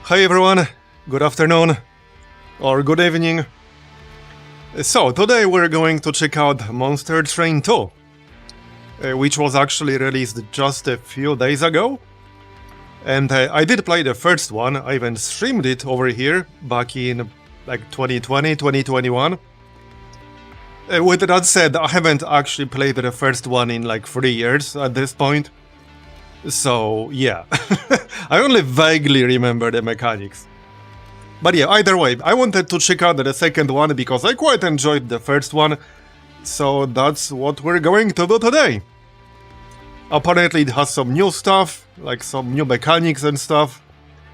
Hi everyone, good afternoon, or good evening. So, today we're going to check out Monster Train 2, which was actually released just a few days ago. And I did play the first one, I even streamed it over here back in like 2020, 2021. With that said, I haven't actually played the first one in like 3 years at this point. So, yeah, I only vaguely remember the mechanics. But yeah, either way, I wanted to check out the second one because I quite enjoyed the first one. So that's what we're going to do today. Apparently it has some new stuff, like some new mechanics and stuff.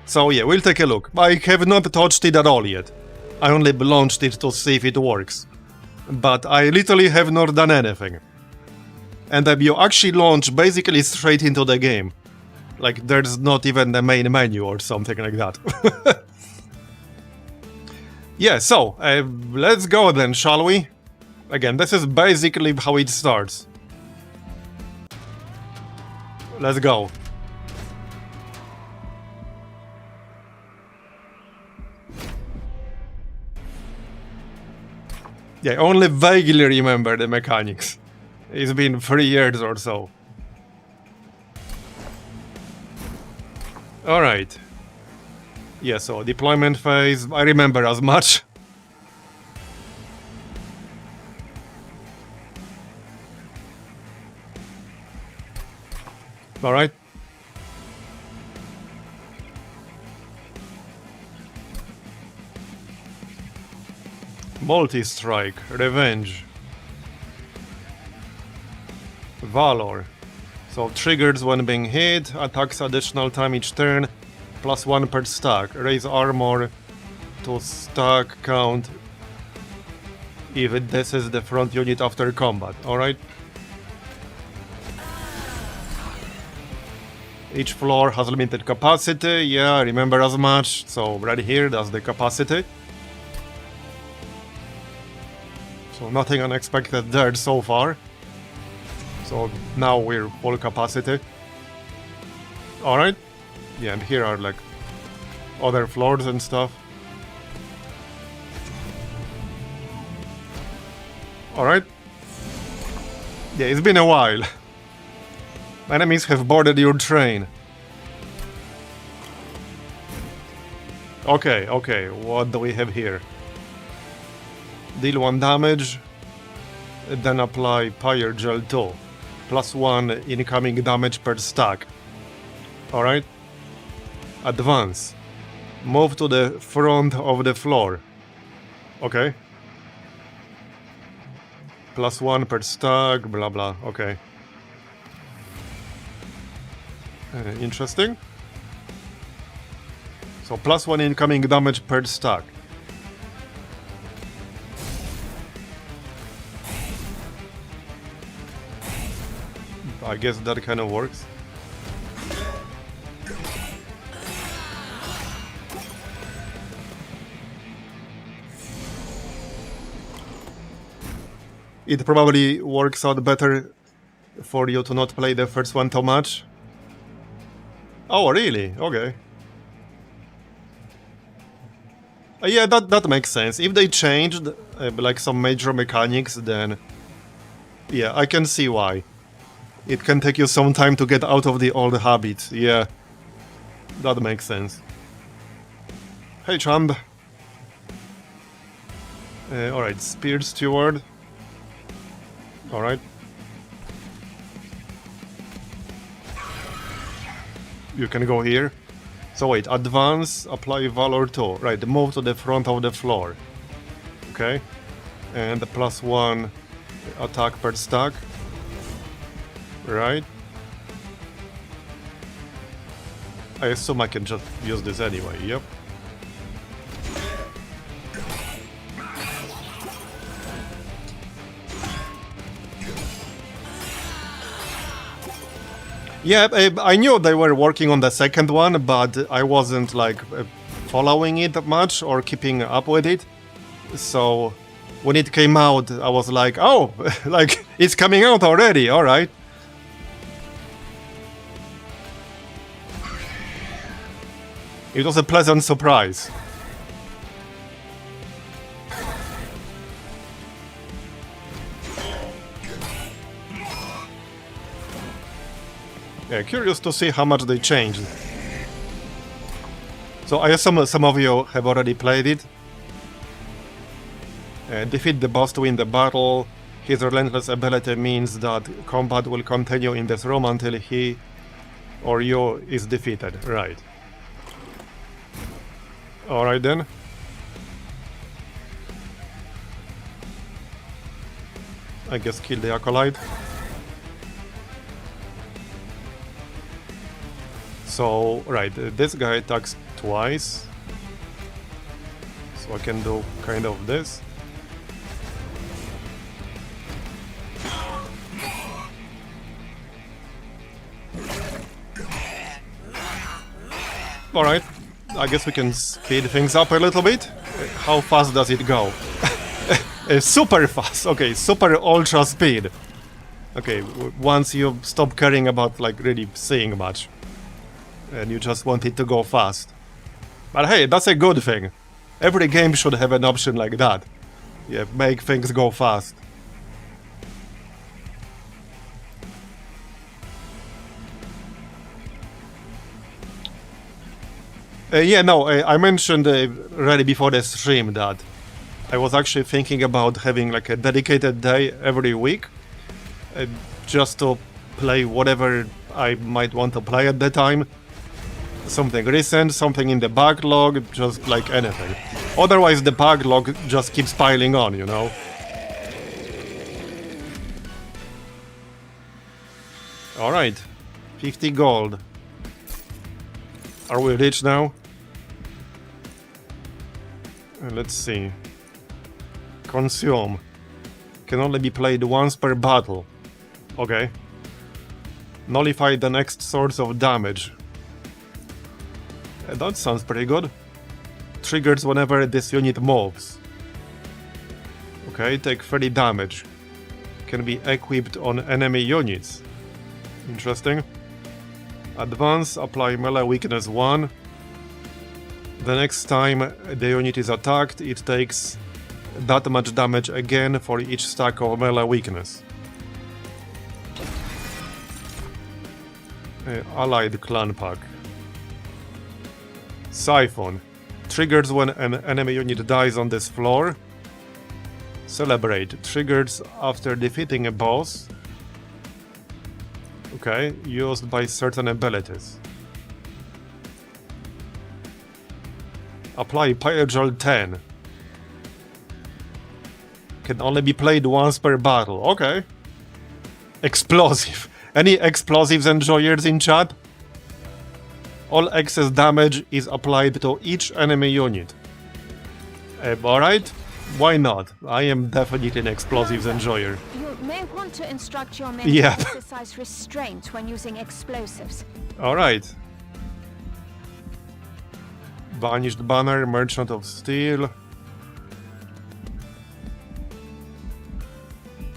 So yeah, we'll take a look. I have not touched it at all yet. I only launched it to see if it works. But I literally have not done anything. And you actually launch basically straight into the game. Like there's not even the main menu or something like that. Yeah, so let's go then, shall we? Again, this is basically how it starts. Let's go. Yeah, I only vaguely remember the mechanics. It's been 3 years or so. Alright. Yeah, so deployment phase, I remember as much. Alright. Multi-strike, revenge. Valor. So triggers when being hit, attacks additional time each turn, +1 per stack. Raise armor to stack count if this is the front unit after combat, alright? Each floor has limited capacity, yeah, I remember as much, so right here, that's the capacity. So nothing unexpected there so far. So now we're full capacity. Alright. Yeah, and here are like other floors and stuff. Alright. Yeah, it's been a while. Enemies have boarded your train. Okay, what do we have here? Deal 1 damage, then apply Pyre Gel 2. +1 incoming damage per stack. Alright. Advance. Move to the front of the floor. Okay. +1 per stack, blah blah, okay. Interesting. So +1 incoming damage per stack. I guess that kind of works. It probably works out better for you to not play the first one too much. Oh, really? Okay. Yeah, that makes sense. If they changed like some major mechanics, then yeah, I can see why. It can take you some time to get out of the old habits, yeah. That makes sense. Hey, Chand. Alright, Spear Steward. Alright. You can go here. So wait, advance, apply Valor 2. Right, move to the front of the floor. Okay. And the +1 attack per stack. Right. I assume I can just use this anyway, yep. Yeah, I knew they were working on the second one, but I wasn't like following it much or keeping up with it. So when it came out, I was like, oh, like it's coming out already, alright. It was a pleasant surprise. Yeah, curious to see how much they changed. So I assume some of you have already played it. Defeat the boss to win the battle. His relentless ability means that combat will continue in this room until he or you is defeated. Right. Alright then. I guess kill the acolyte. So, right, this guy attacks twice. So I can do kind of this. Alright, I guess we can speed things up a little bit. How fast does it go? Super fast, okay, super ultra speed. Okay, once you stop caring about like really seeing much. And you just want it to go fast. But hey, that's a good thing. Every game should have an option like that. Yeah, make things go fast. I mentioned already before the stream that I was actually thinking about having like a dedicated day every week just to play whatever I might want to play at the time. Something recent, something in the backlog, just like anything. Otherwise the backlog just keeps piling on, you know? Alright, 50 gold. Are we rich now? Let's see. Consume. Can only be played once per battle. Okay. Nullify the next source of damage. That sounds pretty good. Triggers whenever this unit moves. Okay, take 30 damage. Can be equipped on enemy units. Interesting. Advance, apply melee weakness 1. The next time the unit is attacked, it takes that much damage again for each stack of melee weakness. Allied clan pack. Siphon. Triggers when an enemy unit dies on this floor. Celebrate. Triggers after defeating a boss. Okay, used by certain abilities. Apply Pyrogel 10. Can only be played once per battle. Okay. Explosive. Any explosives enjoyers in chat? All excess damage is applied to each enemy unit. Alright, why not? I am definitely an explosives enjoyer. You may want to instruct your men Yeah. to exercise restraint when using explosives. Alright. Vanished Banner, Merchant of Steel.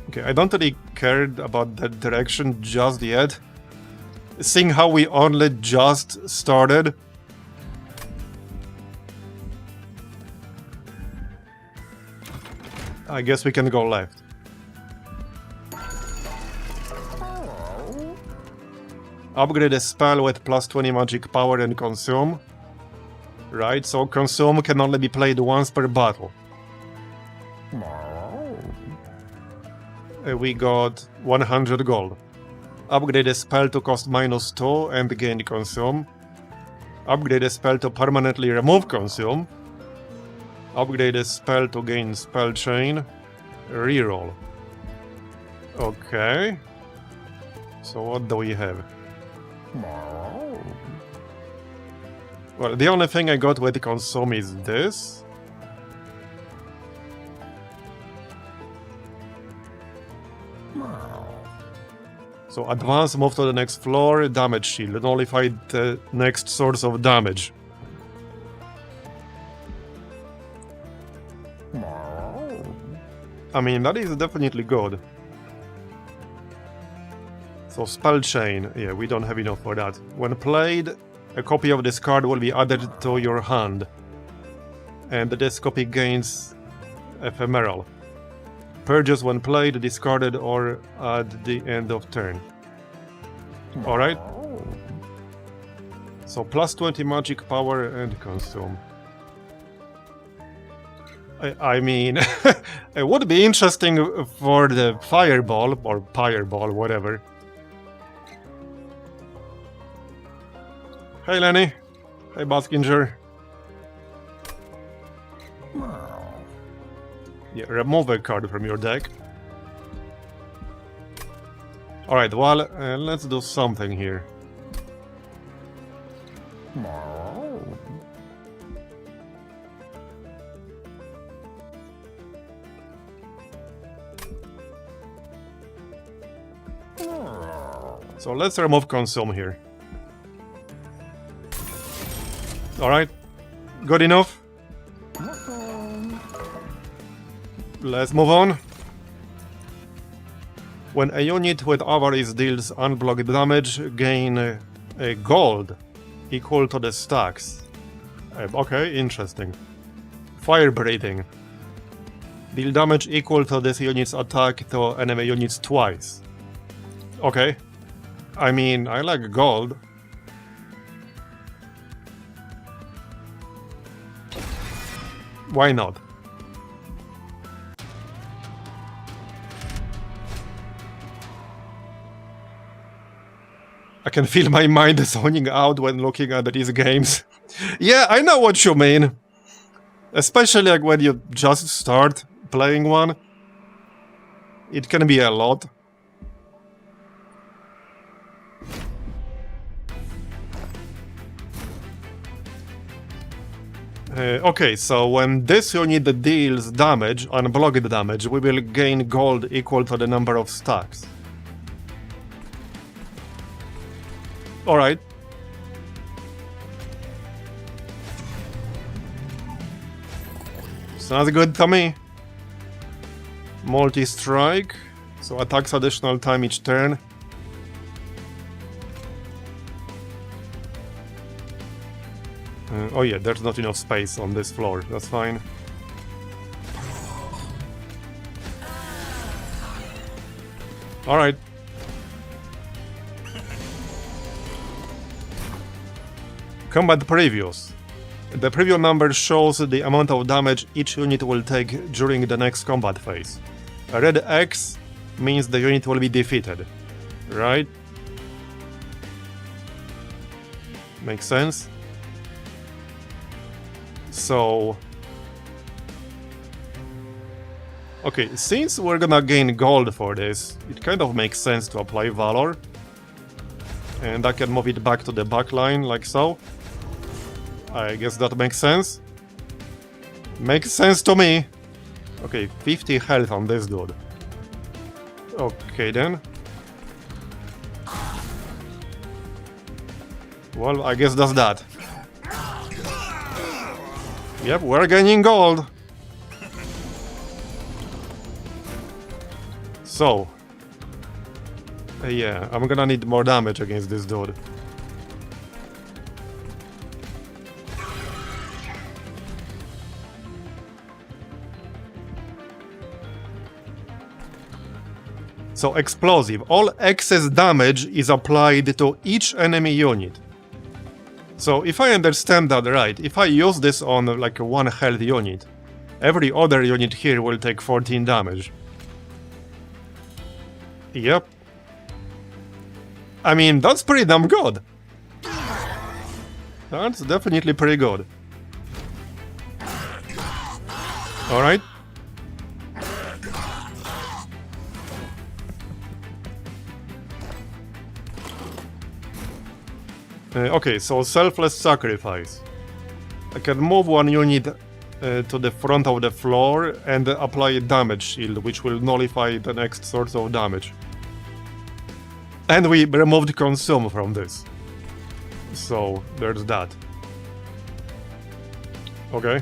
Okay, I don't really care about that direction just yet. Seeing how we only just started. I guess we can go left. Upgrade a spell with plus 20 magic power and consume. Right, so consume can only be played once per battle. We got 100 gold. Upgrade a spell to cost -2 and gain consume. Upgrade a spell to permanently remove consume. Upgrade a spell to gain spell chain. Reroll. Okay. So what do we have? Well, the only thing I got with consume is this. So advance, move to the next floor, damage shield, nullify the next source of damage. I mean, that is definitely good. So spell chain, yeah, we don't have enough for that. When played, A copy of this card will be added to your hand. And this copy gains ephemeral. Purges when played, discarded, or at the end of turn. Alright. So plus 20 magic power and consume. I mean, it would be interesting for the fireball, or pyreball, whatever. Hey Lenny. Hey Baskinger. Yeah, remove a card from your deck. Alright, well, let's do something here. So let's remove consume here. Alright, good enough. Let's move on. When a unit with avarice deals unblocked damage, gain a gold equal to the stacks. Okay, interesting. Fire breathing. Deal damage equal to this unit's attack to enemy units twice. Okay. I mean, I like gold. Why not? I can feel my mind zoning out when looking at these games. Yeah, I know what you mean. Especially like when you just start playing one. It can be a lot. Okay, so when this unit deals damage, unblocked damage, we will gain gold equal to the number of stacks. Alright. Sounds good to me. Multi-strike, so attacks additional time each turn. Oh yeah, there's not enough space on this floor, that's fine. Alright. Combat previews. The preview number shows the amount of damage each unit will take during the next combat phase. A red X means the unit will be defeated. Right? Makes sense? So... okay, since we're gonna gain gold for this, it kind of makes sense to apply Valor. And I can move it back to the back line, like so. I guess that makes sense. Makes sense to me. Okay, 50 health on this dude. Okay then. Well, I guess that's that. Yep, we're gaining gold. So. Yeah, I'm gonna need more damage against this dude. So explosive. All excess damage is applied to each enemy unit. So if I understand that right, if I use this on like a 1 health unit, every other unit here will take 14 damage. Yep. I mean, that's pretty damn good. That's definitely pretty good. Alright. Okay, so selfless sacrifice. I can move one unit to the front of the floor and apply a damage shield, which will nullify the next source of damage. And we removed consume from this. So, there's that. Okay.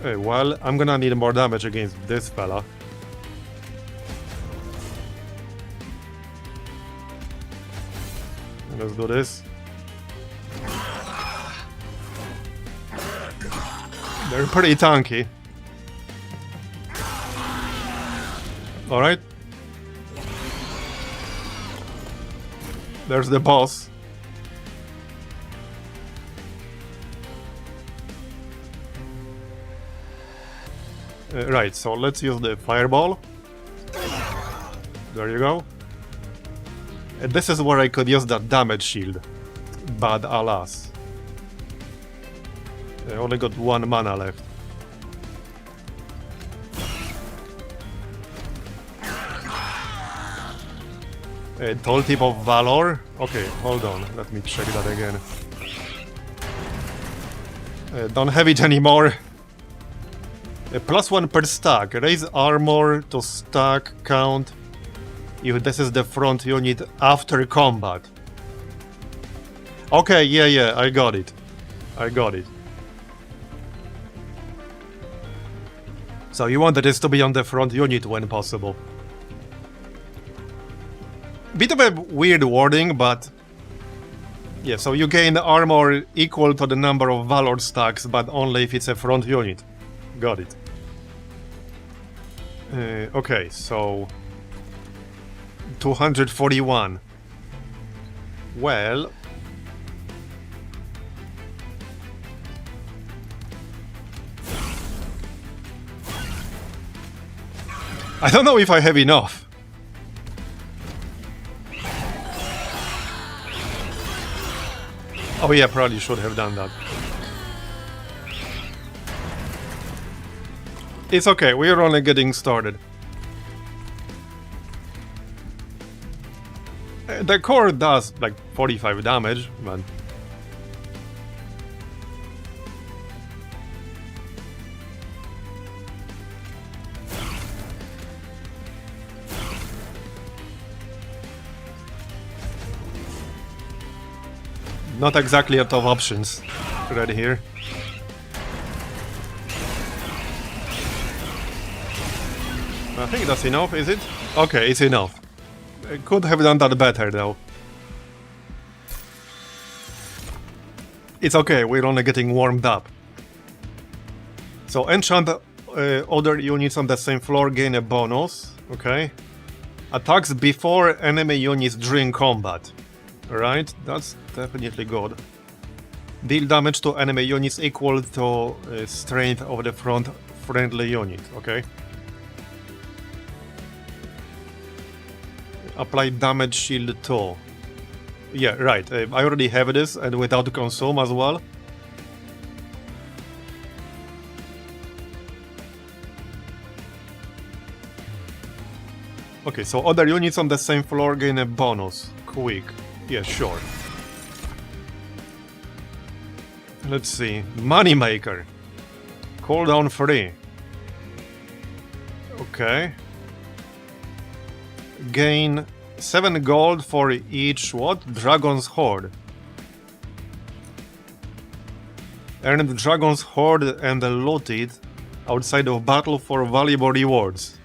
Well, I'm gonna need more damage against this fella. Let's do this. They're pretty tanky. Alright. There's the boss. Right, so let's use the fireball. There you go. And this is where I could use that damage shield. But alas. I only got 1 mana left. Tall Tip of Valor? Okay, hold on, let me check that again. Don't have it anymore. +1 per stack. Raise armor to stack count if this is the front unit after combat. Okay, yeah, I got it. So you wanted this to be on the front unit when possible. Bit of a weird wording, but... yeah, so you gain armor equal to the number of Valor stacks, but only if it's a front unit. Got it. Okay, so... 241. Well... I don't know if I have enough. Oh yeah, probably should have done that. It's okay, we are only getting started. The core does like 45 damage, but... not exactly a top options right here. I think that's enough, is it? Okay, it's enough. I could have done that better though. It's okay, we're only getting warmed up. So enchant other units on the same floor gain a bonus, okay? Attacks before enemy units during combat. Alright, that's definitely good. Deal damage to enemy units equal to strength of the front friendly unit, okay? Apply damage shield too. Yeah, right, I already have this and without consume as well. Okay, so other units on the same floor gain a bonus. Quick. Yeah, sure. Let's see. Moneymaker. Cooldown free. Okay. Gain 7 gold for each what? Dragon's Hoard. Earn the Dragon's Hoard and loot it outside of battle for valuable rewards.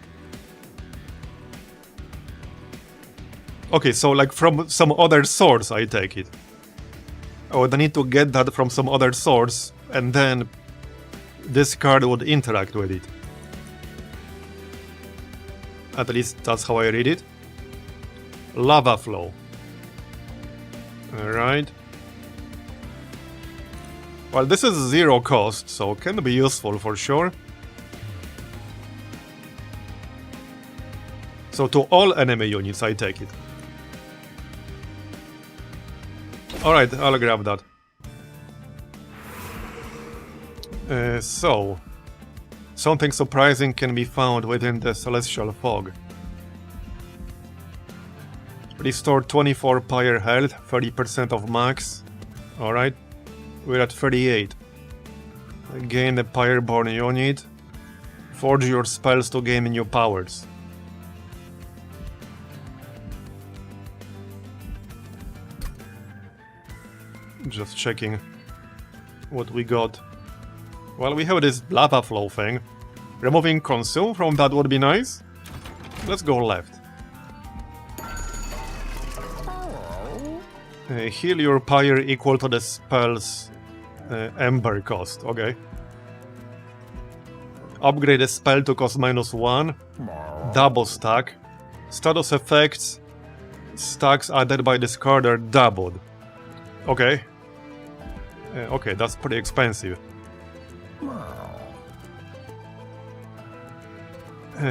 Okay, so like from some other source, I take it. I would need to get that from some other source, and then this card would interact with it. At least that's how I read it. Lava Flow. Alright. Well, this is 0 cost, so can be useful for sure. So to all enemy units, I take it. Alright, I'll grab that. So... something surprising can be found within the Celestial Fog. Restore 24 pyre health, 30% of max. Alright, we're at 38. Gain a Pyreborn unit. Forge your spells to gain new powers. Just checking what we got. Well, we have this lava flow thing. Removing consume from that would be nice. Let's go left. Heal your pyre equal to the spell's ember cost. Okay. Upgrade a spell to cost -1. Double stack. Status effects. Stacks added by discard are doubled. Okay. Okay, that's pretty expensive.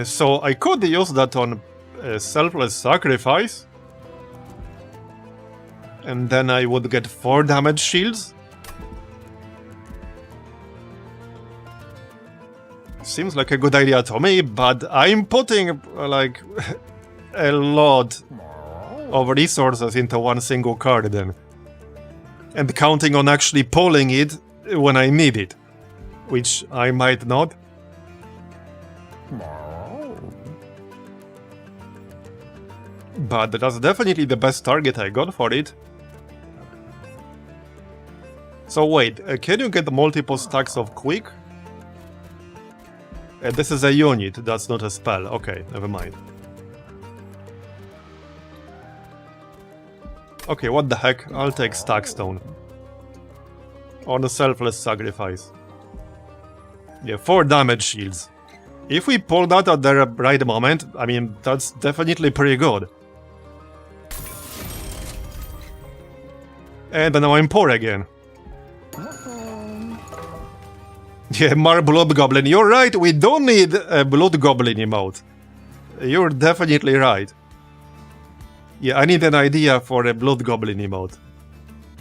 So I could use that on Selfless Sacrifice. And then I would get 4 damage shields. Seems like a good idea to me, but I'm putting like a lot of resources into one single card then. And counting on actually pulling it when I need it. Which I might not. But that's definitely the best target I got for it. So wait, can you get multiple stacks of quick? This is a unit, that's not a spell. Okay, never mind. Okay, what the heck? I'll take Stackstone. On a Selfless Sacrifice. Yeah, 4 damage shields. If we pull that at the right moment, I mean, that's definitely pretty good. And now I'm poor again. Yeah, Blood Goblin. You're right, we don't need a Blood Goblin emote. You're definitely right. Yeah, I need an idea for a Blood Goblin emote.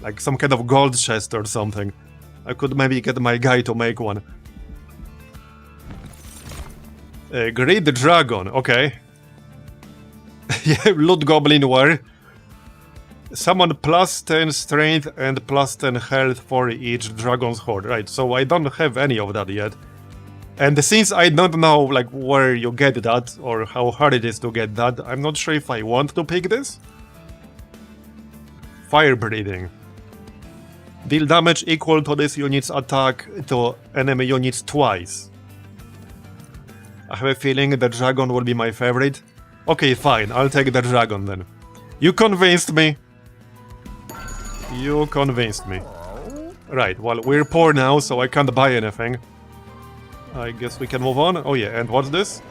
Like some kind of gold chest or something. I could maybe get my guy to make one. Great Dragon, okay. Yeah, Blood Goblin were. Summon +10 strength and +10 health for each Dragon's Horde. Right, so I don't have any of that yet. And since I don't know like where you get that or how hard it is to get that, I'm not sure if I want to pick this. Fire Breathing. Deal damage equal to this unit's attack to enemy units twice. I have a feeling the dragon will be my favorite. Okay, fine, I'll take the dragon then. You convinced me. You convinced me. Right, well, we're poor now, so I can't buy anything. I guess we can move on. Oh yeah, and what's this?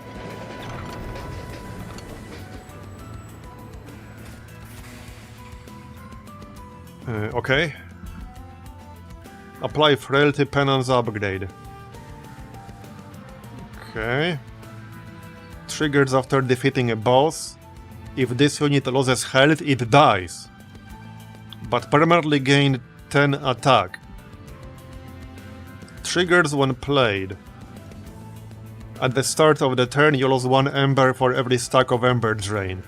Okay. Apply Frailty Penance upgrade. Okay. Triggers after defeating a boss. If this unit loses health, it dies. But permanently gain 10 attack. Triggers when played. At the start of the turn, you lose 1 ember for every stack of Ember Drain.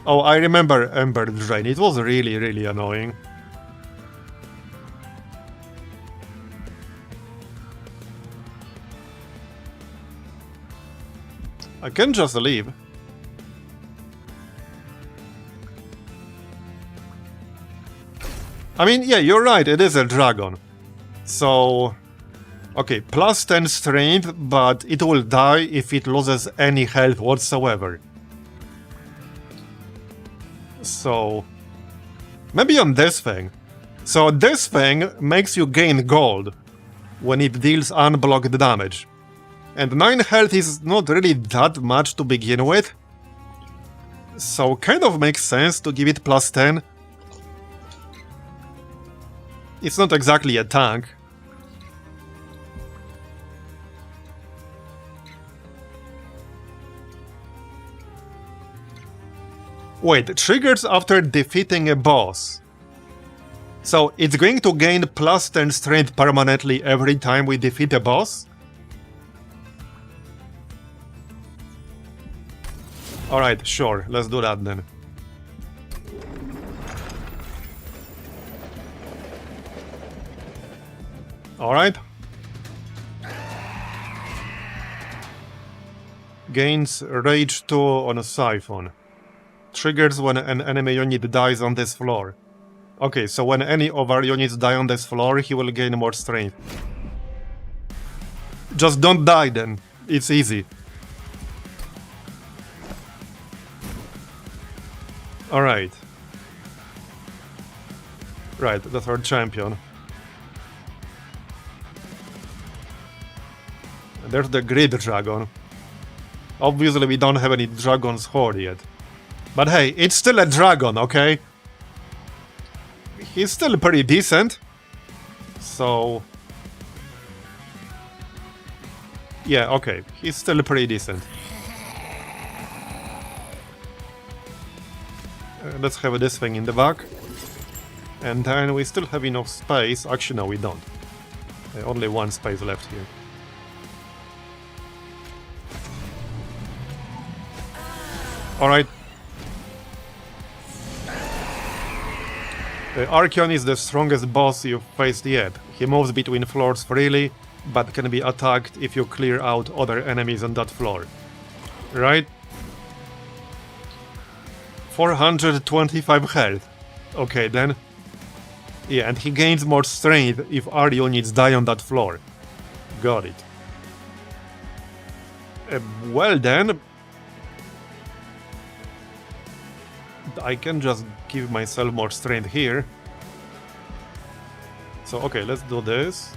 Oh, I remember Ember Drain. It was really, really annoying. I can just leave. I mean, yeah, you're right, it is a dragon. So... okay, +10 strength, but it will die if it loses any health whatsoever. So... maybe on this thing. So this thing makes you gain gold when it deals unblocked damage. And 9 health is not really that much to begin with. So kind of makes sense to give it +10. It's not exactly a tank. Wait, triggers after defeating a boss. So it's going to gain +10 strength permanently every time we defeat a boss? Alright, sure, let's do that then. Alright. Gains Rage 2 on a Siphon. Triggers when an enemy unit dies on this floor. Okay, so when any of our units die on this floor, he will gain more strength. Just don't die then. It's easy. Alright. Right, the third champion. And there's the Grid Dragon. Obviously we don't have any Dragon's Horde yet. But hey, it's still a dragon, okay? He's still pretty decent. So... yeah, okay. He's still pretty decent. Let's have this thing in the back. And then we still have enough space. Actually, no, we don't. Only one space left here. Alright. Archeon is the strongest boss you've faced yet. He moves between floors freely, but can be attacked if you clear out other enemies on that floor. Right? 425 health. Okay, then. Yeah, and he gains more strength if our units die on that floor. Got it. Well then... I can just give myself more strength here. So, okay, let's do this.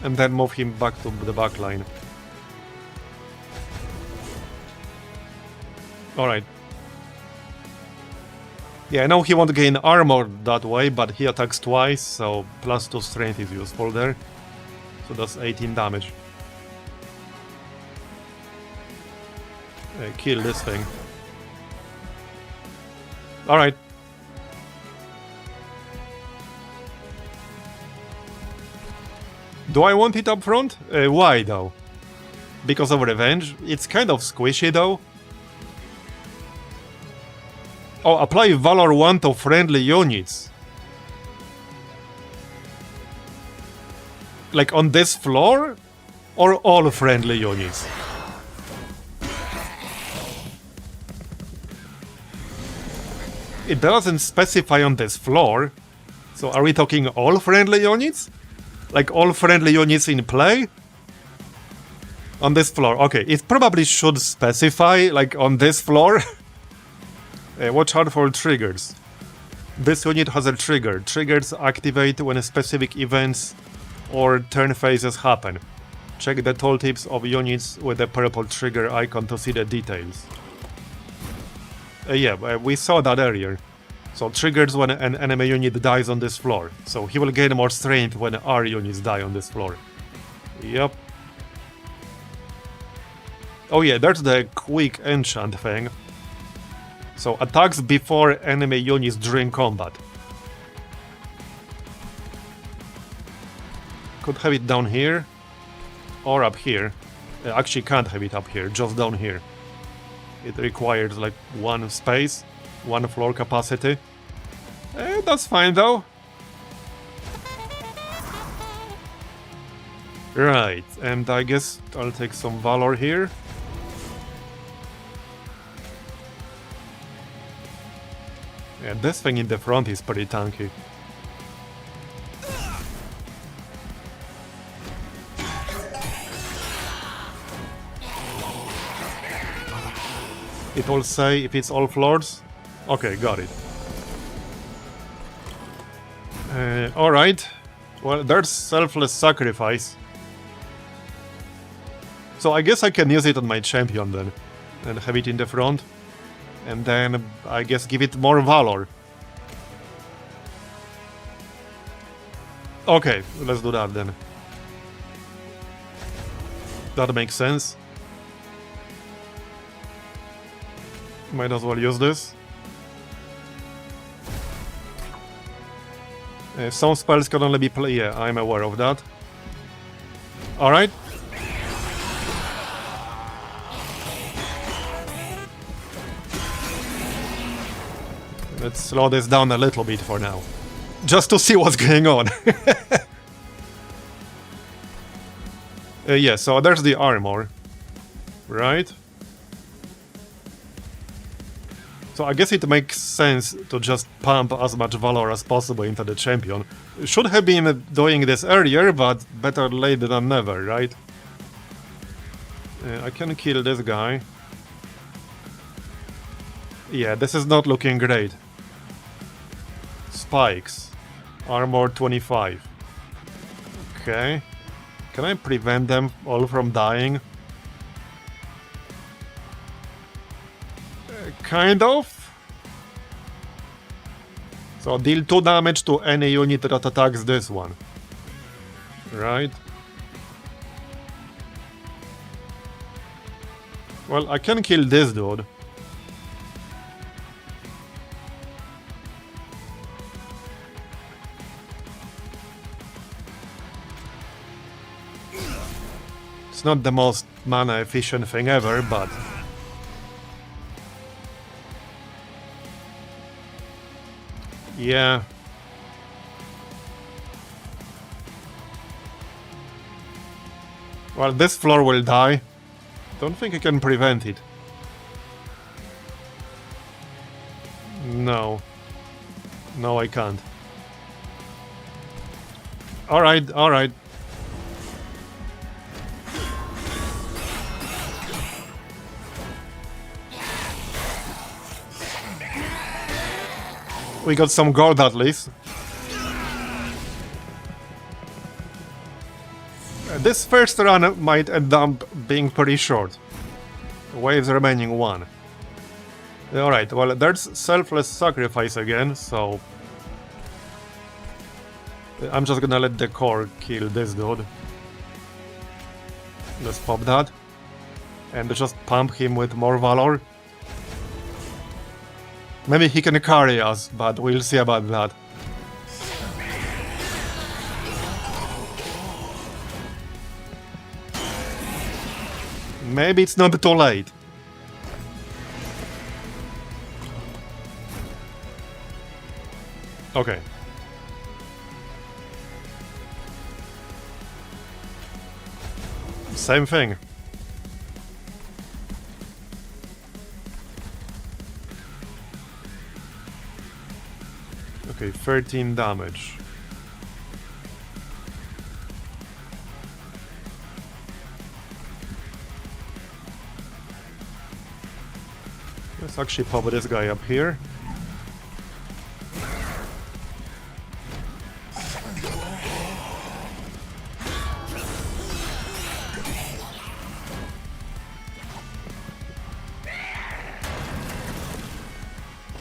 And then move him back to the back line. Alright. Yeah, I know he won't gain armor that way, but he attacks twice, so +2 strength is useful there. So that's 18 damage. Kill this thing. Alright. Do I want it up front? Why though? Because of revenge? It's kind of squishy though. Oh, apply Valor 1 to friendly units. Like on this floor? Or all friendly units? It doesn't specify on this floor. So are we talking all friendly units? Like all friendly units in play? On this floor. Okay, it probably should specify, like on this floor. Watch out for triggers. This unit has a trigger. Triggers activate when specific events or turn phases happen. Check the tooltips of units with the purple trigger icon to see the details. Yeah, we saw that earlier. So triggers when an enemy unit dies on this floor. So he will gain more strength when our units die on this floor. Yep. Oh yeah, there's the quick enchant thing. So attacks before enemy units during combat. Could have it down here. Or up here. Actually can't have it up here, just down here. It requires like one space, one floor capacity. That's fine though. Right, and I guess I'll take some Valor here. Yeah, this thing in the front is pretty tanky. It will say if it's all floors. Okay, got it. Alright. Well, there's selfless sacrifice. So I guess I can use it on my champion then. And have it in the front. And then, I guess, give it more Valor. Okay, let's do that then. That makes sense. Might as well use this. Some spells can only be played. Yeah, I'm aware of that. Alright. Let's slow this down a little bit for now. Just to see what's going on. Yeah, so there's the armor. Right? So I guess it makes sense to just pump as much Valor as possible into the champion. Should have been doing this earlier, but better late than never, right? I can kill this guy. Yeah, this is not looking great. spikes. Armor 25. Okay. Can I prevent them all from dying? Kind of. So deal 2 damage to any unit that attacks this one. Right. Well, I can kill this dude. It's not the most mana efficient thing ever, but... yeah. Well, this floor will die. Don't think I can prevent it. No. No, I can't. Alright, alright. We got some gold at least. This first run might end up being pretty short. Waves remaining 1. Alright, well, there's selfless sacrifice again, so... I'm just gonna let the core kill this dude. Let's pop that. And just pump him with more valor. Maybe he can carry us, but we'll see about that. Maybe it's not too late. Okay. Same thing. Okay, 13 damage. Let's actually pop this guy up here.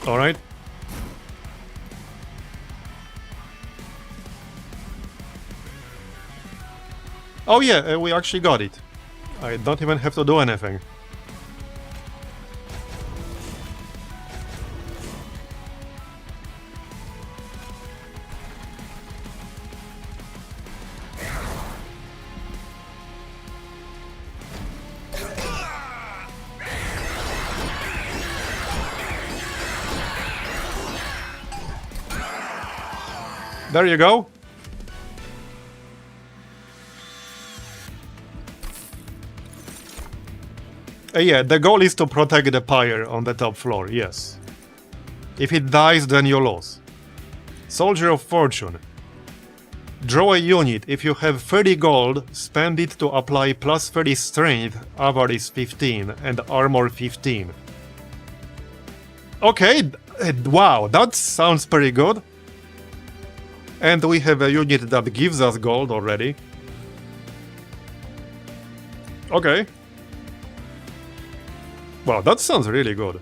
All right. Oh yeah, we actually got it. I don't even have to do anything. There you go. Yeah, the goal is to protect the pyre on the top floor, yes. If it dies, then you lose. Soldier of Fortune. Draw a unit. If you have 30 gold, spend it to apply plus 30 strength, avarice 15, and armor 15. Okay, wow, that sounds pretty good. And we have a unit that gives us gold already. Okay. Wow, that sounds really good.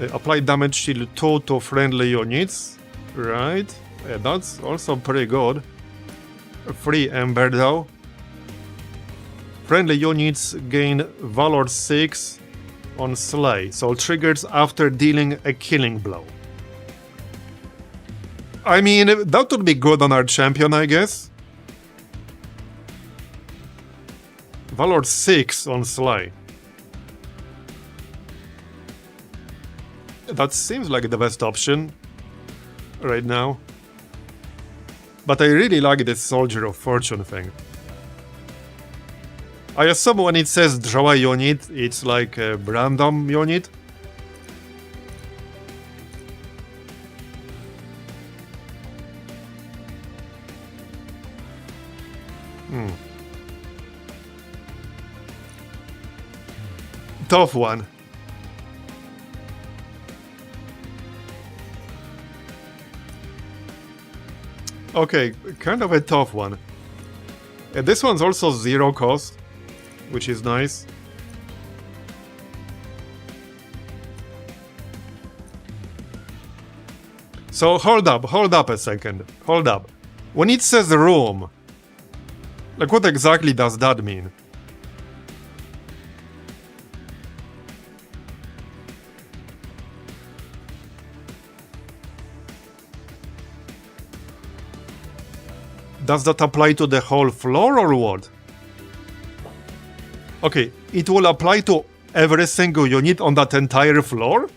Apply damage shield 2 to friendly units. Right. That's also pretty good. Free Ember though. Friendly units gain Valor 6 on Slay, so triggers after dealing a killing blow. I mean, that would be good on our champion, I guess. Valor 6 on Slay. That seems like the best option right now. But I really like this Soldier of Fortune thing. I assume when it says draw a unit, it's like a random unit. Tough one. Okay, kind of a tough one. This one's also 0 cost, which is nice. So hold up a second. Hold up. When it says room, like what exactly does that mean? Does that apply to the whole floor or what? Okay, it will apply to every single unit on that entire floor?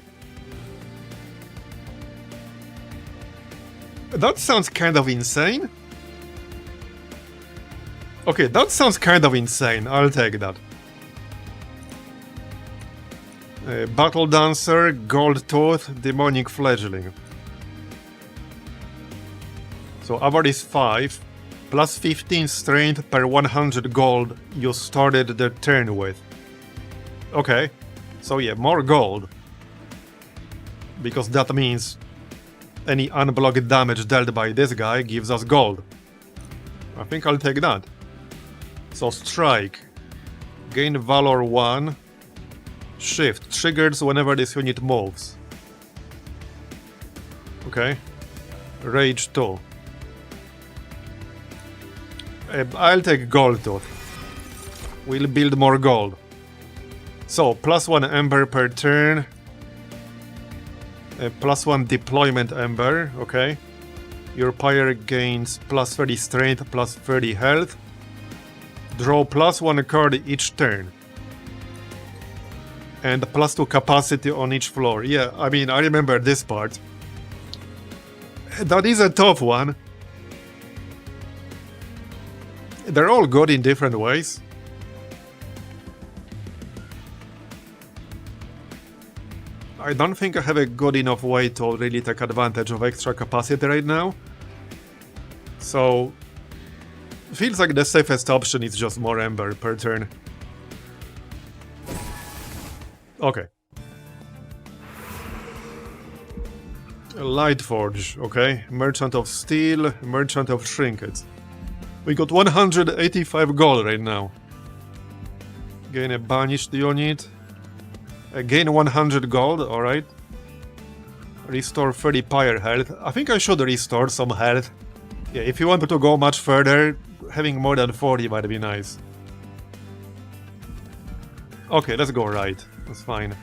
That sounds kind of insane. Okay, that sounds kind of insane. I'll take that. Battle Dancer, Gold Tooth, Demonic Fledgling. So average is 5, plus 15 strength per 100 gold you started the turn with. Okay, so yeah, more gold. Because that means any unblocked damage dealt by this guy gives us gold. I think I'll take that. So strike. Gain Valor 1. Shift. Triggers whenever this unit moves. Okay. Rage 2. I'll take Gold Tooth. We'll build more gold. So, plus 1 Ember per turn. Plus 1 Deployment Ember, okay. Your pyre gains plus 30 strength, plus 30 health. Draw plus 1 card each turn. And plus 2 capacity on each floor. Yeah, I mean, I remember this part. That is a tough one. They're all good in different ways. I don't think I have a good enough way to really take advantage of extra capacity right now. So, feels like the safest option is just more Ember per turn. Okay. Lightforge, okay. Merchant of Steel, Merchant of Trinkets. We got 185 gold right now. Gain a banished unit. Gain 100 gold, alright. Restore 30 pyre health. I think I should restore some health. Yeah, if you want to go much further, having more than 40 might be nice. Okay, let's go right. That's fine.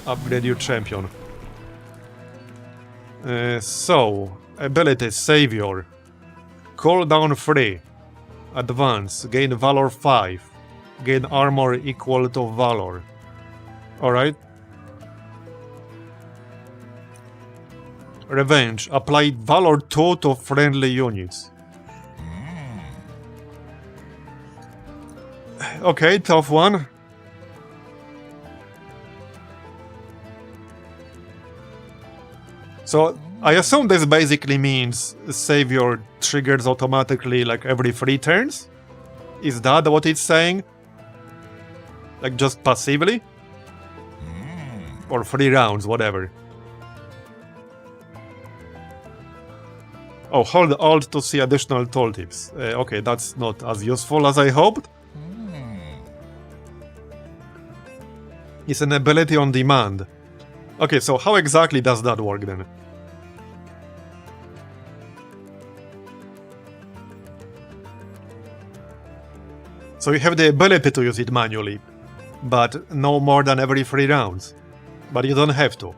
Upgrade your champion. So, ability Savior. Cooldown 3. Advance. Gain Valor 5. Gain armor equal to Valor. Alright. Revenge. Apply Valor 2 to friendly units. Okay, tough one. So, I assume this basically means Savior triggers automatically like every 3 turns? Is that what it's saying? Like just passively? Or 3 rounds, whatever. Oh, hold Alt to see additional tooltips. Okay, that's not as useful as I hoped. It's an ability on demand. Okay, so how exactly does that work then? So you have the ability to use it manually, but no more than every 3 rounds. But you don't have to.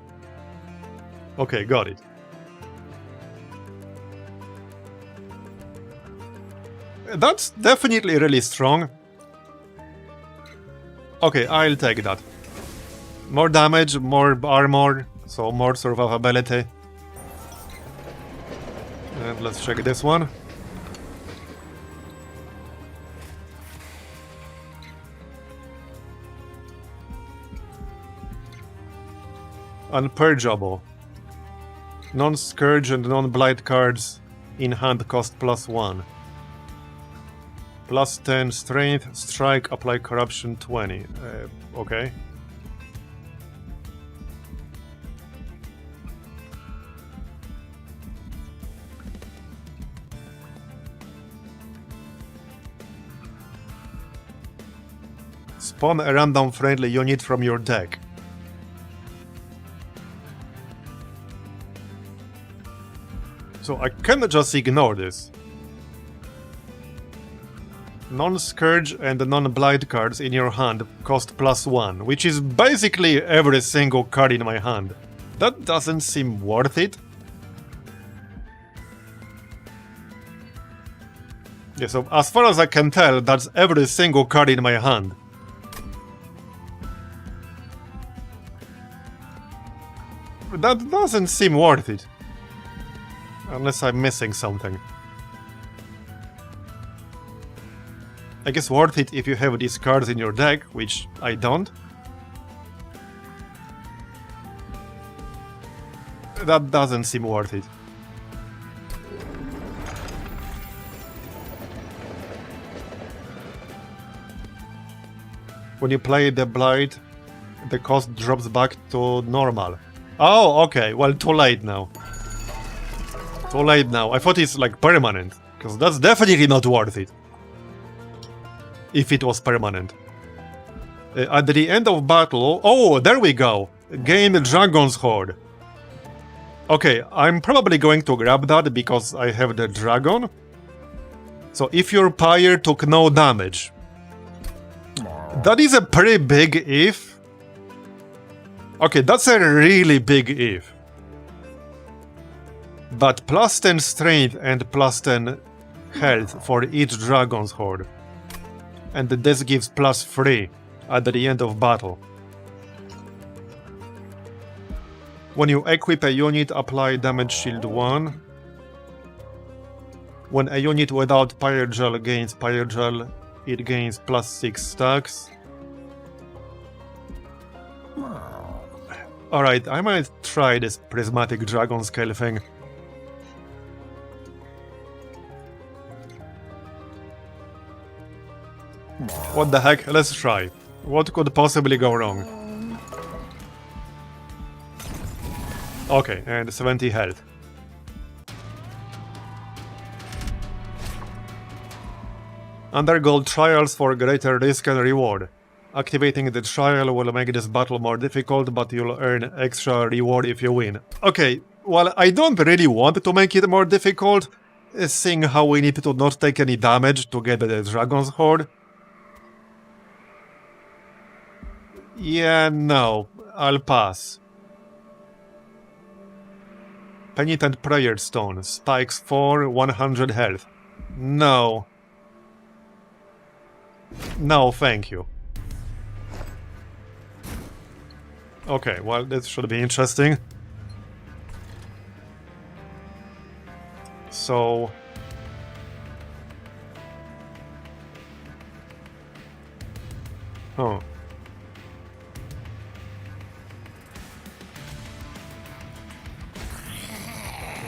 Okay, got it. That's definitely really strong. Okay, I'll take that. More damage, more armor, so more survivability. And let's check this one. Unpurgeable. Non-Scourge and non-Blight cards in hand cost +1. Plus 10 strength, strike, apply corruption 20. Okay. Spawn a random friendly unit from your deck. So I can just ignore this. Non-Scourge and non-Blight cards in your hand cost +1, which is basically every single card in my hand. That doesn't seem worth it. Yeah, so as far as I can tell, that's every single card in my hand. That doesn't seem worth it. Unless I'm missing something. I guess worth it if you have these cards in your deck, which I don't. That doesn't seem worth it. When you play the Blight, the cost drops back to normal. Oh, okay, well, too late now. Too late now. I thought it's like permanent, because that's definitely not worth it. If it was permanent. At the end of battle... Oh, there we go! Gain Dragon's Horde. Okay, I'm probably going to grab that because I have the dragon. So if your pyre took no damage... That is a pretty big if. Okay, that's a really big if. But +10 strength and +10 health for each Dragon's Horde. And this gives +3 at the end of battle. When you equip a unit, apply damage shield 1. When a unit without Pyre Gel gains Pyre Gel, it gains +6 stacks. Alright, I might try this Prismatic Dragon Scale thing. What the heck? Let's try. What could possibly go wrong? Okay, and 70 health. Undergo trials for greater risk and reward. Activating the trial will make this battle more difficult, but you'll earn extra reward if you win. Okay, well, I don't really want to make it more difficult, seeing how we need to not take any damage to get the Dragon's Horde. Yeah, no, I'll pass. Penitent Prayer Stone, spikes 4, 100 health. No. No, thank you. Okay, well, this should be interesting. So... Oh.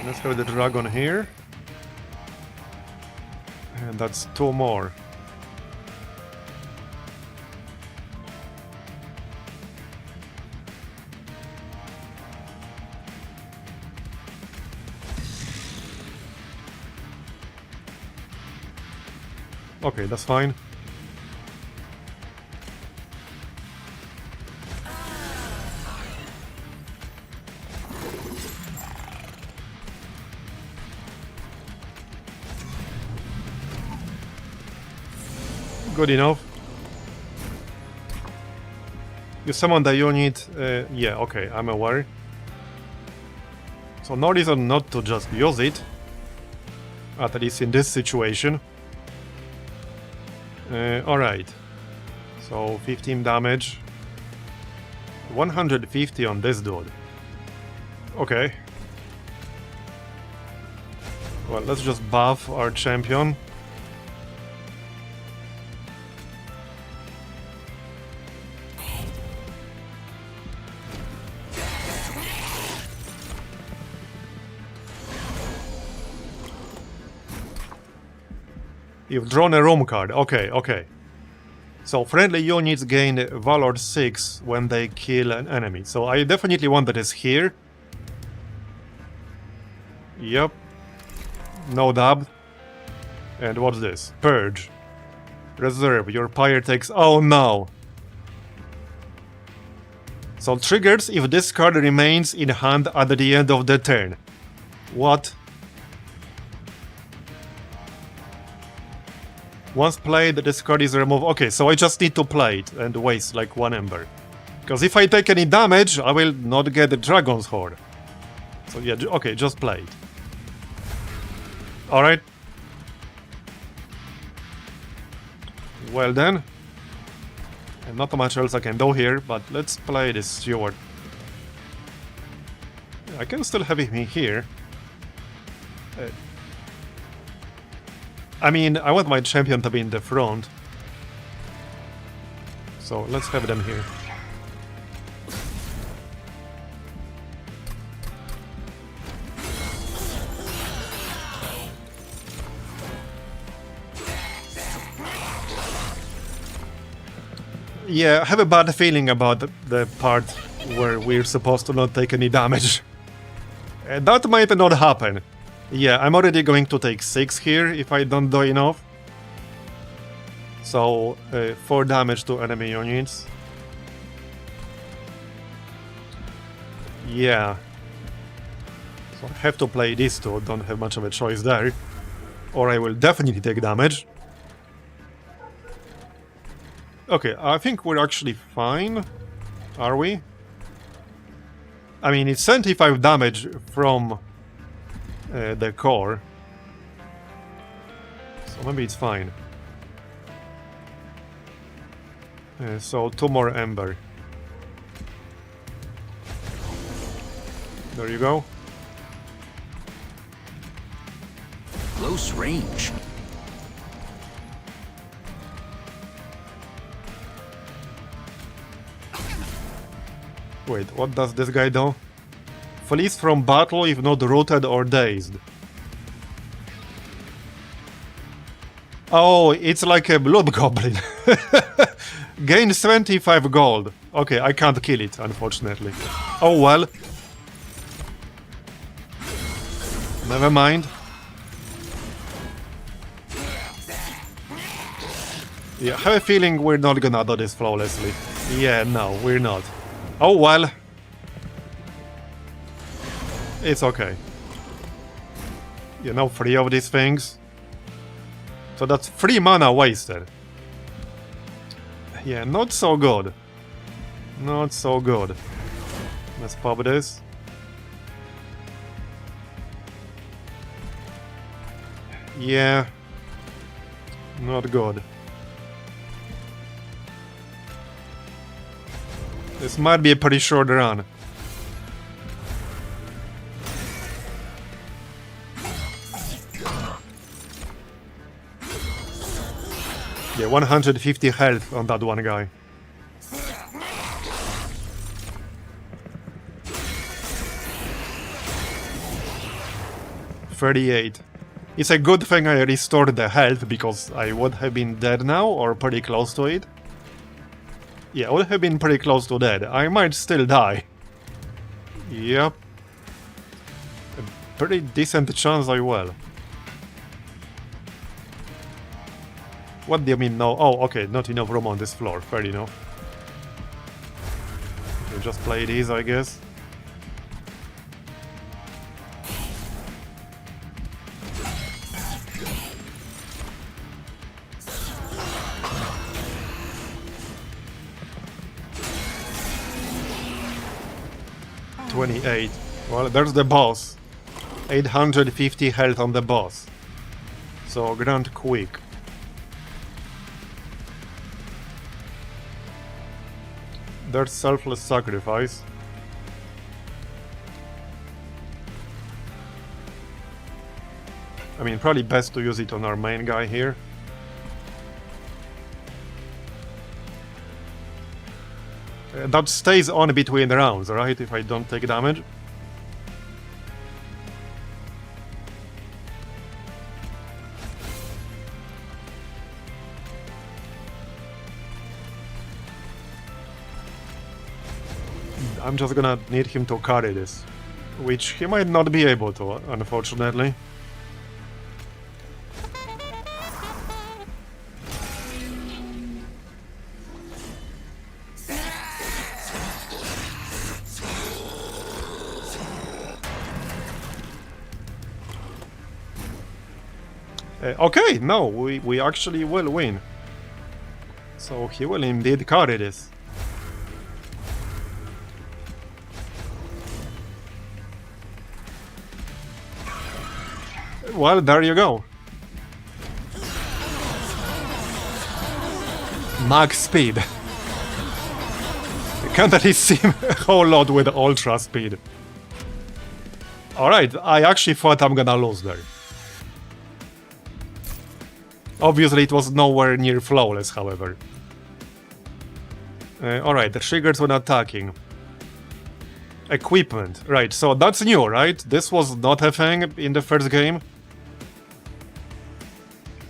Let's have the dragon here. And that's 2 more. Okay, that's fine. Good enough. You summon the unit. Yeah, okay, I'm aware. So no reason not to just use it. At least in this situation. Alright. So 15 damage. 150 on this dude. Okay. Well, let's just buff our champion. You've drawn a room card. Okay, okay. So friendly units gain Valor 6 when they kill an enemy. So I definitely want that is here. Yep. No dab. And what's this? Purge. Reserve. Your pyre takes... Oh no! So triggers if this card remains in hand at the end of the turn. What? Once played, this card is removed. Okay, so I just need to play it and waste like 1 ember. Because if I take any damage, I will not get the Dragon's Horde. So yeah, okay, just play it. Alright. Well then. And not much else I can do here, but let's play this Steward. I can still have him here. I mean, I want my champion to be in the front. So let's have them here. Yeah, I have a bad feeling about the part where we're supposed to not take any damage. That might not happen. Yeah, I'm already going to take 6 here if I don't do enough. So, 4 damage to enemy units. Yeah. So I have to play these two, don't have much of a choice there. Or I will definitely take damage. Okay, I think we're actually fine. Are we? I mean, it's 75 damage from the core. So maybe it's fine. So 2 more ember. There you go. Close range. Wait, what does this guy do? Flees from battle if not rooted or dazed. Oh, it's like a blood goblin. Gains 25 gold. Okay, I can't kill it, unfortunately. Oh well. Never mind. Yeah, I have a feeling we're not gonna do this flawlessly. Yeah, no, we're not. Oh well. It's okay. You know, 3 of these things. So that's 3 mana wasted. Yeah, not so good. Not so good. Let's pop this. Yeah. Not good. This might be a pretty short run. Yeah, 150 health on that one guy. $38. It's a good thing I restored the health because I would have been dead now or pretty close to it. Yeah, I would have been pretty close to dead. I might still die. Yep. A pretty decent chance I will. What do you mean no? Oh, okay, not enough room on this floor. Fair enough. Okay, just play these, I guess. $28. Well, there's the boss. 850 health on the boss. So, grant quick. There's selfless sacrifice. I mean, probably best to use it on our main guy here. That stays on between rounds, right? If I don't take damage. I'm just gonna need him to carry this. Which he might not be able to, unfortunately. Okay, no, we actually will win. So he will indeed carry this. Well, there you go. Max speed. Can't really seem a whole lot with ultra speed. Alright, I actually thought I'm gonna lose there. Obviously it was nowhere near flawless, however. Alright, the triggers when attacking. Equipment, right, so that's new, right? This was not a thing in the first game.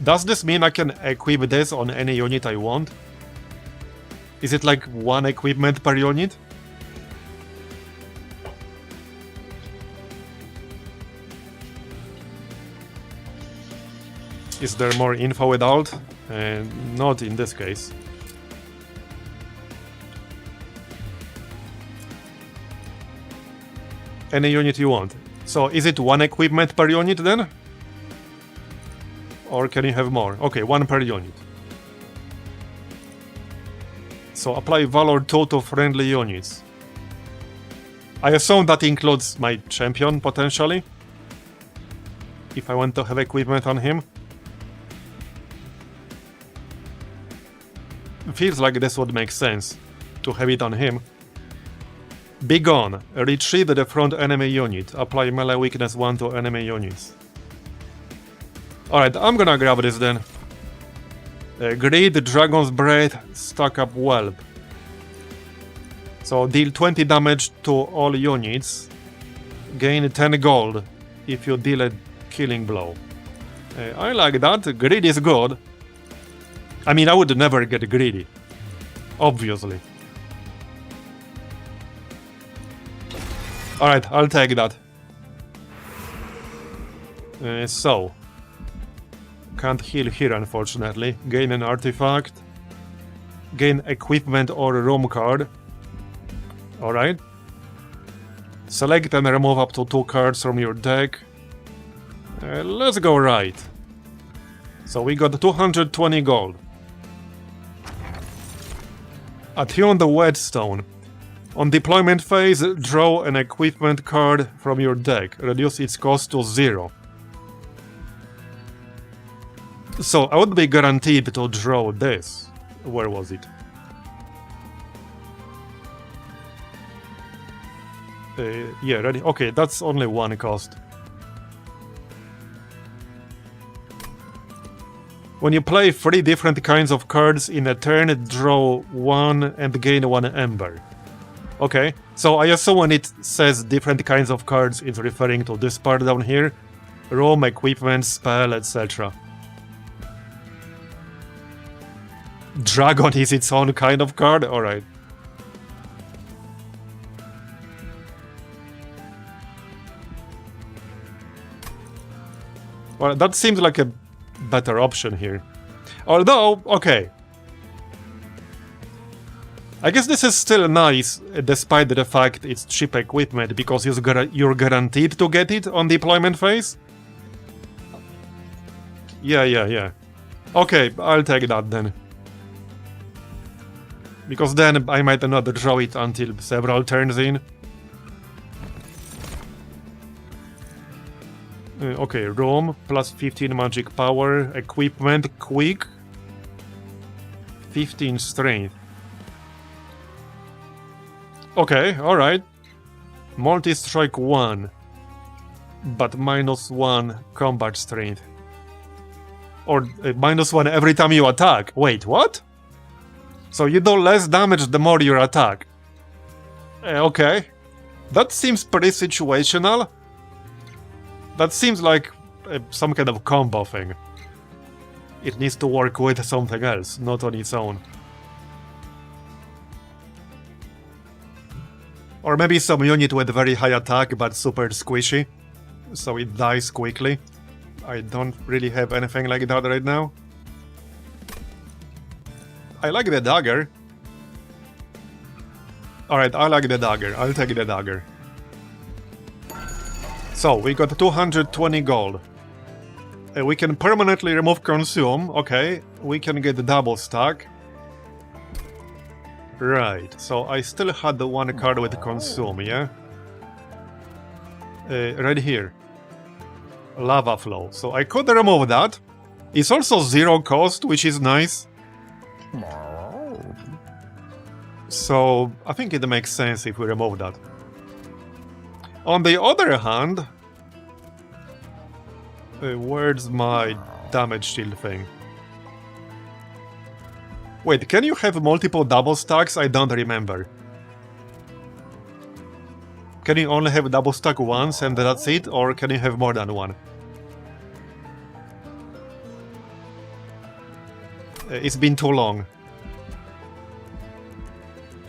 Does this mean I can equip this on any unit I want? Is it like one equipment per unit? Is there more info with alt? Not in this case. Any unit you want. So is it one equipment per unit then? Or can you have more? Okay, one per unit. So apply Valor 2 to friendly units. I assume that includes my champion, potentially. If I want to have equipment on him. Feels like this would make sense, to have it on him. Be gone. Retreat the front enemy unit. Apply melee weakness 1 to enemy units. Alright, I'm gonna grab this then. Greed, Dragon's Breath, Stack Up Whelp. So deal 20 damage to all units. Gain 10 gold if you deal a killing blow. I like that. Greed is good. I mean, I would never get greedy. Obviously. Alright, I'll take that. So. Can't heal here, unfortunately. Gain an artifact. Gain equipment or room card. Alright. Select and remove up to 2 cards from your deck. Let's go right. So we got 220 gold. Attune the Whetstone. On deployment phase, draw an equipment card from your deck. Reduce its cost to 0. So I would be guaranteed to draw this. Where was it? Yeah, ready? Okay, that's only 1 cost. When you play 3 different kinds of cards in a turn, draw 1 and gain 1 ember. Okay, so I assume when it says different kinds of cards, it's referring to this part down here. Room, equipment, spell, etc. Dragon is its own kind of card? Alright. Well, that seems like a better option here. Although, okay. I guess this is still nice, despite the fact it's cheap equipment, because you're guaranteed to get it on deployment phase. Yeah. Okay, I'll take that then. Because then I might not draw it until several turns in. Okay, room, plus 15 magic power, equipment, quick, 15 strength. Okay, alright. Multi-strike 1, but -1 combat strength. Or -1 every time you attack. Wait, what? So you do less damage the more you attack. Okay. That seems pretty situational. That seems like some kind of combo thing. It needs to work with something else, not on its own. Or maybe some unit with very high attack but super squishy, so it dies quickly. I don't really have anything like that right now. I like the dagger. Alright, I like the dagger. I'll take the dagger. So, we got 220 gold. We can permanently remove consume. Okay, we can get the double stack. Right, so I still had the one card with consume, yeah? Right here. Lava flow. So I could remove that. It's also 0 cost, which is nice. So I think it makes sense if we remove that. On the other hand, where's my damage shield thing? Wait, can you have multiple double stacks? I don't remember. Can you only have double stack once and that's it? Or can you have more than one? It's been too long.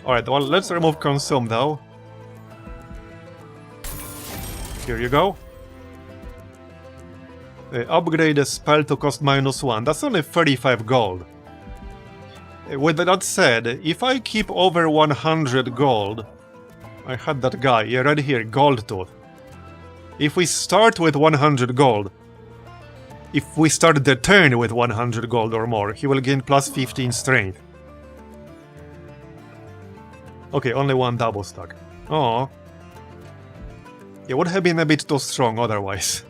Alright, well, let's remove consume though. Here you go. Upgrade the spell to cost -1. That's only 35 gold. With that said, if I keep over 100 gold... I had that guy, yeah, right here, Gold Tooth. If we start with 100 gold, if we start the turn with 100 gold or more, he will gain plus 15 strength. Okay, only one double stack. Oh. It would have been a bit too strong otherwise.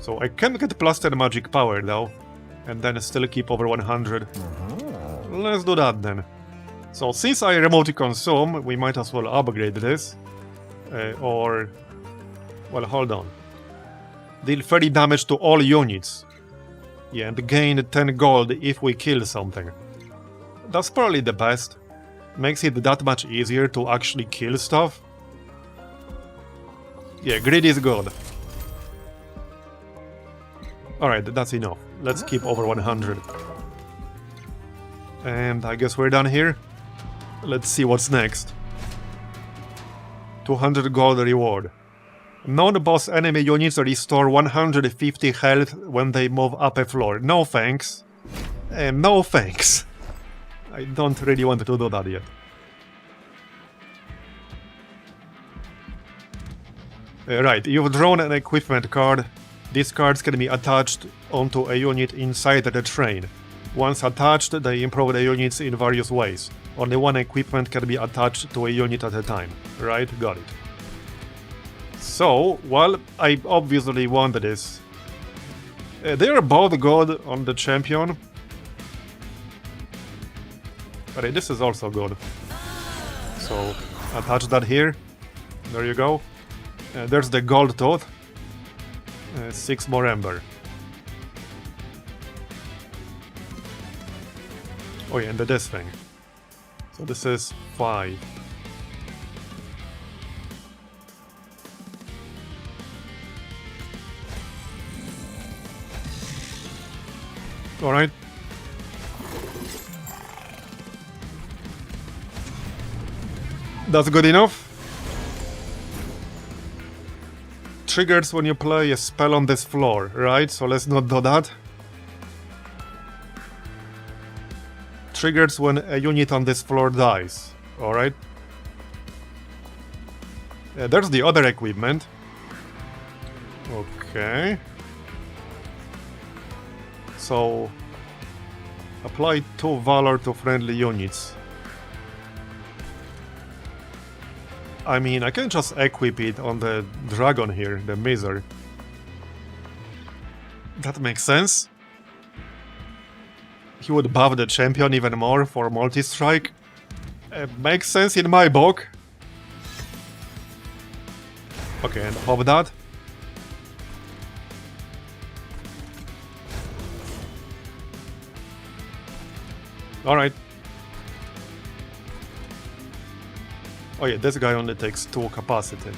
So I can get plus 10 magic power though, and then still keep over 100. Let's do that then. So since I removed consume, we might as well upgrade this. Or... well, hold on. Deal 30 damage to all units. Yeah, and gain 10 gold if we kill something. That's probably the best. Makes it that much easier to actually kill stuff. Yeah, greed is good. Alright, that's enough. Let's keep over 100. And I guess we're done here. Let's see what's next. 200 gold reward. Non-boss enemy units restore 150 health when they move up a floor. No thanks. No thanks. I don't really want to do that yet. Right, you've drawn an equipment card. These cards can be attached onto a unit inside the train. Once attached, they improve the units in various ways. Only one equipment can be attached to a unit at a time. Right, got it. So, well, I obviously want this. They are both good on the champion. But this is also good. So, attach that here. There you go. There's the Gold Tooth. 6 more ember. Oh yeah, and this thing. So this is 5. Alright. That's good enough. Triggers when you play a spell on this floor, right? So let's not do that. Triggers when a unit on this floor dies, alright? There's the other equipment. Okay. So, apply 2 Valor to friendly units. I mean, I can just equip it on the dragon here, the Miser. That makes sense. He would buff the champion even more for multi-strike. Makes sense in my book. Okay, and pop that. Alright. Oh yeah, this guy only takes 2 capacity.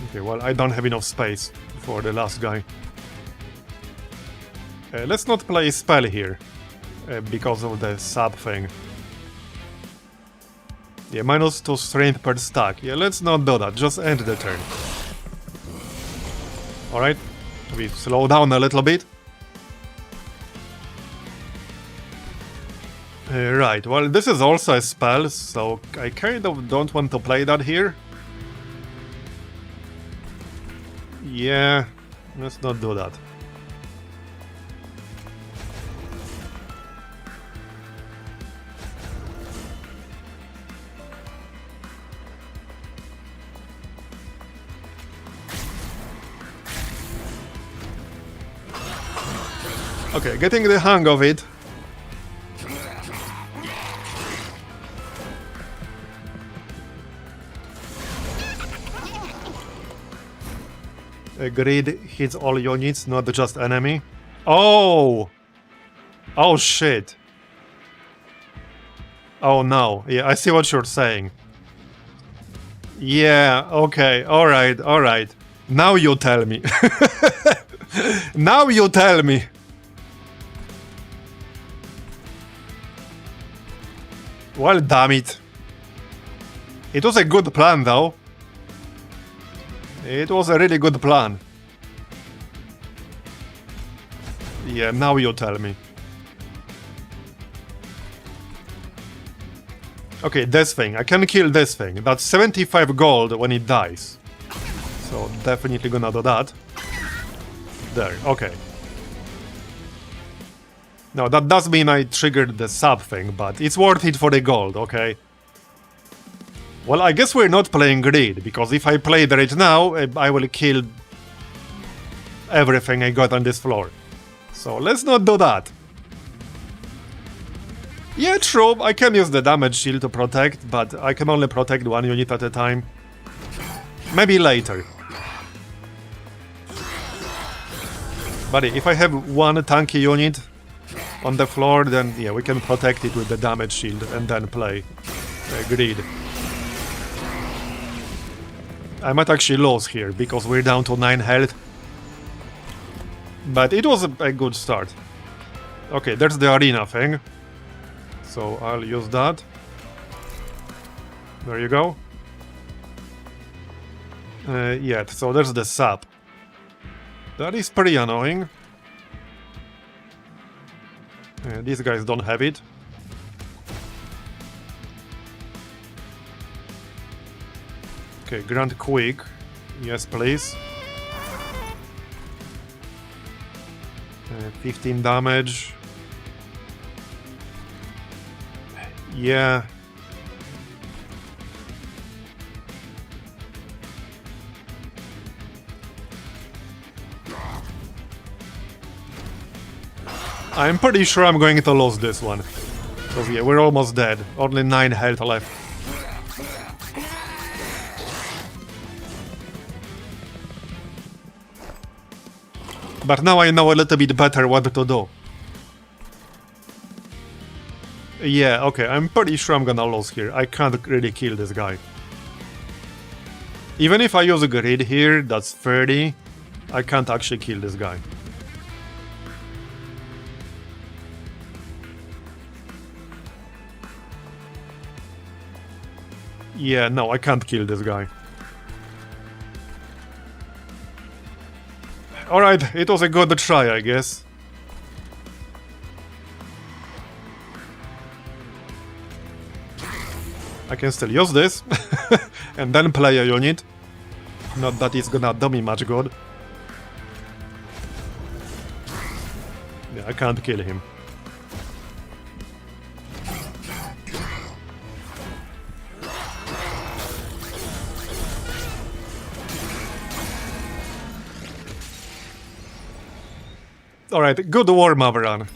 Okay, well, I don't have enough space for the last guy. Let's not play a spell here, because of the sub thing. Yeah, -2 strength per stack. Yeah, let's not do that, just end the turn. Alright, we slow down a little bit. Right, well, this is also a spell, so I kind of don't want to play that here. Yeah, let's not do that. Okay, getting the hang of it. A grid hits all units, not just enemy. Oh! Oh shit. Oh no. Yeah, I see what you're saying. Yeah, okay, alright, alright. Now you tell me. Now you tell me. Well, damn it. It was a good plan, though. It was a really good plan. Yeah, now you tell me. Okay, this thing. I can kill this thing. That's 75 gold when it dies. So, definitely gonna do that. There, okay. No, that does mean I triggered the sub thing, but it's worth it for the gold, okay? Well, I guess we're not playing grid, because if I play right now, I will kill everything I got on this floor. So let's not do that. Yeah, true, I can use the damage shield to protect, but I can only protect one unit at a time. Maybe later. But if I have one tanky unit on the floor, then yeah, we can protect it with the damage shield and then play grid. I might actually lose here because we're down to 9 health. But it was a good start. Okay, there's the arena thing. So I'll use that. There you go. Yeah, so there's the sap. That is pretty annoying. These guys don't have it. Okay, grant quick. Yes, please. 15 damage. Yeah. I'm pretty sure I'm going to lose this one. Because yeah, we're almost dead. Only 9 health left. But now I know a little bit better what to do. Yeah, okay, I'm pretty sure I'm gonna lose here. I can't really kill this guy. Even if I use a grid here, that's 30. I can't actually kill this guy. Yeah, no, I can't kill this guy. Alright, it was a good try, I guess. I can still use this, and then play a unit. Not that it's gonna do me much good. Yeah, I can't kill him. Alright, good warm-up run.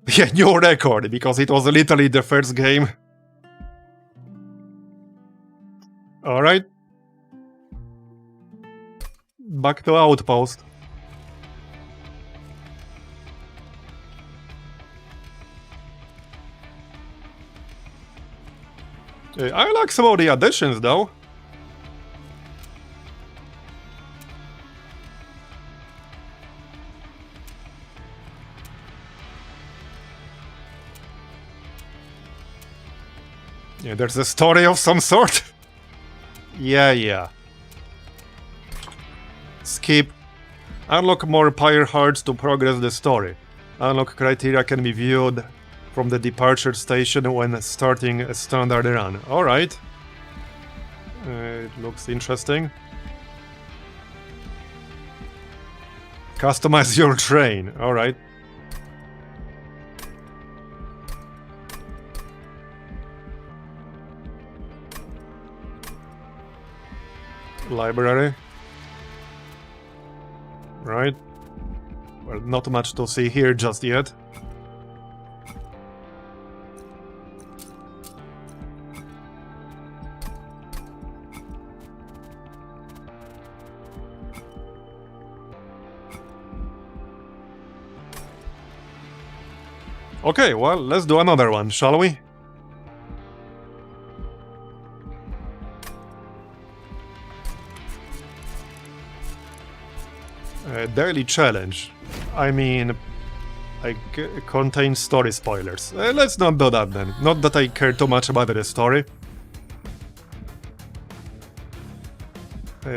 Yeah, new record, because it was literally the first game. Alright. Back to Outpost. I like some of the additions, though. Yeah, there's a story of some sort. Yeah. Skip. Unlock more pyre hearts to progress the story. Unlock criteria can be viewed from the departure station when starting a standard run. Alright. It looks interesting. Customize your train. Alright. Library. Right. Well, not much to see here just yet. Okay, well, let's do another one, shall we? Daily challenge. I mean, contains story spoilers. Let's not do that then. Not that I care too much about the story.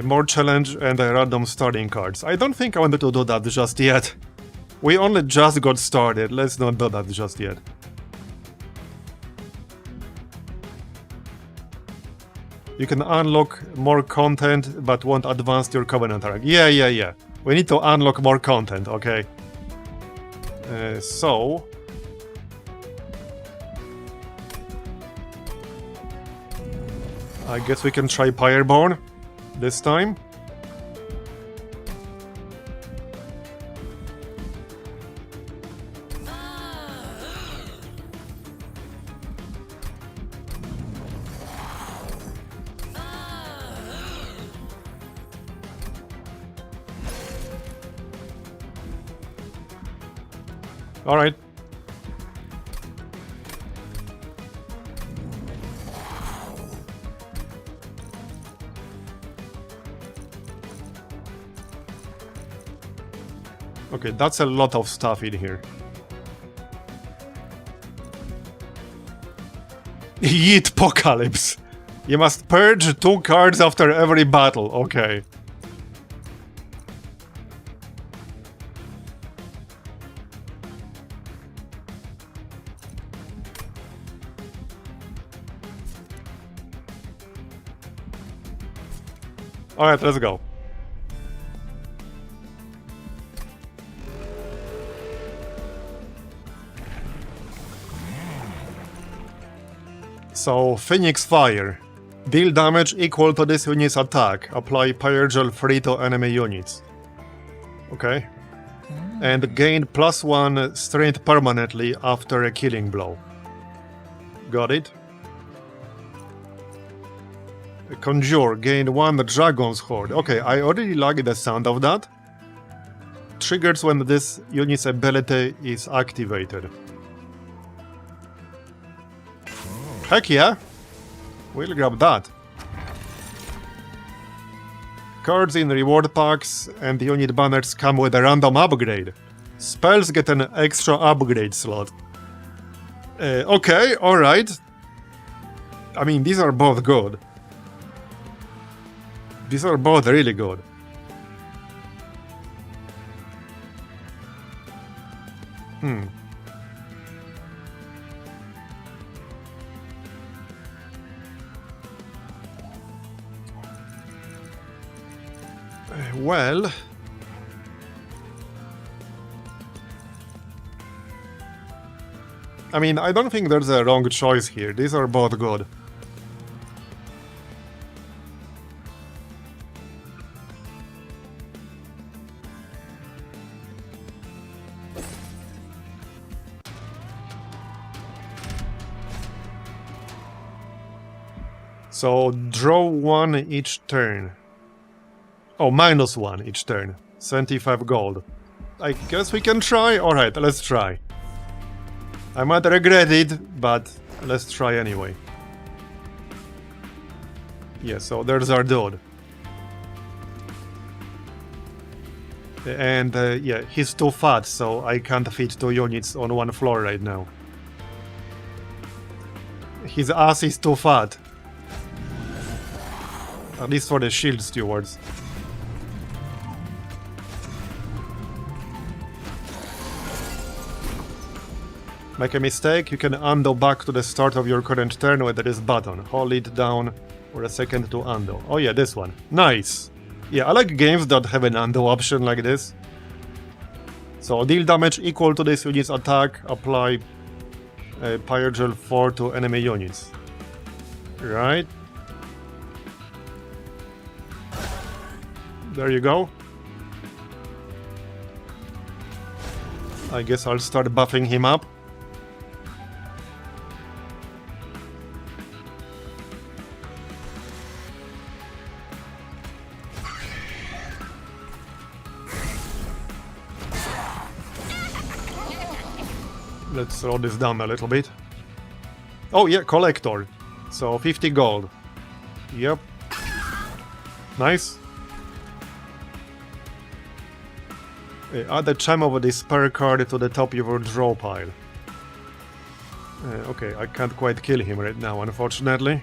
More challenge and random starting cards. I don't think I wanted to do that just yet. We only just got started. Let's not do that just yet. You can unlock more content, but won't advance your Covenant rank. Yeah. We need to unlock more content, okay. So... I guess we can try Pyreborn this time. Alright. Okay, that's a lot of stuff in here. Yeet Apocalypse! You must purge 2 cards after every battle, okay. Alright, let's go. So, Phoenix Fire. Deal damage equal to this unit's attack. Apply Pyre Gel free to enemy units. Okay. And gain +1 strength permanently after a killing blow. Got it. Conjure, gain 1 Dragon's Horde. Okay, I already like the sound of that. Triggers when this unit's ability is activated. Heck yeah! We'll grab that. Cards in reward packs and unit banners come with a random upgrade. Spells get an extra upgrade slot. Okay, alright. I mean, these are both good. These are both really good. Well... I mean, I don't think there's a wrong choice here. These are both good. So, draw 1 each turn. Oh, -1 each turn. 75 gold. I guess we can try? Alright, let's try. I might regret it, but let's try anyway. Yeah, so there's our dude. And yeah, he's too fat, so I can't fit 2 units on 1 floor right now. His ass is too fat. At least for the shield stewards. Make a mistake, you can undo back to the start of your current turn with this button. Hold it down for a second to undo. Oh yeah, this one. Nice! Yeah, I like games that have an undo option like this. So deal damage equal to this unit's attack, apply Pyrogel 4 to enemy units. Right. There you go. I guess I'll start buffing him up. Let's slow this down a little bit. Oh yeah, collector. So 50 gold. Yep. Nice. Add a gem of the spare card to the top of your draw pile. Okay, I can't quite kill him right now, unfortunately.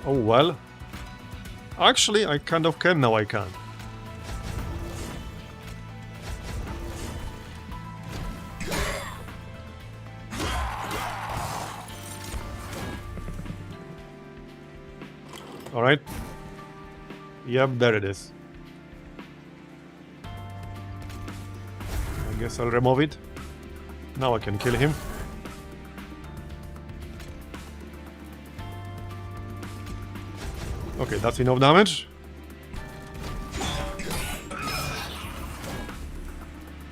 Oh well. Actually, I kind of can now, I can. Alright. Yep, there it is. I guess I'll remove it. Now I can kill him. Okay, that's enough damage.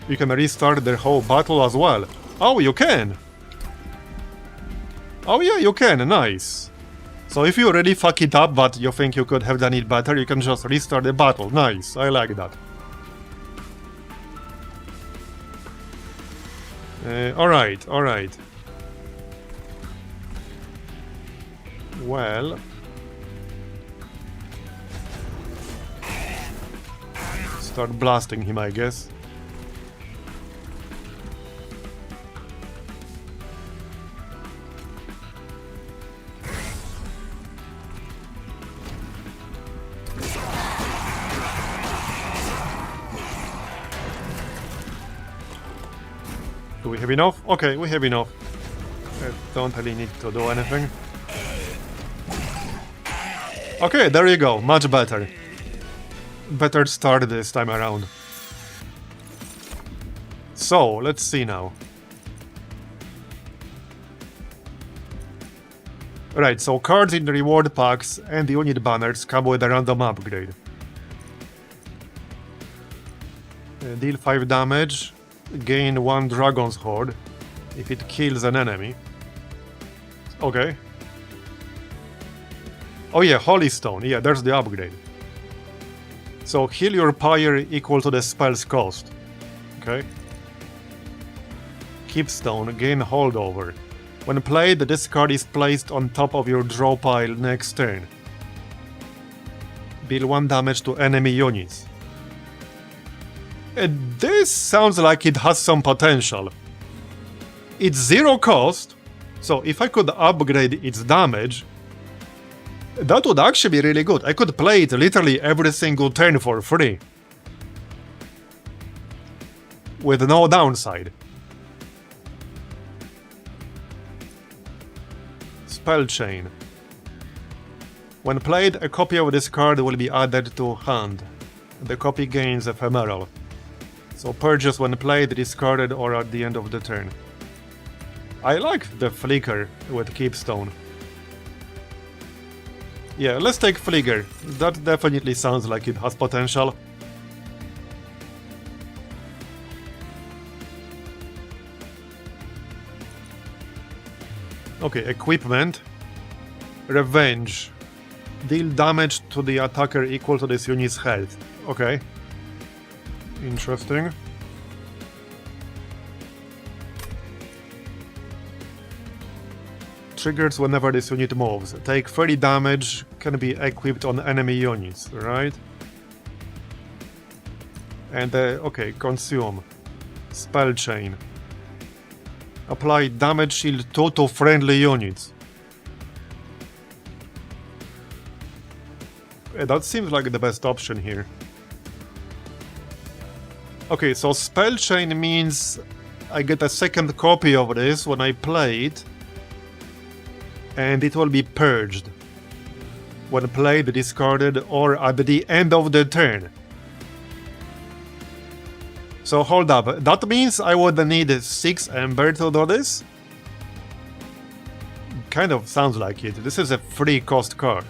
You can restart the whole battle as well. Oh, you can! Oh yeah, you can, nice. So if you already fuck it up but you think you could have done it better, you can just restart the battle. Nice, I like that. Alright, alright. Well... start blasting him, I guess. Do we have enough? Okay, we have enough. I don't really need to do anything. Okay, there you go. Much better. Better start this time around. So, let's see now. Right, so cards in the reward packs and the unit banners come with a random upgrade. Deal 5 damage. Gain 1 Dragon's Horde if it kills an enemy. Okay. Oh yeah, Holy Stone. Yeah, there's the upgrade. So heal your pyre equal to the spell's cost. Okay. Keepstone. Gain holdover. When played, this card is placed on top of your draw pile next turn. Deal 1 damage to enemy units. This sounds like it has some potential. It's 0 cost, so if I could upgrade its damage, that would actually be really good. I could play it literally every single turn for free. With no downside. Spell Chain. When played, a copy of this card will be added to hand. The copy gains ephemeral. So purchase when played, discarded, or at the end of the turn. I like the flicker with Keepstone. Yeah, let's take flicker. That definitely sounds like it has potential. Okay, equipment. Revenge. Deal damage to the attacker equal to this unit's health. Okay. Interesting. Triggers whenever this unit moves. Take 30 damage, can be equipped on enemy units, right? And okay, consume. Spell Chain. Apply damage shield 2 to friendly units. That seems like the best option here. Okay, so Spell Chain means I get a second copy of this when I play it, and it will be purged when played, discarded, or at the end of the turn. So hold up, that means I would need 6 Ember to do this? Kind of sounds like it. This is a free cost card.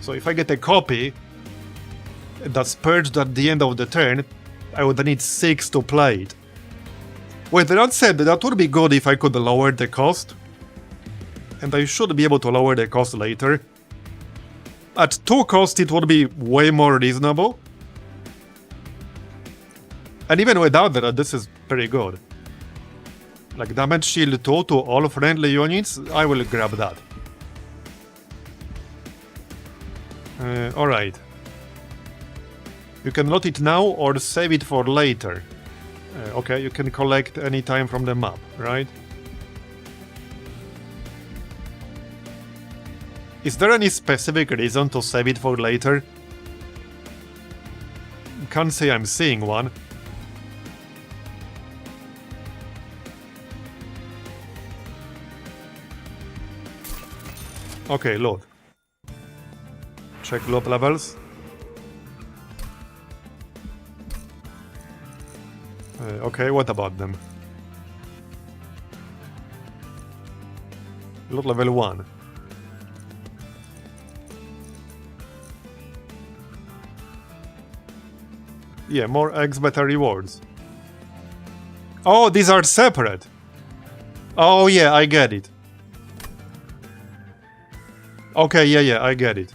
So if I get a copy that's purged at the end of the turn, I would need 6 to play it. With that said, that would be good if I could lower the cost. And I should be able to lower the cost later. At 2 cost it would be way more reasonable. And even without that, this is pretty good. Like damage shield 2 to all friendly units, I will grab that. Alright. You can loot it now or save it for later. Okay, you can collect any time from the map, right? Is there any specific reason to save it for later? Can't say I'm seeing one. Okay, loot. Check loot levels. Okay, what about them? Loot level 1. Yeah, more eggs, better rewards. Oh, these are separate. Oh yeah, I get it. Okay, yeah, I get it.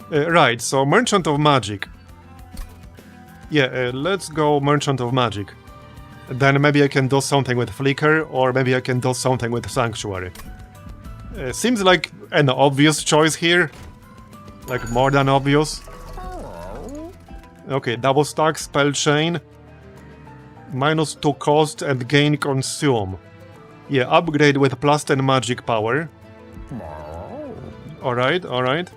Right, so Merchant of Magic. Yeah, let's go Merchant of Magic. Then maybe I can do something with Flicker, or maybe I can do something with Sanctuary. Seems like an obvious choice here. Like, more than obvious. Okay, double stack, Spell Chain. -2 cost and gain consume. Yeah, upgrade with +10 magic power. Alright, alright.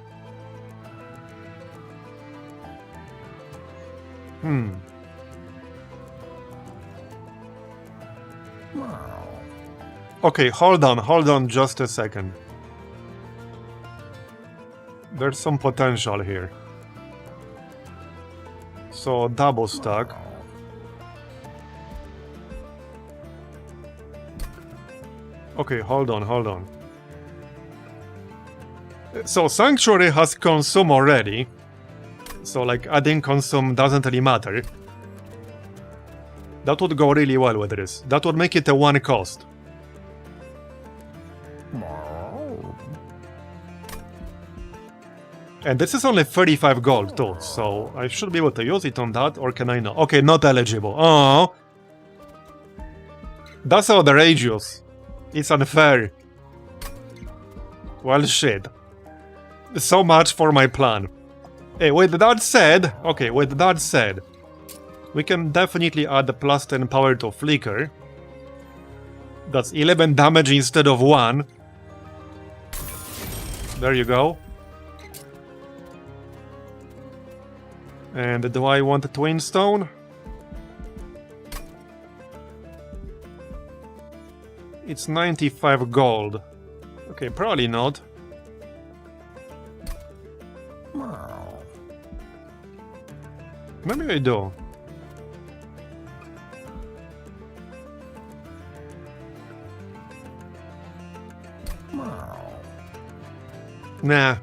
Okay, hold on just a second. There's some potential here. So, double stack. Okay, hold on. So, Sanctuary has consume already. So, like, adding consume doesn't really matter. That would go really well with this. That would make it a 1 cost. And this is only 35 gold too, so I should be able to use it on that, or can I not? Okay, not eligible. Oh, that's outrageous. It's unfair. Well, shit. So much for my plan. Hey, with that said, we can definitely add the +10 power to Flicker. That's 11 damage instead of 1. There you go. And do I want a Twin Stone? It's 95 gold. Okay, probably not. Maybe I do. Nah.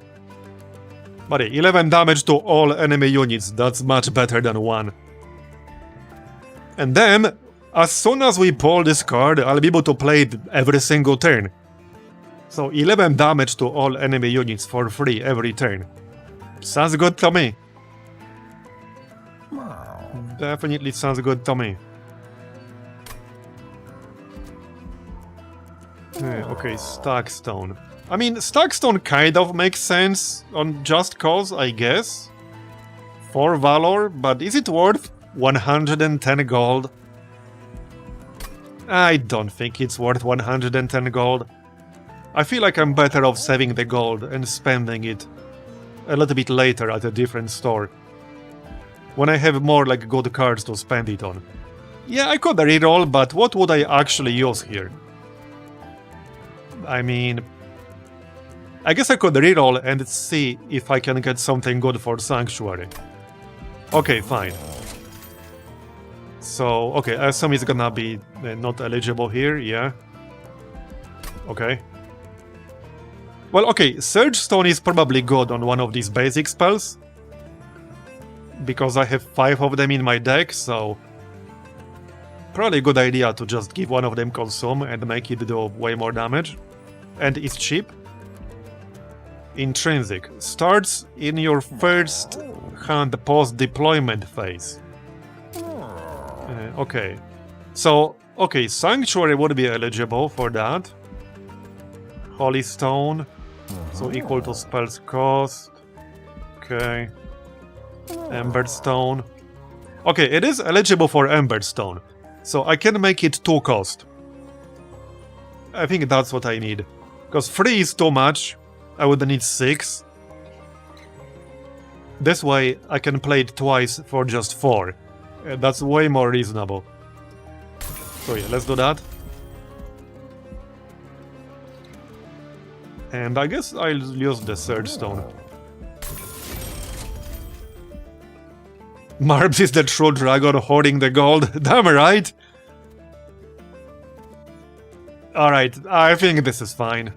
Buddy, 11 damage to all enemy units, that's much better than 1. And then, as soon as we pull this card, I'll be able to play it every single turn. So 11 damage to all enemy units for free every turn. Sounds good to me. Definitely sounds good to me. Okay, Stackstone. I mean, Stackstone kind of makes sense on Just Cause, I guess. For Valor, but is it worth 110 gold? I don't think it's worth 110 gold. I feel like I'm better off saving the gold and spending it a little bit later at a different store. when I have more like good cards to spend it on. Yeah, I could reroll, but what would I actually use here? I mean, I guess I could reroll and see if I can get something good for Sanctuary. Okay, fine. So, okay, I assume it's gonna be not eligible here, yeah. Okay. Well, okay, Surge Stone is probably good on one of these basic spells. Because I have 5 of them in my deck, so... probably a good idea to just give one of them Consume and make it do way more damage. And it's cheap. Intrinsic. Starts in your first hand post-deployment phase. Okay. So, okay, Sanctuary would be eligible for that. Holy Stone. So equal to spell's cost. Okay. Ember Stone. Okay, it is eligible for Ember Stone. So I can make it 2 cost. I think that's what I need. Because 3 is too much. I would need 6. This way I can play it twice for just 4. That's way more reasonable. So yeah, let's do that. And I guess I'll use the Surge Stone. Marbs is the true dragon hoarding the gold. Damn right! Alright, I think this is fine.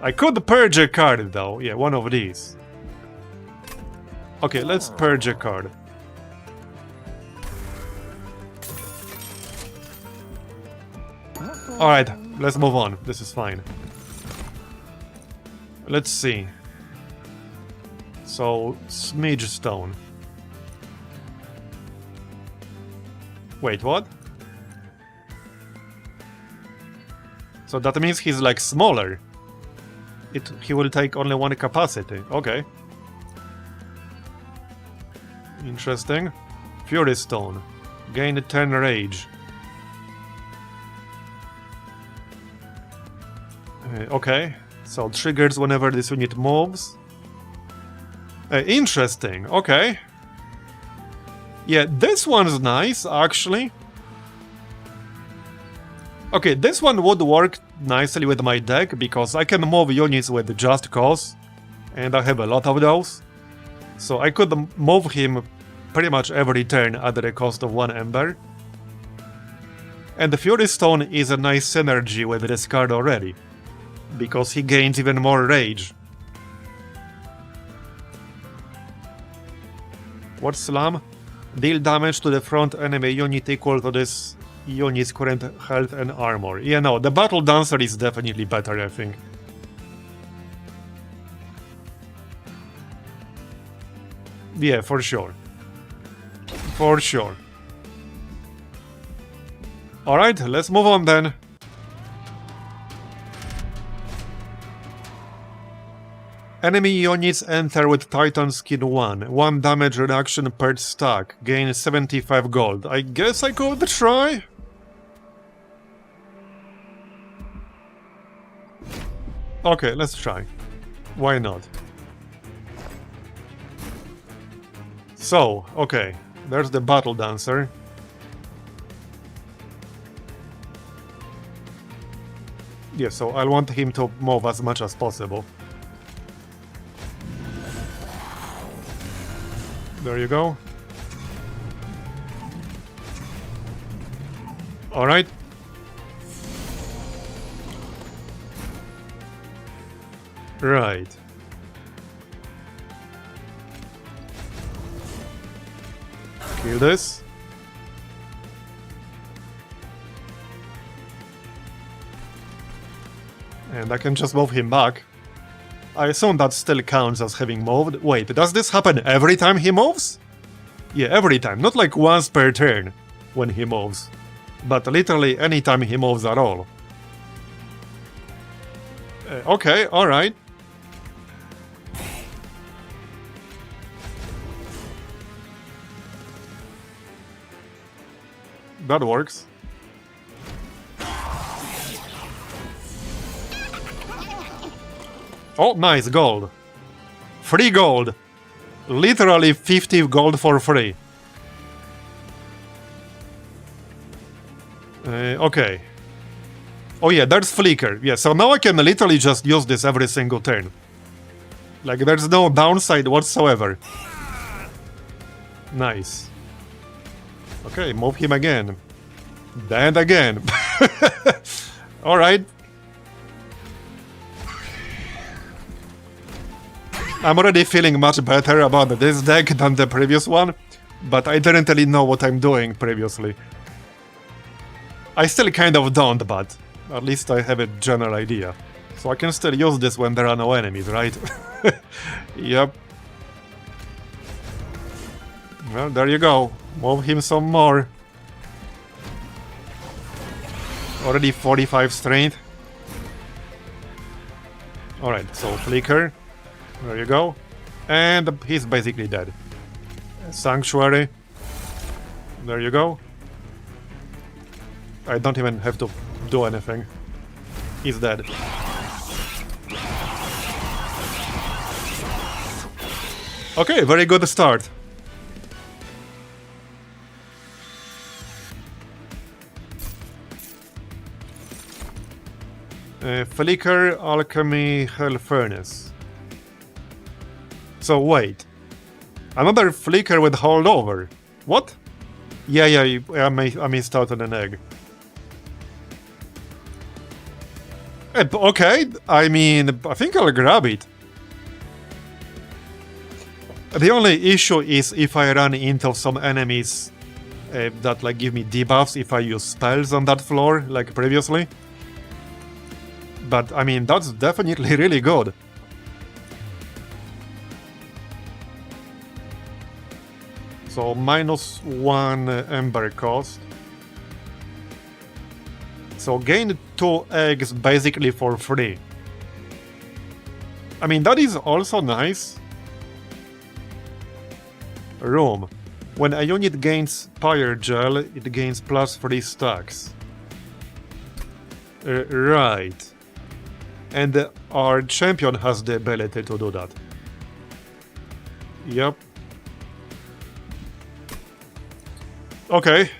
I could purge a card though. Yeah, one of these. Okay, let's purge a card. Alright, let's move on. This is fine. Let's see. So, Smidge Stone. Wait, what? So that means he's like smaller. He will take only 1 capacity. Okay. Interesting. Fury Stone. Gain 10 rage. Okay. So triggers whenever this unit moves. Interesting. Okay. Yeah, this one's nice, actually. Okay, this one would work nicely with my deck, because I can move units with Just Cause, and I have a lot of those. So I could move him pretty much every turn at the cost of 1 Ember. And the Fury Stone is a nice synergy with this card already, because he gains even more rage. What's Slam? Deal damage to the front enemy unit equal to this unit's current health and armor. Yeah, no, the Battle Dancer is definitely better, I think. Yeah, for sure. For sure. Alright, let's move on then. Enemy units enter with Titan Skin 1. 1 damage reduction per stack. Gain 75 gold. I guess I could try? Okay, let's try. Why not? So, okay. There's the Battle Dancer. Yeah, so I want him to move as much as possible. There you go. Alright. Right. Kill this. And I can just move him back. I assume that still counts as having moved. Wait, does this happen every time he moves? Yeah, every time. Not like once per turn when he moves. But literally any time he moves at all. Okay, alright. That works. Oh, nice, gold. Free gold. Literally 50 gold for free. Okay. Oh yeah, there's Flicker. Yeah, so now I can literally just use this every single turn. Like, there's no downside whatsoever. Nice. Okay, move him again. And again. Alright. I'm already feeling much better about this deck than the previous one, but I didn't really know what I'm doing previously. I still kind of don't, but at least I have a general idea. So I can still use this when there are no enemies, right? Yep. Well, there you go. Move him some more. Already 45 strength. Alright, so Flicker. There you go. And he's basically dead. Sanctuary. There you go. I don't even have to do anything. He's dead. Okay, very good start. Flicker, Alchemy, Hell Furnace. So wait. Another Flicker with Holdover. What? Yeah, I missed out on an egg. Okay, I mean, I think I'll grab it. The only issue is if I run into some enemies that like give me debuffs if I use spells on that floor, like previously. But I mean, that's definitely really good. So -1 Ember cost. So gain 2 eggs basically for free. I mean, that is also nice. Room. When a unit gains Pyre Gel, it gains +3 stacks. Right. And our champion has the ability to do that. Yep. Okay.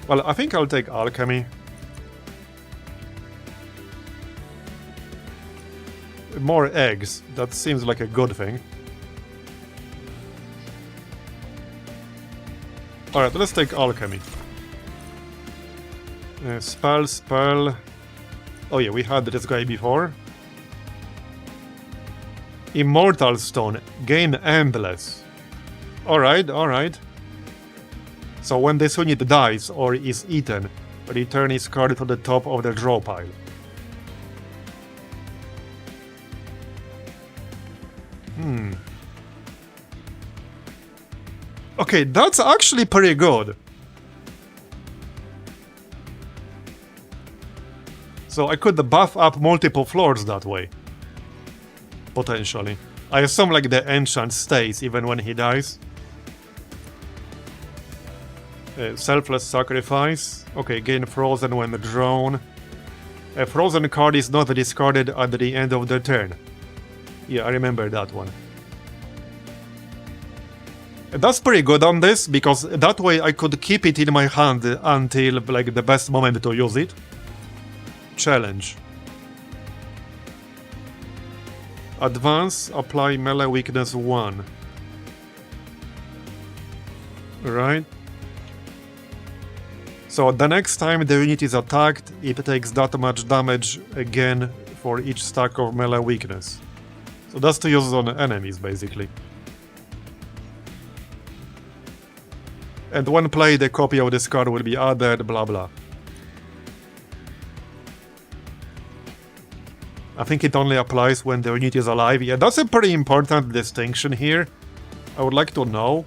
Well, I think I'll take Alchemy. More eggs. That seems like a good thing. Alright, let's take Alchemy. Spell. Oh yeah, we had this guy before. Immortal Stone. Gain Endless. Alright. So when this unit dies or is eaten, return its card to the top of the draw pile. Okay, that's actually pretty good. So I could buff up multiple floors that way. Potentially. I assume like the enchant stays even when he dies. Selfless Sacrifice. Okay, gain Frozen when drawn. A Frozen card is not discarded at the end of the turn. Yeah, I remember that one. That's pretty good on this, because that way I could keep it in my hand until like the best moment to use it. Challenge. Advance, apply melee weakness 1. Right. So the next time the unit is attacked, it takes that much damage again for each stack of melee weakness. So that's to use on enemies, basically. And when played, a copy of this card will be added, blah blah. I think it only applies when the unit is alive. Yeah, that's a pretty important distinction here. I would like to know.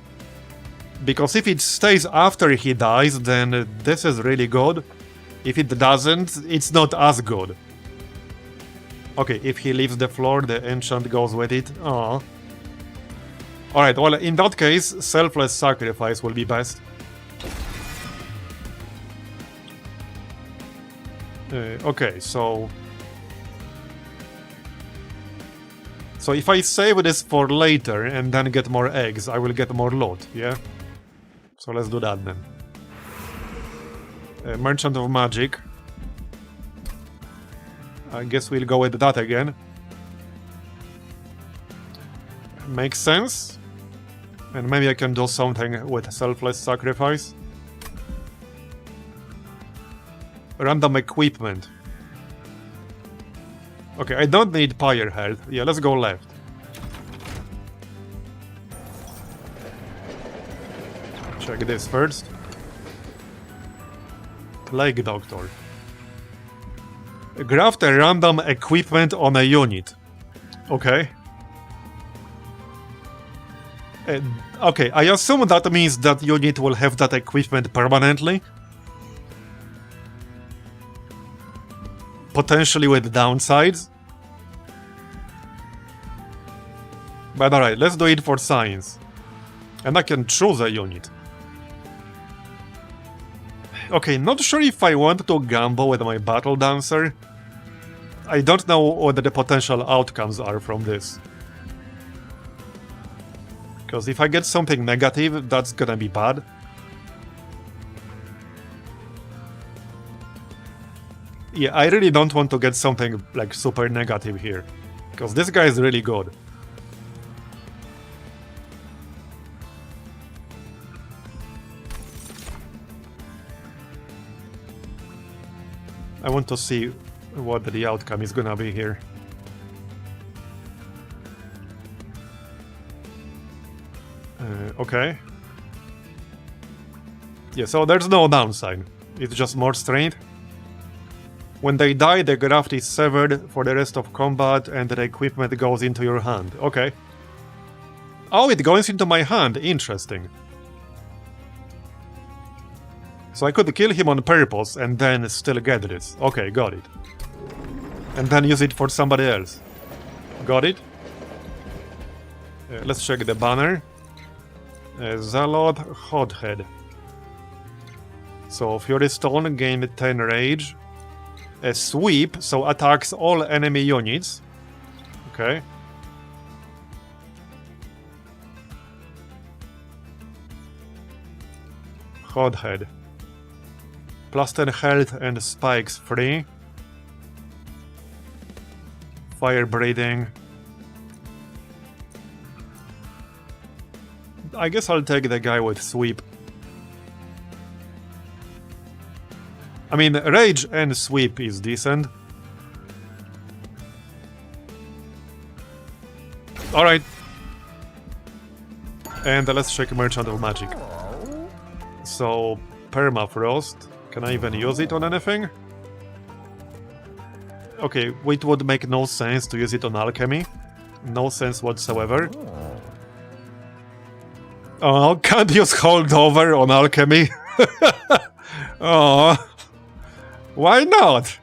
Because if it stays after he dies, then this is really good. If it doesn't, it's not as good. Okay, if he leaves the floor, the enchant goes with it. Aww. Alright, well, in that case, Selfless Sacrifice will be best. Okay, so So if I save this for later and then get more eggs, I will get more loot, yeah? So let's do that then. Merchant of Magic. I guess we'll go with that again. Makes sense. And maybe I can do something with Selfless Sacrifice. Random equipment. Okay, I don't need Pyre Health. Yeah, let's go left. Check this first. Plague Doctor. Graft a random equipment on a unit. Okay. Okay, I assume that means that unit will have that equipment permanently. Potentially with downsides. But alright, let's do it for science. And I can choose a unit. Okay, not sure if I want to gamble with my Battle Dancer. I don't know what the potential outcomes are from this. Because if I get something negative, that's gonna be bad. Yeah, I really don't want to get something like super negative here. Because this guy is really good. I want to see what the outcome is gonna be here. Okay. Yeah, so there's no downside. It's just more strength. When they die, the graft is severed for the rest of combat and the equipment goes into your hand. Okay. Oh, it goes into my hand. Interesting. So I could kill him on purpose and then still get this. Okay, got it. And then use it for somebody else. Got it? Let's check the banner. Zalod Hothead. So Fury Stone gained 10 rage. A sweep, so attacks all enemy units. Okay. Hothead. Plus 10 health and spikes free. Fire breathing. I guess I'll take the guy with sweep. I mean, rage and sweep is decent. Alright. And let's check Merchant of Magic. So, Permafrost. Can I even use it on anything? Okay, it would make no sense to use it on alchemy. No sense whatsoever. Oh, can't use holdover on alchemy. Oh, why not?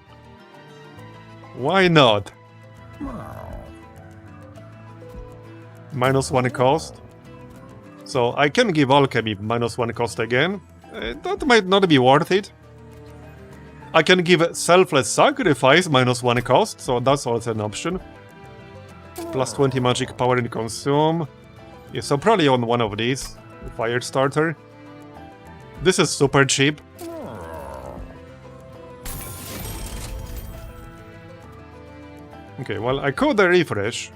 Why not? -1 cost. So I can give alchemy -1 cost again. That might not be worth it. I can give Selfless Sacrifice -1 cost, so that's also an option. Plus 20 magic power in consume. Yeah, so probably on one of these. Fire starter. This is super cheap. Okay, well, I could refresh.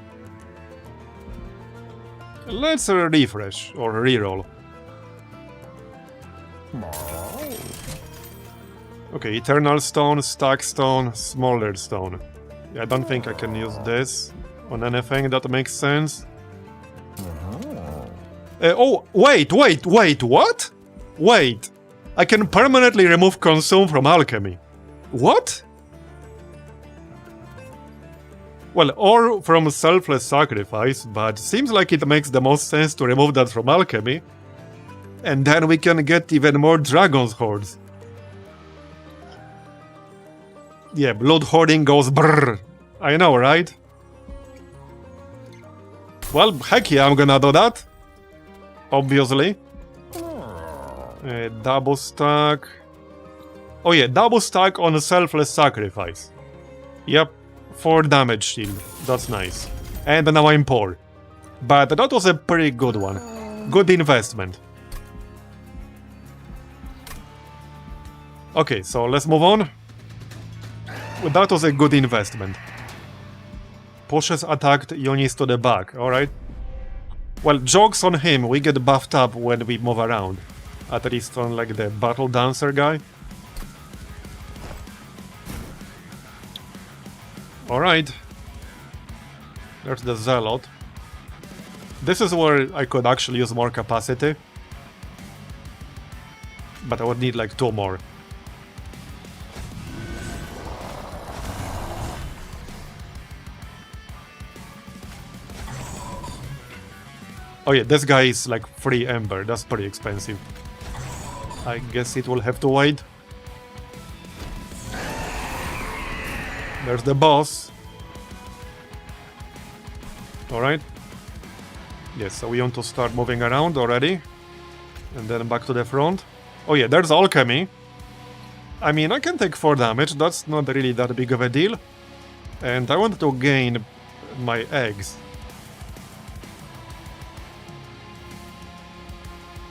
Let's refresh, or reroll. Okay, Eternal Stone, Stack Stone, Smolder Stone. Yeah, I don't think I can use this on anything that makes sense. Oh, wait, what? Wait, I can permanently remove Consume from Alchemy. What? Well, or from Selfless Sacrifice, but seems like it makes the most sense to remove that from Alchemy. And then we can get even more Dragon's Hordes. Yeah, Blood Hoarding goes brrr. I know, right? Well, heck yeah, I'm gonna do that. Obviously. Double stack. Oh yeah, double stack on a Selfless Sacrifice. Yep, 4 damage shield. That's nice. And now I'm poor. But that was a pretty good one. Good investment. Okay, so let's move on. Well, that was a good investment. Pushes attacked Yonis to the back, alright. Well, jokes on him, we get buffed up when we move around. At least on like the battle dancer guy. Alright. There's the Zealot. This is where I could actually use more capacity. But I would need like 2 more. Oh yeah, this guy is like free Ember, that's pretty expensive. I guess it will have to wait. There's the boss. Alright. Yes, so we want to start moving around already. And then back to the front. Oh yeah, there's alchemy. I mean, I can take 4 damage, that's not really that big of a deal. And I want to gain my eggs.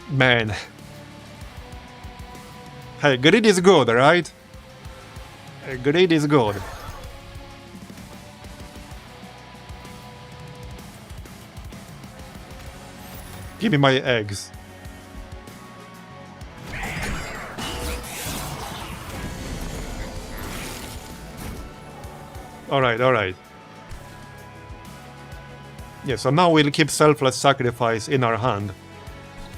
Man. Hey, greed is good, right? Greed is good. Give me my eggs. Alright, alright. Yeah, so now we'll keep Selfless Sacrifice in our hand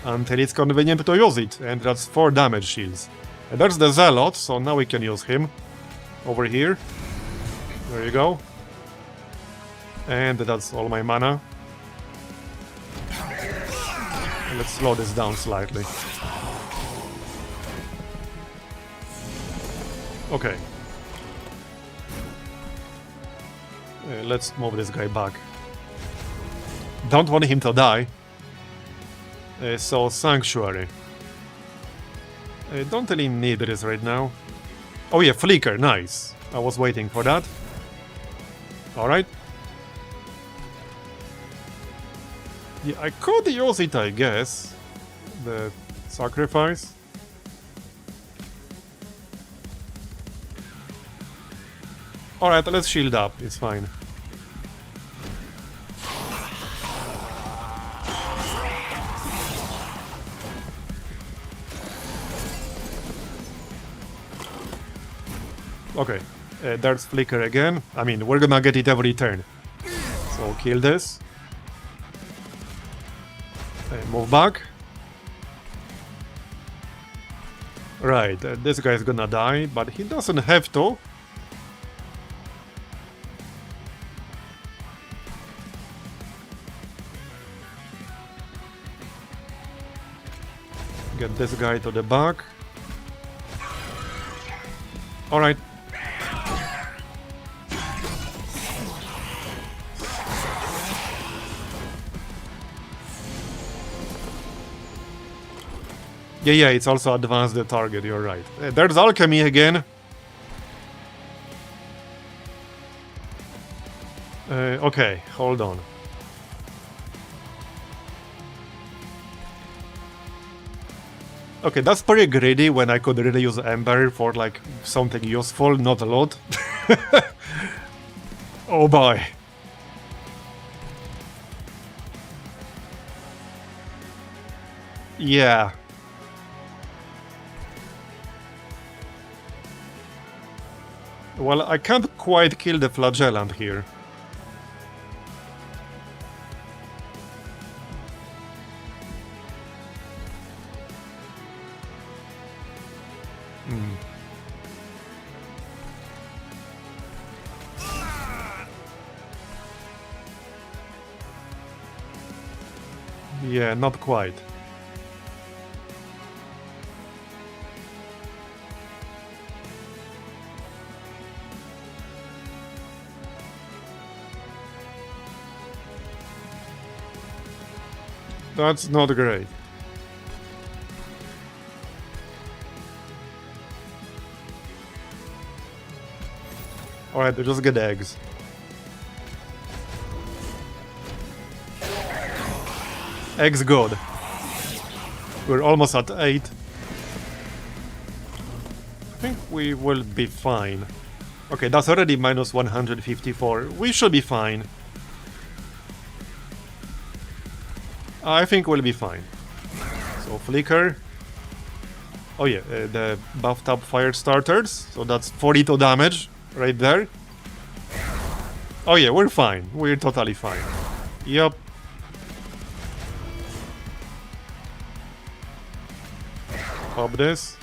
until it's convenient to use it, and that's 4 damage shields. And there's the Zealot, so now we can use him. Over here. There you go. And that's all my mana. Let's slow this down slightly. Okay. Let's move this guy back. Don't want him to die. So, Sanctuary. Don't really need this right now. Oh yeah, Flicker, nice. I was waiting for that. Alright. Yeah, I could use it, I guess. The sacrifice. Alright, let's shield up, it's fine. Okay, there's Flicker again. I mean, we're gonna get it every turn. So, kill this. Move back. Right, this guy's gonna die, but he doesn't have to. Get this guy to the back. Alright. Yeah, it's also advanced the target, you're right. There's alchemy again. Okay, hold on. Okay, that's pretty greedy when I could really use Ember for like something useful, not a lot. Oh boy. Yeah. Well, I can't quite kill the Flagellant here. Yeah, not quite. That's not great. Alright, just get eggs. Eggs good. We're almost at 8. I think we will be fine. Okay, that's already minus 154. We should be fine. I think we'll be fine. So, flicker. Oh yeah, the bathtub fire starters. So that's 42 damage right there. Oh yeah, we're fine. We're totally fine. Yup. Pop this.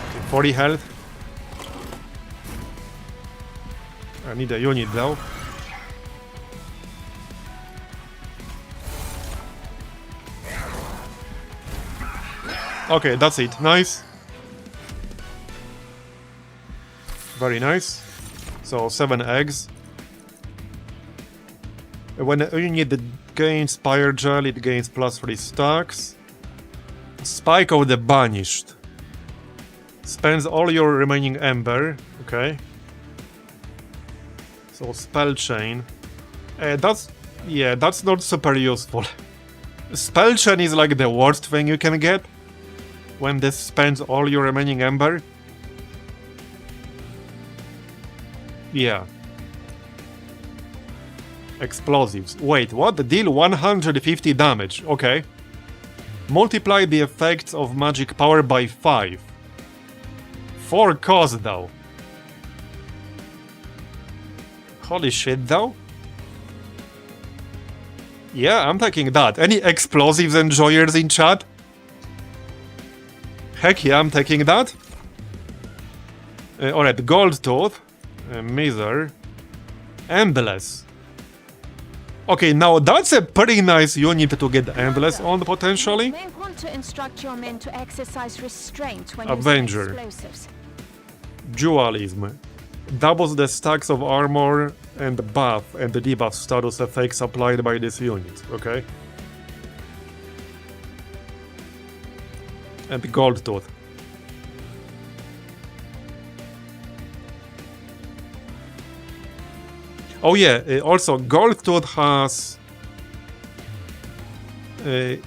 Okay, 40 health. I need a unit though. Okay, that's it. Nice. Very nice. So 7 eggs. When a unit gains Fire Gel, it gains +3 stacks. Spike of the Banished. Spends all your remaining Ember. Okay. So Spell Chain. That's not super useful. Spell Chain is like the worst thing you can get when this spends all your remaining Ember. Yeah. Explosives. Wait, what? Deal 150 damage. Okay. Multiply the effects of magic power by 5. 4 cost though. Holy shit though. Yeah, I'm taking that. Any explosives enjoyers in chat? Heck yeah, I'm taking that. Alright, Gold Tooth. Miser. Endless. Okay, now that's a pretty nice unit to get Endless on potentially. You may want to instruct your men to exercise restraint when Avenger. using explosives. Dualism. Doubles the stacks of armor and buff and the debuff status effects applied by this unit, okay? And Gold Tooth. Oh yeah, also Gold Tooth has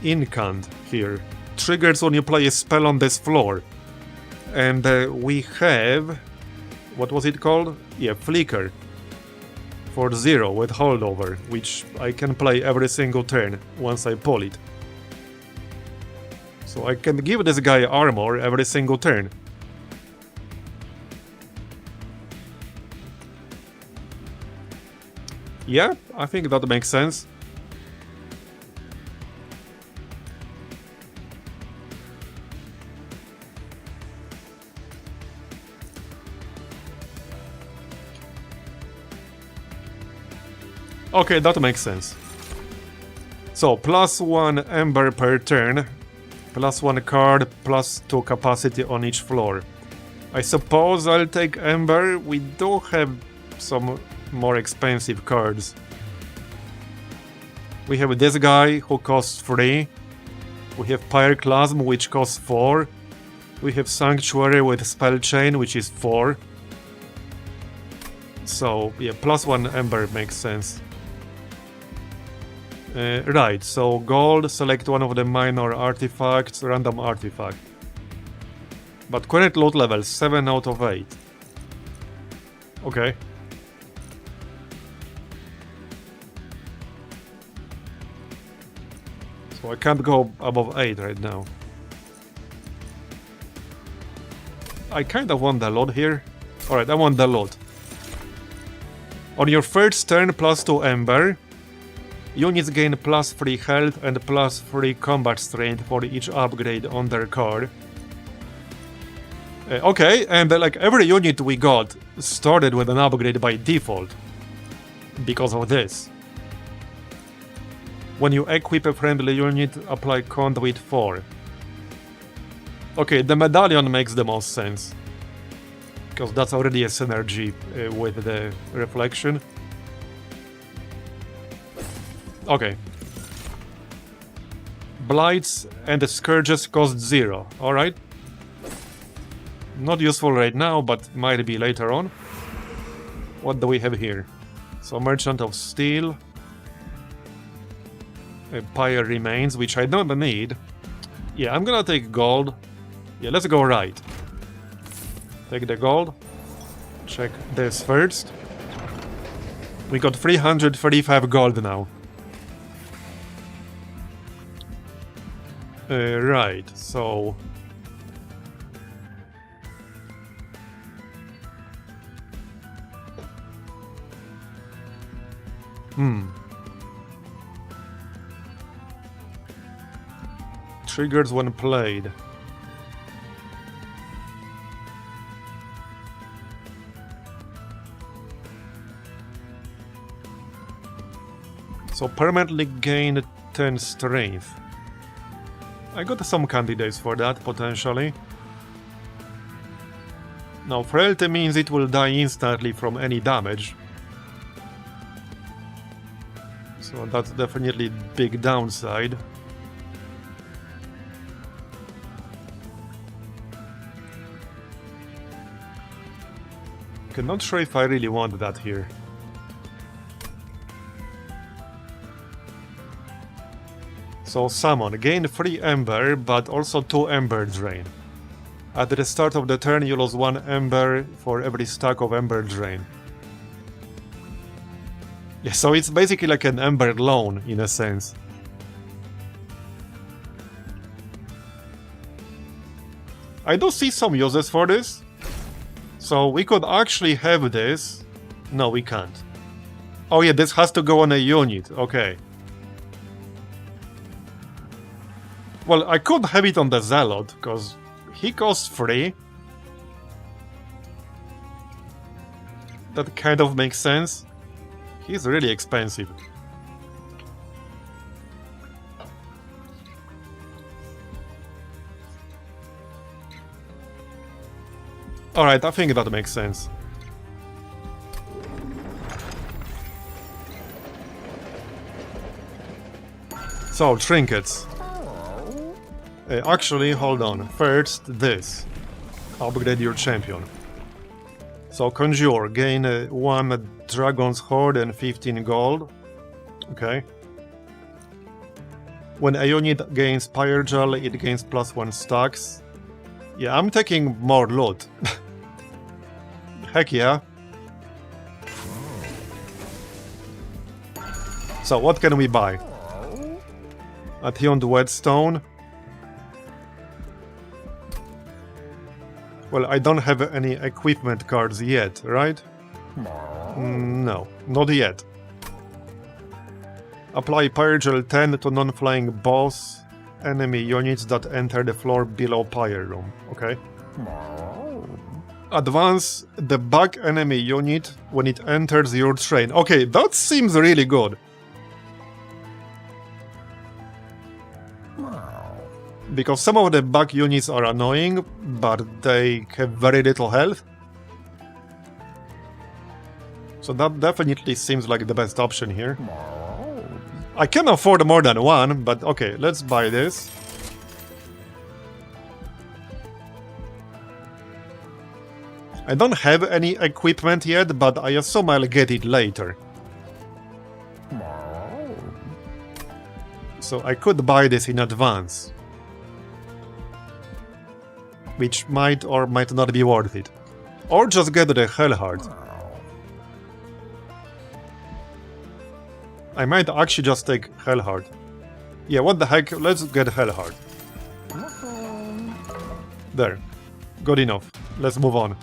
Incant here. Triggers when you play a spell on this floor. And we have... what was it called? Yeah, Flicker. For 0 with Holdover, which I can play every single turn once I pull it. So I can give this guy armor every single turn. Yeah, I think that makes sense. Okay, that makes sense. So, +1 Ember per turn, +1 card, +2 capacity on each floor. I suppose I'll take Ember. We do have some more expensive cards. We have this guy who costs 3. We have Pyroclasm, which costs 4. We have Sanctuary with Spell Chain, which is 4. So, yeah, +1 Ember makes sense. Right, so gold, select one of the minor artifacts, random artifact. But current loot level, 7 out of 8. Okay. So I can't go above 8 right now. I kinda want the loot here. Alright, I want the loot. On your first turn, +2 Ember. Units gain +3 health and +3 combat strength for each upgrade on their card. Okay, and like every unit we got started with an upgrade by default. Because of this. When you equip a friendly unit, apply Conduit 4. Okay, the medallion makes the most sense. Because that's already a synergy with the reflection. Okay. Blights and Scourges cost 0, alright? Not useful right now, but might be later on. What do we have here? So Merchant of Steel. A Pyre Remains, which I don't need. Yeah, I'm gonna take gold. Yeah, let's go right. Take the gold. Check this first. We got 335 gold now. Right, so... Triggers when played. So permanently gain 10 strength. I got some candidates for that, potentially. Now, frailty means it will die instantly from any damage. So that's definitely big downside. Okay, not sure if I really want that here. So summon, gain 3 Ember, but also 2 Ember Drain. At the start of the turn you lose 1 Ember for every stack of Ember Drain. Yeah, so it's basically like an Ember loan, in a sense. I do see some uses for this. So we could actually have this. No, we can't. Oh yeah, this has to go on a unit, okay. Well, I could have it on the Zealot, because he costs 3. That kind of makes sense. He's really expensive. Alright, I think that makes sense. So, trinkets. Actually, hold on. First, this. Upgrade your champion. So, Conjure. Gain 1 Dragon's Horde and 15 gold. Okay. When a unit gains Pyre Gel, it gains +1 stacks. Yeah, I'm taking more loot. Heck yeah. So, what can we buy? Attuned Whetstone. Well, I don't have any equipment cards yet, right? No, not yet. Apply Pyre Gel 10 to non-flying boss enemy units that enter the floor below Pyre Room. Okay. Advance the back enemy unit when it enters your train. Okay, that seems really good. Because some of the back units are annoying, but they have very little health. So that definitely seems like the best option here. I can afford more than one, but okay, let's buy this. I don't have any equipment yet, but I assume I'll get it later. So I could buy this in advance. Which might or might not be worth it. Or just get the Hellheart. I might actually just take Hellheart. Yeah, what the heck, let's get Hellheart. There. Good enough. Let's move on.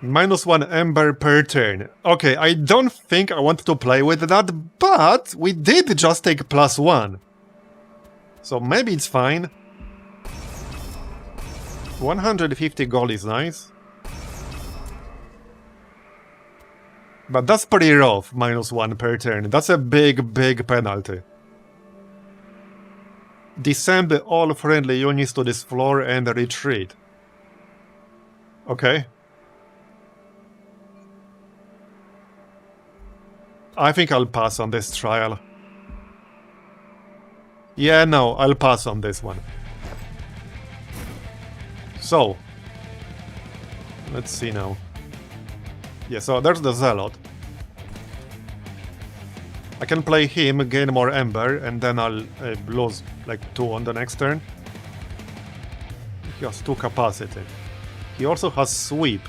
-1 Ember per turn. Okay, I don't think I want to play with that, but we did just take +1. So maybe it's fine. 150 gold is nice. But that's pretty rough, -1 per turn. That's a big penalty. Descend all friendly units to this floor and retreat. Okay. I think I'll pass on this trial. Yeah, no, I'll pass on this one. So, let's see now. Yeah, so there's the Zealot. I can play him, gain more Ember, and then I'll lose like 2 on the next turn. He has 2 capacity. He also has Sweep.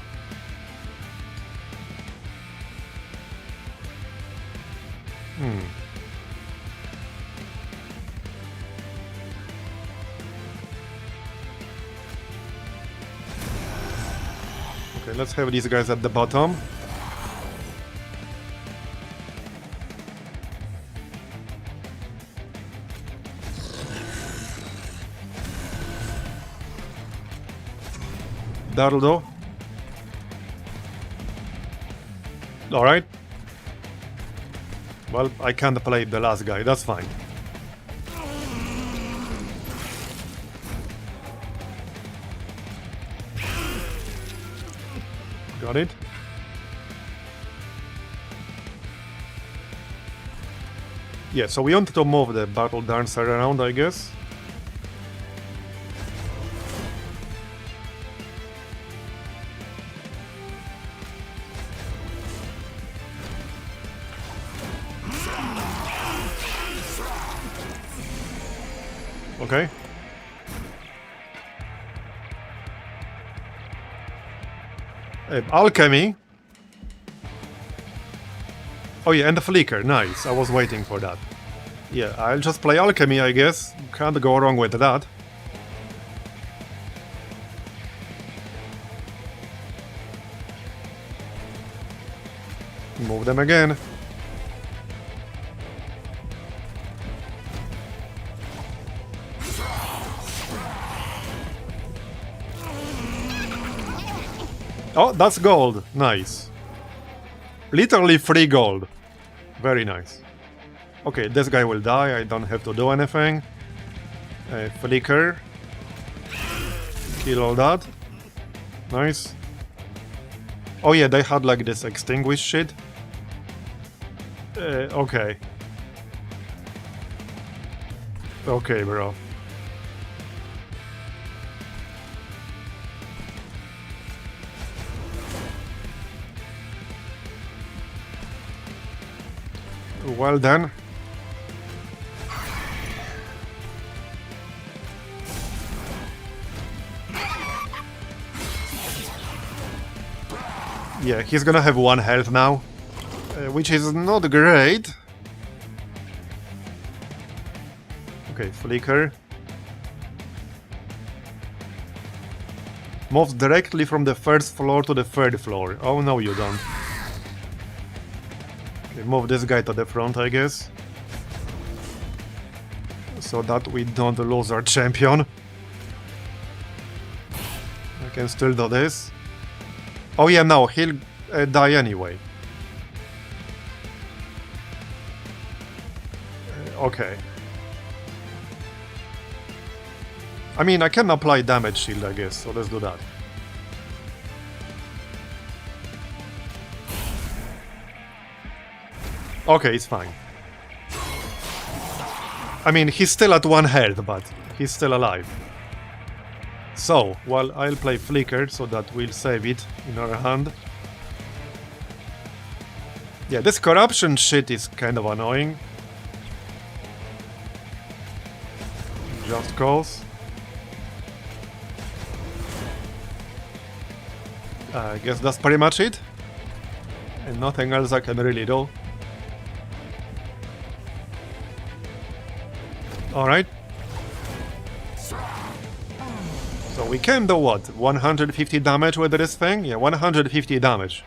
Okay, let's have these guys at the bottom. That'll do. Alright. Well, I can't play the last guy, that's fine. Got it? Yeah, so we want to move the Battle Dancer around, I guess. Okay. Alchemy. Oh yeah, and the Flicker, nice. I was waiting for that. Yeah, I'll just play Alchemy, I guess. Can't go wrong with that. Move them again. Oh, that's gold. Nice. Literally free gold. Very nice. Okay, this guy will die. I don't have to do anything. Flicker. Kill all that. Nice. Oh yeah, they had like this extinguish shit. Okay. Okay, bro. Well done. Yeah, he's gonna have 1 health now, which is not great. Okay, Flicker. Moves directly from the 1st floor to the 3rd floor. Oh no, you don't. Move this guy to the front, I guess. So that we don't lose our champion. I can still do this. Oh yeah, no, he'll die anyway. Okay. I mean, I can apply damage shield, I guess, so let's do that. Okay, it's fine. I mean, he's still at 1 health, but he's still alive. So, well, I'll play Flicker so that we'll save it in our hand. Yeah, this corruption shit is kind of annoying. Just cause. I guess that's pretty much it. And nothing else I can really do. Alright. So we can do what? 150 damage with this thing? Yeah, 150 damage.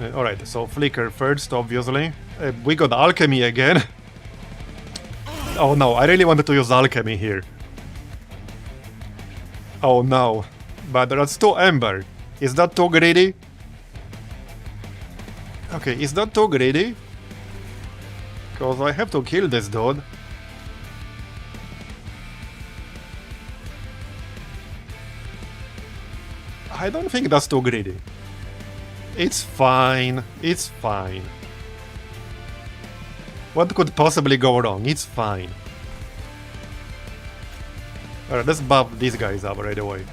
Alright, so Flicker first, obviously. We got Alchemy again. Oh no, I really wanted to use Alchemy here. Oh no. But that's 2 Ember. Is that too greedy? Okay, is that too greedy? Because I have to kill this dude. I don't think that's too greedy. It's fine. It's fine. What could possibly go wrong? It's fine. Alright, let's buff these guys up right away.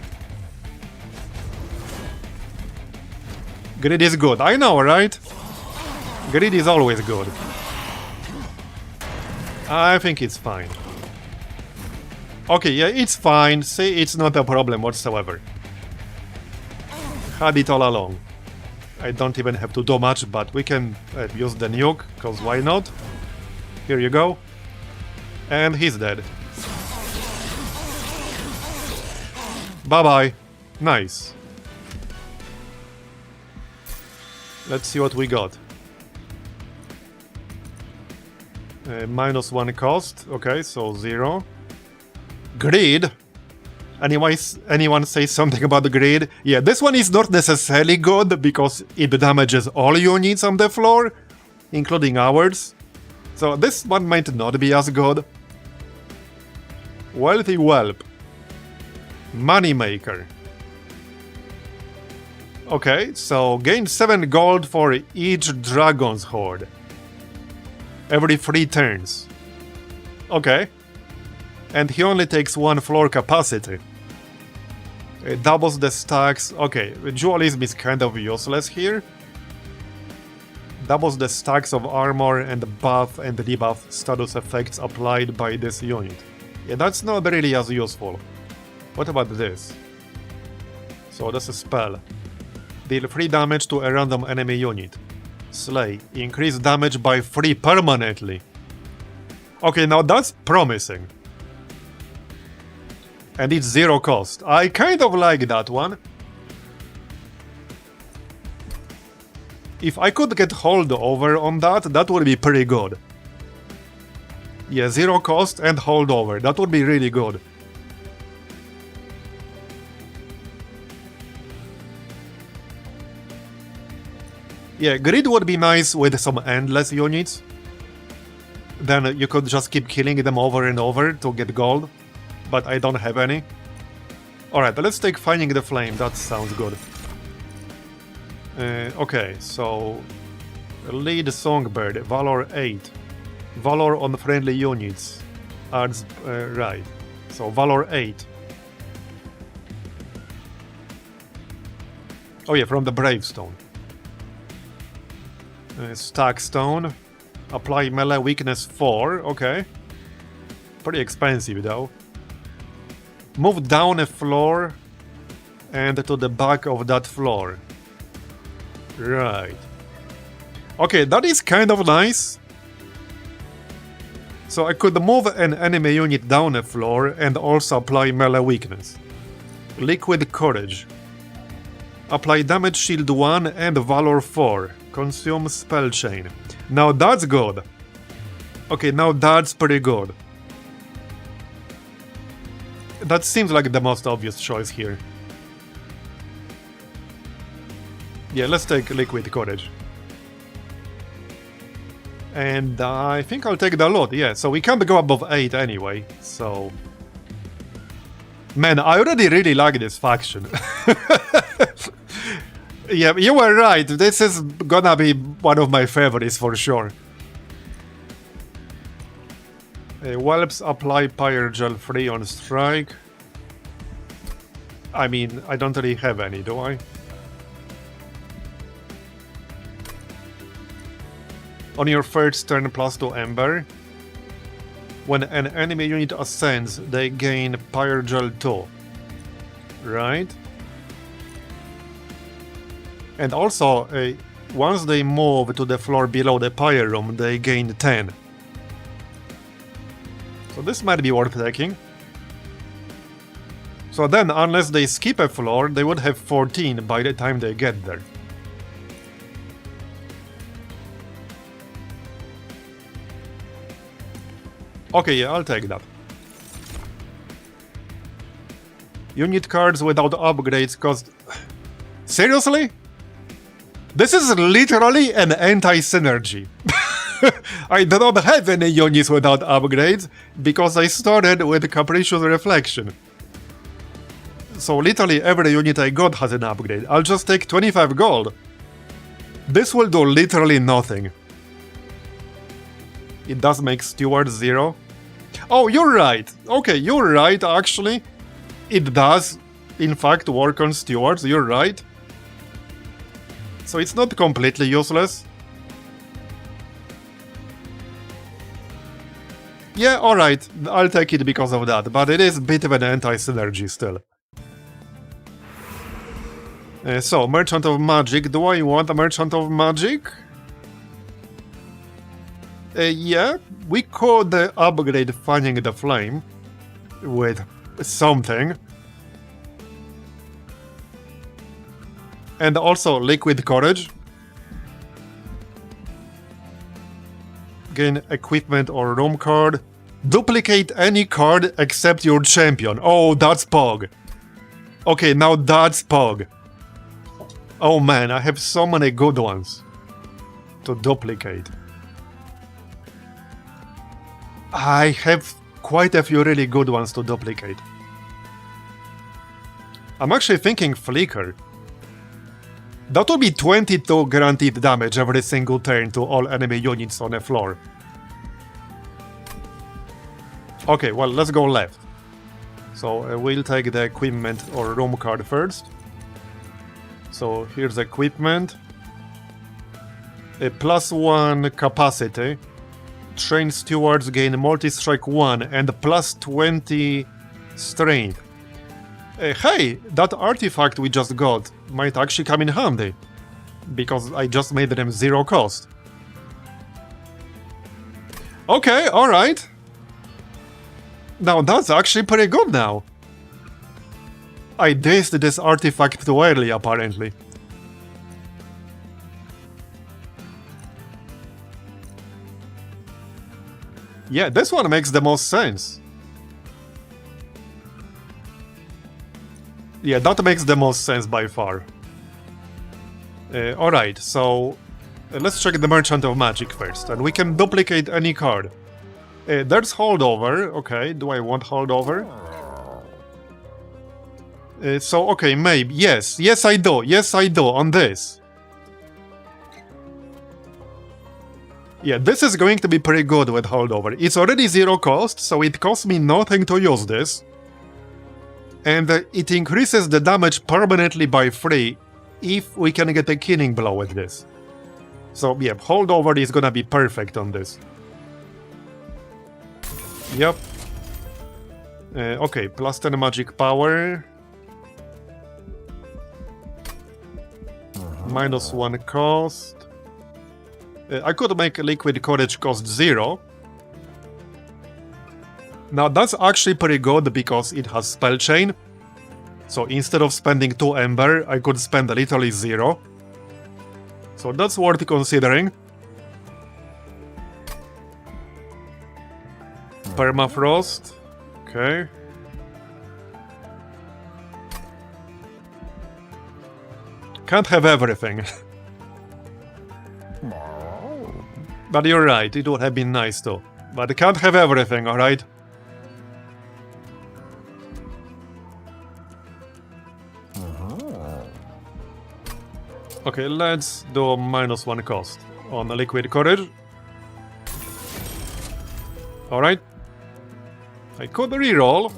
Grid is good. I know, right? Grid is always good. I think it's fine. Okay, yeah, it's fine. See, it's not a problem whatsoever. Had it all along. I don't even have to do much, but we can use the nuke, because why not? Here you go. And he's dead. Bye-bye. Nice. Let's see what we got. -1 cost. Okay, so 0. Grid. Anyone say something about the grid? Yeah, this one is not necessarily good because it damages all units on the floor, including ours. So this one might not be as good. Wealthy Whelp. Moneymaker. Okay, so gain 7 gold for each Dragon's Horde. Every 3 turns. Okay. And he only takes 1 floor capacity. It doubles the stacks. Okay, dualism is kind of useless here. Doubles the stacks of armor and buff and debuff status effects applied by this unit. Yeah, that's not really as useful. What about this? So that's a spell. Deal 3 damage to a random enemy unit. Slay. Increase damage by 3 permanently. Okay, now that's promising. And it's 0 cost. I kind of like that one. If I could get holdover on that, that would be pretty good. Yeah, 0 cost and holdover. That would be really good. Yeah, grid would be nice with some endless units. Then you could just keep killing them over and over to get gold. But I don't have any. Alright, let's take Finding the Flame. That sounds good. Okay, so... Lead Songbird, Valor 8. Valor on friendly units. Adds... right. So, Valor 8. Oh yeah, from the Bravestone. Stack Stone. Apply melee weakness 4. Okay. Pretty expensive though. Move down a floor and to the back of that floor. Right. Okay, that is kind of nice. So I could move an enemy unit down a floor and also apply melee weakness. Liquid Courage. Apply damage shield 1 and valor 4. Consume spell chain. Now that's good. Okay, now that's pretty good. That seems like the most obvious choice here. Yeah, let's take Liquid Courage. And I think I'll take the lot, yeah, so we can't go above 8 anyway, so... Man, I already really like this faction. Yeah, you were right, this is gonna be one of my favorites for sure. Whelps apply Pyre Gel 3 on strike. I mean, I don't really have any, do I? On your first turn, +2 Ember. When an enemy unit ascends, they gain Pyre Gel 2. Right? And also, once they move to the floor below the Pyre Room, they gain 10. So this might be worth taking. So then, unless they skip a floor, they would have 14 by the time they get there. Okay, yeah, I'll take that. Unit cards without upgrades cost... Seriously? This is literally an anti-synergy. I do not have any units without upgrades, because I started with Capricious Reflection. So literally every unit I got has an upgrade. I'll just take 25 gold. This will do literally nothing. It does make Steward 0. Oh, you're right. Okay, you're right, actually. It does, in fact, work on stewards. You're right. So it's not completely useless. Yeah, alright. I'll take it because of that. But it is a bit of an anti-synergy still. So, Merchant of Magic. Do I want a Merchant of Magic? Yeah, we could upgrade Fanning the Flame with something. And also Liquid Courage. Gain equipment or room card. Duplicate any card except your champion. Oh, that's Pog. Okay, now that's Pog. Oh man, I have so many good ones to duplicate. I have quite a few really good ones to duplicate. I'm actually thinking Flicker. That would be 22 guaranteed damage every single turn to all enemy units on the floor. Okay, well, let's go left. So we'll take the equipment or room card first. So here's equipment. A +1 capacity. Trained stewards gain multi-strike 1 and +20 strength. Hey, that artifact we just got might actually come in handy, because I just made them 0 cost. Okay, alright. Now that's actually pretty good now. I dazed this artifact too early, apparently. Yeah, this one makes the most sense. Yeah, that makes the most sense by far. Alright, so let's check the Merchant of Magic first, and we can duplicate any card. There's Holdover. Okay, do I want Holdover? So, okay, maybe. Yes, yes I do. Yes I do, on this. Yeah, this is going to be pretty good with Holdover. It's already 0 cost, so it costs me nothing to use this. And it increases the damage permanently by 3 if we can get a Killing Blow with this. So yeah, Holdover is gonna be perfect on this. Yep. Okay, +10 magic power. -1 cost. I could make Liquid Courage cost 0. Now that's actually pretty good because it has Spell Chain. So instead of spending 2 Ember, I could spend literally 0. So that's worth considering. Permafrost. Okay. Can't have everything. But you're right, it would have been nice though. But I can't have everything, alright? Okay, let's do -1 cost on the Liquid Courage. Alright. I could reroll.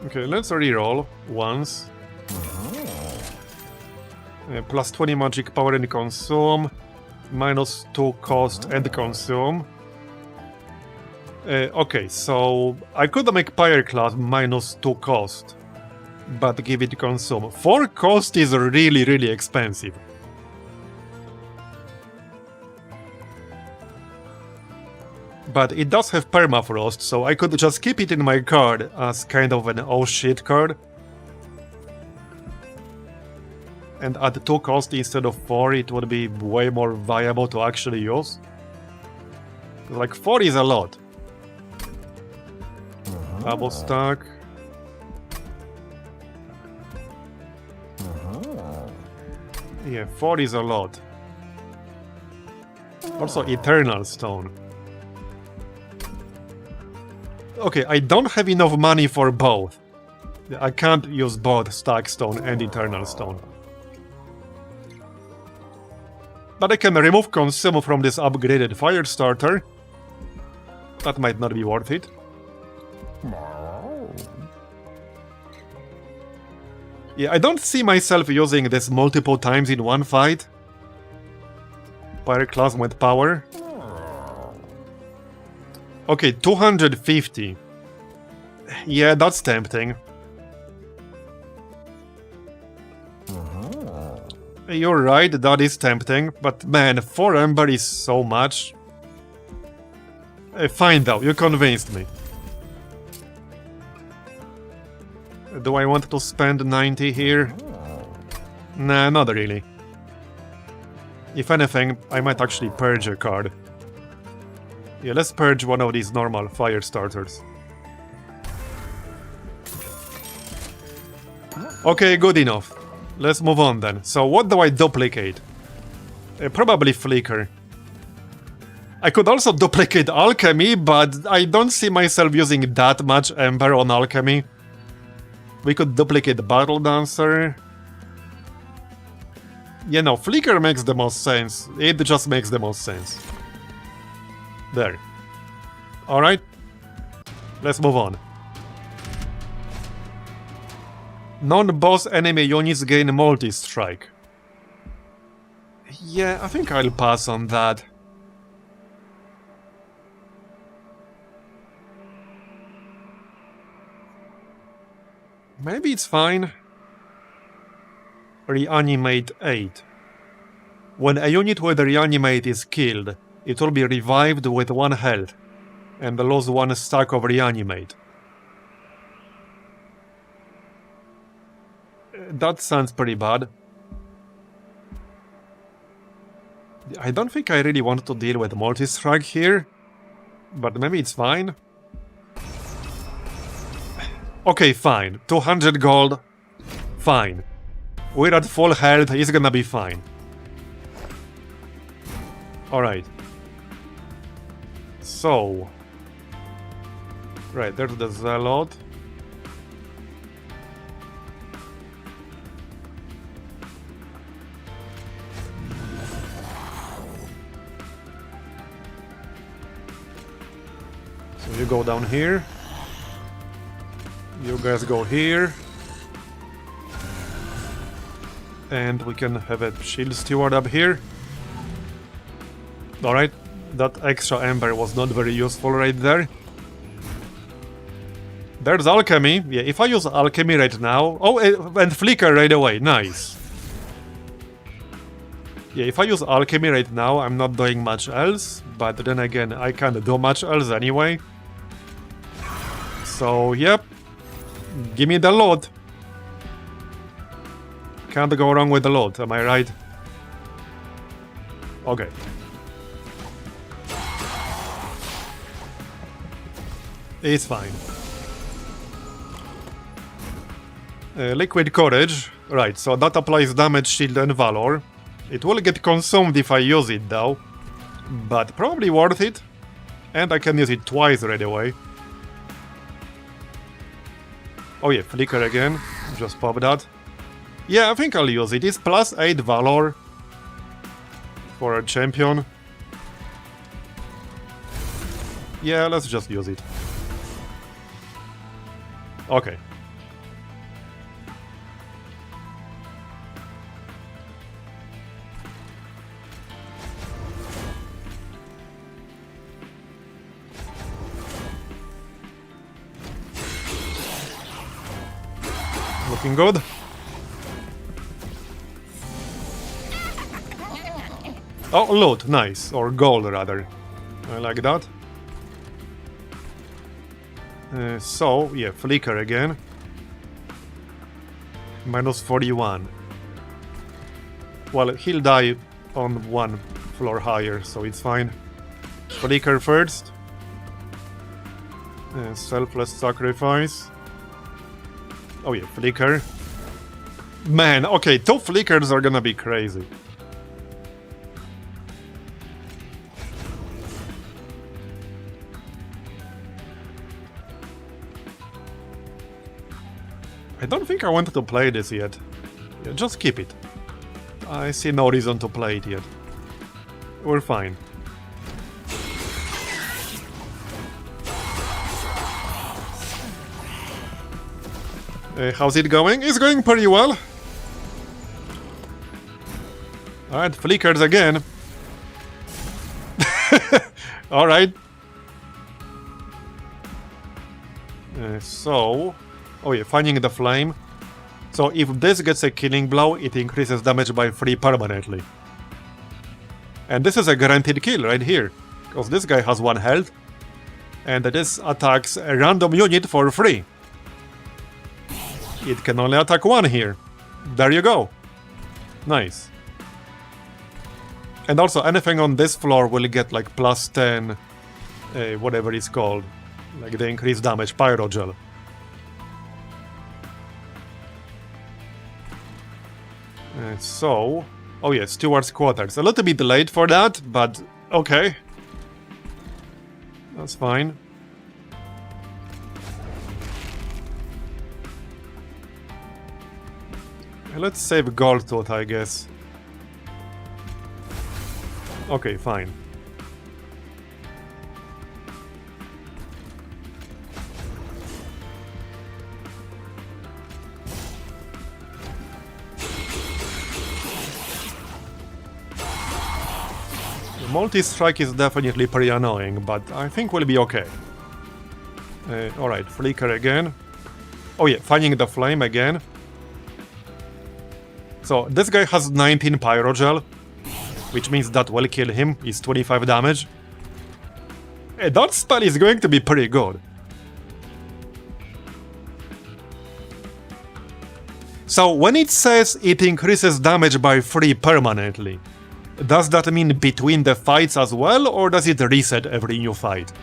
Okay, let's reroll once. +20 magic power and consume. -2 cost and consume. Okay, so I could make Pyre Class -2 cost, but give it consume. 4 cost is really, really expensive. But it does have Permafrost, so I could just keep it in my card as kind of an oh shit card. And at 2 cost instead of 4, it would be way more viable to actually use. Like 4 is a lot. Double stack. Yeah, 4 is a lot. Also Eternal Stone. Okay, I don't have enough money for both. I can't use both Stack Stone and Eternal Stone. But I can remove consume from this upgraded fire starter. That might not be worth it. Yeah, I don't see myself using this multiple times in one fight. Pyroclasm with power. Okay, 250. Yeah, that's tempting. You're right, that is tempting, but man, 4 Ember is so much. Fine though, you convinced me. Do I want to spend 90 here? Nah, not really. If anything, I might actually purge a card. Yeah, let's purge one of these normal fire starters. Okay, good enough. Let's move on then. So what do I duplicate? Probably Flicker. I could also duplicate Alchemy, but I don't see myself using that much Ember on Alchemy. We could duplicate Battle Dancer. You know, Flicker makes the most sense. It just makes the most sense. There. Alright. Let's move on. Non-boss enemy units gain multi-strike. Yeah, I think I'll pass on that. Maybe it's fine. Reanimate 8. When a unit with Reanimate is killed, it will be revived with 1 health, and lose 1 stack of Reanimate. That sounds pretty bad. I don't think I really want to deal with multi-strike here, but maybe it's fine. Okay, fine. 200 gold. Fine. We're at full health, it's gonna be fine. Alright. So... Right, there's the Zealot. So you go down here. You guys go here. And we can have a shield steward up here. Alright, that extra ember was not very useful right there. There's alchemy. Yeah, if I use alchemy right now... Oh, and flicker right away. Nice. Yeah, if I use alchemy right now, I'm not doing much else. But then again, I can't do much else anyway. So, yep. Give me the load. Can't go wrong with the load, am I right? Okay. It's fine. Liquid Courage. Right, so that applies damage, shield and valor. It will get consumed if I use it though. But probably worth it. And I can use it twice right away. Oh yeah, Flicker again. Just pop that. Yeah, I think I'll use it. It's plus 8 valor. For a champion. Yeah, let's just use it. Okay. Looking good. Oh, loot, nice. Or gold, rather. I like that. So, yeah, Flicker again. Minus 41. Well, he'll die on 1 floor higher, so it's fine. Flicker first. Selfless sacrifice. Oh yeah, Flicker. Man, okay, 2 Flickers are gonna be crazy. I don't think I wanted to play this yet. Yeah, just keep it. I see no reason to play it yet. We're fine. How's it going? It's going pretty well. Alright, flickers again. Alright. So... Oh yeah, finding the flame. So if this gets a killing blow, it increases damage by 3 permanently. And this is a guaranteed kill right here. Because this guy has 1 health. And this attacks a random unit for free. It can only attack 1 here. There you go. Nice. And also anything on this floor will get like plus 10, whatever it's called. Like the increased damage, Pyrogel. So... Oh yeah, Steward's Quarters. A little bit late for that, but okay. That's fine. Let's save Gold Tooth, I guess. Okay, fine. The multi-strike is definitely pretty annoying, but I think we'll be okay. Alright, Flicker again. Oh yeah, finding the flame again. So, this guy has 19 Pyrogel, which means that will kill him, is 25 damage. That spell is going to be pretty good. So, when it says it increases damage by 3 permanently, does that mean between the fights as well, or does it reset every new fight?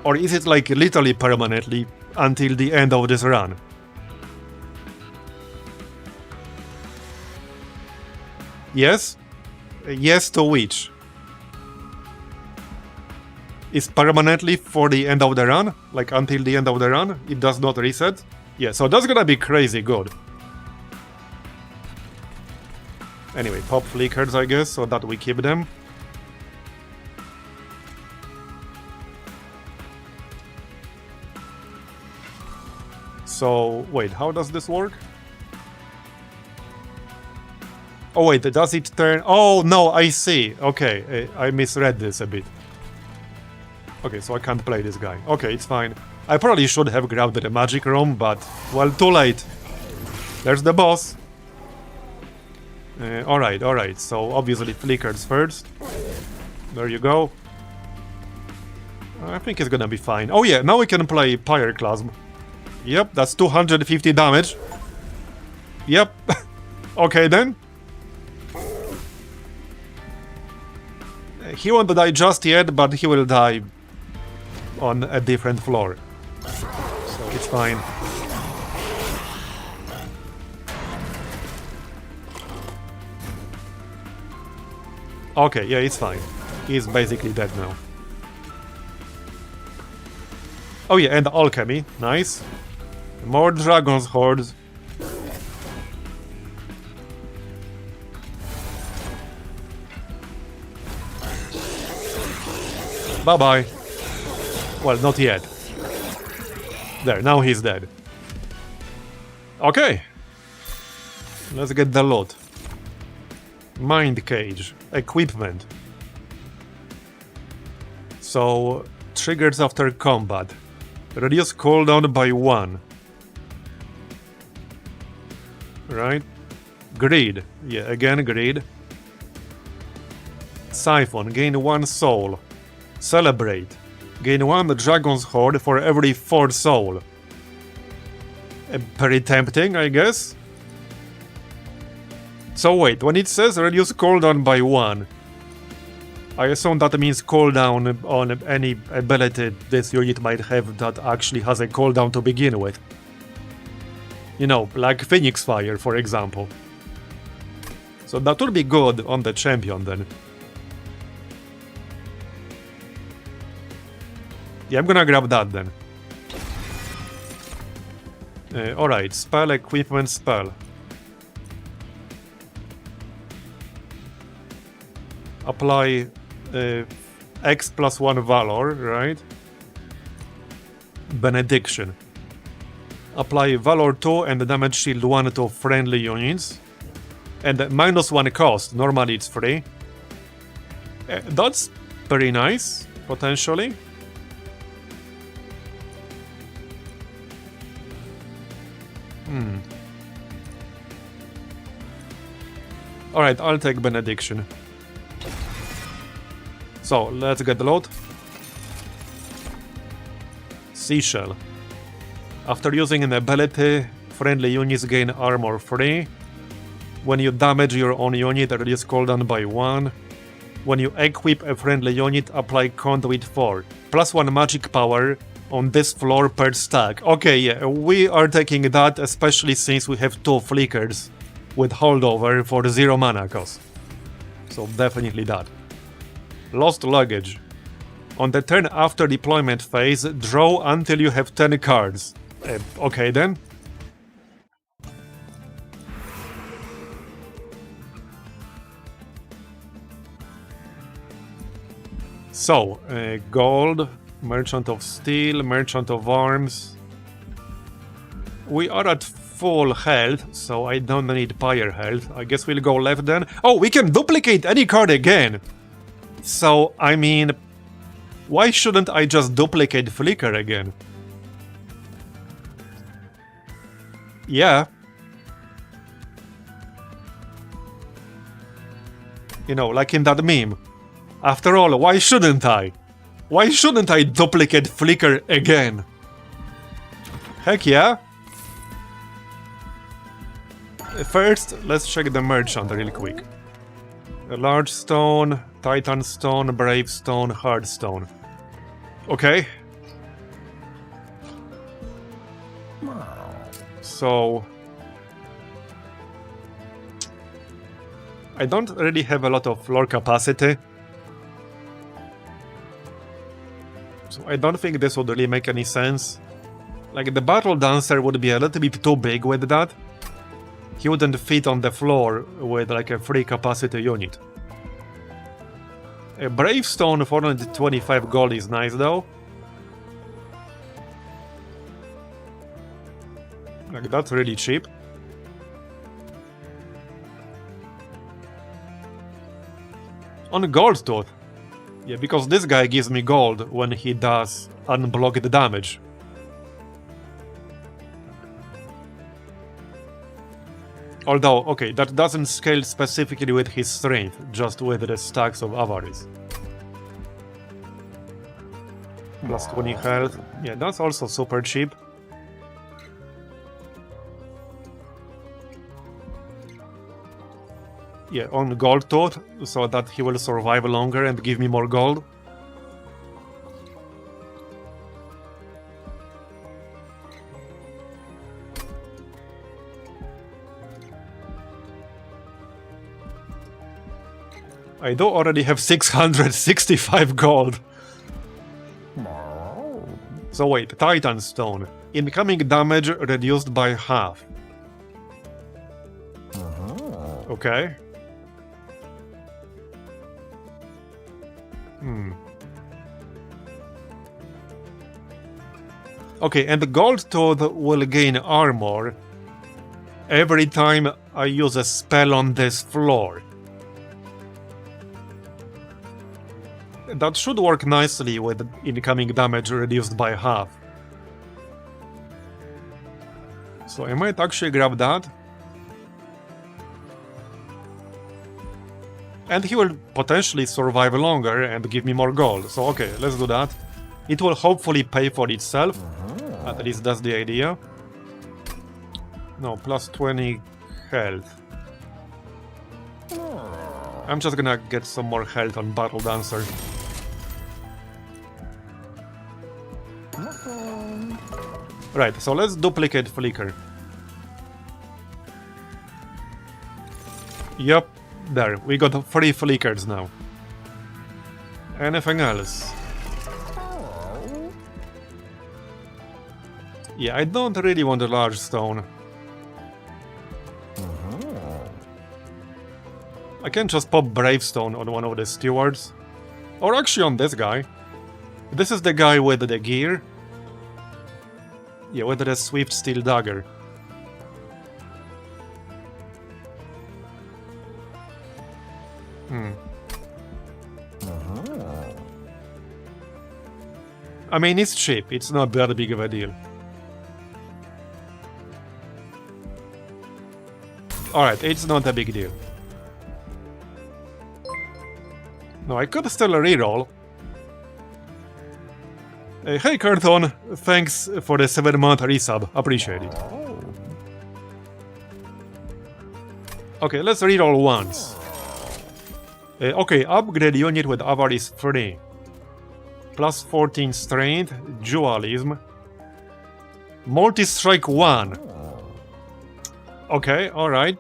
Or is it like literally permanently until the end of this run? Yes? Yes to which? Is permanently for the end of the run? Like until the end of the run? It does not reset? Yeah, so that's gonna be crazy good. Anyway, pop flickers, I guess, so that we keep them. So, wait, how does this work? Oh wait, does it turn... Oh no, I see. Okay, I misread this a bit. Okay, so I can't play this guy. Okay, it's fine. I probably should have grabbed the magic room, but... Well, too late. There's the boss. Alright, so obviously flickers first. There you go. I think it's gonna be fine. Oh yeah, now we can play Pyroclasm. Yep, that's 250 damage. Yep. Okay then. He won't die just yet, but he will die on a different floor. So it's fine. Okay, yeah, it's fine. He's basically dead now. Oh yeah, and alchemy. Nice. More dragon's hordes. Bye-bye. Well, not yet. There, now he's dead. Okay. Let's get the loot. Mind cage. Equipment. So, triggers after combat. Reduce cooldown by 1. Right? Greed. Yeah, again, greed. Siphon. Gain 1 soul. Celebrate. Gain 1 dragon's horde for every 4 soul. Pretty tempting, I guess. So wait, when it says reduce cooldown by 1, I assume that means cooldown on any ability this unit might have that actually has a cooldown to begin with. You know, like Phoenix Fire, for example. So that would be good on the champion then. Yeah, I'm gonna grab that then. Alright, spell, equipment, spell. apply X plus 1 Valor, right? Benediction. Apply Valor 2 and damage shield 1 to friendly units. And -1 cost, normally it's free. That's pretty nice, potentially. Alright, I'll take Benediction. So, let's get the load. Seashell. After using an ability, friendly units gain armor free. When you damage your own unit, reduce cooldown by 1. When you equip a friendly unit, apply Conduit 4. +1 magic power on this floor per stack. Okay, yeah, we are taking that, especially since we have 2 flickers with holdover for 0 mana cost. So definitely that. Lost luggage. On the turn after deployment phase, draw until you have 10 cards. Okay then. So, gold, Merchant of Steel, Merchant of Arms. We are at full health, so I don't need Pyre health. I guess we'll go left then. Oh, we can duplicate any card again! So, I mean, why shouldn't I just duplicate Flicker again? Yeah. You know, like in that meme. After all, why shouldn't I? Why shouldn't I duplicate Flicker again? Heck yeah! First, let's check the merchant real quick. A large stone, Titan stone, brave stone, hard stone. Okay. So... I don't really have a lot of floor capacity. So I don't think this would really make any sense. Like, the Battle Dancer would be a little bit too big with that. He wouldn't fit on the floor with like a free capacity unit. A Bravestone 425 gold is nice though. Like, that's really cheap. On Gold Tooth. Yeah, because this guy gives me gold when he does unblock the damage. Although, okay, that doesn't scale specifically with his strength, just with the stacks of Avarice. Plus 20 health. Yeah, that's also super cheap. Yeah, on Gold Tooth, so that he will survive longer and give me more gold. I do already have 665 gold. So wait, Titan Stone. Incoming damage reduced by half. Okay. Okay, and the Gold Tooth will gain armor every time I use a spell on this floor. That should work nicely with incoming damage reduced by half. So I might actually grab that. And he will potentially survive longer and give me more gold. So okay, let's do that. It will hopefully pay for itself. At least that's the idea. No, plus 20 health. I'm just gonna get some more health on Battle Dancer. Right, so let's duplicate Flicker. Yup, there, we got 3 Flickers now. Anything else? Yeah, I don't really want a large stone. I can just pop Bravestone on one of the stewards. Or actually on this guy. This is the guy with the gear. Yeah, with the Swift Steel Dagger. I mean, it's cheap. It's not that big of a deal. Alright, it's not a big deal. No, I could still reroll. Hey Carthon, thanks for the 7-month resub. Appreciate it. Okay, let's reroll once. Okay, upgrade unit with Avarice 3. Plus 14 strength, dualism. Multi-strike 1. Okay, alright.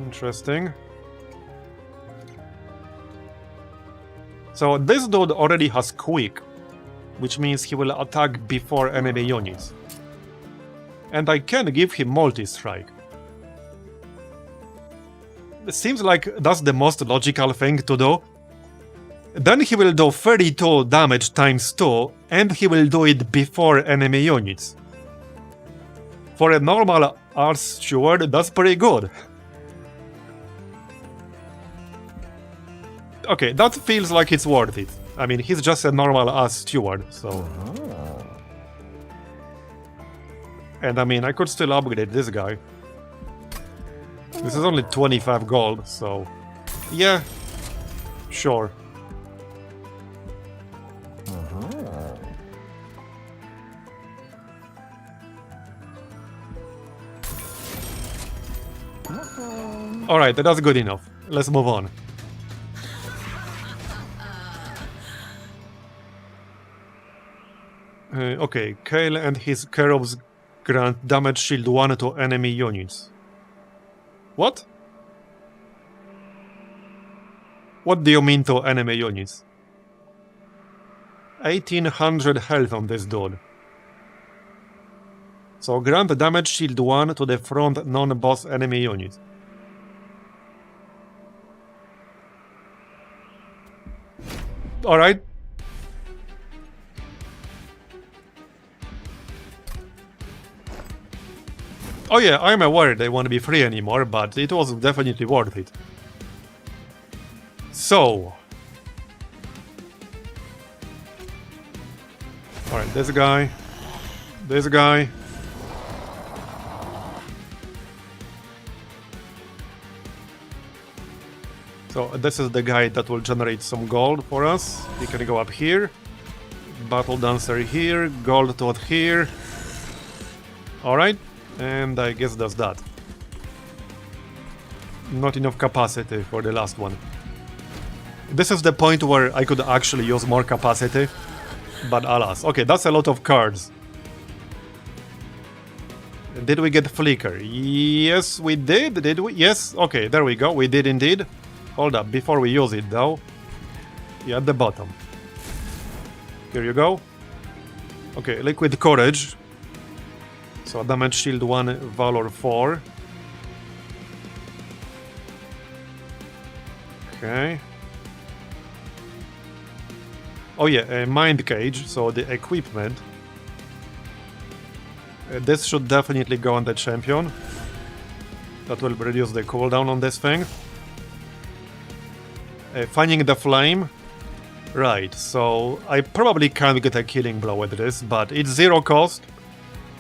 Interesting. So this dude already has quick, which means he will attack before enemy units. And I can give him multi-strike. It seems like that's the most logical thing to do. Then he will do 32 damage times 2, and he will do it before enemy units. For a normal Ars Steward, that's pretty good. Okay, that feels like it's worth it. I mean, he's just a normal Ars Steward, so... And I mean, I could still upgrade this guy. This is only 25 gold, so... Yeah, sure. Alright, that's good enough. Let's move on. Okay, Kale and his Cherubs grant damage shield 1 to enemy units. What? What do you mean to enemy units? 1800 health on this dude. So grant damage shield 1 to the front non-boss enemy unit. Alright. Oh yeah, I'm aware they won't be free anymore, but it was definitely worth it. So... Alright, this guy. This guy. So this is the guy that will generate some gold for us. He can go up here. Battle Dancer here. Gold Tooth here. Alright. And I guess that's that. Not enough capacity for the last one. This is the point where I could actually use more capacity. But alas. Okay, that's a lot of cards. Did we get Flicker? Yes, we did. Did we? Yes. Okay, there we go. We did indeed. Hold up. Before we use it, though. Yeah, at the bottom. Here you go. Okay, Liquid Courage. So damage shield 1, valor 4. Okay. Oh yeah, a mind cage, so the equipment. This should definitely go on the champion. That will reduce the cooldown on this thing. Finding the flame. Right, so I probably can't get a killing blow with this, but it's 0 cost.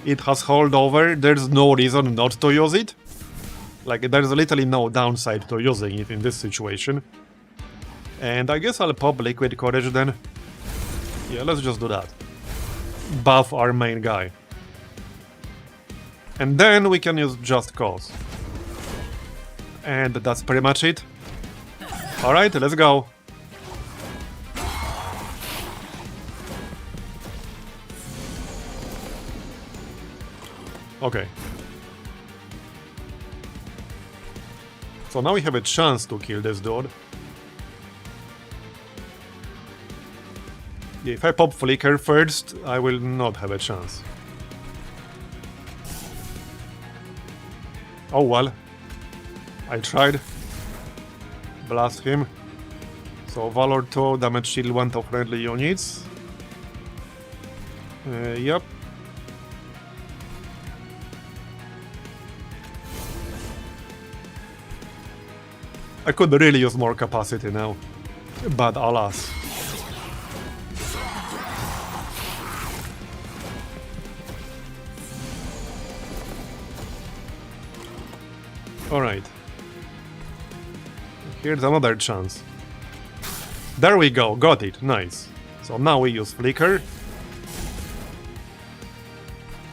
It has holdover, there's no reason not to use it. Like, there's literally no downside to using it in this situation. And I guess I'll pop Liquid Courage then. Yeah, let's just do that. Buff our main guy. And then we can use Just Cause. And that's pretty much it. Alright, let's go. Okay. So now we have a chance to kill this dude. Yeah, if I pop Flicker first, I will not have a chance. Oh well. I tried. Blast him. So Valor 2, damage shield 1 to friendly units. Yep. I could really use more capacity now. But alas. Alright. Here's another chance. There we go, got it, nice. So now we use Flicker.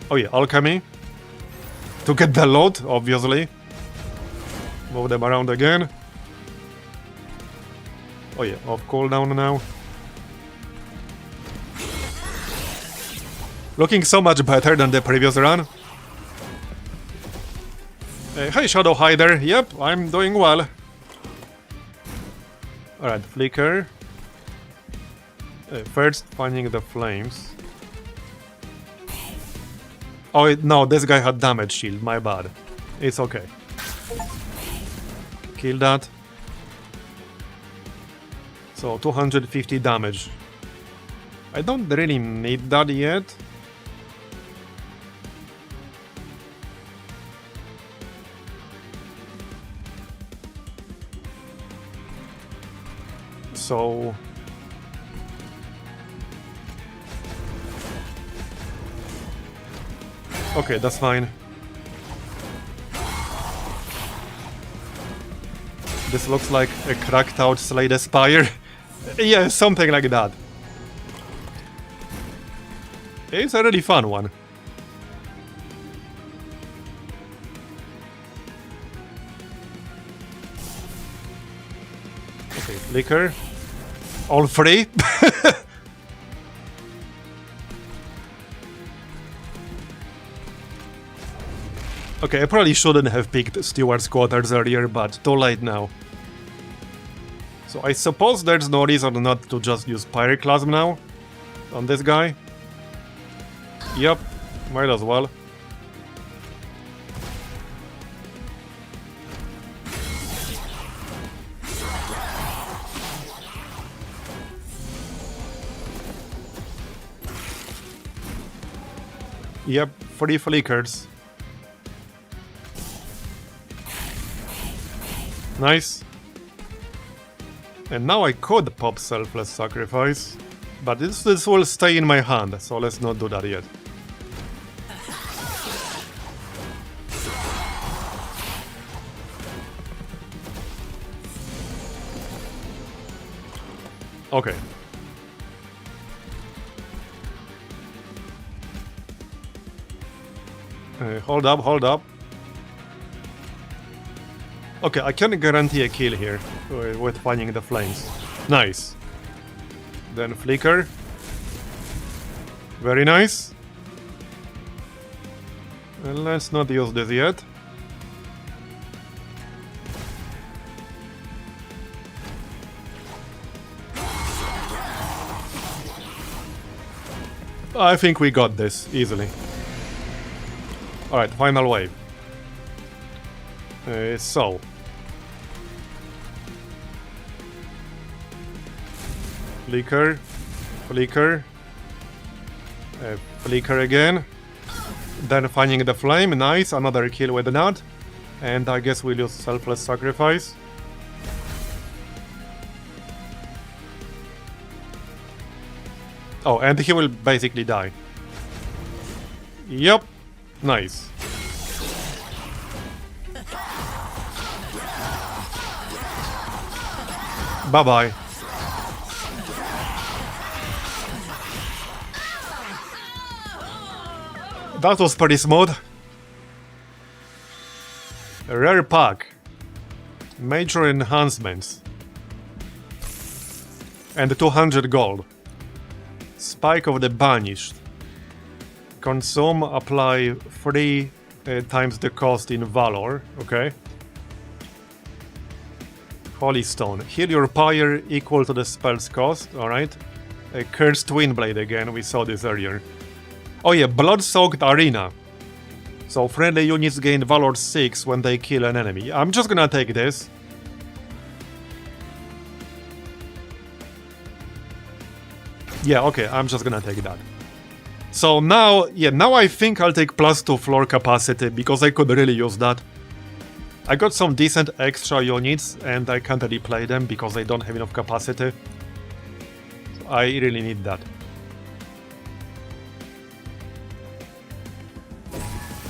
Oh yeah, Alchemy. To get the load, obviously. Move them around again. Oh yeah, off cooldown now. Looking so much better than the previous run. Hey Shadow Hider, yep, I'm doing well. Alright, Flicker. First, finding the flames. Oh no, this guy had damage shield, my bad. It's okay. Kill that. So 250 damage. I don't really need that yet. So okay, that's fine. This looks like a cracked out Slay the Spire. Yeah, something like that. It's a really fun one. Okay, Flicker. All three? Okay, I probably shouldn't have picked Steward's Quarters earlier, but too late now. So I suppose there's no reason not to just use Pyroclasm now on this guy. Yep, might as well. Yep, 3 flickers. Nice. And now I could pop Selfless Sacrifice, but this will stay in my hand, so let's not do that yet. Okay. Hold up, hold up. Okay, I can guarantee a kill here with finding the flames. Nice. Then Flicker. Very nice. And let's not use this yet. I think we got this easily. Alright, final wave. So. Flicker. Flicker. Flicker again. Then finding the flame. Nice, another kill with that. And I guess we'll use Selfless Sacrifice. Oh, and he will basically die. Yep. Nice. Bye-bye. That was pretty smooth. A rare pack. Major enhancements. And 200 gold. Spike of the Banished. Consume, apply 3 times the cost in Valor. Okay. Holy Stone. Heal your pyre equal to the spell's cost. Alright. Cursed Twin Blade again. We saw this earlier. Oh yeah, Blood-Soaked Arena. So friendly units gain Valor 6 when they kill an enemy. I'm just gonna take this. Yeah, okay, I'm just gonna take that. So now, now I think I'll take +2 floor capacity, because I could really use that. I got some decent extra units, and I can't really play them because I don't have enough capacity. So I really need that.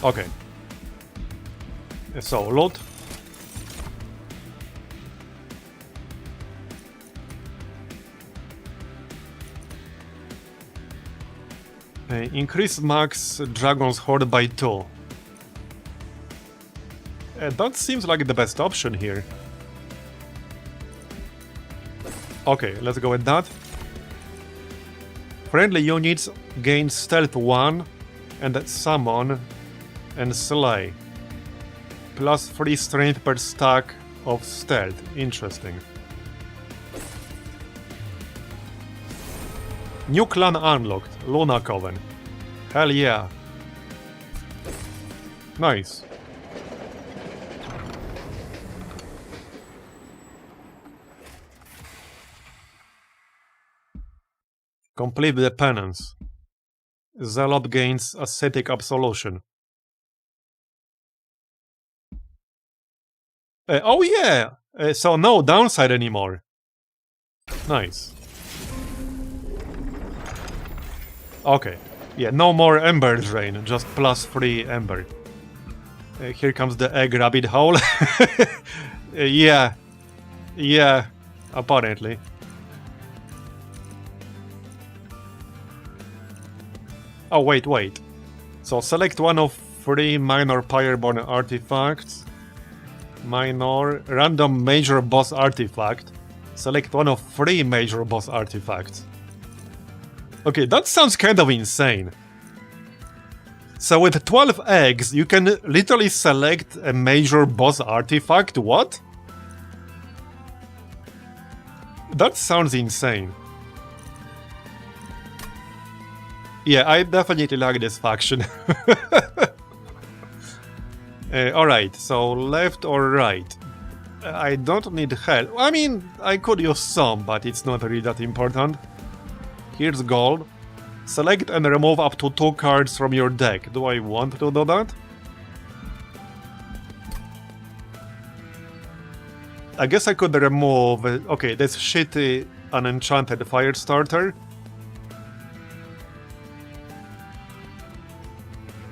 Okay. So, loot. Increase max Dragon's Horde by 2. That seems like the best option here. Okay, let's go with that. Friendly units gain Stealth 1 and Summon and Slay. +3 strength per stack of Stealth. Interesting. New clan unlocked. Luna Coven. Hell yeah. Nice. Complete the penance. Zealot gains ascetic absolution. Oh yeah! So no downside anymore. Nice. Okay. Yeah, no more Ember Drain, just +3 Ember. Here comes the egg rabbit hole. Yeah. Yeah, apparently. Oh, wait. So select one of 3 minor Pyreborn artifacts. Minor, random major boss artifact. Select one of 3 major boss artifacts. Okay, that sounds kind of insane. So with 12 eggs, you can literally select a major boss artifact? What? That sounds insane. Yeah, I definitely like this faction. Alright, so left or right? I don't need help. I mean, I could use some, but it's not really that important. Here's gold. Select and remove up to 2 cards from your deck. Do I want to do that? I guess I could remove... Okay, this shitty unenchanted fire starter.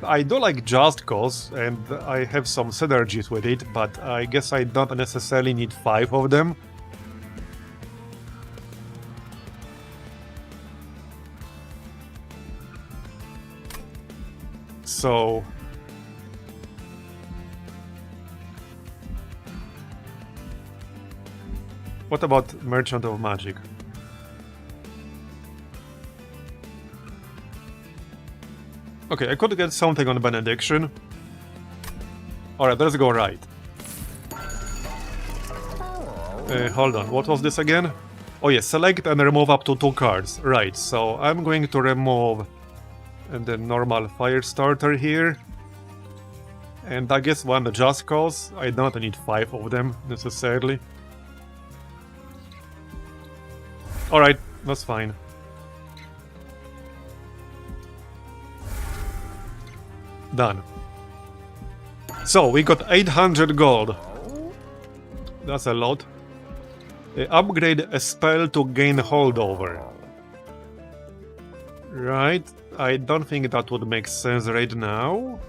I do like Just Cause, and I have some synergies with it, but I guess I don't necessarily need 5 of them. So... what about Merchant of Magic? Okay, I could get something on Benediction. Alright, let's go right. Hold on, what was this again? Oh yeah, select and remove up to 2 cards. Right, so I'm going to remove the normal fire starter here. And I guess one Just Cause. I don't need 5 of them, necessarily. Alright, that's fine. Done. So, we got 800 gold. That's a lot. Upgrade a spell to gain holdover. Right. I don't think that would make sense right now.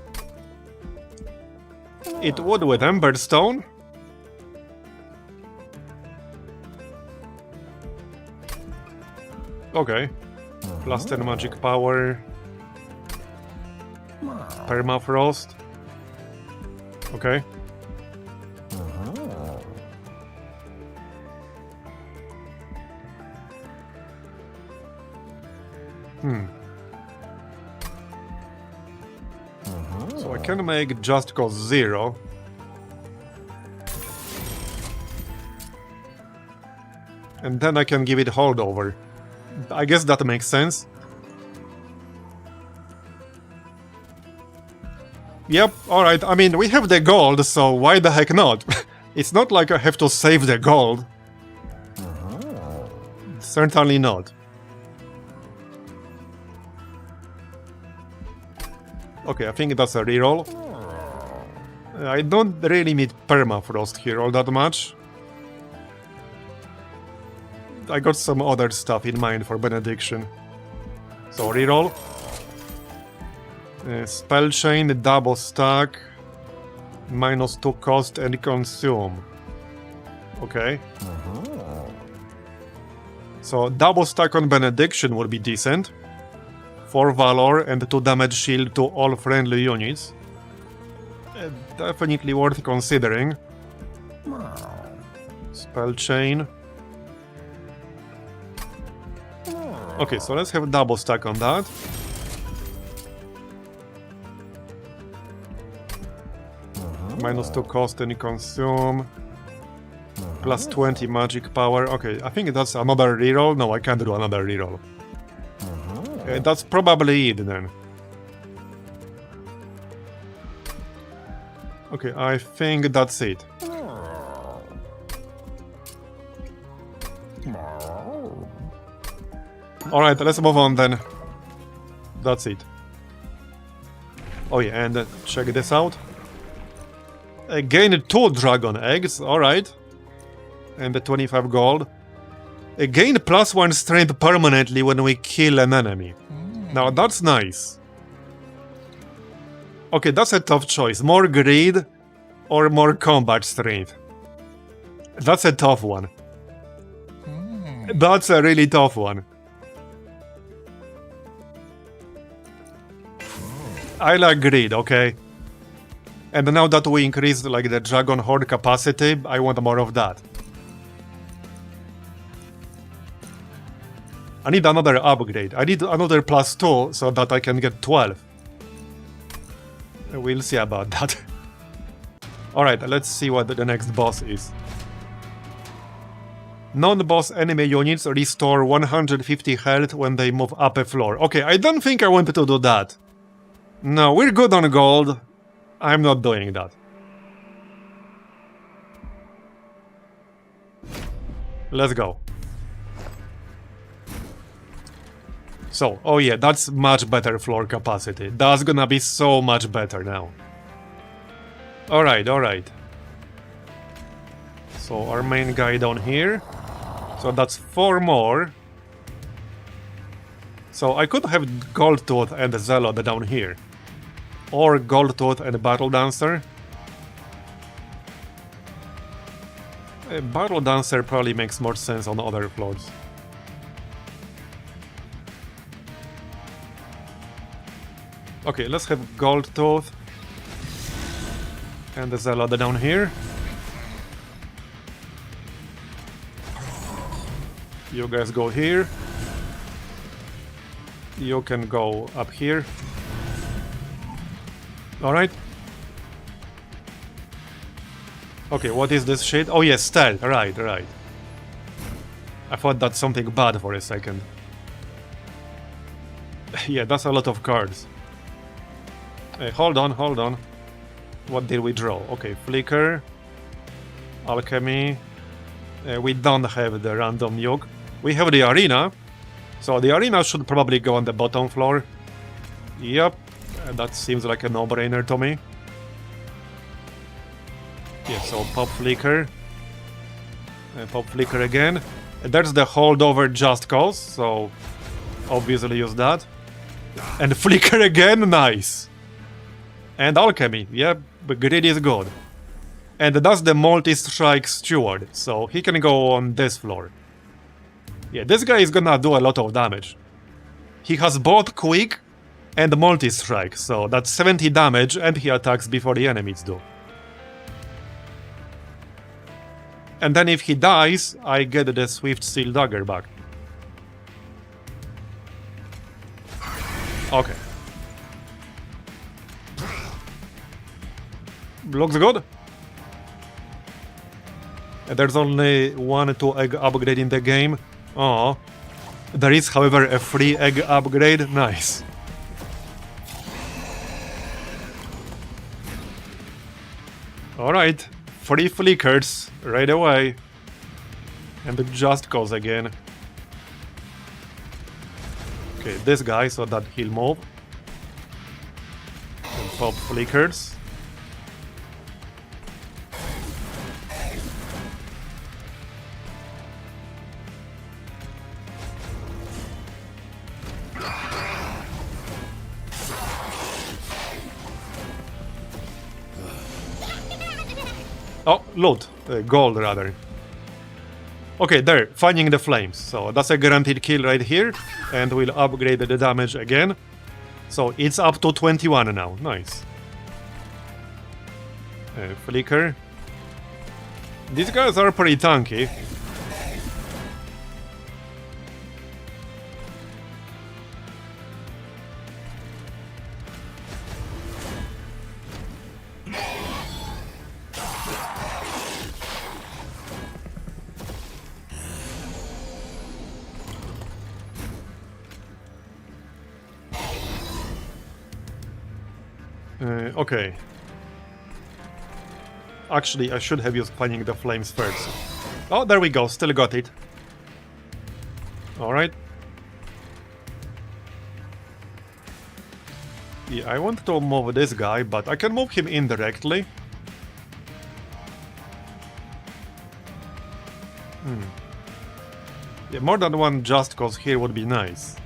It would with Emberstone. Okay. Plus 10 magic power. Permafrost. Okay. So I can make Just Cause 0. And then I can give it holdover. I guess that makes sense. Yep, alright, I mean, we have the gold, so why the heck not? It's not like I have to save the gold. Certainly not. Okay, I think that's a reroll. I don't really need permafrost here all that much. I got some other stuff in mind for Benediction. So reroll. Spell chain, double stack, -2 cost and consume. Okay. So double stack on Benediction would be decent. 4 Valor and 2 damage shield to all friendly units. Definitely worth considering. Spell chain. Okay, so let's have a double stack on that. -2 cost and consume. Plus 20 magic power. Okay, I think that's another reroll. No, I can't do another reroll. That's probably it then. Okay, I think that's it. Alright, let's move on then. That's it. Oh yeah, and check this out. Gain 2 dragon eggs, alright. And the 25 gold. Gain +1 strength permanently when we kill an enemy. Now that's nice. Okay, that's a tough choice. More greed or more combat strength? That's a tough one. That's a really tough one. I like greed, okay? And now that we increased like the dragon horde capacity, I want more of that. I need another upgrade. I need another +2 so that I can get 12. We'll see about that. Alright, let's see what the next boss is. Non-boss enemy units restore 150 health when they move up a floor. Okay, I don't think I wanted to do that. No, we're good on gold. I'm not doing that. Let's go. So, oh yeah, that's much better floor capacity. That's gonna be so much better now. Alright, alright. So, our main guy down here. So that's 4 more. So I could have Goldtooth and Zealot down here. Or Goldtooth and Battle Dancer. Battle Dancer probably makes more sense on other floors. Okay, let's have Goldtooth and the Zealot down here. You guys go here. You can go up here. Alright. Okay, what is this shit? Oh yes, stealth. Right, right. I thought that's something bad for a second. Yeah, that's a lot of cards. Hey, hold on, hold on. What did we draw? Okay, Flicker. Alchemy. We don't have the random yoke. We have the arena. So the arena should probably go on the bottom floor. Yep. That seems like a no-brainer to me. Yeah, so pop Flicker. Pop Flicker again. There's the holdover Just Cause, so obviously use that. And Flicker again, nice. And Alchemy, yeah, but Greed is good. And that's the multi-strike Steward, so he can go on this floor. Yeah, this guy is gonna do a lot of damage. He has both Quick and multi-strike, so that's 70 damage and he attacks before the enemies do. And then if he dies, I get the Swift Steel Dagger back. Okay. Looks good. There's only 1-2 egg upgrade in the game. Oh, there is, however, a free egg upgrade. Nice. Alright, 3 flickers right away. And it just goes again. Okay, this guy, so that he'll move. And pop flickers. Oh, loot. Gold, rather. Okay, there. Finding the flames. So that's a guaranteed kill right here. And we'll upgrade the damage again. So it's up to 21 now. Nice. Flicker. These guys are pretty tanky. Okay. Actually, I should have used finding the flames first. Oh, there we go. Still got it. Alright. Yeah, I want to move this guy, but I can move him indirectly. Yeah, more than one just cause here would be nice.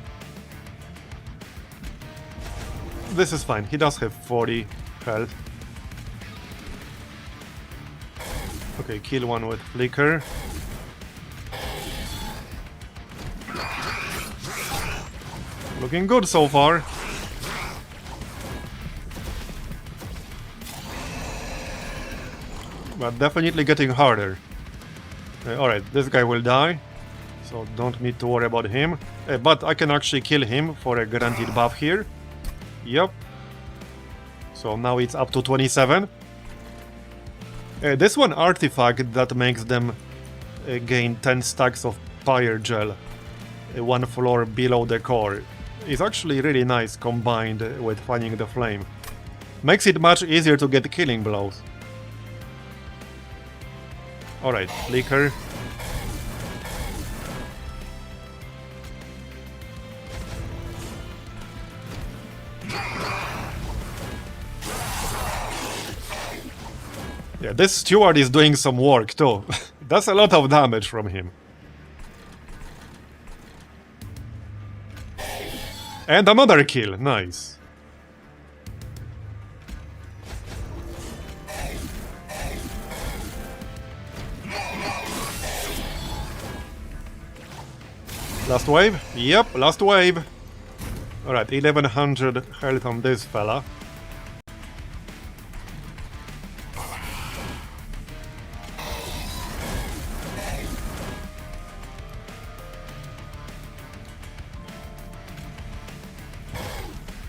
This is fine. He does have 40 health. Okay, kill one with flicker. Looking good so far. But definitely getting harder. Alright, this guy will die. So don't need to worry about him. But I can actually kill him for a guaranteed buff here. Yep. So now it's up to 27. This one artifact that makes them gain 10 stacks of fire gel, one floor below the core, is actually really nice combined with finding the flame. Makes it much easier to get killing blows. Alright, flicker. Yeah, this steward is doing some work too. That's a lot of damage from him. And another kill, nice. Last wave? Yep, last wave. Alright, 1100 health on this fella.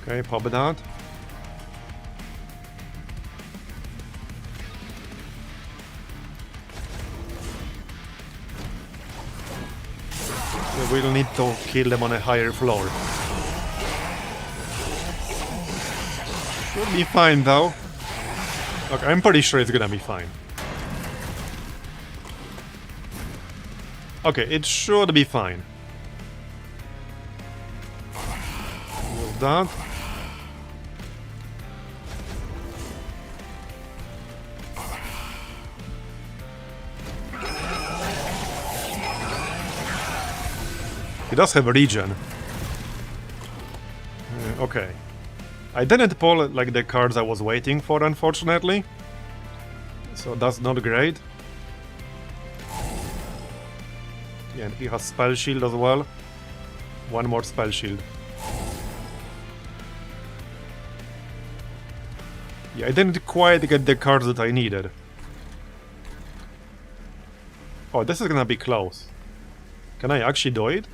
Okay, pop that. We'll need to kill them on a higher floor. Should be fine though. Okay, I'm pretty sure it's gonna be fine. Okay, it should be fine. With that. He does have a regen. Okay. I didn't pull like the cards I was waiting for, unfortunately. So that's not great. Yeah, and he has spell shield as well. One more spell shield. Yeah, I didn't quite get the cards that I needed. Oh, this is gonna be close. Can I actually do it?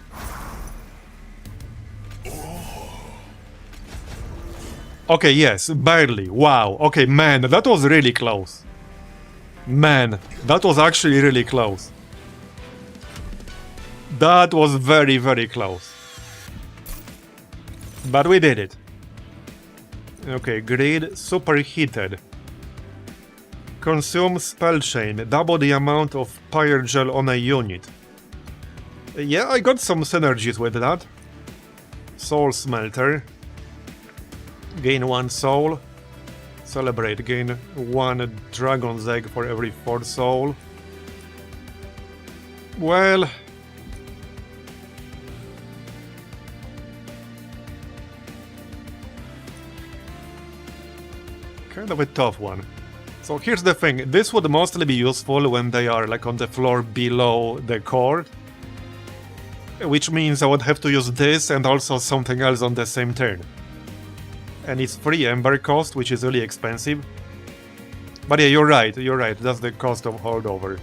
Okay, yes, barely. Wow. Okay, man, that was really close. Man, that was actually really close. That was very, very close. But we did it. Okay, grid superheated. Consume spell chain, double the amount of pyre gel on a unit. Yeah, I got some synergies with that. Soul smelter. Gain 1 soul. Celebrate, gain 1 dragon's egg for every 4 soul. Well... kind of a tough one. So here's the thing, this would mostly be useful when they are like on the floor below the core. Which means I would have to use this and also something else on the same turn. And it's 3 ember cost, which is really expensive. But yeah, you're right, that's the cost of holdover.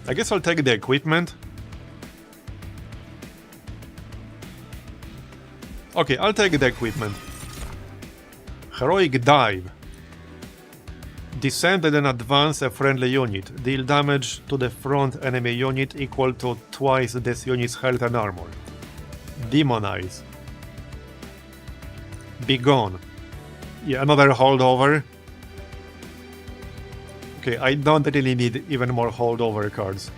I guess I'll take the equipment. Okay, I'll take the equipment. Heroic Dive. Descend and then advance a friendly unit. Deal damage to the front enemy unit equal to twice this unit's health and armor. Demonize. Be gone. Yeah, another holdover. Okay, I don't really need even more holdover cards.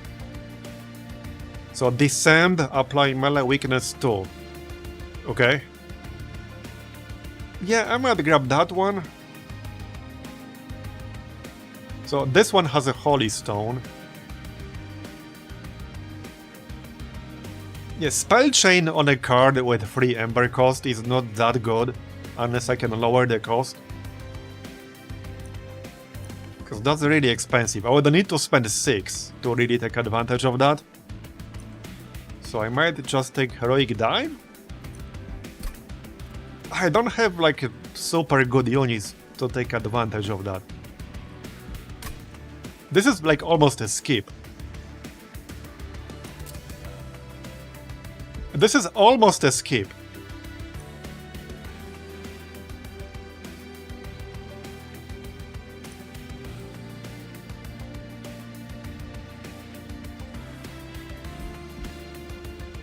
So Descend, apply melee weakness 2. Okay. Yeah, I might grab that one. So this one has a Holy Stone. Yeah, Spell Chain on a card with 3 Ember cost is not that good, unless I can lower the cost. Because that's really expensive. I would need to spend 6 to really take advantage of that. So I might just take Heroic Dive? I don't have like super good units to take advantage of that. This is like almost a skip. This is almost a skip.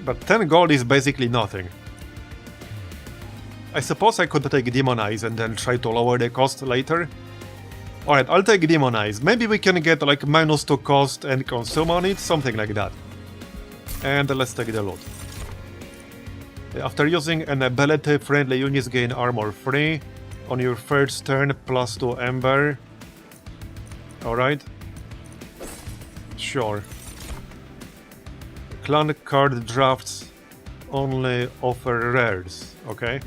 But 10 gold is basically nothing. I suppose I could take Demonize and then try to lower the cost later. Alright, I'll take Demonize. Maybe we can get like -2 cost and consume on it, something like that. And let's take the loot. After using an ability, friendly units gain armor 3. On your first turn, +2 Ember. Alright. Sure. Clan card drafts only offer rares. Okay.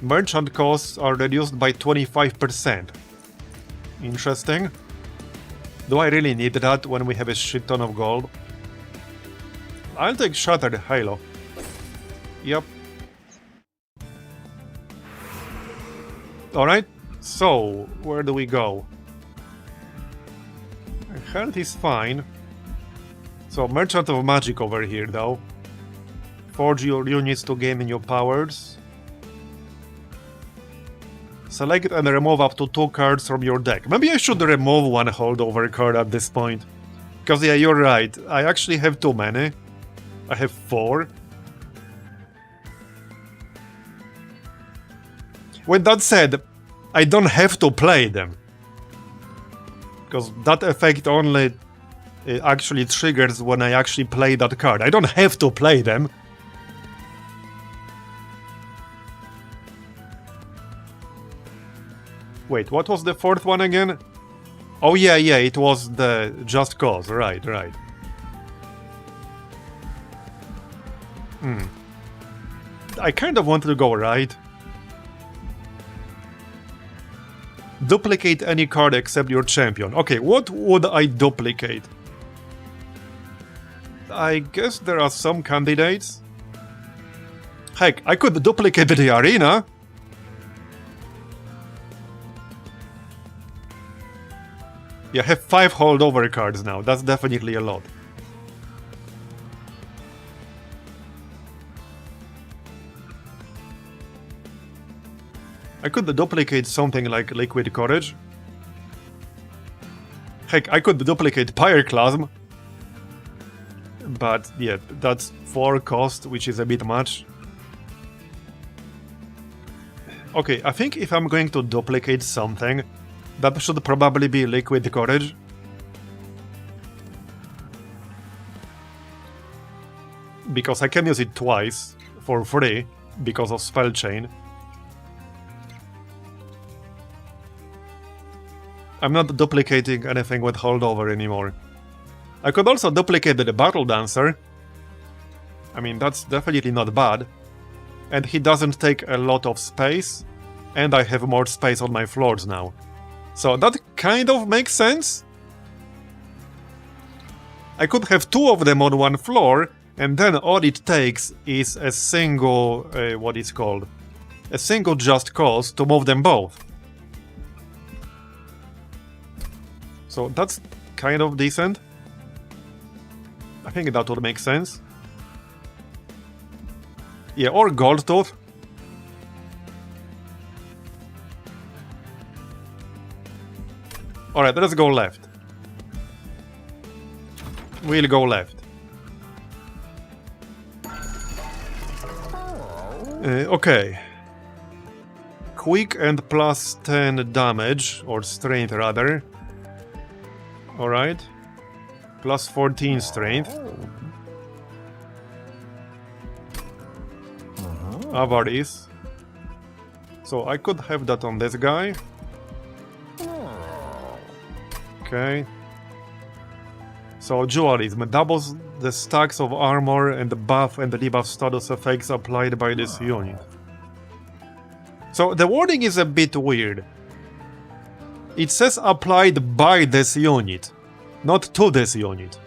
Merchant costs are reduced by 25%. Interesting. Do I really need that when we have a shit ton of gold? I'll take Shattered Halo. Yep. Alright, so where do we go? Health is fine. So Merchant of Magic over here though. Forge your units to gain new powers. Select and remove up to 2 cards from your deck. Maybe I should remove 1 holdover card at this point. Because yeah, you're right, I actually have too many. I have 4. With that said, I don't have to play them. Because that effect only actually triggers when I actually play that card. I don't have to play them. Wait, what was the 4th one again? Oh yeah, it was the Just Cause, right. I kind of wanted to go right. Duplicate any card except your champion. Okay, what would I duplicate? I guess there are some candidates. Heck, I could duplicate the arena. Yeah, I have 5 holdover cards now. That's definitely a lot. I could duplicate something like Liquid Courage. Heck, I could duplicate Pyroclasm. But yeah, that's 4 cost, which is a bit much. Okay, I think if I'm going to duplicate something, that should probably be Liquid Courage. Because I can use it twice for free because of Spell Chain. I'm not duplicating anything with Holdover anymore. I could also duplicate the Battle Dancer. I mean, that's definitely not bad. And he doesn't take a lot of space, and I have more space on my floors now. So that kind of makes sense. I could have two of them on one floor, and then all it takes is a single, what is called? A single just cause to move them both. So that's kind of decent. I think that would make sense. Yeah, or Gold Tooth. Alright, let's go left. We'll go left. Okay. Quick and plus 10 damage, or strength rather. Alright. Plus 14 strength. Avarice. So I could have that on this guy. Okay. So Dualism doubles the stacks of armor and the buff and the debuff status effects applied by this unit. So the wording is a bit weird. It says applied by this unit, not to this unit.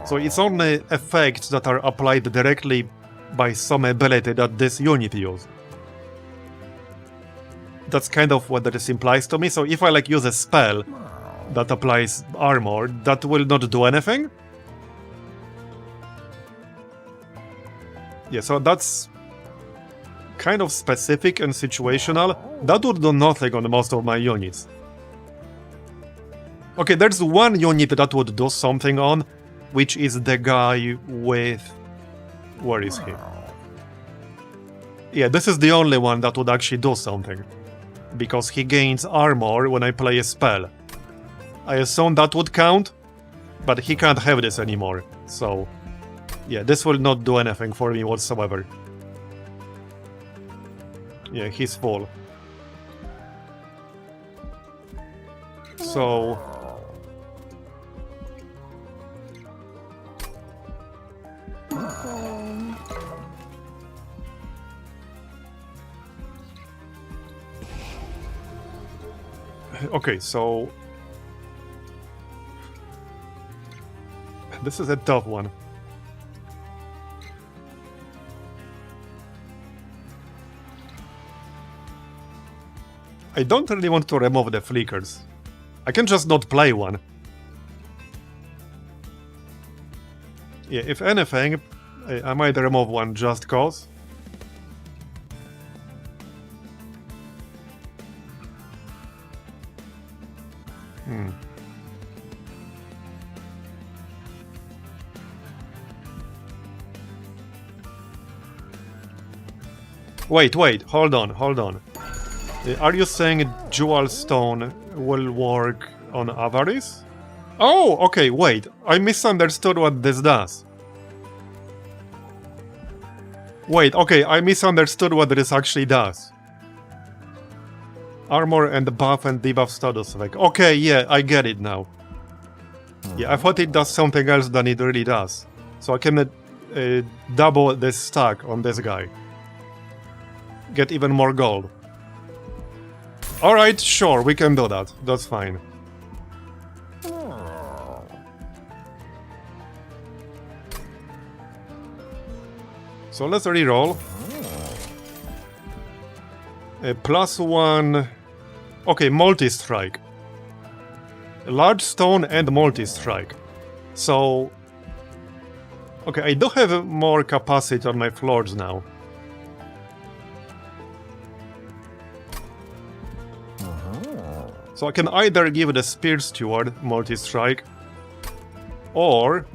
So it's only effects that are applied directly by some ability that this unit uses. That's kind of what this implies to me. So if I like use a spell that applies armor, that will not do anything. Yeah, so that's kind of specific and situational. That would do nothing on most of my units. Okay, there's one unit that would do something on, which is the guy with... Where is he? Yeah, this is the only one that would actually do something. Because he gains armor when I play a spell. I assume that would count, but he can't have this anymore, so... Yeah, this will not do anything for me whatsoever. Yeah, he's full. So... Okay, so... This is a tough one. I don't really want to remove the flickers. I can just not play one. Yeah, if anything, I might remove one just cause. Wait, hold on. Are you saying Jewel Stone will work on Avarice? Oh, okay, wait. I misunderstood what this does. Wait, okay, I misunderstood what this actually does. Armor and buff and debuff status effect. Okay, yeah, I get it now. Yeah, I thought it does something else than it really does. So I can double this stack on this guy. Get even more gold. Alright, sure, we can do that. That's fine. So let's reroll. +1... Okay, multi-strike. Large stone and multi-strike. So... Okay, I do have more capacity on my floors now. So I can either give the Spear Steward multi-strike, or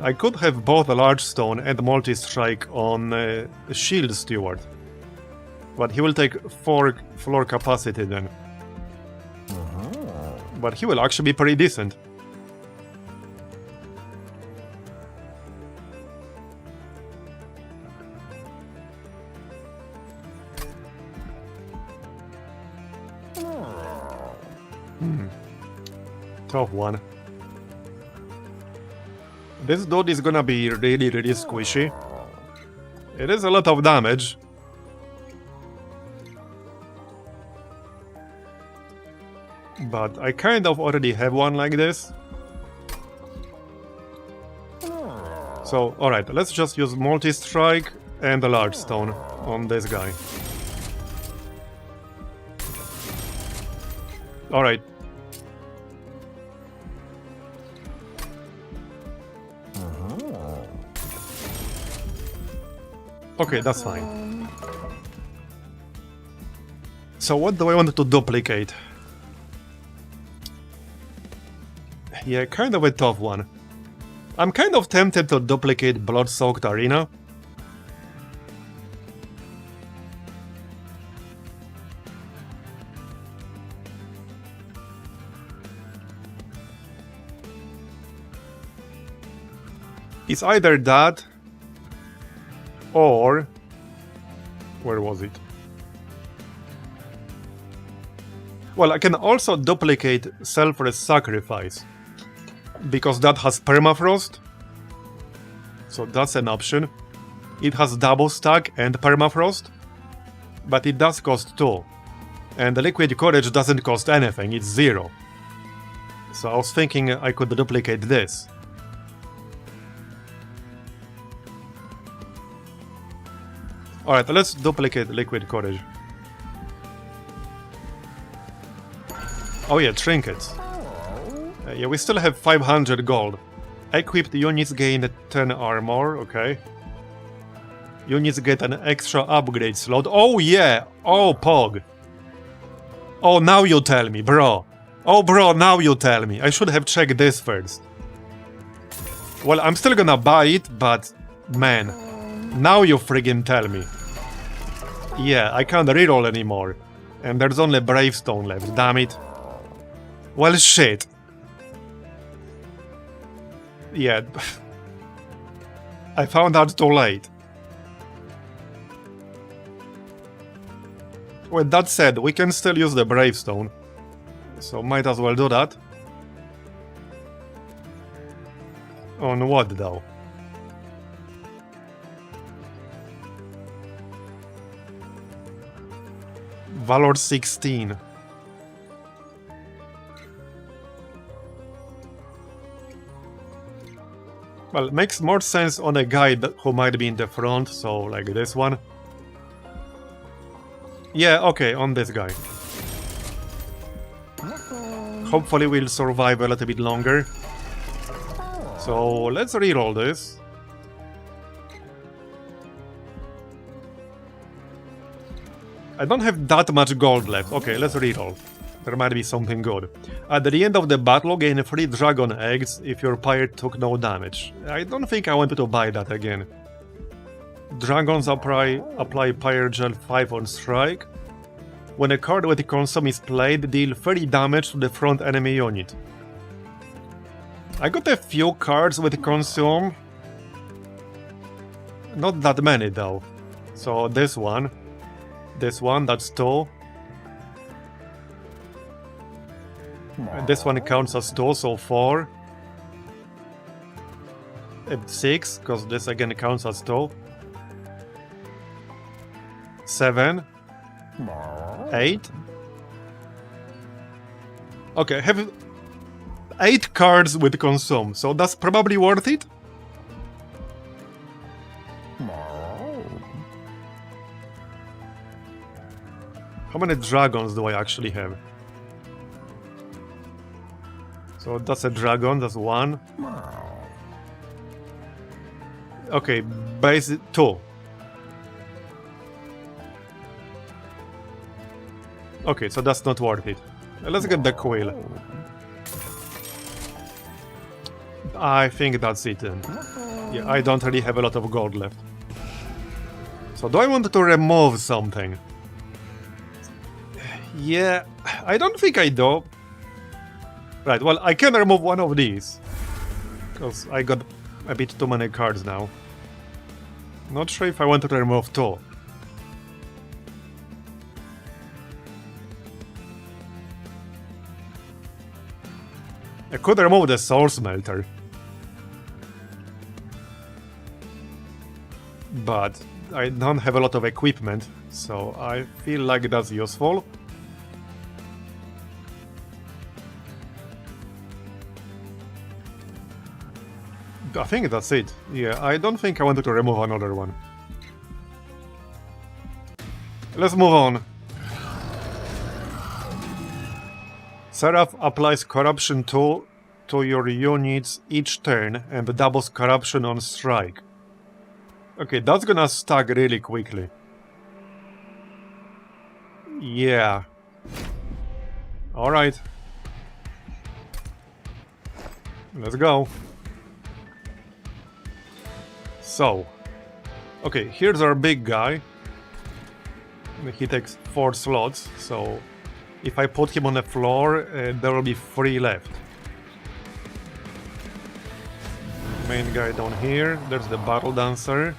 I could have both a large stone and multi-strike on Shield Steward. But he will take 4 floor capacity then. But he will actually be pretty decent. Tough one. This dude is gonna be really squishy. It is a lot of damage. But I kind of already have one like this. So, alright, let's just use multi-strike and a large stone on this guy. Alright. Okay, that's fine. So what do I want to duplicate? Yeah, kind of a tough one. I'm kind of tempted to duplicate Blood-Soaked Arena. It's either that or... where was it? Well, I can also duplicate Selfless Sacrifice, because that has permafrost, so that's an option. It has double stack and permafrost, but it does cost 2, and the Liquid Courage doesn't cost anything, it's 0. So I was thinking I could duplicate this. Alright, let's duplicate Liquid Courage. Oh yeah, trinkets. Yeah, we still have 500 gold. Equipped units gain 10 armor, okay. Units get an extra upgrade slot. Oh yeah! Oh, Pog! Oh, now you tell me, bro! Oh, bro, now you tell me. I should have checked this first. Well, I'm still gonna buy it, but... man. Now you friggin' tell me. Yeah, I can't reroll anymore. And there's only Bravestone left, damn it. Well, shit. Yeah. I found out too late. Well, that said, we can still use the Bravestone. So might as well do that. On what, though? Valor 16. Well, makes more sense on a guy who might be in the front, so like this one. Yeah, okay, on this guy. Hopefully we'll survive a little bit longer. So let's reroll this. I don't have that much gold left. Okay, let's reroll. There might be something good. At the end of the battle, gain 3 dragon eggs if your pirate took no damage. I don't think I wanted to buy that again. Dragons apply Pyre Gel 5 on strike. When a card with Consume is played, deal 30 damage to the front enemy unit. I got a few cards with Consume. Not that many though. So this one, that's 2. And this one counts as 2, so 4. And 6, because this again counts as 2. 7. 8. Okay, I have 8 cards with Consume, so that's probably worth it. How many dragons do I actually have? So that's a dragon, that's 1. Okay, base 2. Okay, so that's not worth it. Let's get the quill. I think that's it then. Yeah, I don't really have a lot of gold left. So do I want to remove something? Yeah, I don't think I do. Right, well, I can remove one of these. Because I got a bit too many cards now. Not sure if I wanted to remove two. I could remove the Soul Smelter. But I don't have a lot of equipment, so I feel like that's useful. I think that's it. Yeah, I don't think I wanted to remove another one. Let's move on. Seraph applies Corruption 2 to your units each turn and doubles Corruption on strike. Okay, that's gonna stack really quickly. Yeah. Alright. Let's go. So. Okay, here's our big guy. He takes 4 slots, so if I put him on the floor, there will be 3 left. Main guy down here. There's the Battle Dancer.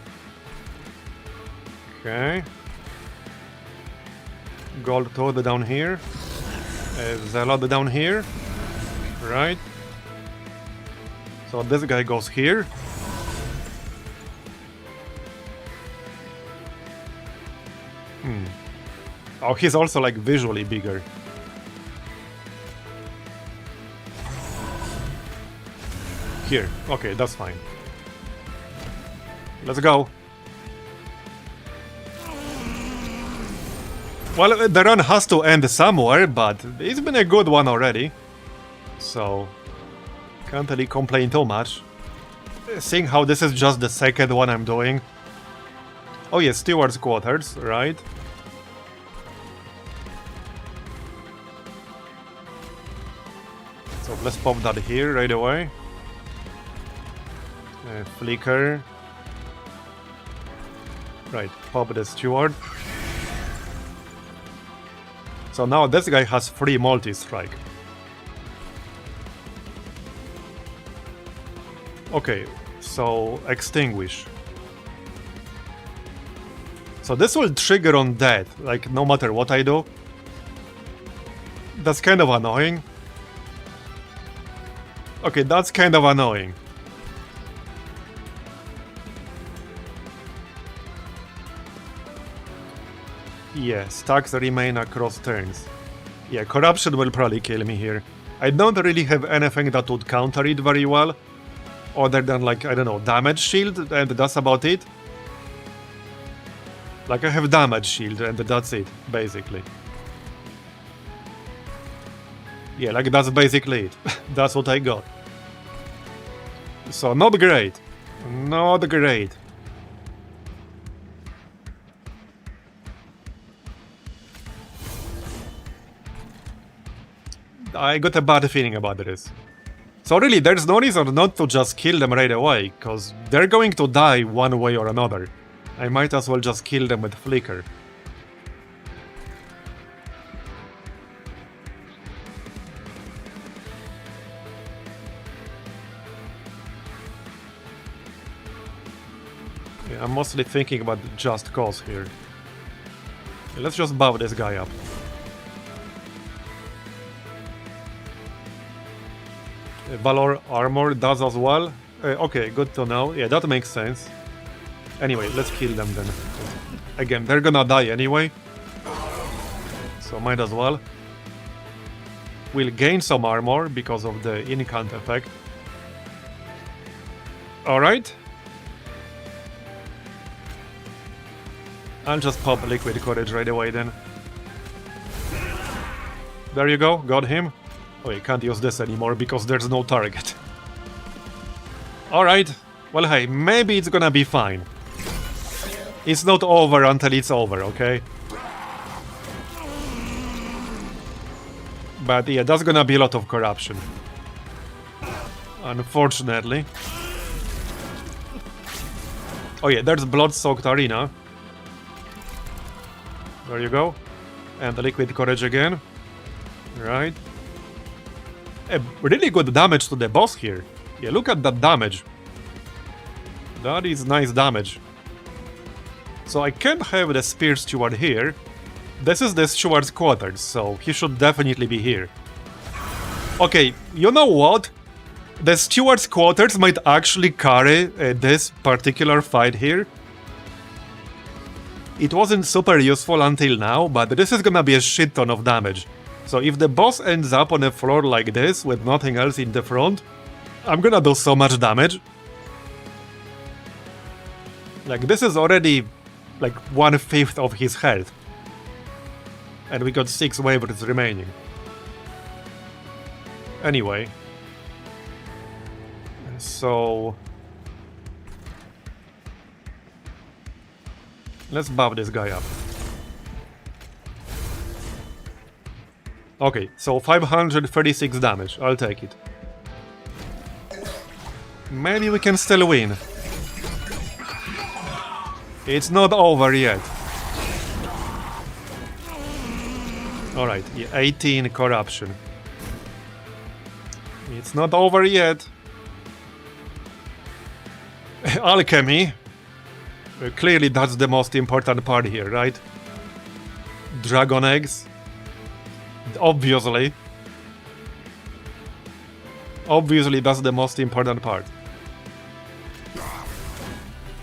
Okay. Gold Toad down here. Zealot down here. Right. So this guy goes here. Oh, he's also like visually bigger. Here. Okay, that's fine. Let's go. Well, the run has to end somewhere, but it's been a good one already. So, can't really complain too much. Seeing how this is just the second one I'm doing. Oh yeah, Steward's Quarters, right. So let's pop that here right away. Flicker. Right, pop the Steward. So now this guy has 3 multi-strike. Okay, so extinguish. So this will trigger on death, like no matter what I do. That's kind of annoying. Okay, that's kind of annoying. Yeah, stacks remain across turns. Yeah, Corruption will probably kill me here. I don't really have anything that would counter it very well. Other than, like, I don't know, Damage Shield, and that's about it. Like, I have Damage Shield, and that's it, basically. Yeah, like, that's basically it. That's what I got. So, not great. Not great. I got a bad feeling about this. So really, there's no reason not to just kill them right away, cause they're going to die one way or another. I might as well just kill them with Flicker. Yeah, I'm mostly thinking about just cause here. Yeah, let's just buff this guy up. Valor armor does as well. Okay, good to know. Yeah, that makes sense. Anyway, let's kill them then. Again, they're gonna die anyway. So might as well. We'll gain some armor because of the incant effect. Alright. I'll just pop Liquid Courage right away then. There you go, got him. Oh, you can't use this anymore because there's no target. Alright. Well, hey, maybe it's gonna be fine. It's not over until it's over, okay? But yeah, that's gonna be a lot of corruption. Unfortunately. Oh yeah, there's Blood-Soaked Arena. There you go. And the liquid courage again. Right. Really good damage to the boss here. Yeah, look at that damage. That is nice damage. So I can't have the Spear Steward here. This is the Steward's quarters, so he should definitely be here. Okay, you know what? The Steward's quarters might actually carry this particular fight here. It wasn't super useful until now, but this is gonna be a shit ton of damage. So if the boss ends up on a floor like this with nothing else in the front, I'm gonna do so much damage. Like, this is already like 1/5 of his health. And we got 6 waivers remaining. Anyway. So... let's buff this guy up. Okay, so 536 damage. I'll take it. Maybe we can still win. It's not over yet. Alright, 18 corruption. It's not over yet. Alchemy. Clearly that's the most important part here, right? Dragon eggs. Obviously. Obviously that's the most important part.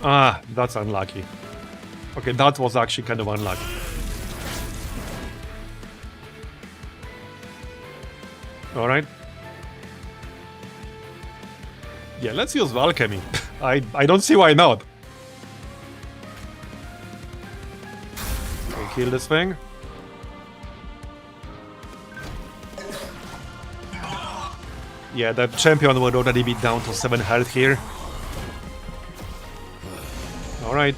Ah, that's unlucky. Okay, that was actually kind of unlucky. Alright. Yeah, let's use alchemy. I don't see why not. Okay, kill this thing. Yeah, that champion would already be down to 7 health here. Alright.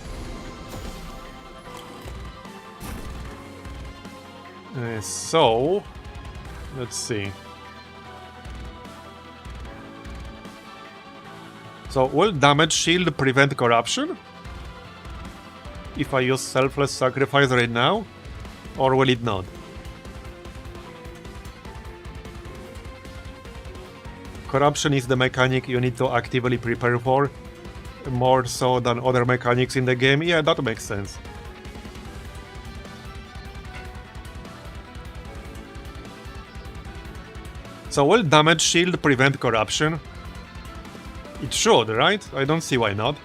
So... let's see. So, will damage shield prevent corruption? If I use selfless sacrifice right now? Or will it not? Corruption is the mechanic you need to actively prepare for, more so than other mechanics in the game. Yeah, that makes sense. So will damage shield prevent corruption? It should, right? I don't see why not.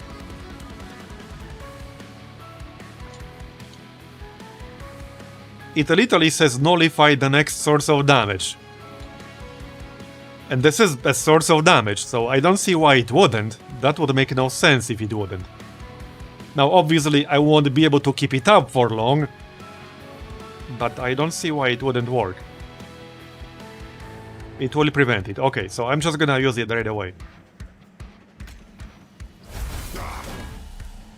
It literally says nullify the next source of damage. And this is a source of damage, so I don't see why it wouldn't. That would make no sense if it wouldn't. Now, obviously, I won't be able to keep it up for long, but I don't see why it wouldn't work. It will prevent it. Okay, so I'm just gonna use it right away.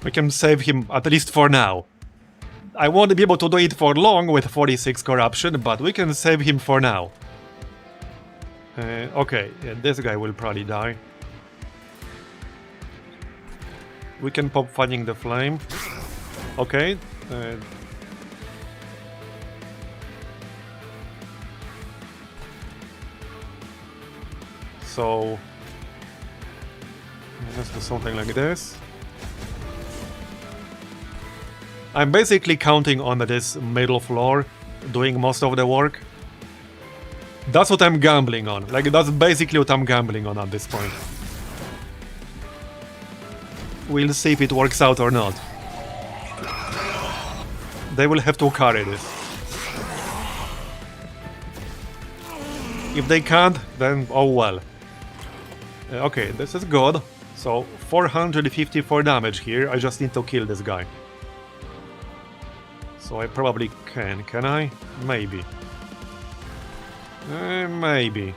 We can save him, at least for now. I won't be able to do it for long with 46 corruption, but we can save him for now. Okay, yeah, this guy will probably die. We can pop Fanning the Flame. Okay. So... let's do something like this. I'm basically counting on this middle floor doing most of the work. That's what I'm gambling on. Like, that's basically what I'm gambling on at this point. We'll see if it works out or not. They will have to carry this. If they can't, then oh well. Okay, this is good. So, 454 damage here. I just need to kill this guy. So I probably can I? Maybe. Maybe.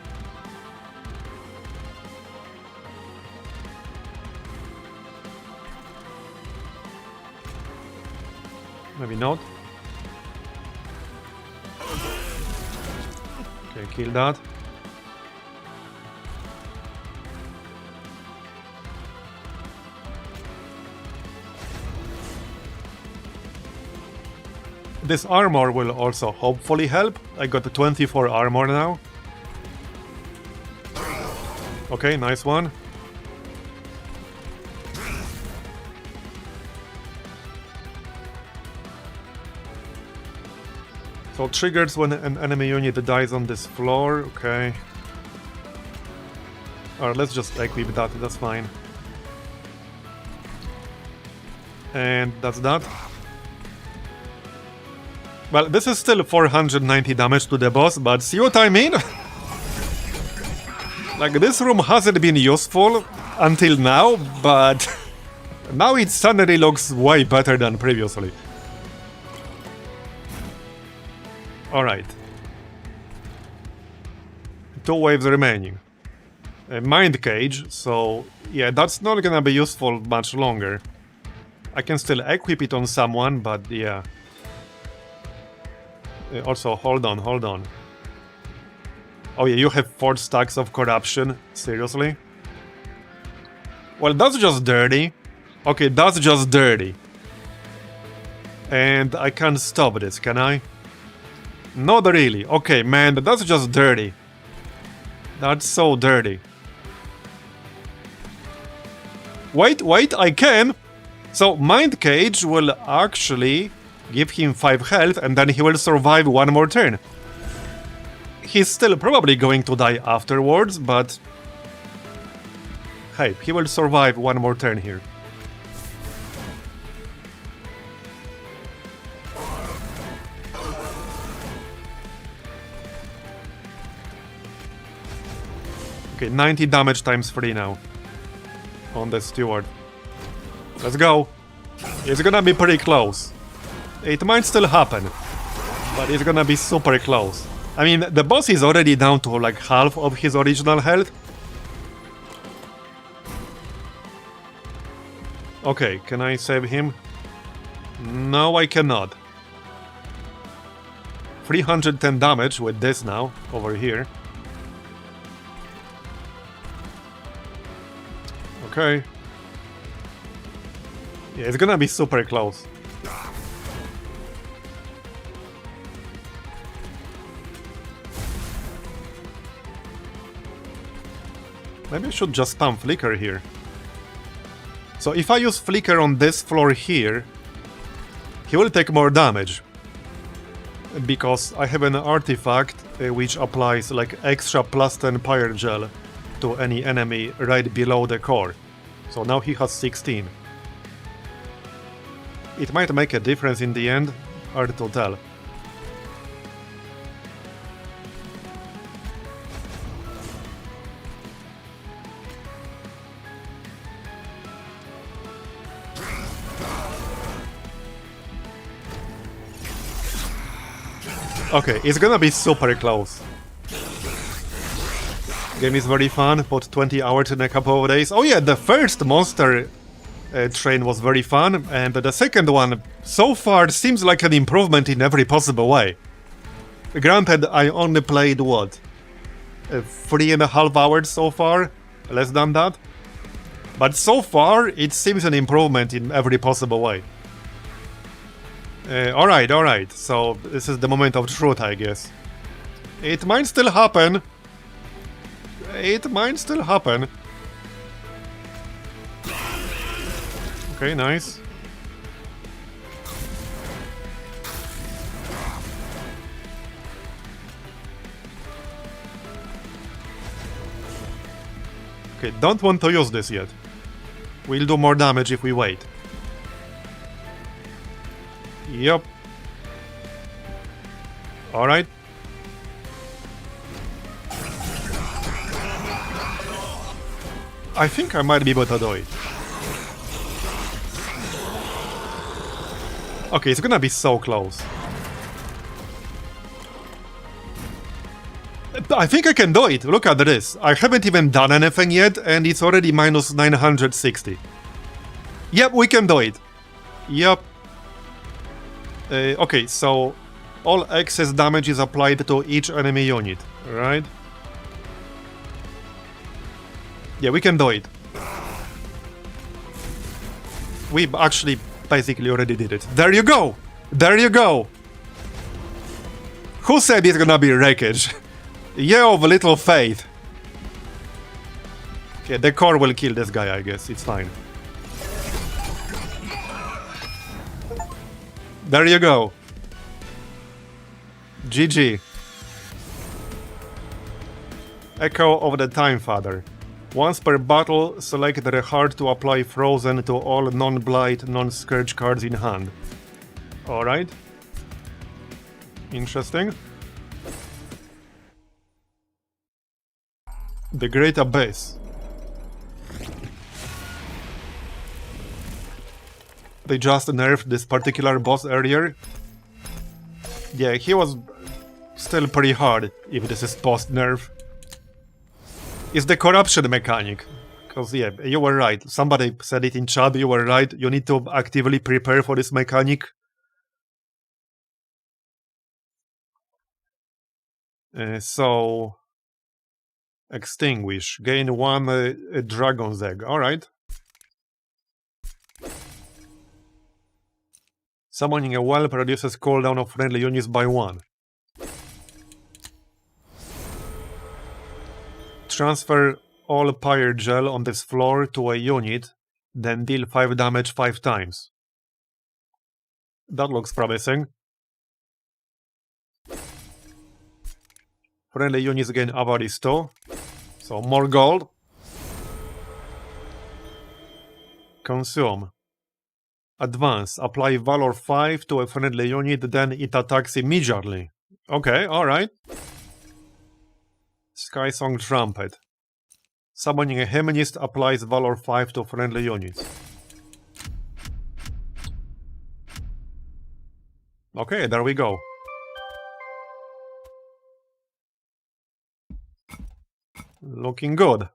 Maybe not. Okay, kill that. This armor will also hopefully help. I got 24 armor now. Okay, nice one. So triggers when an enemy unit dies on this floor, okay. Alright, let's just equip that, that's fine. And that's that. Well, this is still 490 damage to the boss, but see what I mean? Like, this room hasn't been useful until now, but now it suddenly looks way better than previously. Alright. 2 waves remaining. A mind cage, so yeah, that's not gonna be useful much longer. I can still equip it on someone, but yeah. Also, hold on. Oh yeah, you have 4 stacks of corruption. Seriously? Well, that's just dirty. Okay, that's just dirty. And I can't stop this, can I? Not really. Okay, man, that's just dirty. That's so dirty. Wait, I can! So, Mind Cage will actually give him 5 health and then he will survive 1 more turn. He's still probably going to die afterwards, but... hey, he will survive 1 more turn here. Okay, 90 damage times 3 now. On the steward. Let's go. It's gonna be pretty close. It might still happen, but it's gonna be super close. I mean, the boss is already down to like half of his original health. Okay, can I save him? No, I cannot. 310 damage with this now, over here. Okay. Yeah, it's gonna be super close. Maybe I should just spam Flicker here. So if I use Flicker on this floor here, he will take more damage. Because I have an artifact which applies like extra +10 Pyre Gel to any enemy right below the core. So now he has 16. It might make a difference in the end, hard to tell. Okay, it's gonna be super close. Game is very fun, put 20 hours in a couple of days. Oh yeah, the first monster train was very fun, and the second one so far seems like an improvement in every possible way. Granted, I only played, what, 3.5 hours so far? Less than that? But so far, it seems an improvement in every possible way. Alright, so this is the moment of truth, I guess. It might still happen. It might still happen. Okay, nice. Okay, don't want to use this yet. We'll do more damage if we wait. Yep. Alright. I think I might be able to do it. Okay, it's gonna be so close. I think I can do it. Look at this. I haven't even done anything yet, and it's already minus 960. Yep, we can do it. Yep. Okay, so all excess damage is applied to each enemy unit, right? Yeah, we can do it. We actually basically already did it. There you go! There you go! Who said it's gonna be wreckage? Yeah, of little faith. Okay, the core will kill this guy, I guess. It's fine. There you go. GG. Echo of the Time Father. Once per battle, select the heart to apply Frozen to all non-blight, non-scourge cards in hand. Alright. Interesting. The Great Abyss. They just nerfed this particular boss earlier. Yeah, he was still pretty hard, if this is post-nerf. It's the corruption mechanic. Because, yeah, you were right. Somebody said it in chat, you were right. You need to actively prepare for this mechanic. So... Extinguish. Gain 1 Dragon's Egg. Alright. Summoning a well reduces cooldown of friendly units by 1. Transfer all pyre gel on this floor to a unit, then deal 5 damage 5 times. That looks promising. Friendly units gain Avaristo, so more gold. Consume. Advance. Apply Valor 5 to a friendly unit, then it attacks immediately. Okay, alright. Sky Song Trumpet. Summoning a Hymnist applies Valor 5 to friendly units. Okay, there we go. Looking good.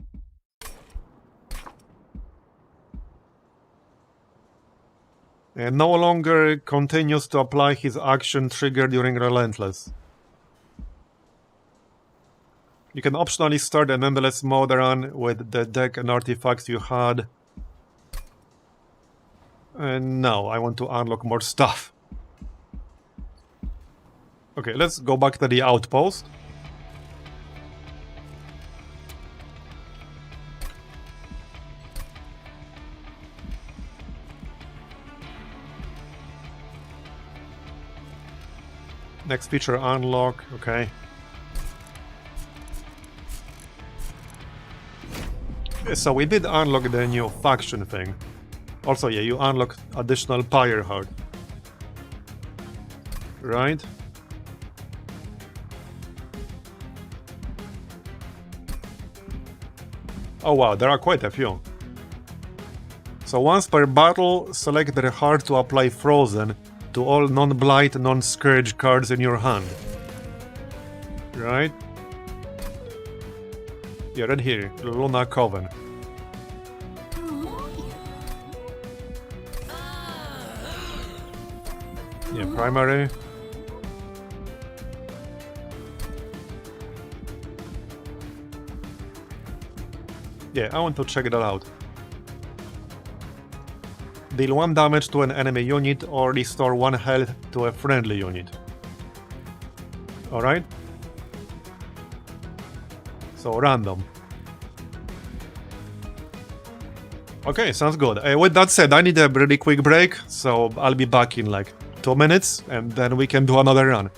And no longer continues to apply his action trigger during Relentless. You can optionally start an endless mode run with the deck and artifacts you had. And no, I want to unlock more stuff. Okay, let's go back to the outpost. Next feature unlock, okay. So we did unlock the new faction thing. Also, yeah, you unlock additional pyre heart. Right? Oh wow, there are quite a few. So once per battle, select the heart to apply Frozen to all non-blight, non-scourge cards in your hand. Right? Yeah, right here, Luna Coven. Yeah, primary. Yeah, I want to check that out. Deal 1 damage to an enemy unit or restore 1 health to a friendly unit. Alright? So random. Okay, sounds good. With that said, I need a really quick break, so I'll be back in like 2 minutes and then we can do another run.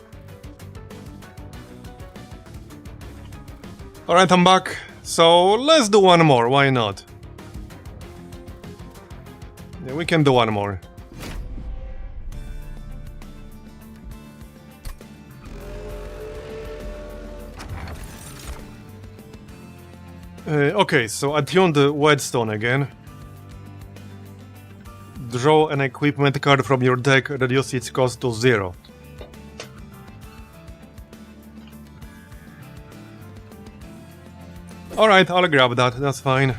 Alright, I'm back. So let's do one more, why not? Yeah, we can do one more. Okay, so attune the Whetstone again. Draw an equipment card from your deck, reduce its cost to 0. Alright, I'll grab that, that's fine.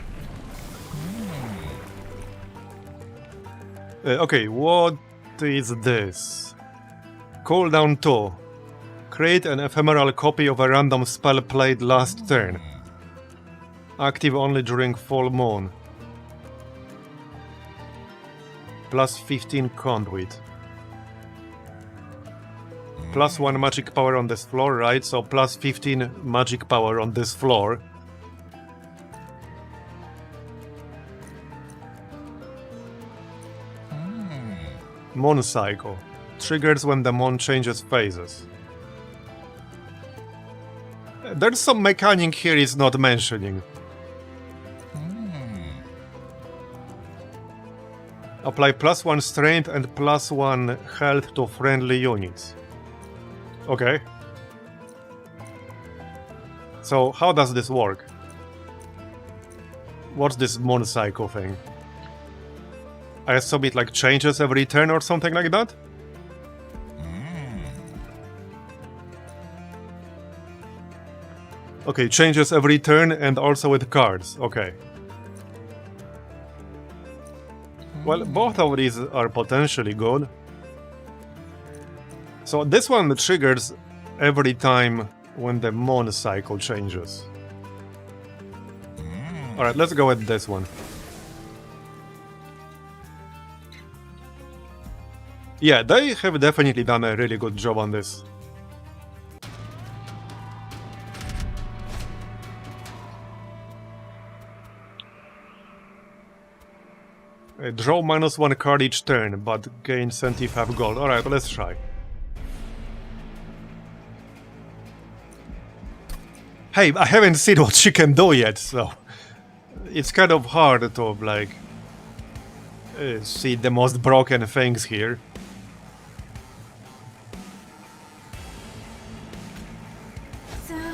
Okay, what is this? Cooldown 2. Create an ephemeral copy of a random spell played last turn. Active only during full moon. Plus 15 conduit. +1 magic power on this floor, right? So plus 15 magic power on this floor. Mon cycle. Triggers when the Mon changes phases. There's some mechanic here it's not mentioning. Apply +1 strength and +1 health to friendly units. Okay. So how does this work? What's this Mon cycle thing? I assume it like changes every turn or something like that? Okay, changes every turn and also with cards. Okay. Well, both of these are potentially good. So this one triggers every time when the Mon cycle changes. Alright, let's go with this one. Yeah, they have definitely done a really good job on this. Draw -1 card each turn, but gain 75 gold. Alright, let's try. Hey, I haven't seen what she can do yet, so it's kind of hard to, like, see the most broken things here.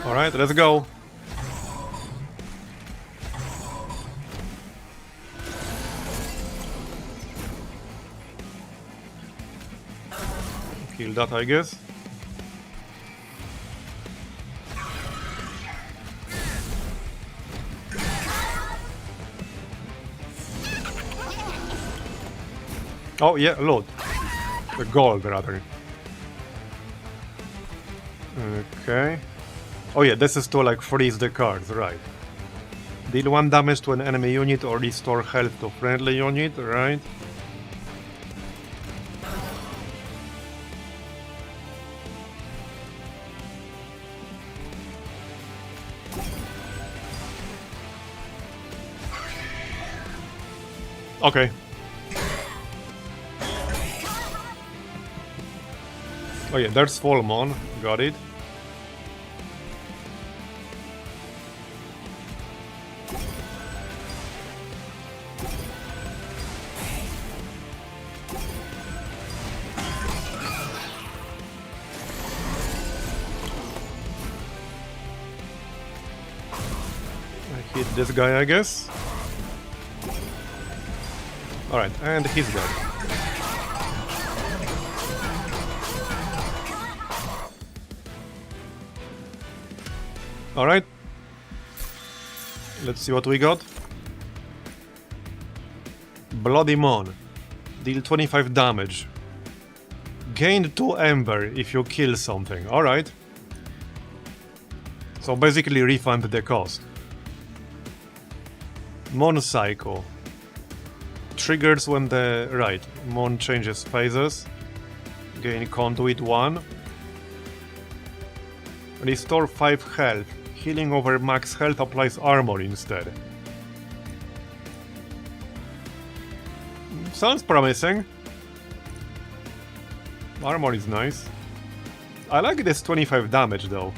Alright, let's go. Kill that, I guess. Oh yeah, loot. The gold, rather. Okay. Oh yeah, this is to like freeze the cards, right. Deal 1 damage to an enemy unit or restore health to friendly unit, right. Okay. Oh yeah, there's full Mon. Got it. I hit this guy, I guess. Alright, and he's dead. Alright. Let's see what we got. Bloody Mon. Deal 25 damage. Gain 2 Ember if you kill something. Alright. So basically refund the cost. Mon Cycle. Triggers when the... right. Mon changes phases. Gain Conduit 1. Restore 5 health. Healing over max health applies armor instead. Sounds promising. Armor is nice. I like this 25 damage though.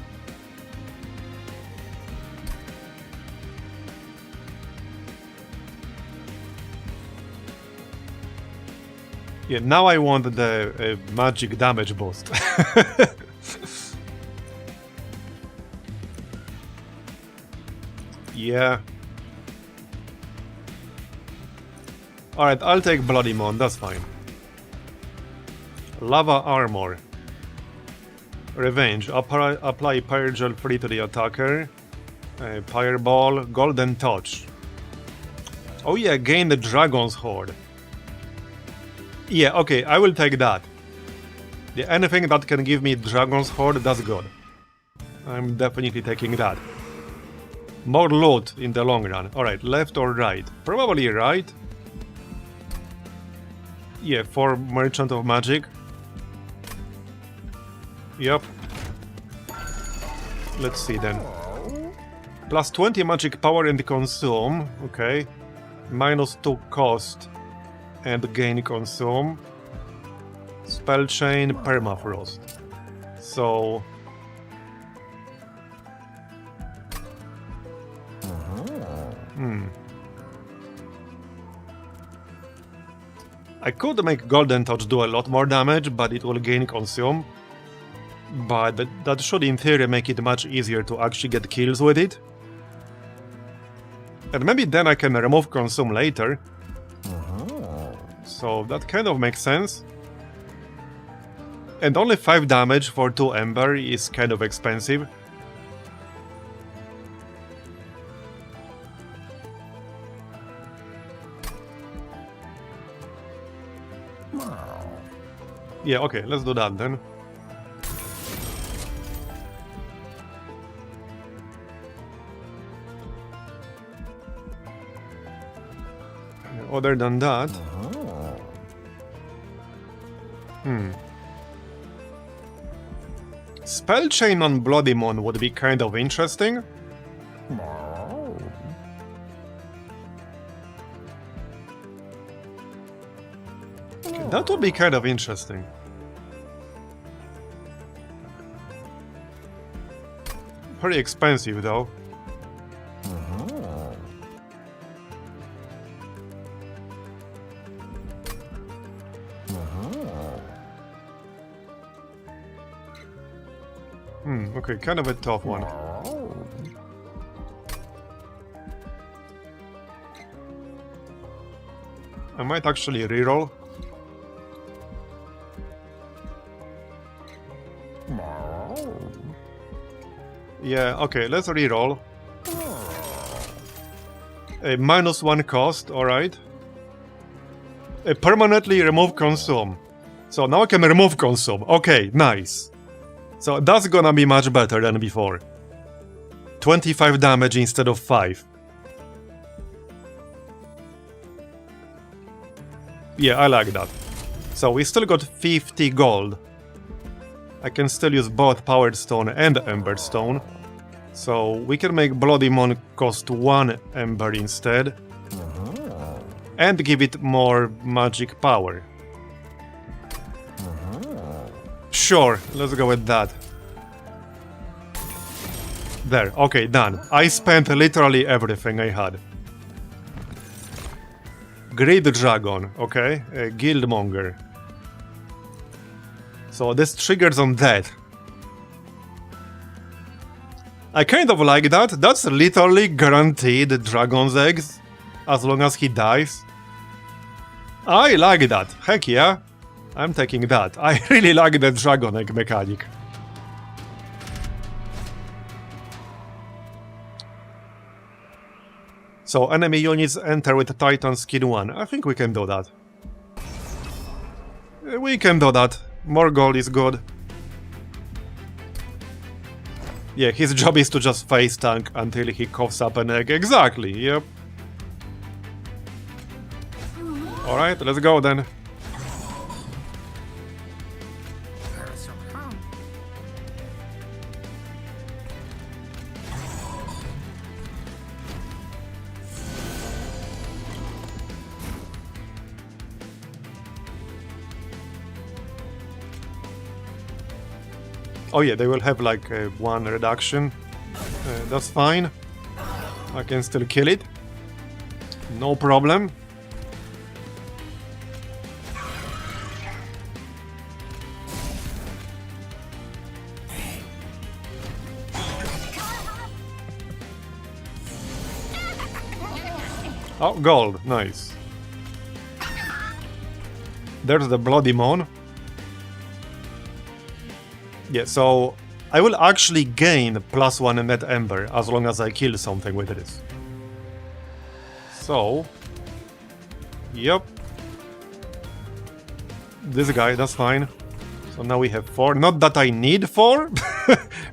Yeah, now I want the magic damage boost. Yeah. Alright, I'll take Bloody Mon, that's fine. Lava Armor. Revenge. Apply Pyre Gel free to the attacker. Pyre Ball. Golden Touch. Oh yeah, gain the Dragon's Horde. Yeah, okay, I will take that. Yeah, anything that can give me Dragon's Horde, that's good. I'm definitely taking that. More loot in the long run. Alright, left or right? Probably right. Yeah, for Merchant of Magic. Yep. Let's see then. Plus 20 magic power and consume. Okay. Minus 2 cost and gain consume. Spell chain, permafrost. So... I could make Golden Touch do a lot more damage, but it will gain consume. But that should in theory make it much easier to actually get kills with it. And maybe then I can remove consume later. So that kind of makes sense. And only 5 damage for 2 Ember is kind of expensive. Yeah, okay, let's do that then. Other than that... Spell chain on Bloody Mon would be kind of interesting. That would be kind of interesting. Pretty expensive though. Okay, kind of a tough one. I might actually reroll. Yeah, okay, let's reroll. A -1 cost, alright. Permanently remove consume. So now I can remove consume. Okay, nice. So that's gonna be much better than before. 25 damage instead of 5. Yeah, I like that. So we still got 50 gold. I can still use both Powered Stone and Ember Stone. So we can make Bloody Mon cost 1 Ember instead. And give it more magic power. Sure, let's go with that. There, okay, done. I spent literally everything I had. Great Dragon, okay. Guildmonger. So this triggers on that. I kind of like that. That's literally guaranteed dragon's eggs. As long as he dies. I like that. Heck yeah. I'm taking that. I really like the dragon egg mechanic. So enemy units enter with Titan Skin 1. I think we can do that. We can do that. More gold is good. Yeah, his job is to just face tank until he coughs up an egg. Exactly, yep. Alright, let's go then. Oh yeah, they will have like 1 reduction. That's fine. I can still kill it. No problem. Oh, gold. Nice. There's the Bloody Mon. Yeah, so I will actually gain +1 net Ember as long as I kill something with this. So... Yep. This guy, that's fine. So now we have 4. Not that I need 4,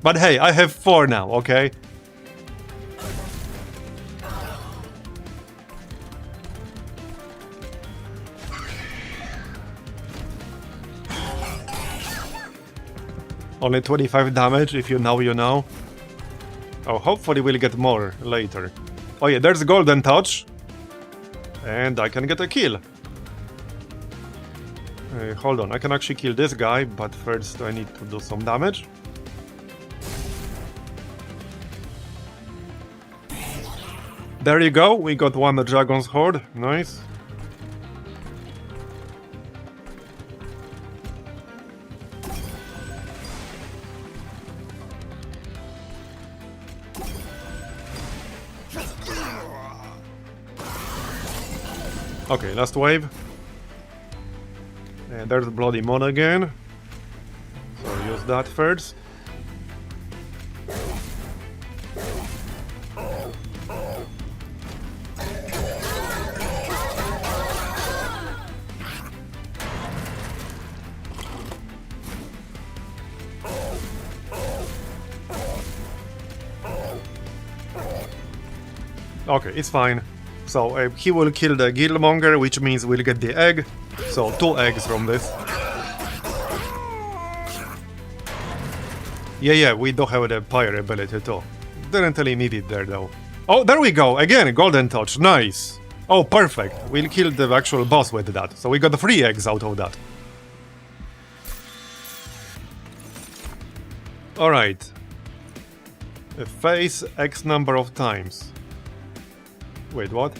but hey, I have 4 now, okay? Only 25 damage, if you know, you know. Oh, hopefully we'll get more later. Oh yeah, there's Golden Touch. And I can get a kill. Hold on, I can actually kill this guy, but first I need to do some damage. There you go, we got one Dragon's Horde, nice. Okay, last wave. And there's Bloody Mon again. So use that first. Okay, it's fine. So he will kill the Guildmonger, which means we'll get the egg. So 2 eggs from this. Yeah, we do have the Pyre ability too. Didn't really need it there though. Oh, there we go! Again, Golden Touch, nice! Oh, perfect! We'll kill the actual boss with that. So we got 3 eggs out of that. Alright. Phase X number of times. Wait, what?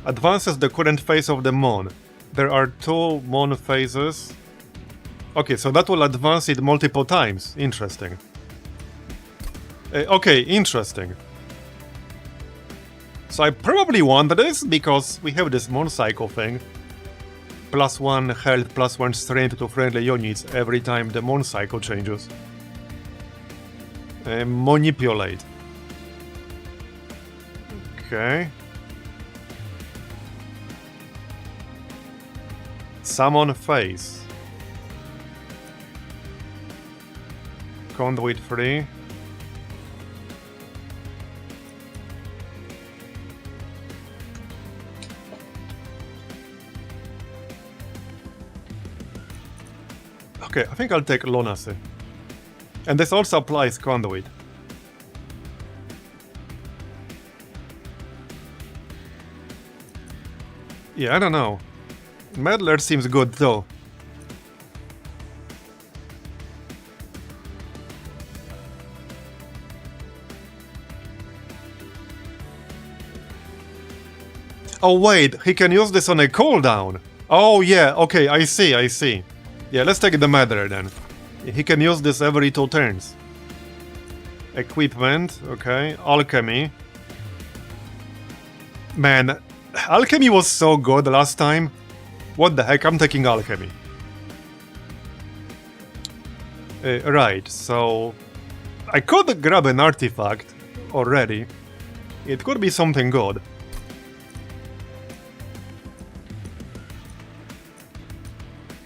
Advances the current phase of the Mon. There are 2 Mon phases. Okay, so that will advance it multiple times. Interesting. Okay, interesting. So I probably want this, because we have this Mon Cycle thing. +1 health, +1 strength to friendly units every time the Mon Cycle changes. Manipulate. Okay. Summon phase. Conduit free. Okay, I think I'll take Lunacy. And this also applies Conduit. Yeah, I don't know. Meddler seems good though. Oh wait, he can use this on a cooldown. Oh yeah, okay, I see. Yeah, let's take the Meddler then. He can use this every 2 turns. Equipment, okay. Alchemy. Man, Alchemy was so good last time. What the heck, I'm taking Alchemy. Right, so... I could grab an artifact already. It could be something good.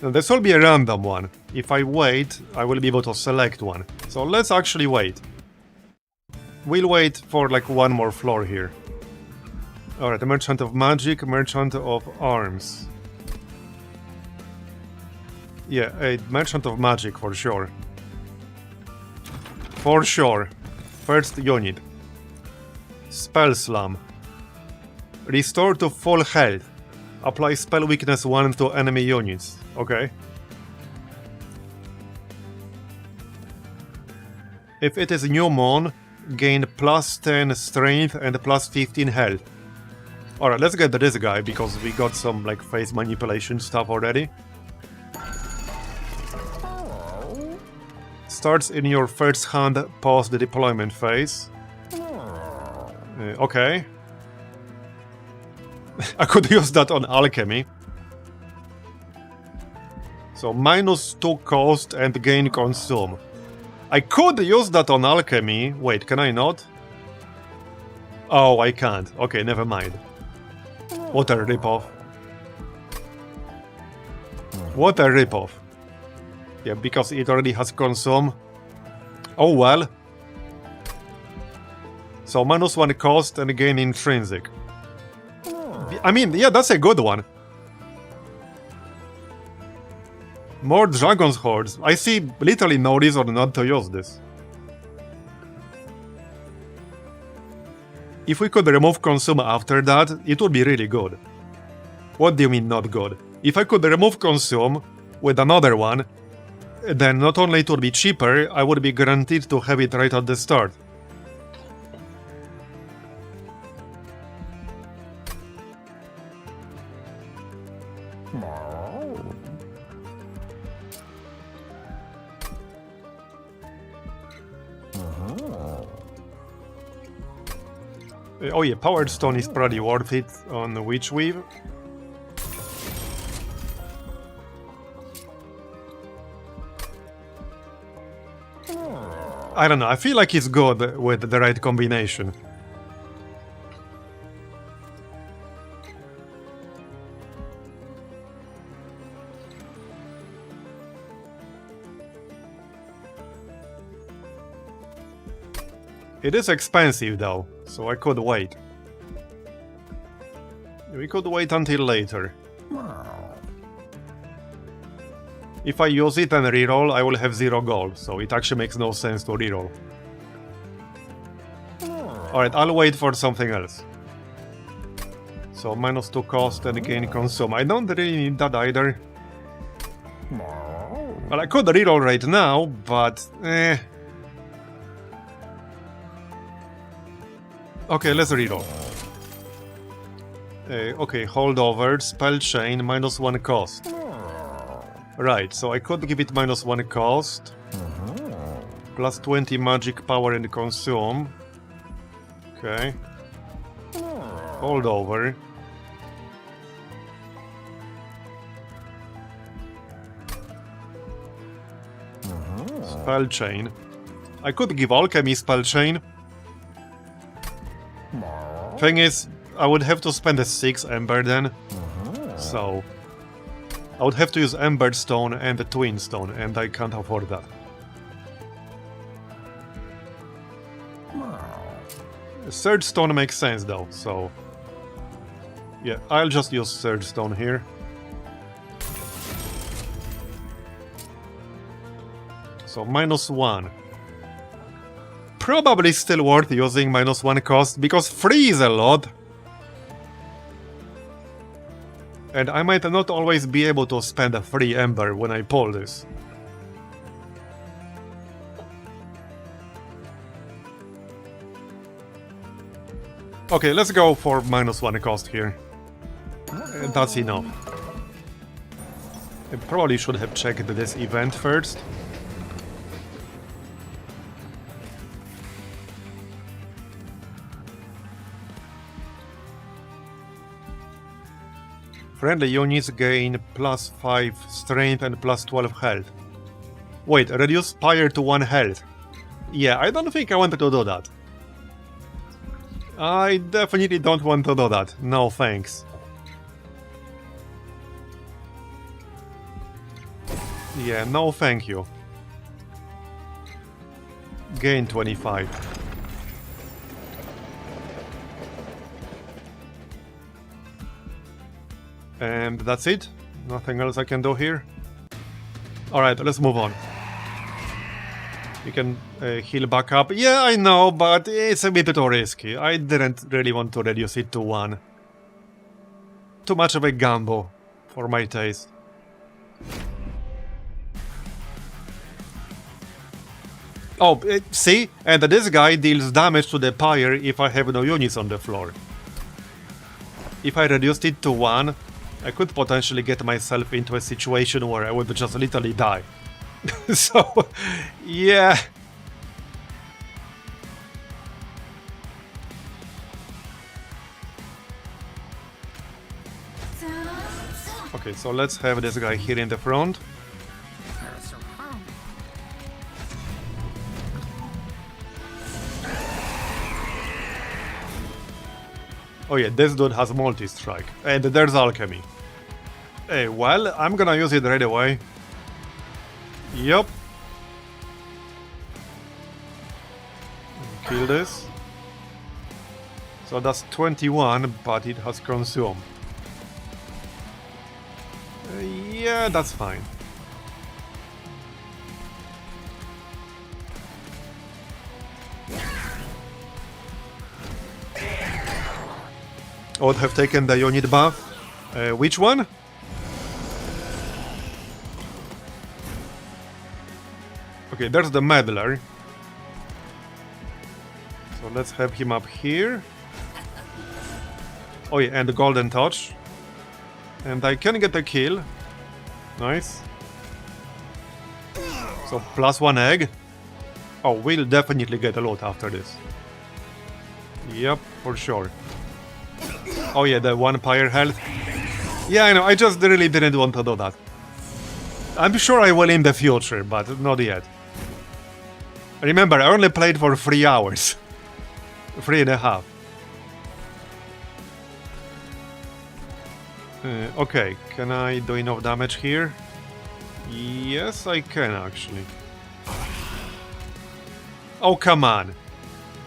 Now, this will be a random one. If I wait, I will be able to select one. So let's actually wait. We'll wait for like 1 more floor here. Alright, Merchant of Magic, Merchant of Arms. Yeah, a Merchant of Magic for sure. For sure. First unit. Spell Slam. Restore to full health. Apply spell weakness 1 to enemy units. Okay. If it is new Mon, gain +10 strength and +15 health. Alright, let's get this guy because we got some like phase manipulation stuff already. Starts in your first hand post the deployment phase. Okay. I could use that on Alchemy. So -2 cost and gain consume. I could use that on Alchemy. Wait, can I not? Oh, I can't. Okay, never mind. What a ripoff. What a ripoff. Yeah, because it already has consume. Oh well. So -1 cost and gain intrinsic. I mean, yeah, that's a good one. More Dragon's Hordes. I see literally no reason not to use this. If we could remove Consume after that, it would be really good. What do you mean not good? If I could remove Consume with another one, then not only it would be cheaper, I would be guaranteed to have it right at the start. Oh yeah, Powered Stone is pretty worth it on the Witch Weave. I don't know, I feel like it's good with the right combination. It is expensive though, so I could wait. We could wait until later. If I use it and reroll, I will have 0 gold, so it actually makes no sense to reroll. Alright, I'll wait for something else. So -2 cost and gain consume. I don't really need that either. Well, I could reroll right now, but Okay, let's reroll. Okay, holdover, spell chain, -1 cost. Right, so I could give it -1 cost. Plus 20 magic power and consume. Okay. Holdover. Spell chain. I could give alchemy spell chain. Thing is, I would have to spend a 6 ember then. So I would have to use Ember Stone and the Twin Stone, and I can't afford that. Surge Stone makes sense though, so yeah, I'll just use Surge Stone here. So -1. Probably still worth using -1 cost, because 3 is a lot. And I might not always be able to spend a free ember when I pull this. Okay, let's go for -1 cost here. That's enough. I probably should have checked this event first. Friendly units gain +5 strength and +12 health. Wait, reduce fire to 1 health. Yeah, I don't think I wanted to do that. I definitely don't want to do that. No thanks. Yeah, no thank you. Gain 25. And that's it? Nothing else I can do here? Alright, let's move on. You can heal back up. Yeah, I know, but it's a bit too risky. I didn't really want to reduce it to 1. Too much of a gamble for my taste. Oh, see? And this guy deals damage to the pyre if I have no units on the floor. If I reduced it to 1, I could potentially get myself into a situation where I would just literally die. So, yeah. Okay, so let's have this guy here in the front. Oh yeah, this dude has multi-strike. And there's alchemy. Hey, well, I'm gonna use it right away. Yup. Kill this. So that's 21, but it has consumed. Yeah, that's fine. I would have taken the unit buff. Which one? Okay, there's the meddler. So let's have him up here. Oh yeah, and the golden touch. And I can get a kill. Nice. So +1 egg. Oh, we'll definitely get a lot after this. Yep, for sure. Oh yeah, the 1 pyre health. Yeah, I know, I just really didn't want to do that. I'm sure I will in the future, but not yet. Remember, I only played for 3 hours. 3.5. Okay, can I do enough damage here? Yes, I can actually. Oh, come on.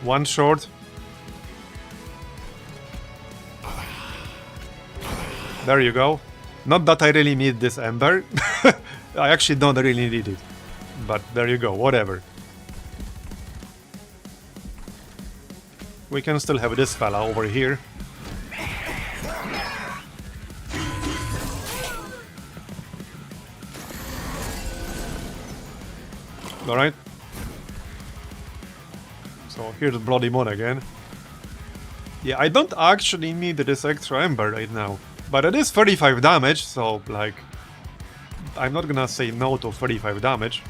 1 short. There you go. Not that I really need this ember. I actually don't really need it. But there you go, whatever. We can still have this fella over here. Alright. So here's Bloody Moon again. Yeah, I don't actually need this extra ember right now. But it is 35 damage, so like... I'm not gonna say no to 35 damage.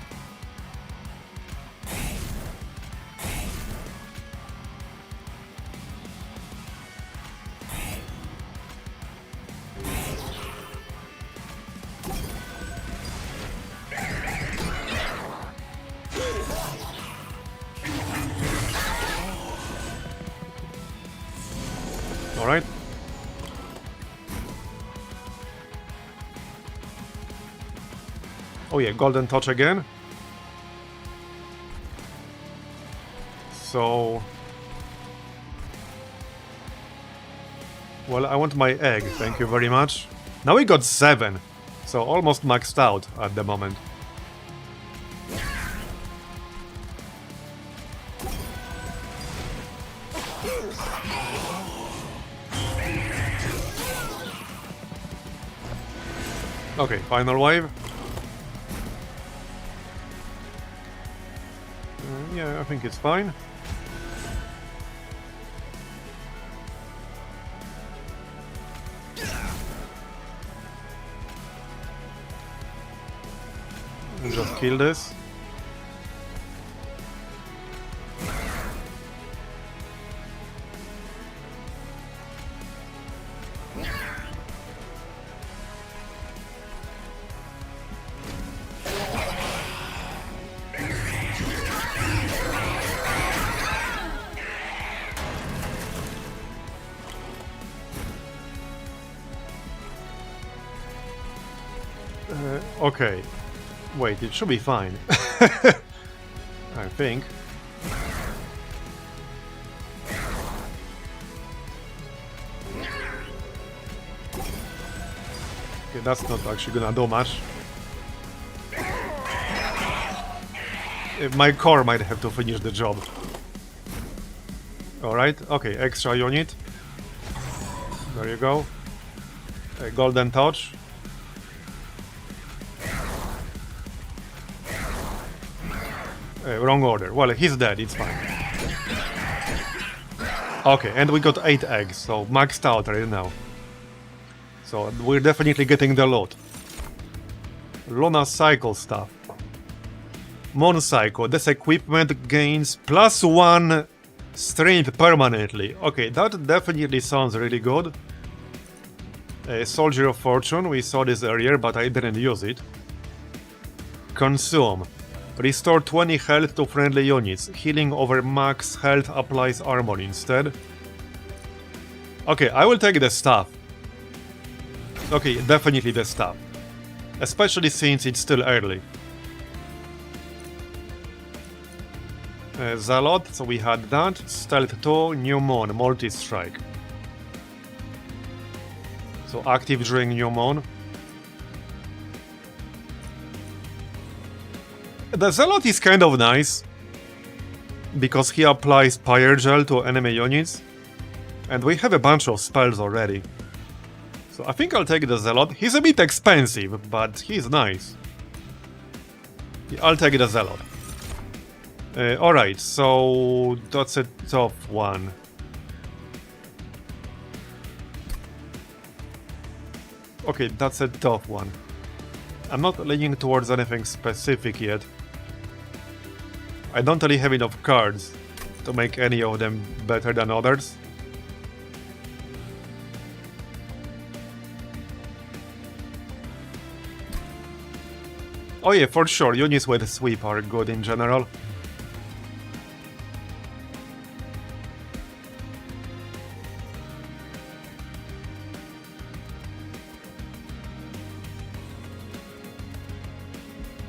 Alright. Oh yeah, golden touch again. So... Well, I want my egg, thank you very much. Now we got 7, so almost maxed out at the moment. Okay, final wave. Yeah, I think it's fine. We'll just kill this. Okay. Wait, it should be fine. I think. Okay, that's not actually gonna do much. My core might have to finish the job. Alright, okay, extra unit. There you go. A golden touch. Wrong order. Well, he's dead, it's fine. Okay, and we got 8 eggs, so maxed out right now. So we're definitely getting the loot. Luna Cycle stuff. Moon Cycle. This equipment gains +1 strength permanently. Okay, that definitely sounds really good. Soldier of Fortune. We saw this earlier, but I didn't use it. Consume. Restore 20 health to friendly units. Healing over max health applies armor instead. Okay, I will take the staff. Okay, definitely the staff. Especially since it's still early. Zealot, so we had that. Stealth 2, New Moon, Multi-Strike. So active during New Moon. The Zealot is kind of nice, because he applies Pyre Gel to enemy units, And we have a bunch of spells already. So I think I'll take the Zealot. He's a bit expensive, but he's nice. Yeah, I'll take the Zealot. Alright, so that's a tough one. Okay, that's a tough one. I'm not leaning towards anything specific yet. I don't really have enough cards to make any of them better than others. Oh yeah, for sure, units with sweep are good in general.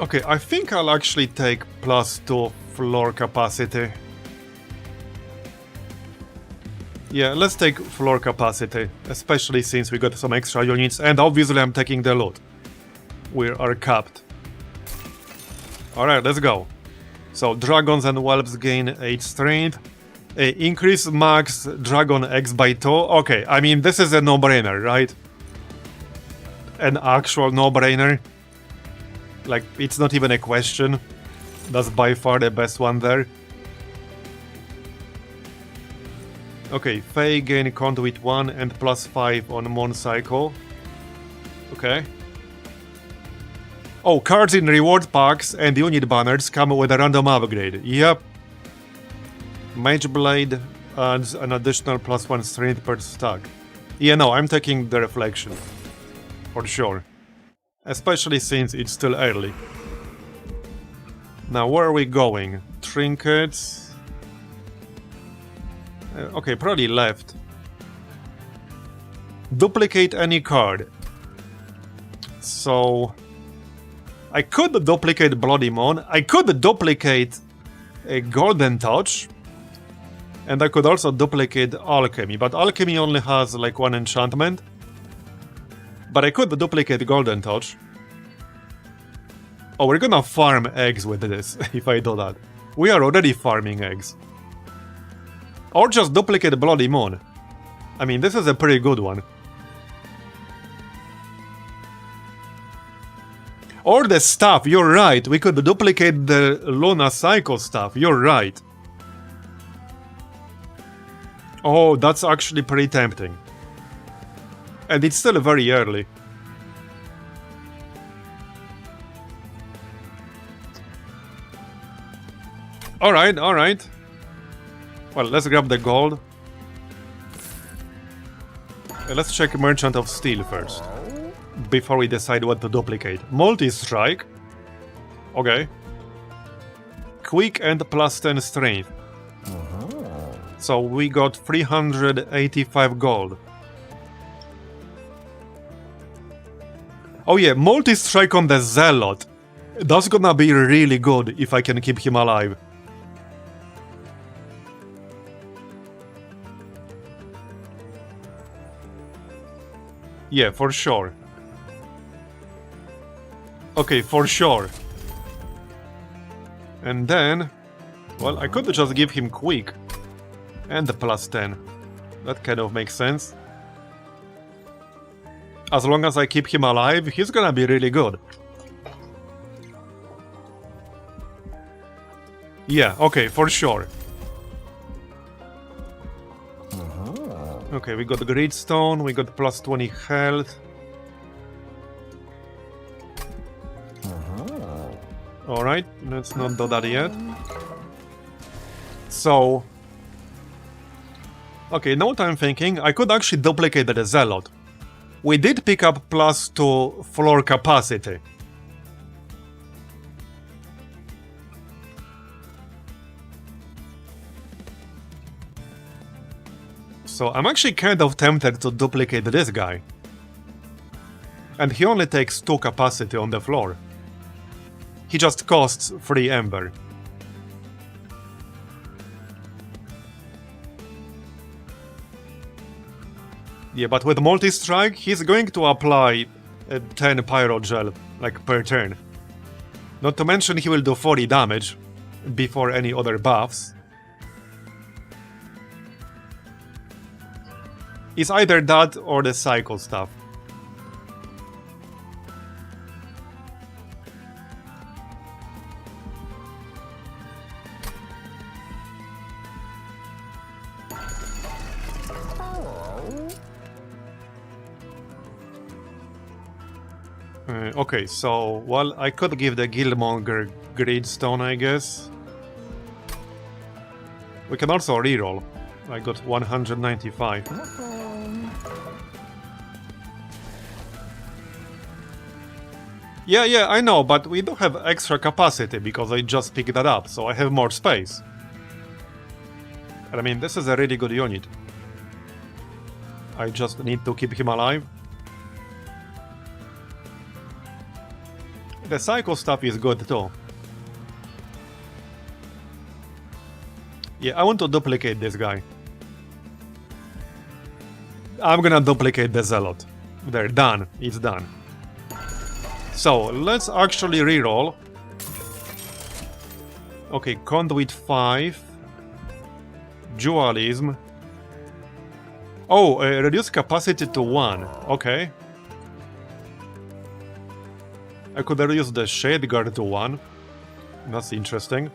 Okay, I think I'll actually take +2 floor capacity. Yeah, let's take floor capacity, especially since we got some extra units, and obviously I'm taking the loot. We are capped. Alright, let's go. So, dragons and whelps gain 8 strength. Increase max dragon X by 2. Okay, I mean, this is a no-brainer, right? An actual no-brainer. Like, it's not even a question. That's by far the best one there. Okay, Fae gain Conduit 1 and +5 on Mon Cycle. Okay. Oh, cards in reward packs and unit banners come with a random upgrade. Yep. Mage Blade adds an additional +1 strength per stack. Yeah, no, I'm taking the Reflection. For sure. Especially since it's still early. Now, where are we going? Trinkets. Okay, probably left. Duplicate any card. So... I could duplicate Bloody Mon, I could duplicate a Golden Touch, and I could also duplicate Alchemy, but Alchemy only has like 1 enchantment. But I could duplicate Golden Touch. Oh, we're gonna farm eggs with this, if I do that. We are already farming eggs. Or just duplicate Bloody Mon. I mean, this is a pretty good one. Or the staff, you're right, we could duplicate the Luna Cycle staff, you're right. Oh, that's actually pretty tempting. And it's still very early. Alright, alright. Well, let's grab the gold. Let's check Merchant of Steel first. Before we decide what to duplicate. Multi-strike. Okay. Quick and +10 strength. So we got 385 gold. Oh yeah, multi-strike on the Zealot. That's gonna be really good if I can keep him alive. Yeah, for sure. Okay, for sure. And then... Well, I could just give him quick. And the +10. That kind of makes sense. As long as I keep him alive, he's gonna be really good. Yeah, okay, for sure. Okay, we got Gridstone, we got +20 health. Alright, let's not do that yet. So... Okay, now I'm thinking, I could actually duplicate the Zealot. We did pick up +2 floor capacity. So I'm actually kind of tempted to duplicate this guy. And he only takes 2 capacity on the floor. He just costs 3 Ember. Yeah, but with multi-strike, he's going to apply 10 Pyro Gel, like, per turn. Not to mention he will do 40 damage before any other buffs. It's either that or the cycle stuff. Okay, so, well, I could give the Guildmonger Gridstone, I guess. We can also reroll. I got 195. Yeah, I know, but we do have extra capacity because I just picked that up, so I have more space. And I mean, this is a really good unit. I just need to keep him alive. The cycle stuff is good too. Yeah, I want to duplicate this guy. I'm gonna duplicate the Zealot. They're done. It's done. So, let's actually reroll. Okay, Conduit 5. Dualism. Oh, reduce capacity to 1. Okay. I could reduce the Shade Guard to 1. That's interesting.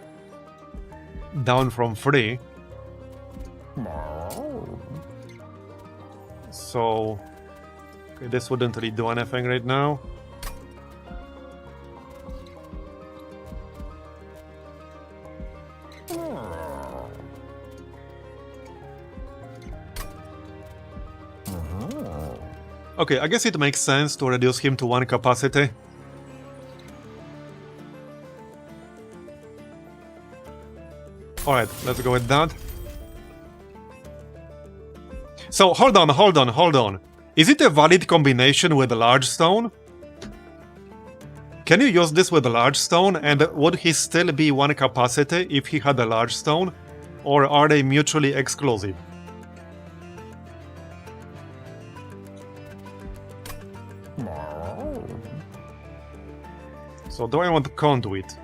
Down from 3. So... okay, this wouldn't really do anything right now. Okay, I guess it makes sense to reduce him to 1 capacity. Alright, let's go with that. So, hold on. Is it a valid combination with a large stone? Can you use this with a large stone, and would he still be 1 capacity if he had a large stone? Or are they mutually exclusive? So do I want Conduit?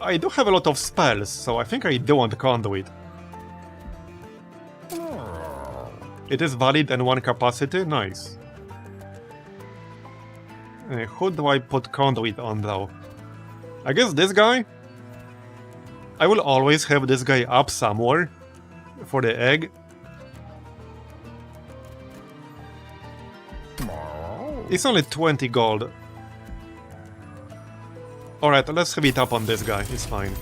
I do have a lot of spells, so I think I do want Conduit. It is valid and 1 capacity? Nice. Who do I put Conduit on though? I guess this guy? I will always have this guy up somewhere for the egg. It's only 20 gold. Alright, let's have it up on this guy, it's fine.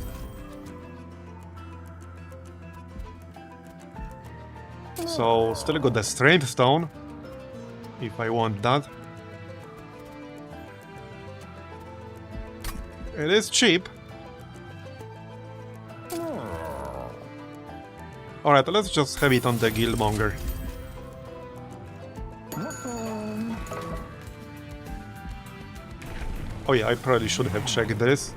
So, still got the Strength Stone, if I want that. It is cheap. Alright, let's just have it on the Guildmonger. Oh yeah, I probably should have checked this.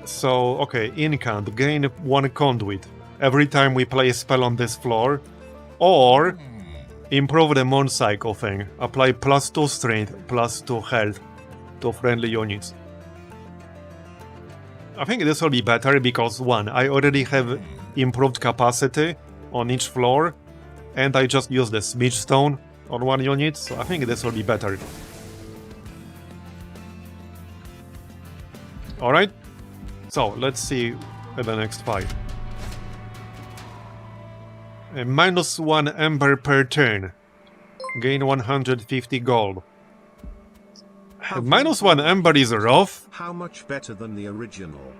So, okay, incant, gain 1 conduit every time we play a spell on this floor. Or, improve the Moon Cycle thing. Apply +2 strength, +2 health to friendly units. I think this will be better because 1, I already have improved capacity on each floor, and I just use the Smidge Stone on 1 unit, so I think this will be better. Alright, so let's see the next fight. -1 ember per turn. Gain 150 gold. -1 ember is rough. How much better than the original?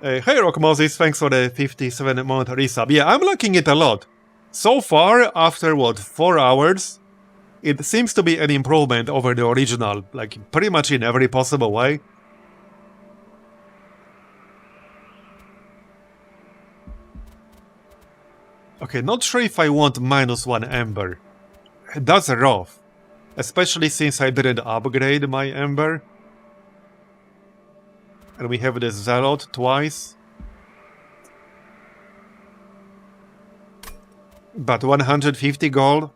Hey Rock Moses, thanks for the 57-month resub. Yeah, I'm liking it a lot. So far, after what, 4 hours, it seems to be an improvement over the original, like pretty much in every possible way. Okay, not sure if I want -1 ember. That's rough. Especially since I didn't upgrade my ember. And we have the Zealot twice. But 150 gold.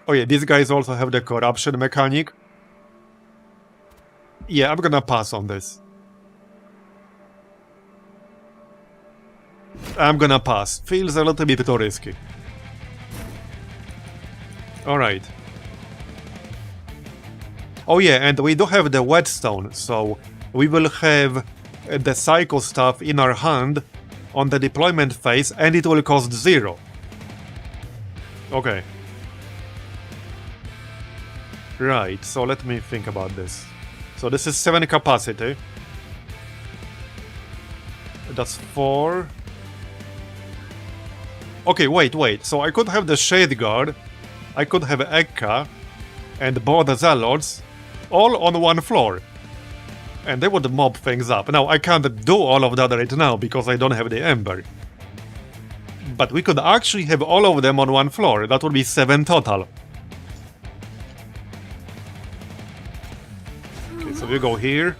Oh yeah, these guys also have the corruption mechanic. Yeah, I'm gonna pass on this. I'm gonna pass. Feels a little bit too risky. Alright. Oh yeah, and we do have the whetstone, so we will have the psycho stuff in our hand on the deployment phase, and it will cost 0. Okay. Right, so let me think about this. So this is 7 capacity. That's 4. Okay, wait. So I could have the Shade Guard, I could have Ekka, and both the Zealots, all on one floor. And they would mob things up. Now, I can't do all of that right now because I don't have the Ember. But we could actually have all of them on one floor. That would be 7 total. Okay, so we go here.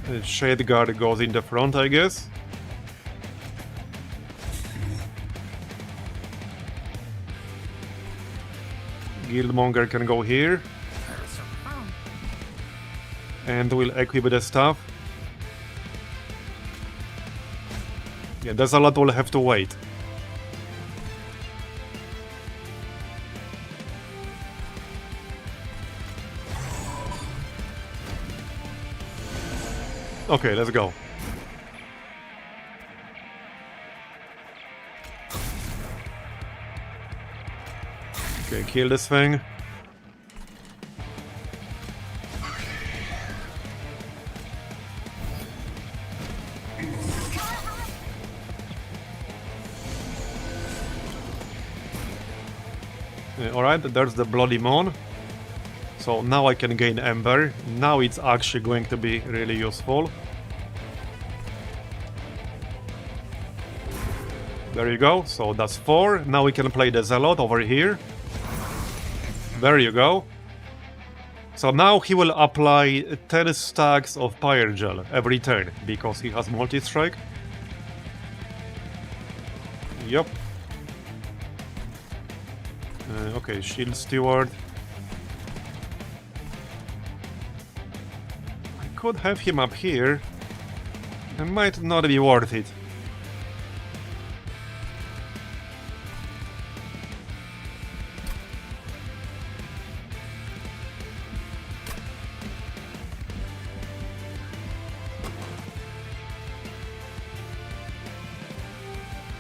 The Shade Guard goes in the front, I guess. Guildmonger can go here. And we'll equip the stuff. Yeah, there's a lot we'll have to wait. Okay, let's go. Okay, kill this thing. Alright, there's the Bloody Mon. So now I can gain Ember. Now it's actually going to be really useful. There you go, so that's 4. Now we can play the Zealot over here. There you go. So now he will apply 10 stacks of Pyre Gel every turn, because he has multi-strike. Yup. Okay, Shield Steward. I could have him up here. It might not be worth it.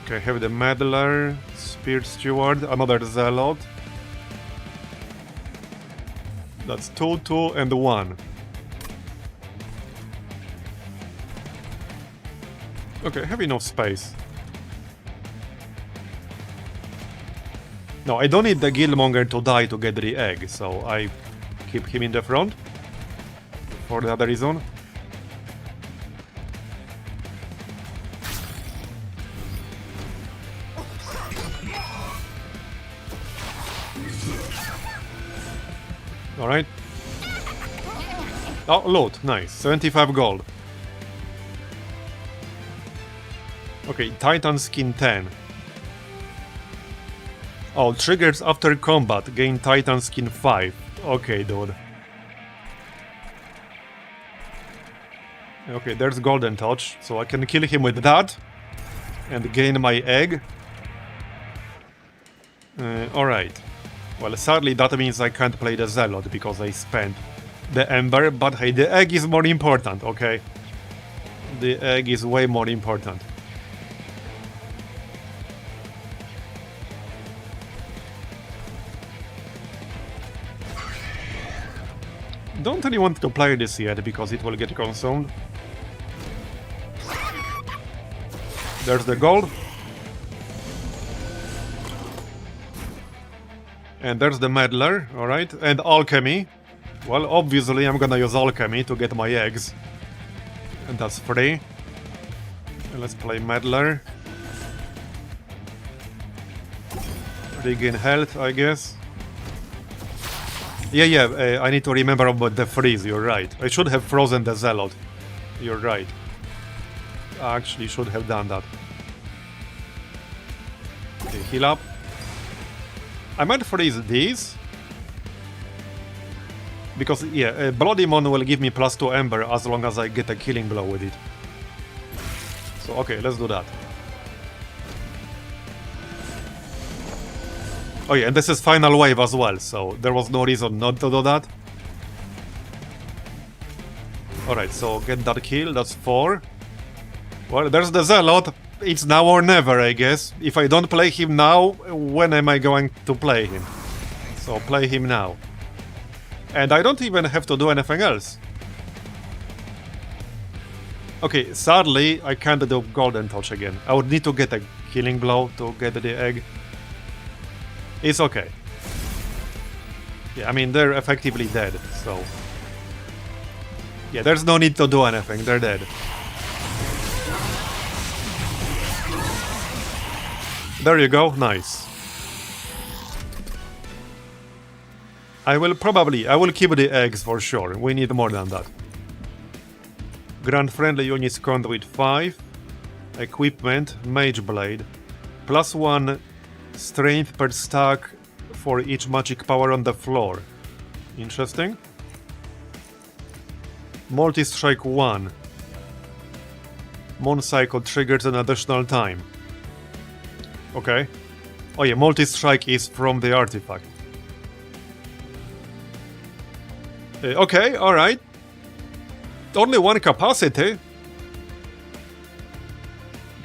Okay, I have the Meddler, Spear Steward, another Zealot. That's 2, 2, and 1. Okay, I have enough space. No, I don't need the Guildmonger to die to get the egg, so I keep him in the front. For the other reason. Alright. Oh, loot. Nice. 75 gold. Okay, Titan Skin 10. Oh, triggers after combat. Gain Titan Skin 5. Okay, dude. Okay, there's Golden Touch, so I can kill him with that. And gain my egg. Alright. Well, sadly that means I can't play the Zealot because I spent the Ember, but hey, the egg is more important, okay? The egg is way more important. Don't really want to play this yet because it will get consumed. There's the gold. And there's the Meddler, alright, and Alchemy. Well, obviously I'm gonna use Alchemy to get my eggs. And that's free. And let's play Meddler. Regain health, I guess. Yeah, I need to remember about the freeze, you're right. I should have frozen the Zealot. You're right. I actually should have done that. Okay, heal up. I might freeze these. Because, yeah, Bloody Mon will give me +2 Ember as long as I get a killing blow with it. So, okay, let's do that. Oh yeah, and this is final wave as well, so there was no reason not to do that. Alright, so get that kill, that's 4. Well, there's the Zealot. It's now or never, I guess. If I don't play him now, when am I going to play him? So play him now. And I don't even have to do anything else. Okay, sadly, I can't do Golden Touch again. I would need to get a Killing Blow to get the egg. It's okay. Yeah, I mean, they're effectively dead, so... Yeah, there's no need to do anything, they're dead. There you go, nice. I will keep the eggs for sure, we need more than that. Grant friendly units conduit 5. Equipment, Mage Blade. +1 strength per stack for each magic power on the floor. Interesting. Multi-strike 1. Moon Cycle triggers an additional time. Okay. Oh yeah, multi-strike is from the artifact. Okay, alright. Only 1 capacity.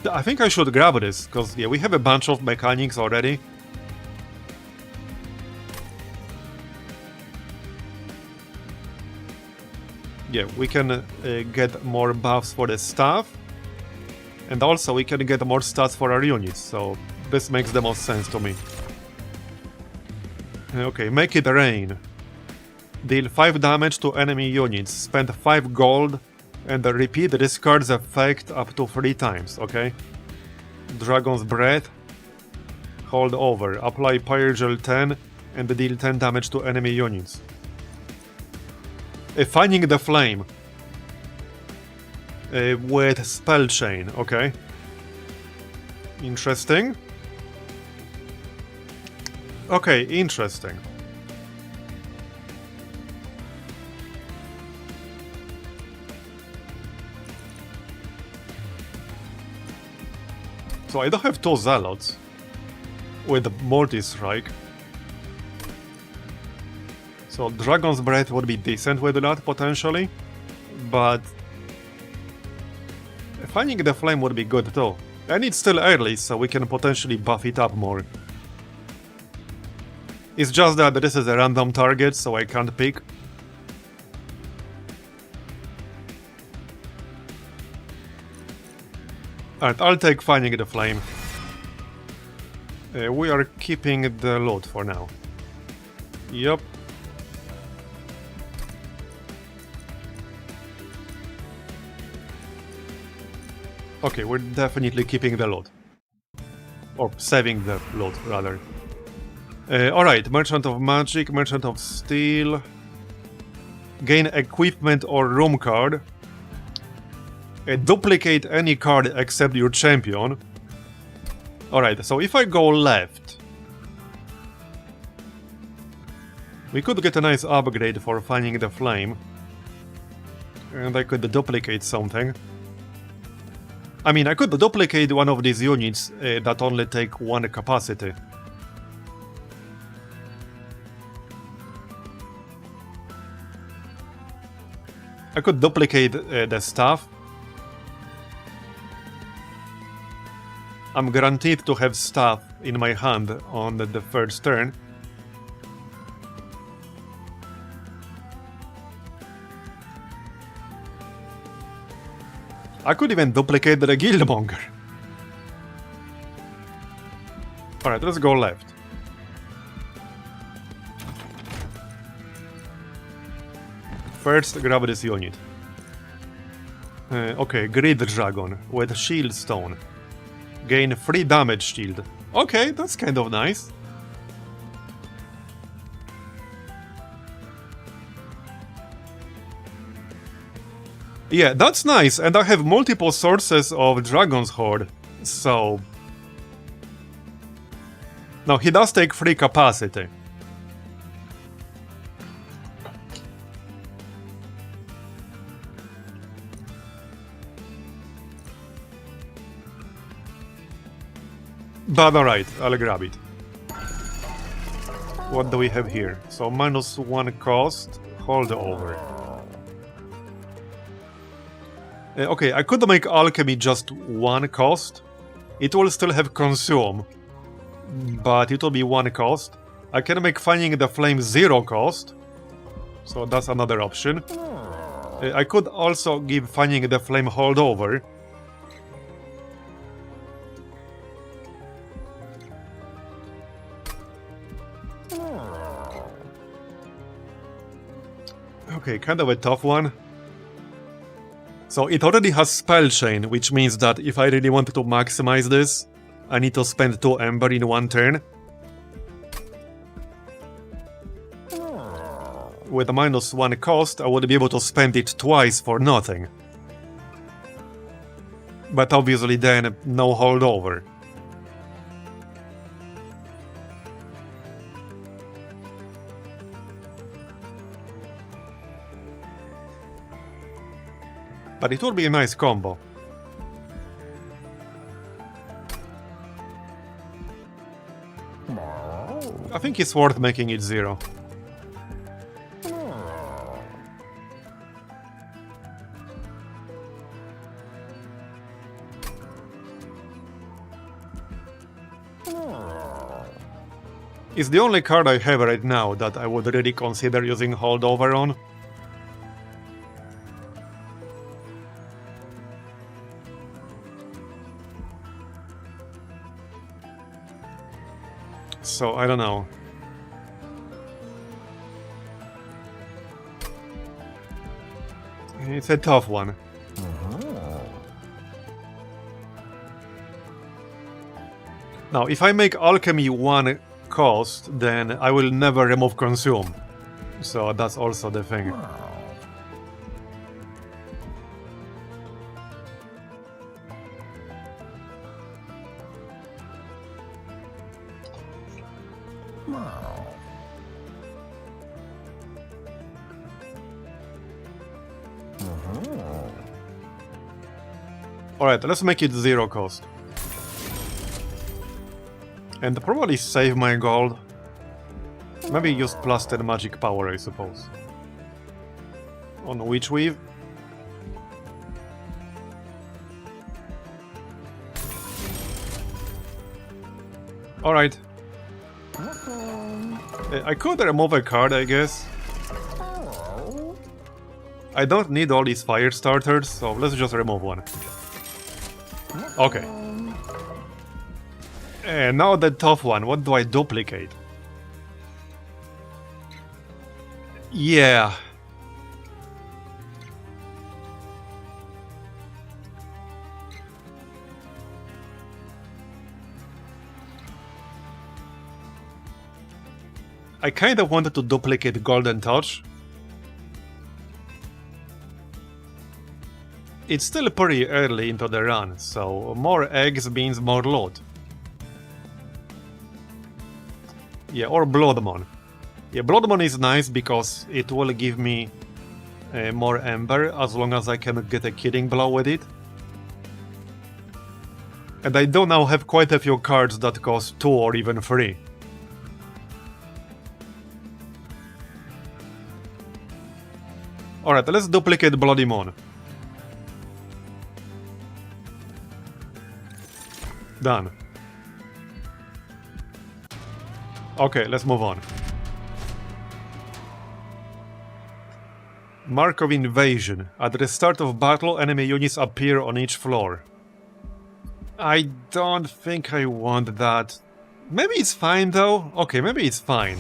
I think I should grab this, because yeah, we have a bunch of mechanics already. Yeah, we can get more buffs for the staff. And also we can get more stats for our units, so this makes the most sense to me. Okay, make it rain. Deal 5 damage to enemy units, spend 5 gold, and repeat this card's effect up to 3 times, okay? Dragon's Breath. Hold over, apply Pyrgel 10, and deal 10 damage to enemy units. Fanning the Flame. With Spell Chain, okay. Interesting. Okay, interesting. So I don't have 2 Zealots with Multi-Strike. So Dragon's Breath would be decent with that, potentially. But Fanning the Flame would be good too. And it's still early, so we can potentially buff it up more. It's just that this is a random target, so I can't pick. Alright, I'll take Fanning the Flame. We are keeping the loot for now. Yup. Okay, we're definitely keeping the loot. Or saving the loot, rather. Alright, Merchant of Magic, Merchant of Steel. Gain equipment or room card. Duplicate any card except your champion. Alright, so if I go left... We could get a nice upgrade for Fanning the Flame. And I could duplicate something. I mean, I could duplicate one of these units that only take 1 capacity. I could duplicate the staff. I'm guaranteed to have staff in my hand on the first turn. I could even duplicate the Guildmonger. Alright, let's go left. First, grab this unit. Okay, Grid Dragon with Shield Stone. Gain 3 damage shield. Okay, that's kind of nice. Yeah, that's nice, and I have multiple sources of Dragon's Horde, so... Now, he does take 3 capacity. But alright, I'll grab it. What do we have here? So -1 cost, hold over. Okay, I could make alchemy just 1 cost. It will still have consume, but it will be 1 cost. I can make finding the flame 0 cost, so that's another option. I could also give finding the flame holdover. Okay, kind of a tough one. So it already has spell chain, which means that if I really wanted to maximize this, I need to spend 2 ember in 1 turn. With a -1 cost, I would be able to spend it twice for nothing. But obviously then, no holdover. But it would be a nice combo. I think it's worth making it 0. It's the only card I have right now that I would really consider using holdover on. So, I don't know. It's a tough one. Now, if I make alchemy 1 cost, then I will never remove consume. So that's also the thing. Alright, let's make it 0 cost. And probably save my gold. Maybe use +10 magic power, I suppose. On Witch Weave. Alright. I could remove a card, I guess. I don't need all these fire starters, so let's just remove one. Okay. And now the tough one, what do I duplicate? Yeah. I kind of wanted to duplicate Golden Touch. It's still pretty early into the run, so more eggs means more loot. Yeah, or Bloodmon. Yeah, Bloodmon is nice because it will give me more Ember as long as I can get a killing blow with it. And I do now have quite a few cards that cost 2 or even 3. Alright, let's duplicate Bloody Mon. Done. Okay, let's move on. Mark of Invasion. At the start of battle, enemy units appear on each floor. I don't think I want that. Maybe it's fine though? Okay, maybe it's fine.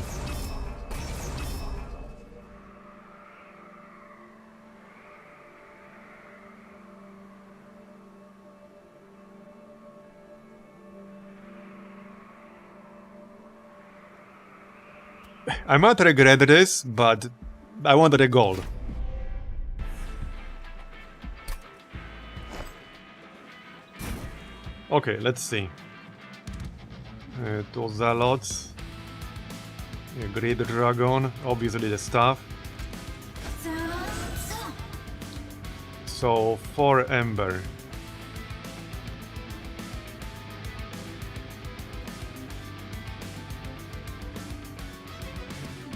I might regret this, but I wanted a gold. Okay, let's see. 2 Zealots. A Great Dragon, obviously the staff. So, 4 Ember.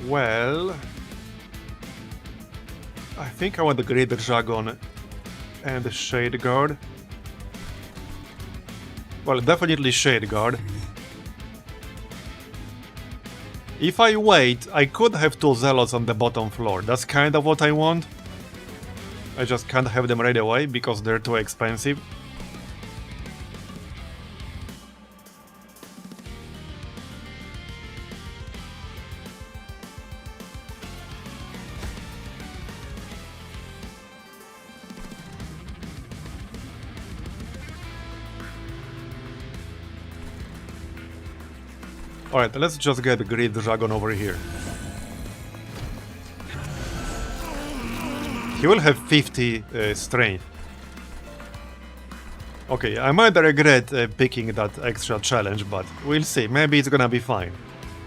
Well, I think I want the Great Dragon and the Shade Guard. Well, definitely Shade Guard. If I wait, I could have 2 Zealots on the bottom floor. That's kind of what I want. I just can't have them right away because they're too expensive. Alright, let's just get the Great Dragon over here. He will have 50 strength. Okay, I might regret picking that extra challenge, but we'll see. Maybe it's gonna be fine.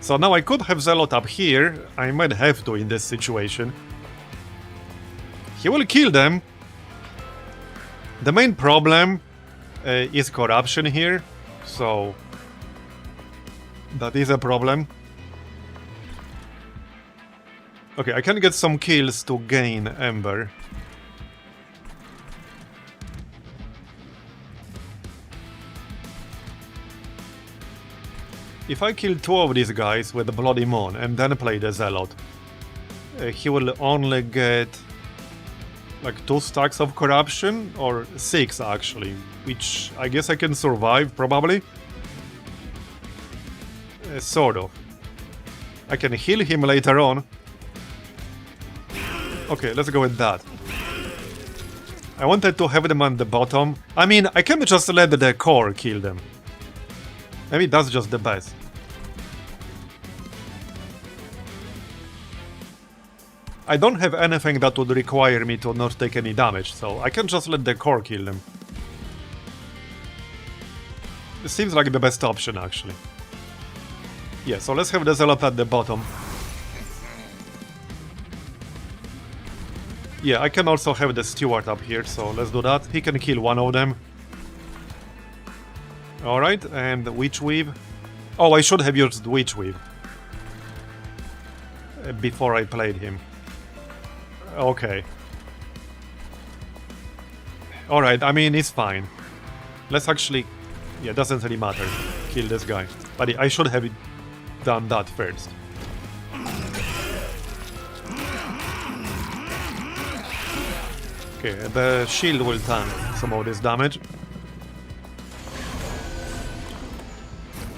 So now I could have Zealot up here. I might have to in this situation. He will kill them. The main problem is corruption here, so that is a problem. Okay, I can get some kills to gain Ember. If I kill 2 of these guys with the Bloody Moon and then play the Zealot, he will only get like 2 stacks of corruption, or 6 actually, which I guess I can survive probably. Sort of. I can heal him later on. Okay, let's go with that. I wanted to have them on the bottom. I mean, I can just let the core kill them. Maybe that's just the best. I don't have anything that would require me to not take any damage, so I can just let the core kill them. It seems like the best option, actually. Yeah, so let's have the Zealot at the bottom. Yeah, I can also have the Steward up here, so let's do that. He can kill 1 of them. Alright, and Witch Weave. Oh, I should have used Witch Weave before I played him. Okay. Alright, I mean, it's fine. Let's actually... Yeah, doesn't really matter. Kill this guy. But I should have done that first. Okay, the shield will tank some of this damage.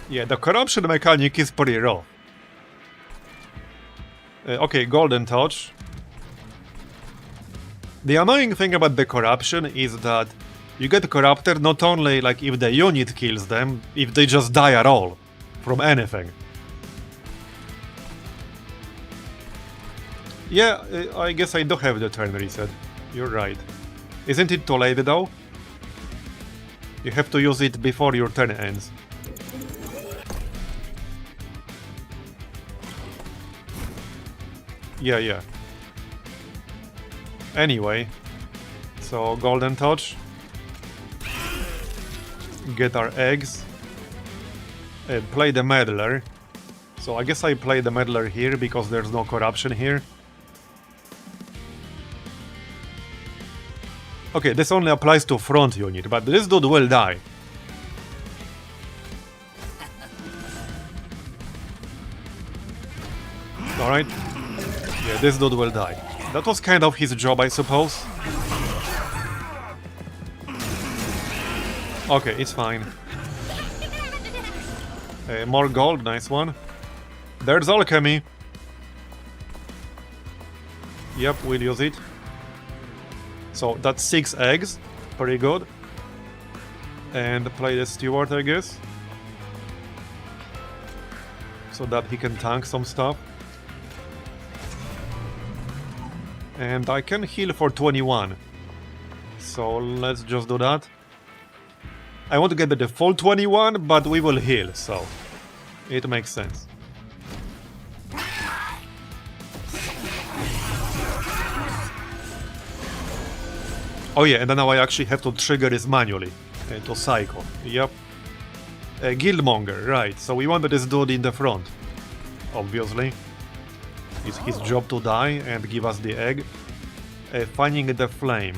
Yeah, the corruption mechanic is pretty raw. Okay, Golden Touch. The annoying thing about the corruption is that you get corrupted not only like if the unit kills them, if they just die at all from anything. Yeah, I guess I do have the turn reset. You're right. Isn't it too late though? You have to use it before your turn ends. Yeah. Anyway, so Golden Touch. Get our eggs. Play the Meddler. So I guess I play the Meddler here because there's no corruption here. Okay, this only applies to front unit, but this dude will die. Alright. Yeah, this dude will die. That was kind of his job, I suppose. Okay, it's fine. More gold, nice one. There's alchemy. Yep, we'll use it. So that's 6 eggs, pretty good. And play the Steward, I guess. So that he can tank some stuff. And I can heal for 21. So let's just do that. I want to get the full 21, but we will heal, so it makes sense. Oh yeah, and then now I actually have to trigger this manually to cycle. Yep. Guildmonger, right. So we wanted this dude in the front, obviously. It's his job to die and give us the egg. Finding the flame.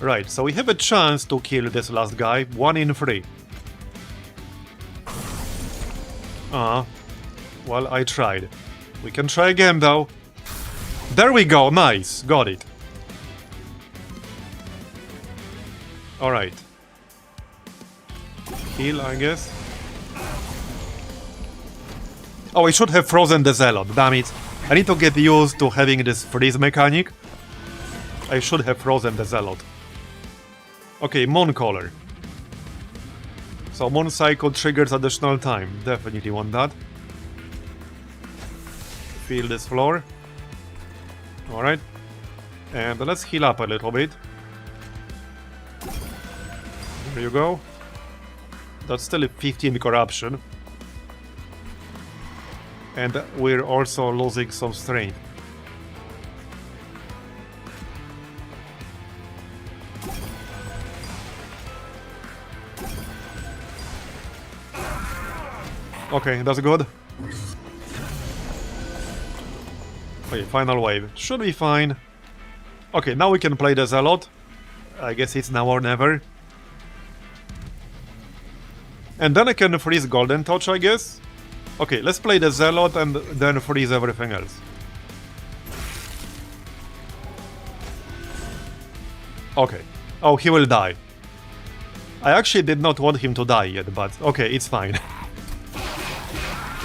Right, so we have a chance to kill this last guy. 1 in 3. Well, I tried. We can try again, though. There we go, nice, got it. Alright. Heal, I guess. Oh, I should have frozen the Zealot, damn it. I need to get used to having this freeze mechanic. I should have frozen the Zealot. Okay, Moon Caller. So Moon Cycle triggers additional time. Definitely want that. Feel this floor. Alright. And let's heal up a little bit. There you go. That's still a 15 corruption. And we're also losing some strength. Okay, that's good. Okay, final wave. Should be fine. Okay, now we can play the Zealot. I guess it's now or never. And then I can freeze Golden Touch, I guess. Okay, let's play the Zealot and then freeze everything else. Okay. Oh, he will die. I actually did not want him to die yet, but okay, it's fine.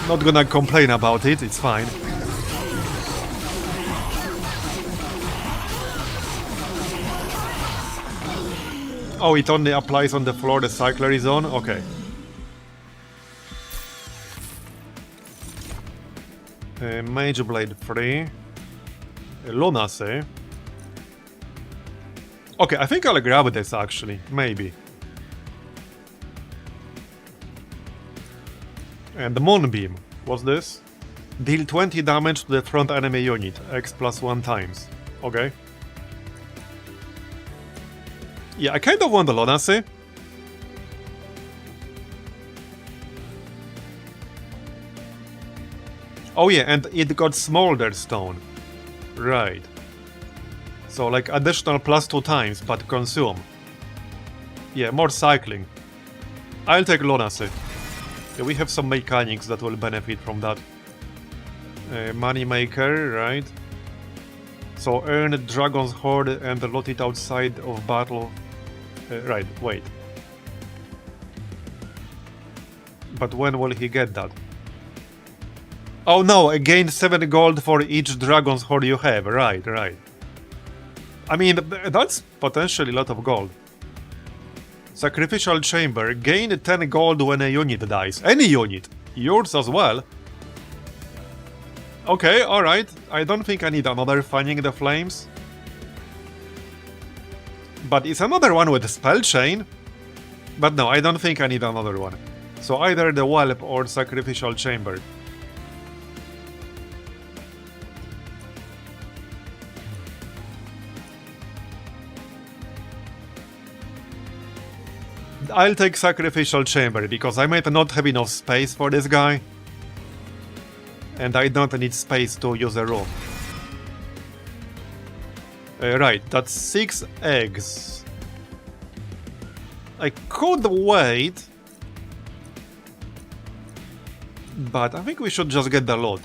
Not gonna complain about it, it's fine. Oh, it only applies on the floor the cycler is on? Okay. Mage Blade 3. Lunacy. Okay, I think I'll grab this actually, maybe. And the Moonbeam. What's this? Deal 20 damage to the front enemy unit, X plus 1 times. Okay. Yeah, I kind of want the Lunacy. Oh yeah, and it got Smolder Stone. Right. So like additional plus 2 times, but consume. Yeah, more cycling. I'll take Lunacy. Yeah, we have some mechanics that will benefit from that. Moneymaker, right. So earn Dragon's Horde and loot it outside of battle. Right, wait. But when will he get that? Oh no, gain 7 gold for each Dragon's Horde you have. Right, right. I mean, that's potentially a lot of gold. Sacrificial Chamber. Gain 10 gold when a unit dies. Any unit. Yours as well. Okay, alright. I don't think I need another Fanning the Flames. But it's another one with Spell Chain. But no, I don't think I need another one. So either the Whelp or Sacrificial Chamber. I'll take Sacrificial Chamber, because I might not have enough space for this guy. And I don't need space to use a room. Right, that's 6 eggs. I could wait. But I think we should just get the loot.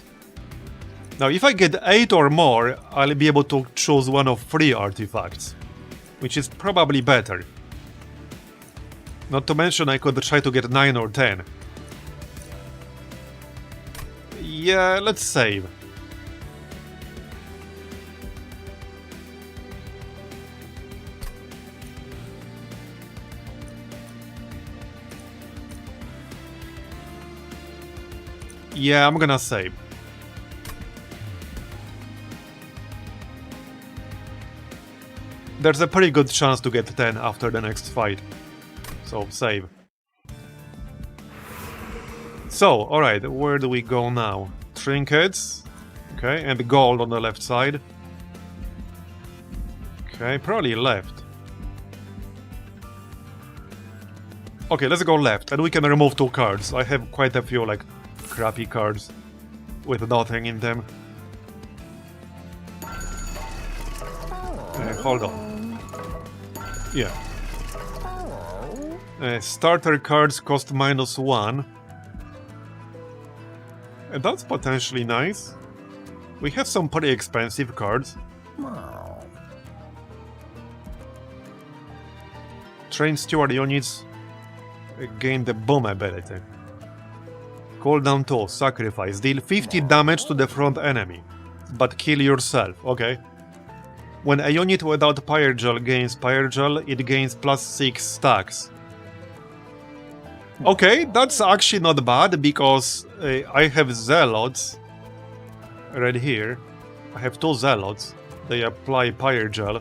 Now, if I get 8 or more, I'll be able to choose one of 3 artifacts. Which is probably better. Not to mention I could try to get 9 or 10. Yeah, let's save. Yeah, I'm gonna save. There's a pretty good chance to get 10 after the next fight. So, save. So, alright, where do we go now? Trinkets. Okay, and gold on the left side. Okay, probably left. Okay, let's go left, and we can remove 2 cards. I have quite a few, like, crappy cards with nothing in them. hold on. Yeah. Starter cards cost -1. That's potentially nice. We have some pretty expensive cards. Train Steward units gain the bomb ability. Cooldown 2, sacrifice. Deal 50 damage to the front enemy, but kill yourself. Okay. When a unit without Pyrgel gains Pyrgel, it gains +6 stacks. Okay, that's actually not bad, because I have Zealots right here. I have 2 Zealots. They apply Pyrgel.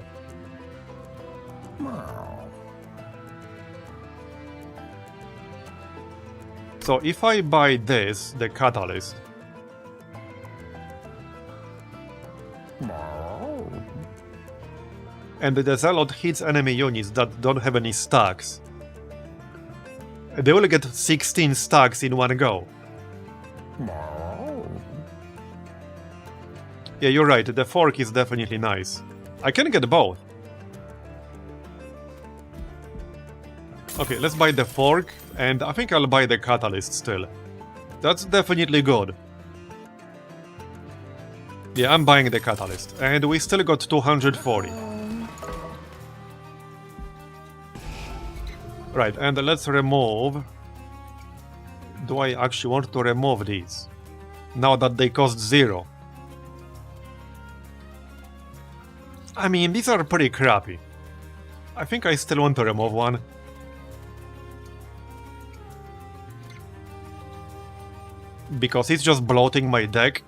So if I buy this, the Catalyst, and the Zealot hits enemy units that don't have any stacks, they will get 16 stacks in one go. Yeah, you're right, the fork is definitely nice. I can get both. Okay, let's buy the fork, and I think I'll buy the catalyst still. That's definitely good. Yeah, I'm buying the catalyst, and we still got 240. Right, and let's remove... Do I actually want to remove these? Now that they cost 0. I mean, these are pretty crappy. I think I still want to remove one. Because it's just bloating my deck.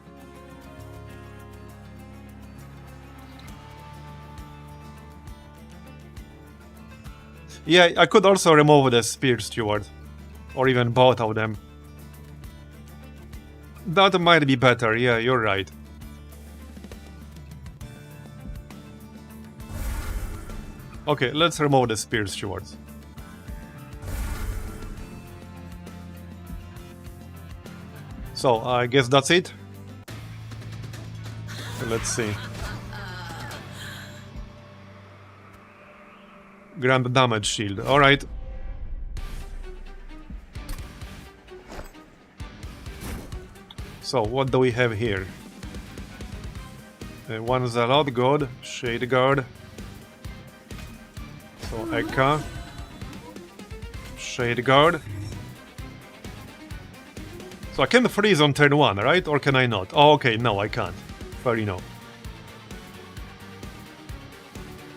Yeah, I could also remove the Spear Steward. Or even both of them. That might be better, yeah, you're right. Okay, let's remove the Spear Stewards. So, I guess that's it. Let's see. Grand damage shield, alright. So, what do we have here? One Zealot, good. Shade Guard. So, Ekka. Shade Guard. So I can freeze on turn 1, right? Or can I not? Oh, okay, no, I can't. Fair enough.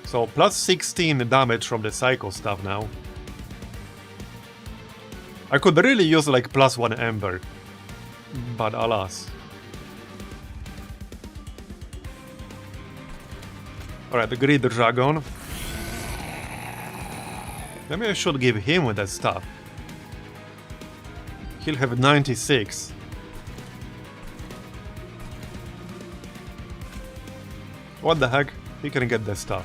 So, plus 16 damage from the Psycho stuff now. I could really use like plus 1 Ember. But alas. Alright, the Greed Dragon. Maybe I should give him that stuff. He'll have 96. What the heck? He can get that stuff.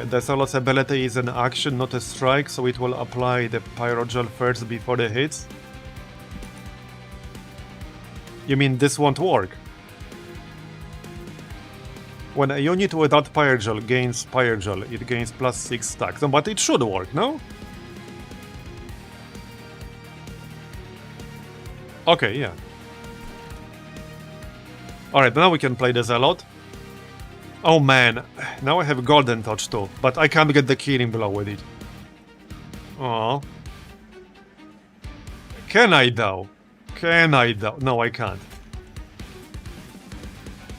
The Zealot's ability is an action, not a strike, so it will apply the Pyrogel first before the hits. You mean this won't work? When a unit without Pyrogel gains Pyrogel, it gains plus 6 stacks. No, but it should work, no? Okay, yeah. Alright, now we can play the Zealot. Oh man, now I have Golden Touch too, but I can't get the Killing Blow with it. Oh. Can I though? Can I though? No, I can't.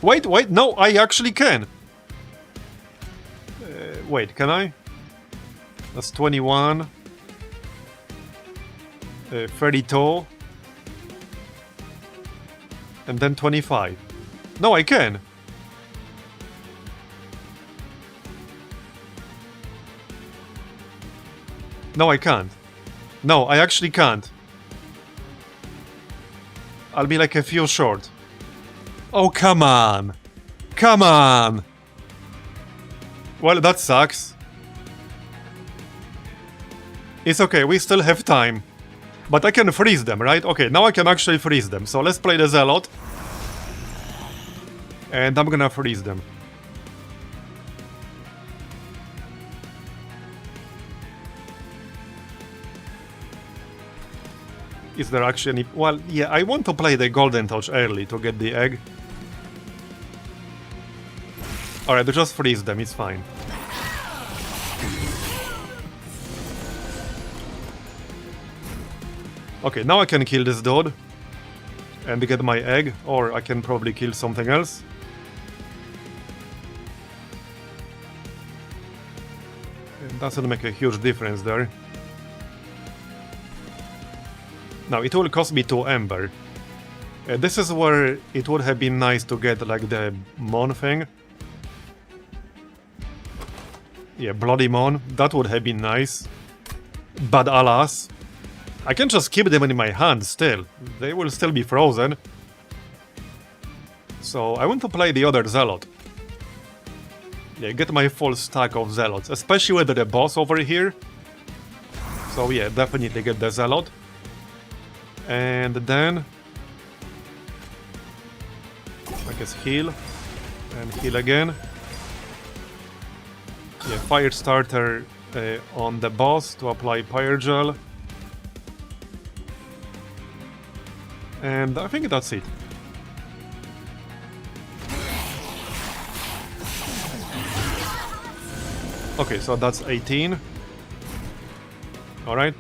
Wait, no, I actually can. Wait, can I? That's 21. 32. And then 25. No, I can. No, I can't. No, I actually can't. I'll be like a few short. Oh, come on. Come on. Well, that sucks. It's okay, we still have time. But I can freeze them, right? Okay, now I can actually freeze them. So let's play the Zealot. And I'm gonna freeze them. Is there actually any... Well, yeah, I want to play the Golden Touch early to get the egg. Alright, just freeze them, it's fine. Okay, now I can kill this dude. And get my egg, or I can probably kill something else. It doesn't make a huge difference there. Now, it will cost me 2 Ember. This is where it would have been nice to get, like, the Mon thing. Yeah, Bloody Mon. That would have been nice. But alas, I can just keep them in my hand still. They will still be frozen. So, I want to play the other Zealot. Yeah, get my full stack of Zealots. Especially with the boss over here. So yeah, definitely get the Zealot. And then... I guess heal. And heal again. Yeah, fire starter on the boss to apply Pyre Gel. And I think that's it. Okay, so that's 18. Alright.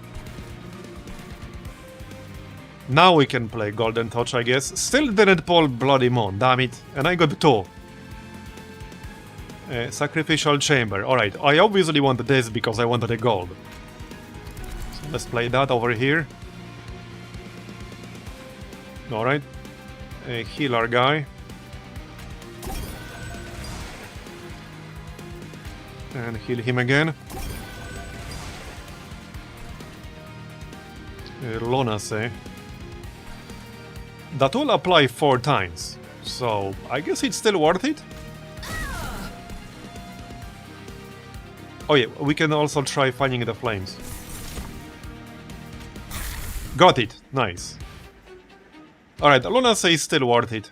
Now we can play Golden Touch, I guess. Still didn't pull Bloody Mon, damn it. And I got 2. Sacrificial Chamber. Alright, I obviously wanted this because I wanted a gold. So let's play that over here. Alright. Heal our guy. And heal him again. Lonase. That will apply 4 times. So, I guess it's still worth it? Oh yeah, we can also try finding the flames. Got it. Nice. Alright, Lonase is still worth it.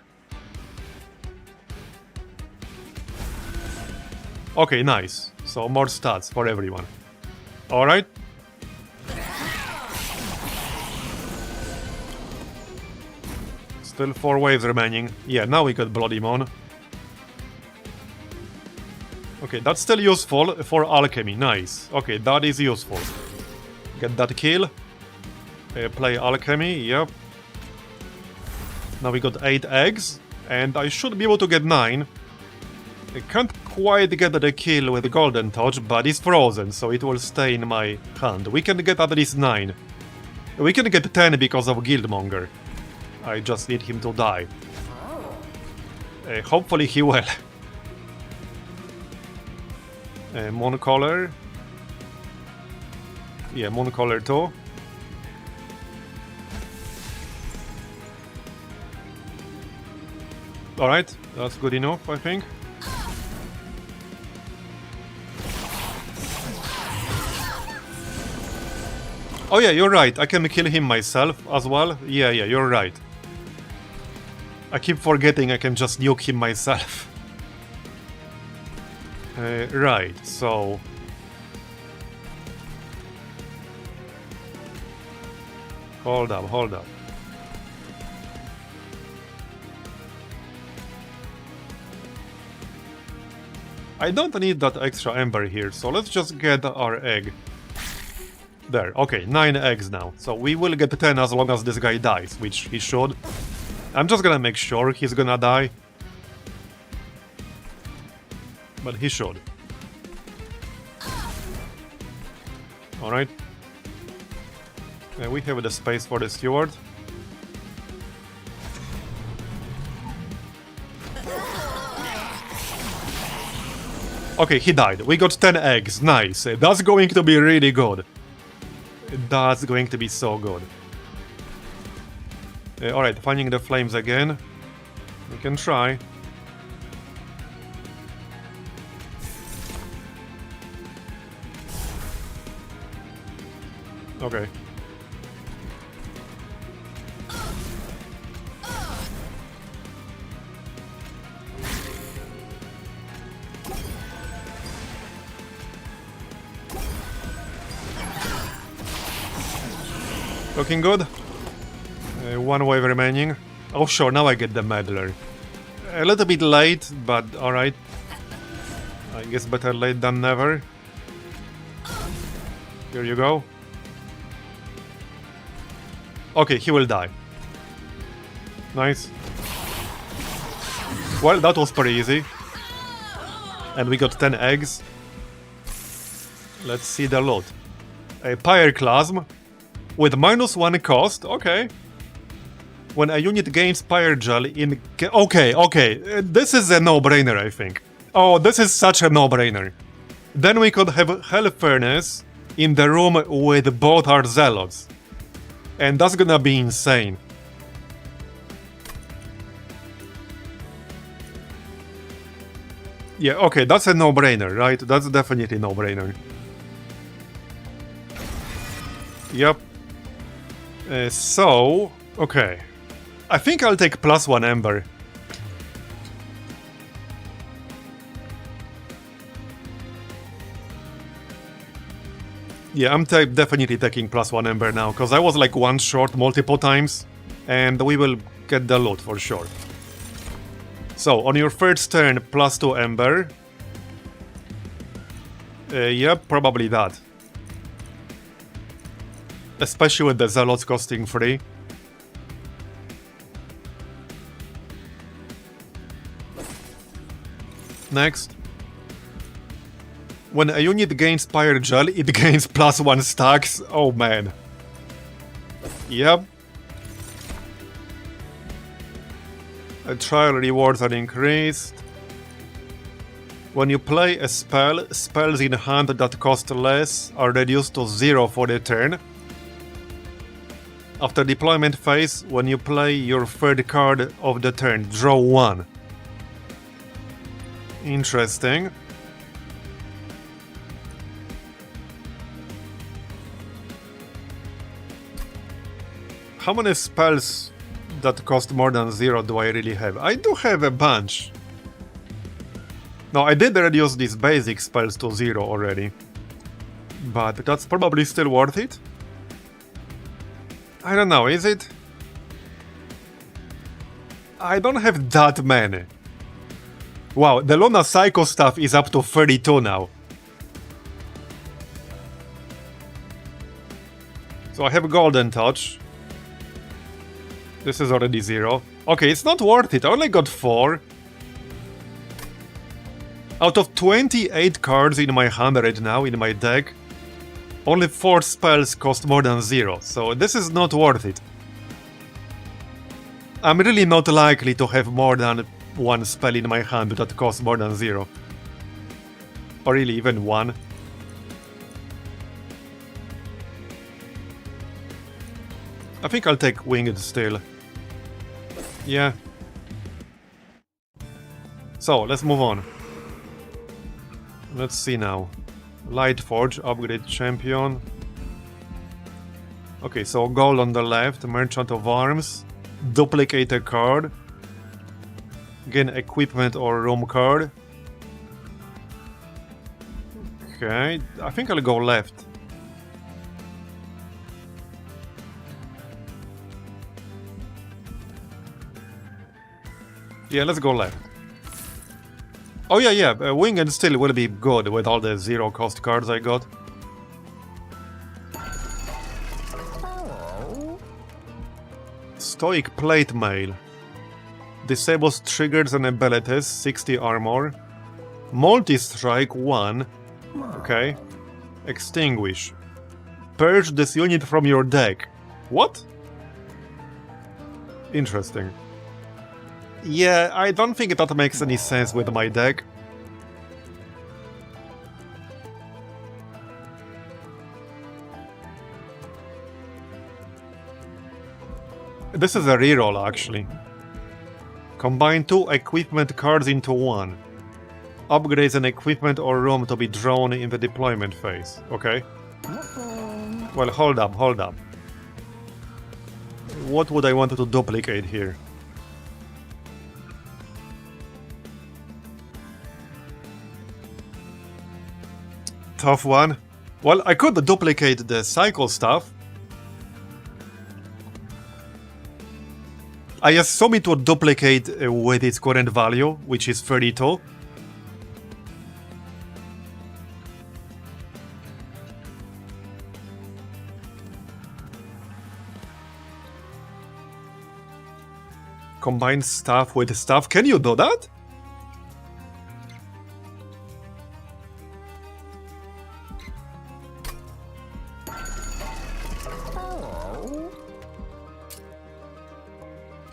Okay, nice. So more stats for everyone. Alright. Still 4 waves remaining. Yeah, now we got Bloody Mon. Okay, that's still useful for alchemy. Nice. Okay, that is useful. Get that kill. Play alchemy, yep. Now we got 8 eggs. And I should be able to get 9. I can't quite get the kill with Golden Touch, but it's frozen, so it will stay in my hand. We can get at least 9. We can get 10 because of Guildmonger. I just need him to die. Hopefully he will. Mooncaller. Yeah, Mooncaller too. Alright, that's good enough, I think. Oh yeah, you're right, I can kill him myself as well. Yeah, you're right. I keep forgetting I can just nuke him myself. Right, so... Hold up. I don't need that extra ember here, so let's just get our egg. There, okay, 9 eggs now. So we will get 10 as long as this guy dies, which he should. I'm just gonna make sure he's gonna die. But he should. Alright. We have the space for the steward. Okay, he died. We got 10 eggs. Nice. That's going to be really good. That's going to be so good. Alright, finding the flames again. We can try. Okay. Looking good. One wave remaining. Oh sure, now I get the Meddler. A little bit late, but alright. I guess better late than never. Here you go. Okay, he will die. Nice. Well, that was pretty easy. And we got 10 eggs. Let's see the loot. A Pyroclasm with -1 cost, okay. When a unit gains Pyre Gel in... Okay, this is a no-brainer, I think. Oh, this is such a no-brainer. Then we could have Hell Furnace in the room with both our Zealots. And that's gonna be insane. Yeah, okay, that's a no-brainer, right? That's definitely a no-brainer. Yep. So, okay. I think I'll take +1 Ember. Yeah, I'm definitely taking +1 Ember now, because I was like 1 short multiple times, and we will get the loot for sure. So, on your first turn, +2 Ember. Yep, probably that. Especially with the Zealots costing 3. Next. When a unit gains Pyre Gel, it gains +1 stacks. Oh man. Yep. Trial rewards are increased. When you play a spell, spells in hand that cost less are reduced to 0 for the turn. After deployment phase, when you play your third card of the turn, draw 1. Interesting. How many spells that cost more than 0 do I really have? I do have a bunch. No, I did reduce these basic spells to 0 already. But that's probably still worth it? I don't know, is it? I don't have that many. Wow, the Luna Psycho stuff is up to 32 now. So I have Golden Touch. This is already 0. Okay, it's not worth it, I only got 4. Out of 28 cards in my hand right now, in my deck, only 4 spells cost more than 0, so this is not worth it. I'm really not likely to have more than 1 spell in my hand that costs more than 0. Or really even 1. I think I'll take Winged still. Yeah. So, let's move on. Let's see now. Lightforge, upgrade champion. Okay, so gold on the left, Merchant of Arms. Duplicate a card. Gain equipment or room card. Okay, I think I'll go left. Yeah, let's go left. Oh yeah, Winged still will be good with all the 0 cost cards I got. Stoic Plate Mail. Disables triggers and abilities, 60 armor. Multi-strike 1. Okay. Extinguish. Purge this unit from your deck. What? Interesting. Yeah, I don't think that makes any sense with my deck. This is a reroll, actually. Combine 2 equipment cards into 1. Upgrades an equipment or room to be drawn in the deployment phase. Okay. Well, hold up. What would I want to duplicate here? Tough one. Well, I could duplicate the cycle stuff. I assume it would duplicate with its current value, which is 32. Combine staff with staff. Can you do that?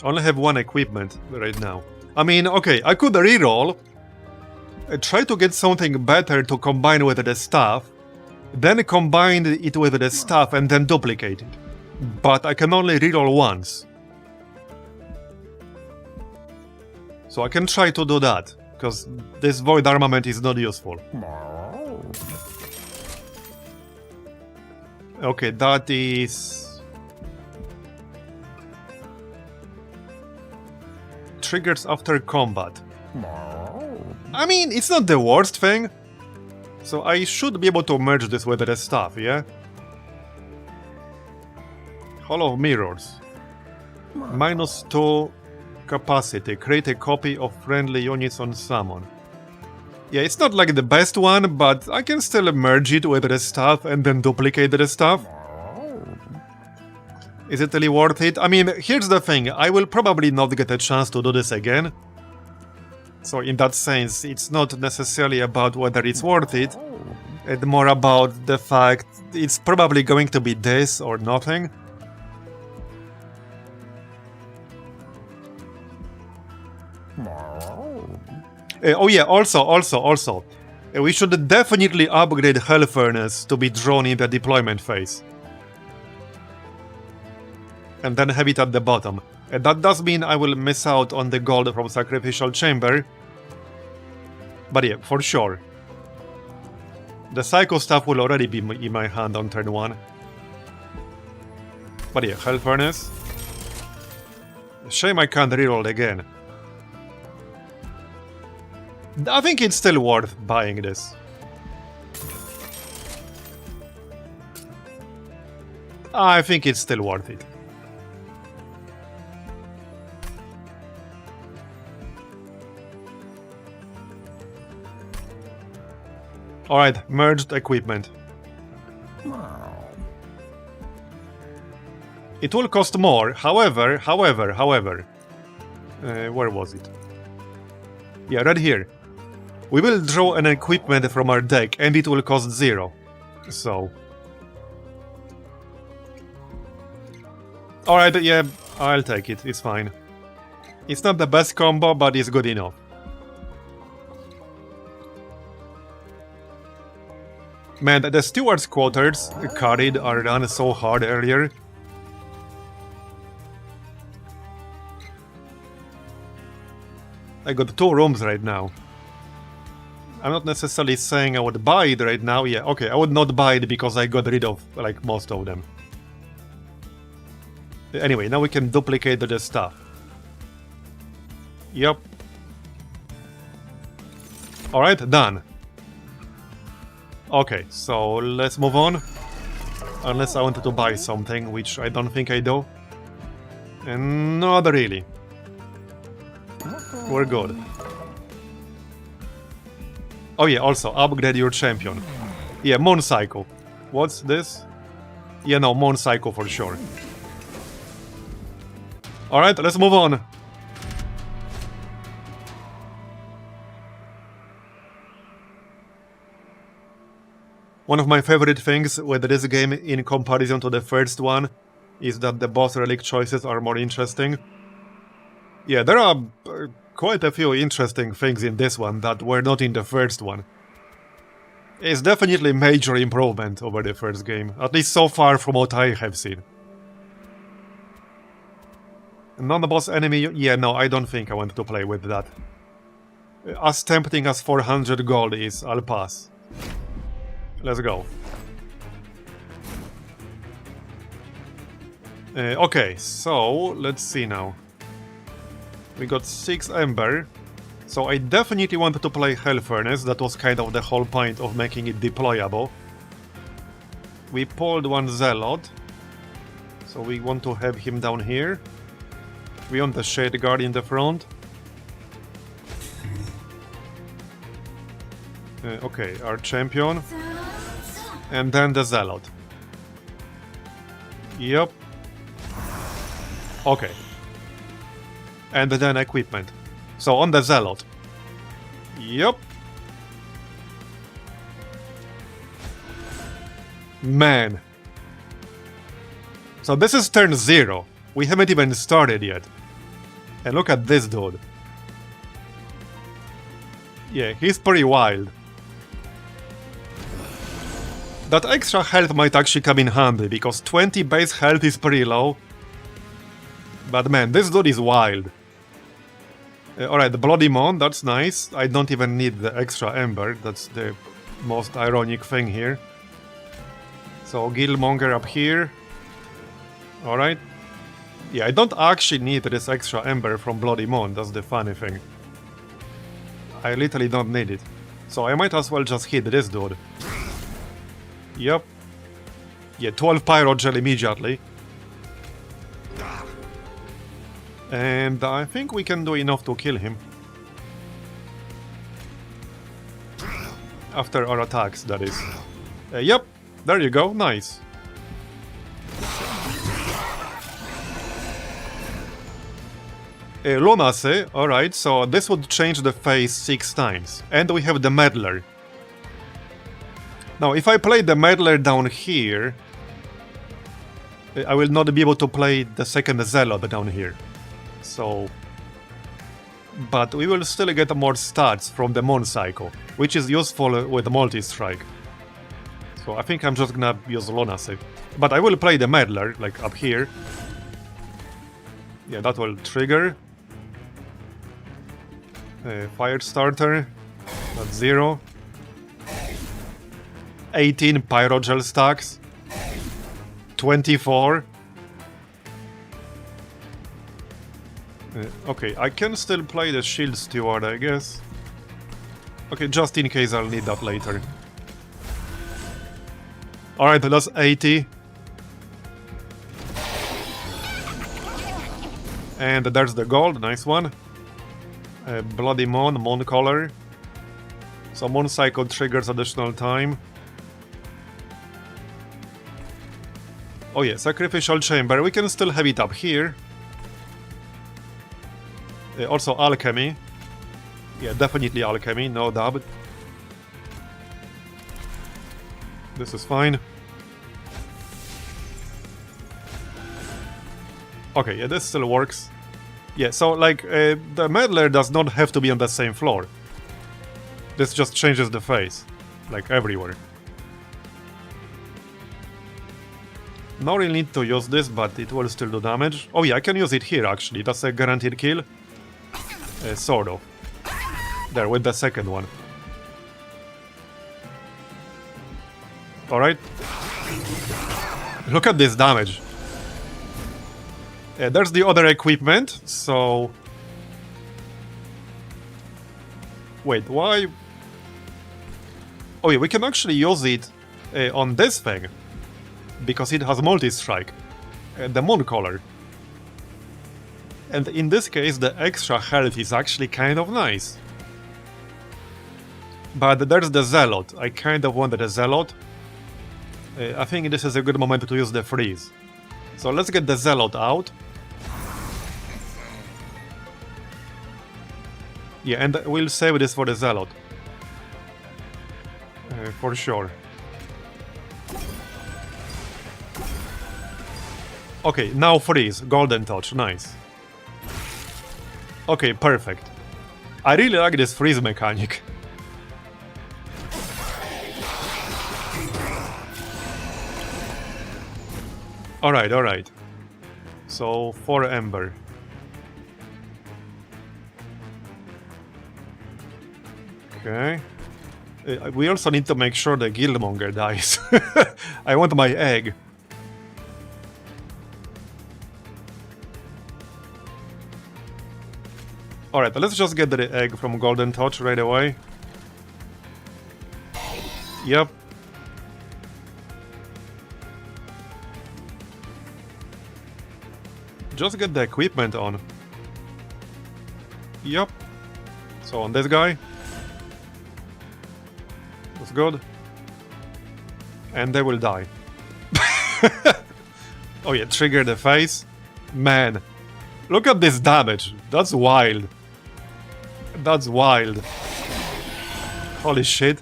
Only have one equipment right now. I mean, okay, I could reroll, try to get something better to combine with the staff, then combine it with the staff and then duplicate it. But I can only reroll once. So I can try to do that, because this void armament is not useful. Okay, that is... triggers after combat. I mean, it's not the worst thing. So I should be able to merge this with the staff, yeah? Hall of Mirrors. -2 capacity. Create a copy of friendly units on summon. Yeah, it's not like the best one, but I can still merge it with the staff and then duplicate the staff. Is it really worth it? I mean, here's the thing, I will probably not get a chance to do this again. So in that sense, it's not necessarily about whether it's worth it, it's more about the fact it's probably going to be this or nothing. Oh yeah, also, we should definitely upgrade Hell Furnace to be drawn in the deployment phase. And then have it at the bottom. That does mean I will miss out on the gold from Sacrificial Chamber. But yeah, for sure. The Psycho stuff will already be in my hand on turn 1. But yeah, Hell Furnace. Shame I can't reroll again. I think it's still worth buying this. I think it's still worth it. Alright, merged equipment. It will cost more, however, where was it? Yeah, right here. We will draw an equipment from our deck and it will cost 0. So... Alright, yeah, I'll take it, it's fine. It's not the best combo, but it's good enough. Man, the Steward's Quarters carried our run so hard earlier. I got 2 rooms right now. I'm not necessarily saying I would buy it right now. Yeah, okay, I would not buy it because I got rid of, like, most of them. Anyway, now we can duplicate the stuff. Yep. Alright, done. Okay, so let's move on. Unless I wanted to buy something, which I don't think I do. And not really. We're good. Oh yeah, also, upgrade your champion. Yeah, Moon Psycho. What's this? Yeah, no, Moon Psycho for sure. Alright, let's move on. One of my favorite things with this game in comparison to the first one is that the boss relic choices are more interesting. Yeah, there are quite a few interesting things in this one that were not in the first one. It's definitely a major improvement over the first game, at least so far from what I have seen. Non-boss enemy, yeah, no, I don't think I want to play with that. As tempting as 400 gold is, I'll pass. Let's go. Okay, so let's see now. We got 6 Ember, so I definitely wanted to play Hell Furnace, that was kind of the whole point of making it deployable. We pulled 1 Zealot, so we want to have him down here. We want the Shade Guard in the front. Okay, our champion. And then the Zealot. Yep. Okay. And then equipment. So on the Zealot. Yep. Man. So this is turn 0. We haven't even started yet. And look at this dude. Yeah, he's pretty wild. That extra health might actually come in handy, because 20 base health is pretty low. But man, this dude is wild. Alright, the Bloody Mon, that's nice. I don't even need the extra Ember, that's the most ironic thing here. So, Guildmonger up here. Alright. Yeah, I don't actually need this extra Ember from Bloody Mon, that's the funny thing. I literally don't need it. So I might as well just hit this dude. Yep. Yeah, 12 Pyro Gel immediately. And I think we can do enough to kill him. After our attacks, that is. Yep, there you go, nice. Lonace, alright, so this would change the phase 6 times. And we have the Meddler. Now, if I play the Meddler down here, I will not be able to play the second Zealot down here. So... But we will still get more stats from the Mon Cycle, which is useful with multi-strike. So I think I'm just gonna use Lonace. But I will play the Meddler, like up here. Yeah, that will trigger. Fire starter. That's 0. 18 Pyrogel stacks. 24. Okay, I can still play the Shield Steward, I guess. Okay, just in case I'll need that later. Alright, that's 80. And there's the gold, nice one. Bloody Mon Collar. So Mon Cycle triggers additional time. Oh yeah, Sacrificial Chamber, we can still have it up here. Also Alchemy. Yeah, definitely Alchemy, no doubt. This is fine. Okay, yeah, this still works. Yeah, so like, the Meddler does not have to be on the same floor. This just changes the phase, like everywhere. No real need to use this, but it will still do damage. Oh yeah, I can use it here actually, that's a guaranteed kill. Sort of. There, with the second one. Alright. Look at this damage. There's the other equipment, so... Wait, why... Oh yeah, we can actually use it on this thing. Because it has multi-strike. The Mon Collar. And in this case, the extra health is actually kind of nice. But there's the Zealot. I kind of wanted a Zealot. I think this is a good moment to use the freeze. So let's get the Zealot out. Yeah, and we'll save this for the Zealot. For sure. Okay, now freeze. Golden Touch. Nice. Okay, perfect. I really like this freeze mechanic. Alright, alright. So, 4 Ember. Okay. We also need to make sure the Guildmonger dies. I want my egg. Alright, let's just get the egg from Golden Touch right away. Yep. Just get the equipment on. Yup. So on this guy. That's good. And they will die. Oh yeah, trigger the face. Man. Look at this damage. That's wild. That's wild. Holy shit.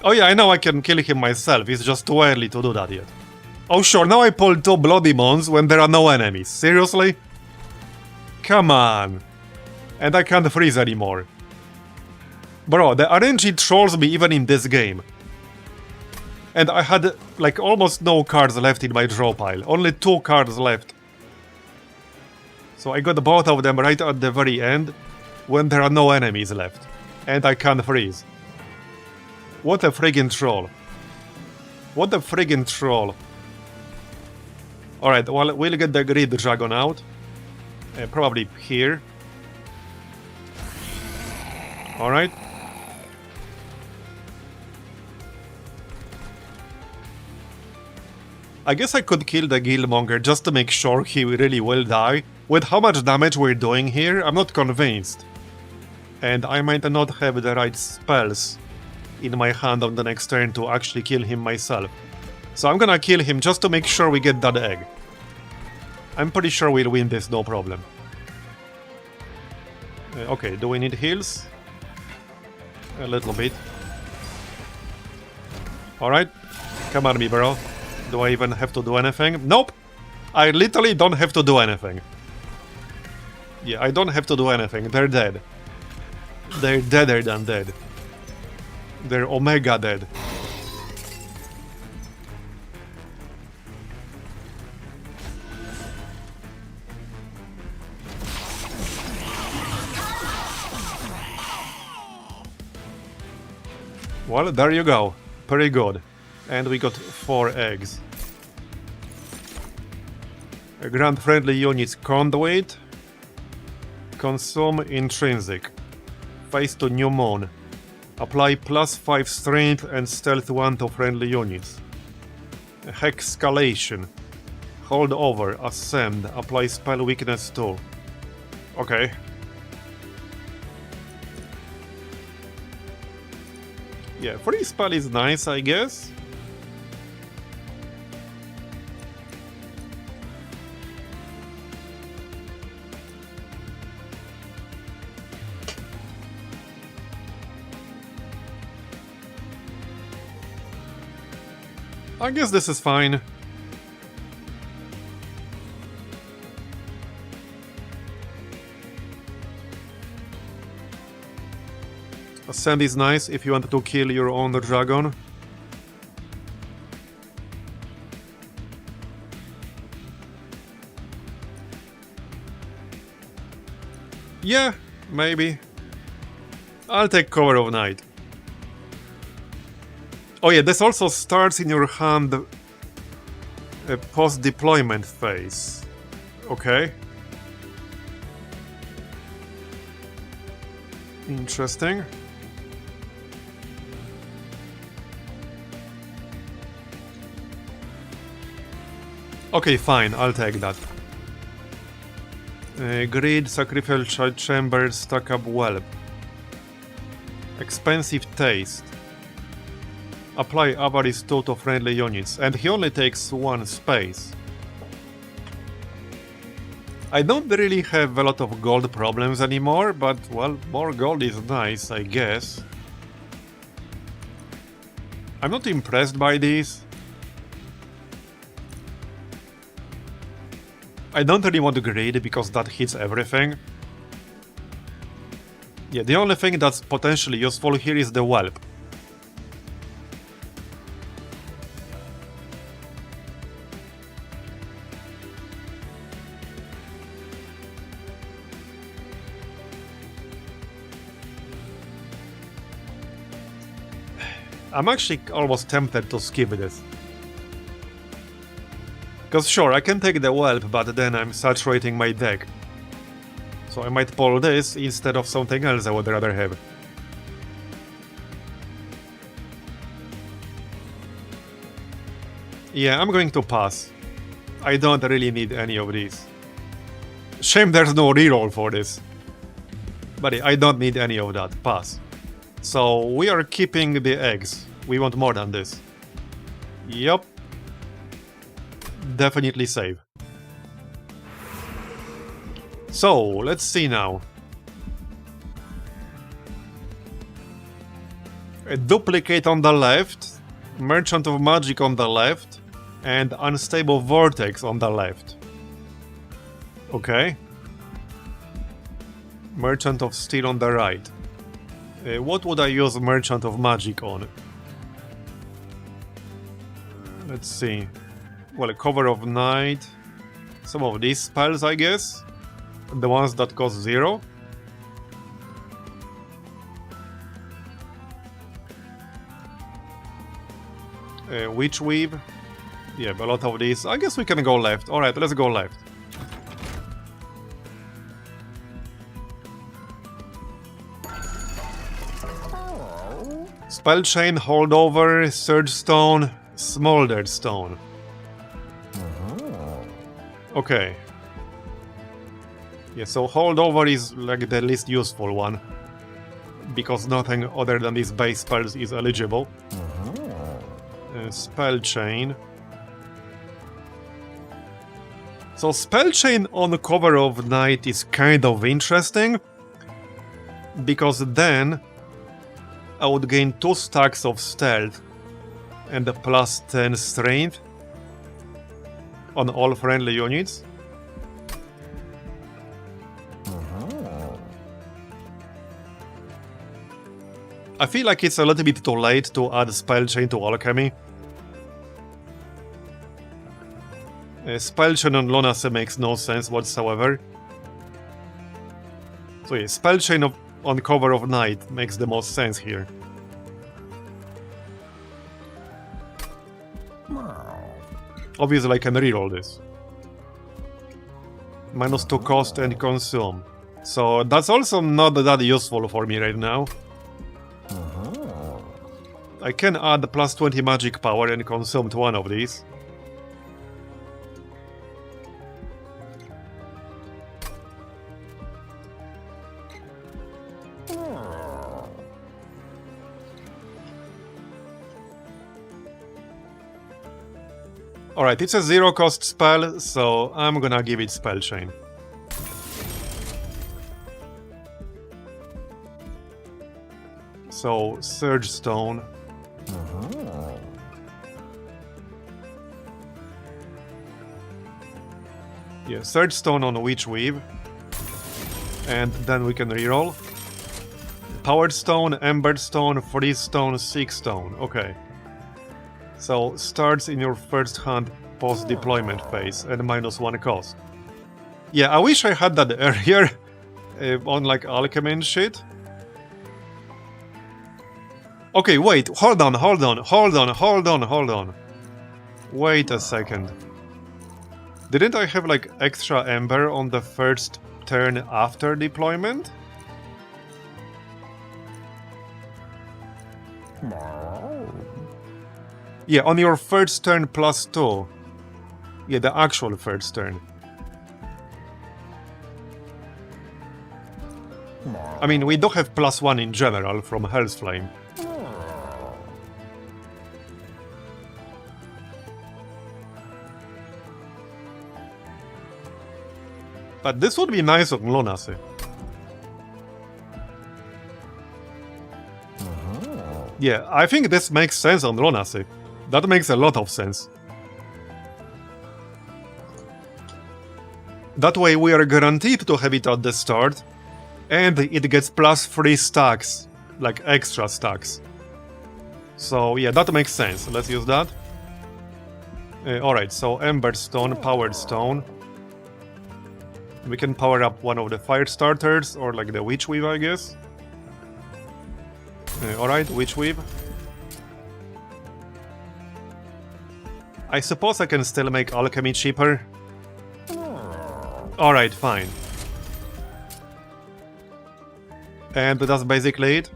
Oh yeah, I know I can kill him myself. It's just too early to do that yet. Oh sure, now I pull 2 bloody mons when there are no enemies. Seriously? Come on. And I can't freeze anymore. Bro, the RNG trolls me even in this game. And I had like almost no cards left in my draw pile. Only 2 cards left. So I got both of them right at the very end when there are no enemies left. And I can't freeze. What a friggin' troll. What a friggin' troll. Alright, well, we'll get the grid dragon out. Probably here. Alright. I guess I could kill the Guildmonger just to make sure he really will die. With how much damage we're doing here, I'm not convinced. And I might not have the right spells in my hand on the next turn to actually kill him myself. So I'm gonna kill him just to make sure we get that egg. I'm pretty sure we'll win this, no problem. Okay, do we need heals? A little bit. Alright. Come on me, bro. Do I even have to do anything? Nope! I literally don't have to do anything. Yeah, I don't have to do anything. They're dead. They're deader than dead. They're omega dead. Well, there you go. Pretty good. And we got 4 eggs. Grant friendly units conduit. Consume intrinsic. Face to new moon. Apply +5 strength and stealth 1 to friendly units. Hexcalation. Hold over, ascend, apply spell weakness 2. Okay. Yeah, free spell is nice, I guess. I guess this is fine. Ascend is nice if you want to kill your own dragon. Yeah, maybe. I'll take cover of night. Oh yeah, this also starts in your hand a post-deployment phase. Okay. Interesting. Okay, fine, I'll take that. Grid, sacrificial chamber, stack up whelp. Expensive taste. Apply avarice 2 to friendly units, and he only takes 1 space. I don't really have a lot of gold problems anymore, but, well, more gold is nice, I guess. I'm not impressed by these. I don't really want to grid because that hits everything. Yeah, the only thing that's potentially useful here is the whelp. I'm actually almost tempted to skip this. Because sure, I can take the whelp, but then I'm saturating my deck. So I might pull this instead of something else I would rather have. Yeah, I'm going to pass. I don't really need any of these. Shame there's no reroll for this. But I don't need any of that. Pass. So we are keeping the eggs. We want more than this. Yup. Definitely save. So, let's see now. A duplicate on the left, Merchant of Magic on the left, and Unstable Vortex on the left. Okay. Merchant of Steel on the right. What would I use Merchant of Magic on? Let's see. Well, a Cover of Night. Some of these spells, I guess. The ones that cost 0. Witch Weave. Yeah, a lot of these. I guess we can go left. Alright, let's go left. Spell Chain, Holdover, Surge Stone, Smoldered Stone. Okay. Yeah, so Holdover is like the least useful one. Because nothing other than these base spells is eligible. Spell Chain. So Spell Chain on Cover of Night is kind of interesting. Because then I would gain 2 stacks of stealth and a plus 10 strength on all friendly units. I feel like it's a little bit too late to add Spell Chain to Alchemy. Spell Chain on Lunacy makes no sense whatsoever. So yeah, Spell Chain on Cover of Night makes the most sense here. Obviously I can reroll this. -2 cost and consume. So that's also not that useful for me right now. I can add plus 20 magic power and consume to one of these. Alright, it's a 0 cost spell, so I'm gonna give it Spell Chain. So, Surge Stone. Yeah, Surge Stone on Witch Weave. And then we can reroll. Powered Stone, Embered Stone, Freeze Stone, Seek Stone. Okay. So, starts in your first hand post-deployment phase and -1 cost. Yeah, I wish I had that earlier on like Alchemy and shit. Okay, wait, hold on. Wait a second. Didn't I have like extra Ember on the first turn after deployment? Yeah, on your first turn +2. Yeah, the actual first turn. I mean, we do have +1 in general from Hell's Flame. But this would be nice on Lunacy. Yeah, I think this makes sense on Lunacy. That makes a lot of sense. That way we are guaranteed to have it at the start, and it gets +3 stacks, like extra stacks. So yeah, that makes sense. Let's use that. Alright, so Ember Stone, Powered Stone. We can power up one of the fire starters, or like the Witch Weave, I guess. Alright, Witch Weave. I suppose I can still make Alchemy cheaper. Alright, fine. And that's basically it.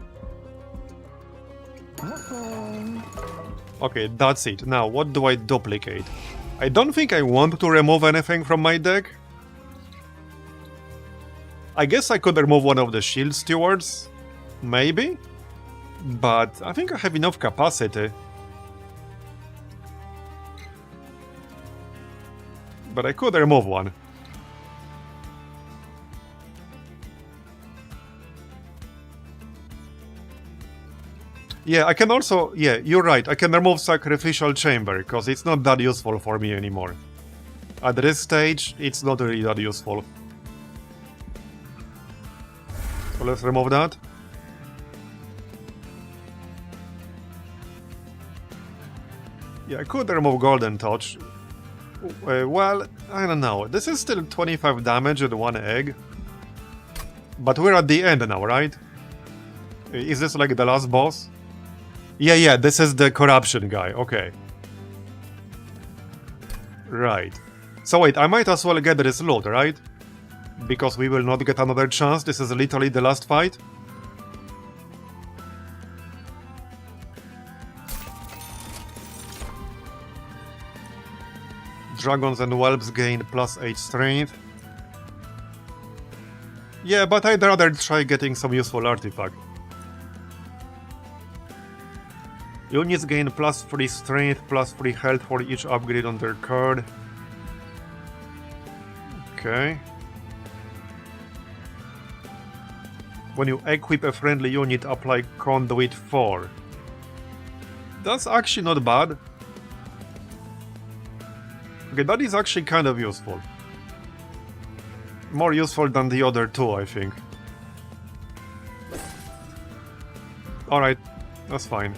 Okay, that's it. Now, what do I duplicate? I don't think I want to remove anything from my deck. I guess I could remove one of the shield stewards. Maybe? But I think I have enough capacity. But I could remove one. Yeah, I can also... Yeah, you're right. I can remove Sacrificial Chamber, because it's not that useful for me anymore. At this stage, it's not really that useful. So let's remove that. Yeah, I could remove Golden Touch. Well, I don't know. This is still 25 damage and 1 egg. But we're at the end now, right? Is this like the last boss? Yeah, this is the corruption guy. Okay. Right. So wait, I might as well get this loot, right? Because we will not get another chance. This is literally the last fight. Dragons and whelps gain +8 strength. Yeah, but I'd rather try getting some useful artifact. Units gain +3 strength, +3 health for each upgrade on their card. Okay. When you equip a friendly unit, apply Conduit 4. That's actually not bad. Okay, that is actually kind of useful. More useful than the other two, I think. Alright, that's fine.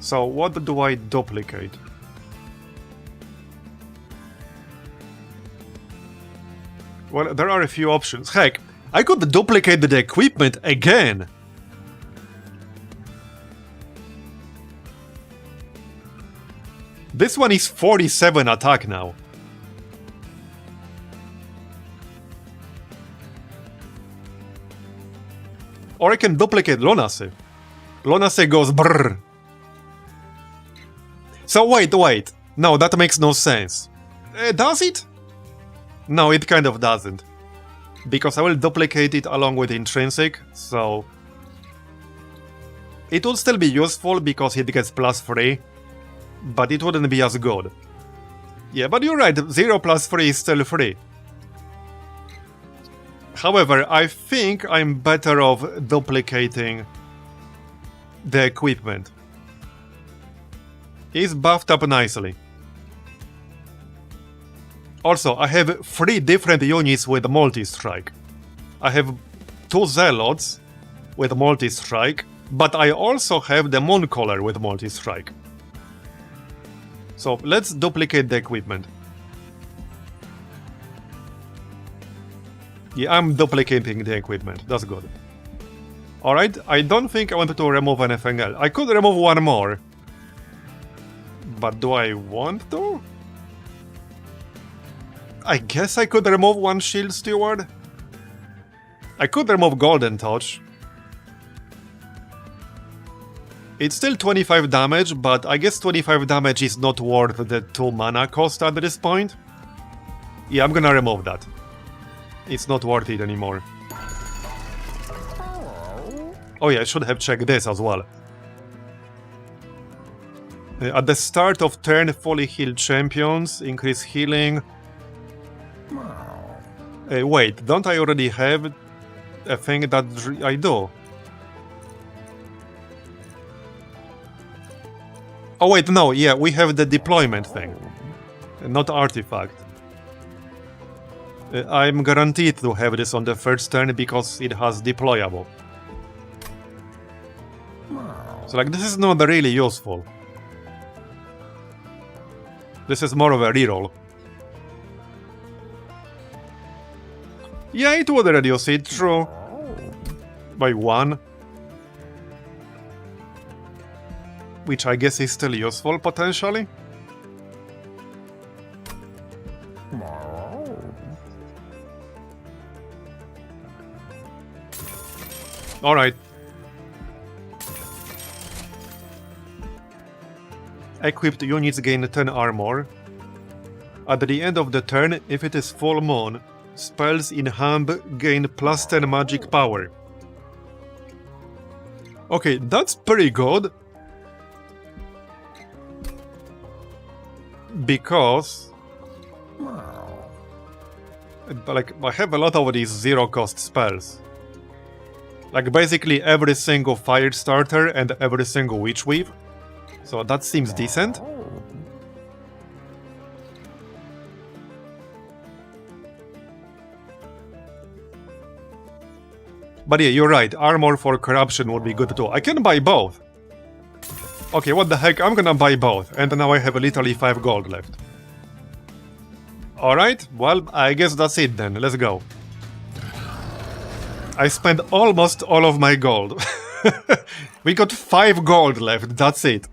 So, what do I duplicate? Well, there are a few options. Heck, I could duplicate the equipment again! This one is 47 attack now. Or I can duplicate Lonase. Lonase goes brrr. So wait. No, that makes no sense. Does it? No, it kind of doesn't. Because I will duplicate it along with Intrinsic, so... It will still be useful because it gets +3. But it wouldn't be as good. Yeah, but you're right, 0 + 3 is still 3. However, I think I'm better off duplicating the equipment. It's buffed up nicely. Also, I have 3 different units with multi-strike. I have 2 Zealots with multi-strike, but I also have the Mooncaller with multi-strike. So let's duplicate the equipment. Yeah, I'm duplicating the equipment. That's good. Alright, I don't think I wanted to remove anything else. I could remove one more. But do I want to? I guess I could remove one shield steward. I could remove Golden Touch. It's still 25 damage, but I guess 25 damage is not worth the 2 mana cost at this point. Yeah, I'm gonna remove that. It's not worth it anymore. Oh yeah, I should have checked this as well. At the start of turn, fully healed champions increase healing. Wait, don't I already have a thing that I do? Oh wait, no, yeah, we have the deployment thing, not artifact. I'm guaranteed to have this on the first turn because it has deployable. So like, this is not really useful. This is more of a reroll. Yeah, it would reduce it, true. By 1. Which I guess is still useful, potentially. Alright. Equipped units gain 10 armor. At the end of the turn, if it is full moon, spells in hand gain plus 10 magic power. Okay, that's pretty good. Because... like, I have a lot of these zero-cost spells. Like, basically every single fire starter and every single witch weave. So that seems decent. But yeah, you're right, armor for corruption would be good too. I can buy both. Okay, what the heck, I'm gonna buy both. And now I have literally 5 gold left. Alright, well, I guess that's it then. Let's go. I spent almost all of my gold. We got 5 gold left, that's it.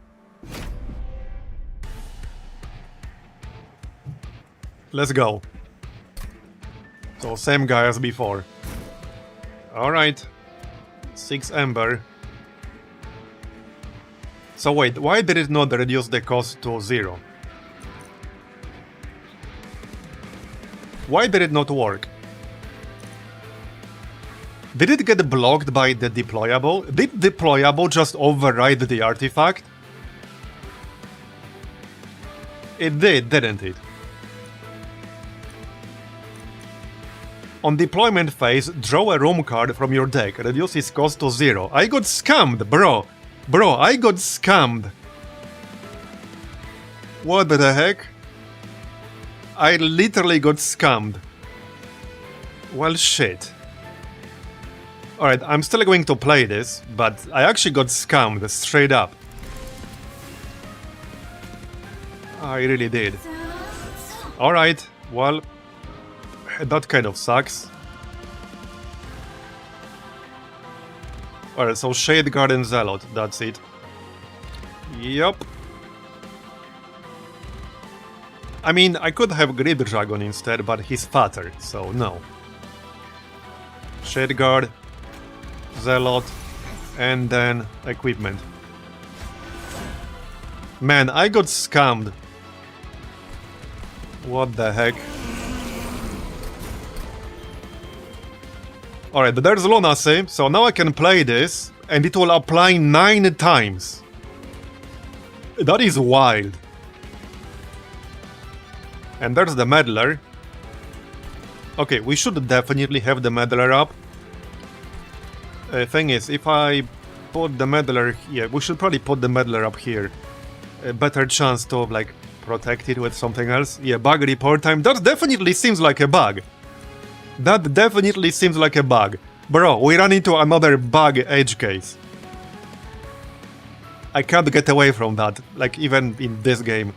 Let's go. So, same guy as before. Alright. 6 ember. So wait, why did it not reduce the cost to 0? Why did it not work? Did it get blocked by the deployable? Did deployable just override the artifact? It did, didn't it? On deployment phase, draw a room card from your deck, reduce its cost to 0. I got scammed, bro! Bro, I got scammed! What the heck? I literally got scammed. Well, shit. Alright, I'm still going to play this, but I actually got scammed, straight up. I really did. Alright, well... that kind of sucks. Alright, so Shade Garden Zealot, that's it. Yup. I mean, I could have Grid Dragon instead, but he's fatter, so no. Shade Guard, Zealot, and then equipment. Man, I got scammed. What the heck? Alright, there's Lunacy, so now I can play this, and it will apply 9 times. That is wild. And there's the Meddler. Okay, we should definitely have the Meddler up. Thing is, if I put the Meddler... yeah, we should probably put the Meddler up here. A better chance to, like, protect it with something else. Yeah, bug report time. That definitely seems like a bug. That definitely seems like a bug. Bro, we ran into another bug edge case. I can't get away from that, like even in this game.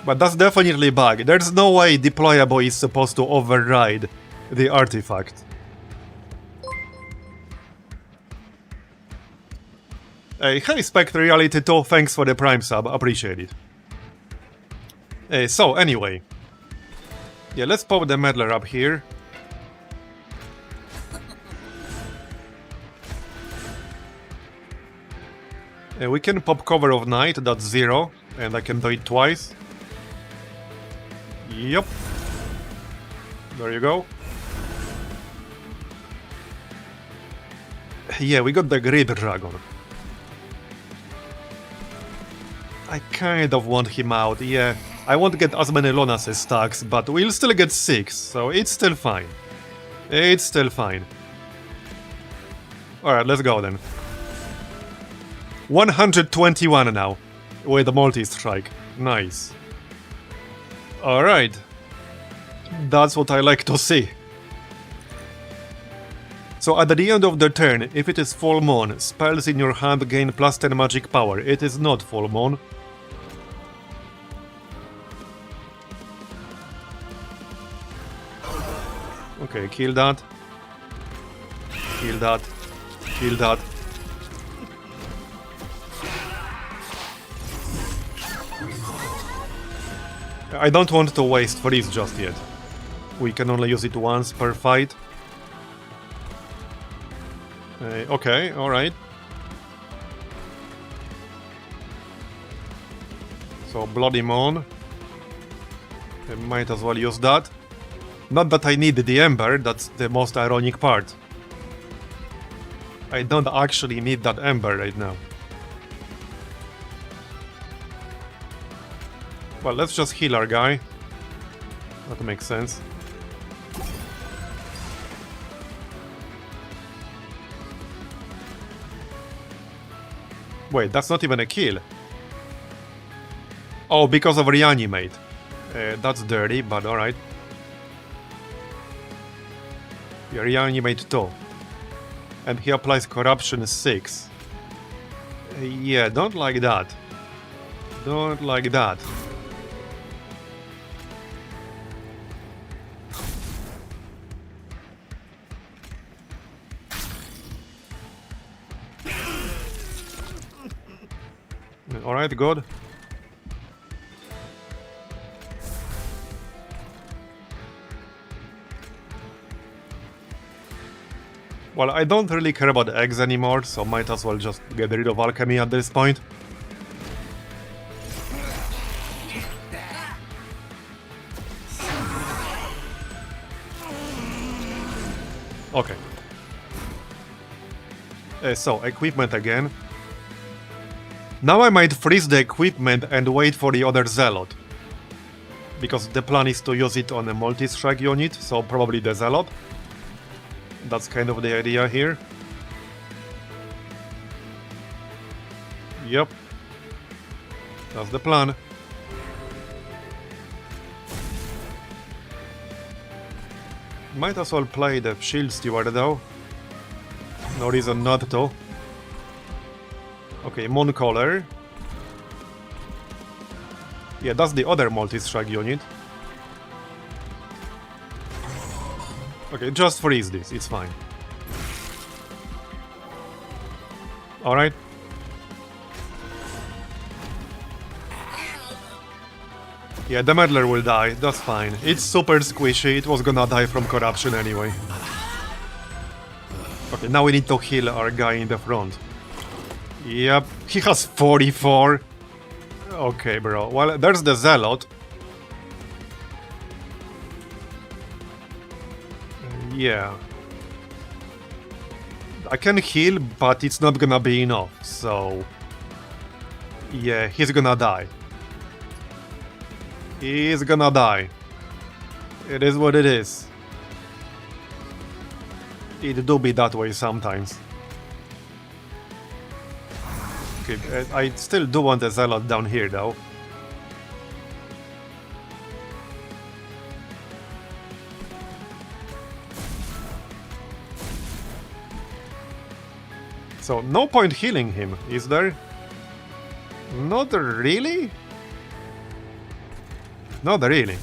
But that's definitely a bug. There's no way deployable is supposed to override the artifact. Hey Spectre Reality 2, thanks for the Prime sub, appreciate it. So anyway. Yeah, let's pop the Meddler up here. We can pop Cover of Night, that's 0, and I can do it twice. Yup. There you go. Yeah, we got the Grid Dragon. I kind of want him out, yeah. I won't get as many Lunacy stacks, but we'll still get 6, so it's still fine. It's still fine. Alright, let's go then. 121 now, with the multi-strike. Nice. Alright. That's what I like to see. So at the end of the turn, if it is full moon, spells in your hand gain plus 10 magic power. It is not full moon. Okay, kill that. Kill that. Kill that. I don't want to waste freeze just yet. We can only use it once per fight. Okay, alright. So Bloody Moon. I might as well use that. Not that I need the Ember, that's the most ironic part. I don't actually need that Ember right now. Well, let's just heal our guy. That makes sense. Wait, that's not even a kill. Oh, because of reanimate. That's dirty, but alright. Yeah, reanimate 2. And he applies corruption 6. Yeah, don't like that. Don't like that. Alright, good. Well, I don't really care about eggs anymore, so might as well just get rid of alchemy at this point. Okay. So, equipment again. Now I might freeze the equipment and wait for the other Zealot. Because the plan is to use it on a multi-strike unit, so probably the Zealot. That's kind of the idea here. Yep. That's the plan. Might as well play the Shield Steward though. No reason not to. Okay, Mooncaller. Yeah, that's the other multi-strike unit. Okay, just freeze this, it's fine. Alright. Yeah, the Meddler will die, that's fine. It's super squishy, it was gonna die from corruption anyway. Okay, now we need to heal our guy in the front. Yep, he has 44. Okay, bro. Well, there's the Zealot. Yeah. I can heal, but it's not gonna be enough, so... Yeah, he's gonna die. He's gonna die. It is what it is. It do be that way sometimes. Okay, I still do want a Zealot down here, though. So, no point healing him, is there? Not really? Not really.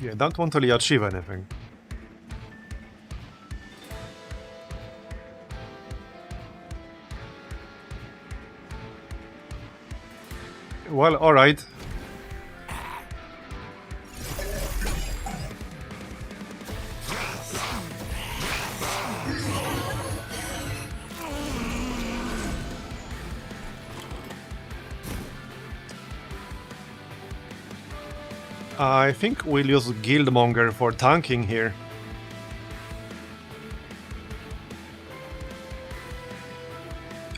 Yeah, don't want to really achieve anything. Well, alright. I think we'll use Guildmonger for tanking here.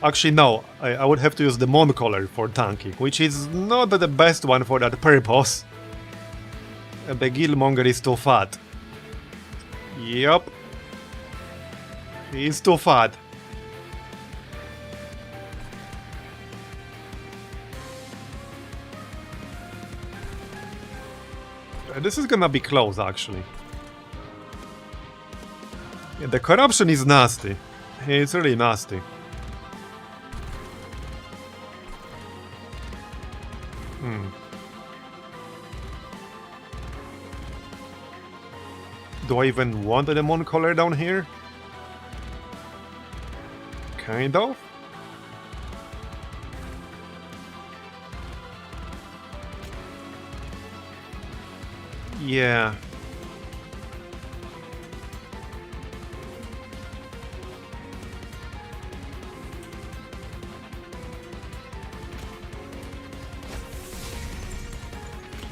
Actually, no, I would have to use the Mooncaller for tanking, which is not the best one for that purpose. The Guildmonger is too fat. Yup. He's too fat. This is gonna be close, actually. Yeah, the corruption is nasty. It's really nasty. Do I even want the Mooncaller down here? Kind of? Yeah.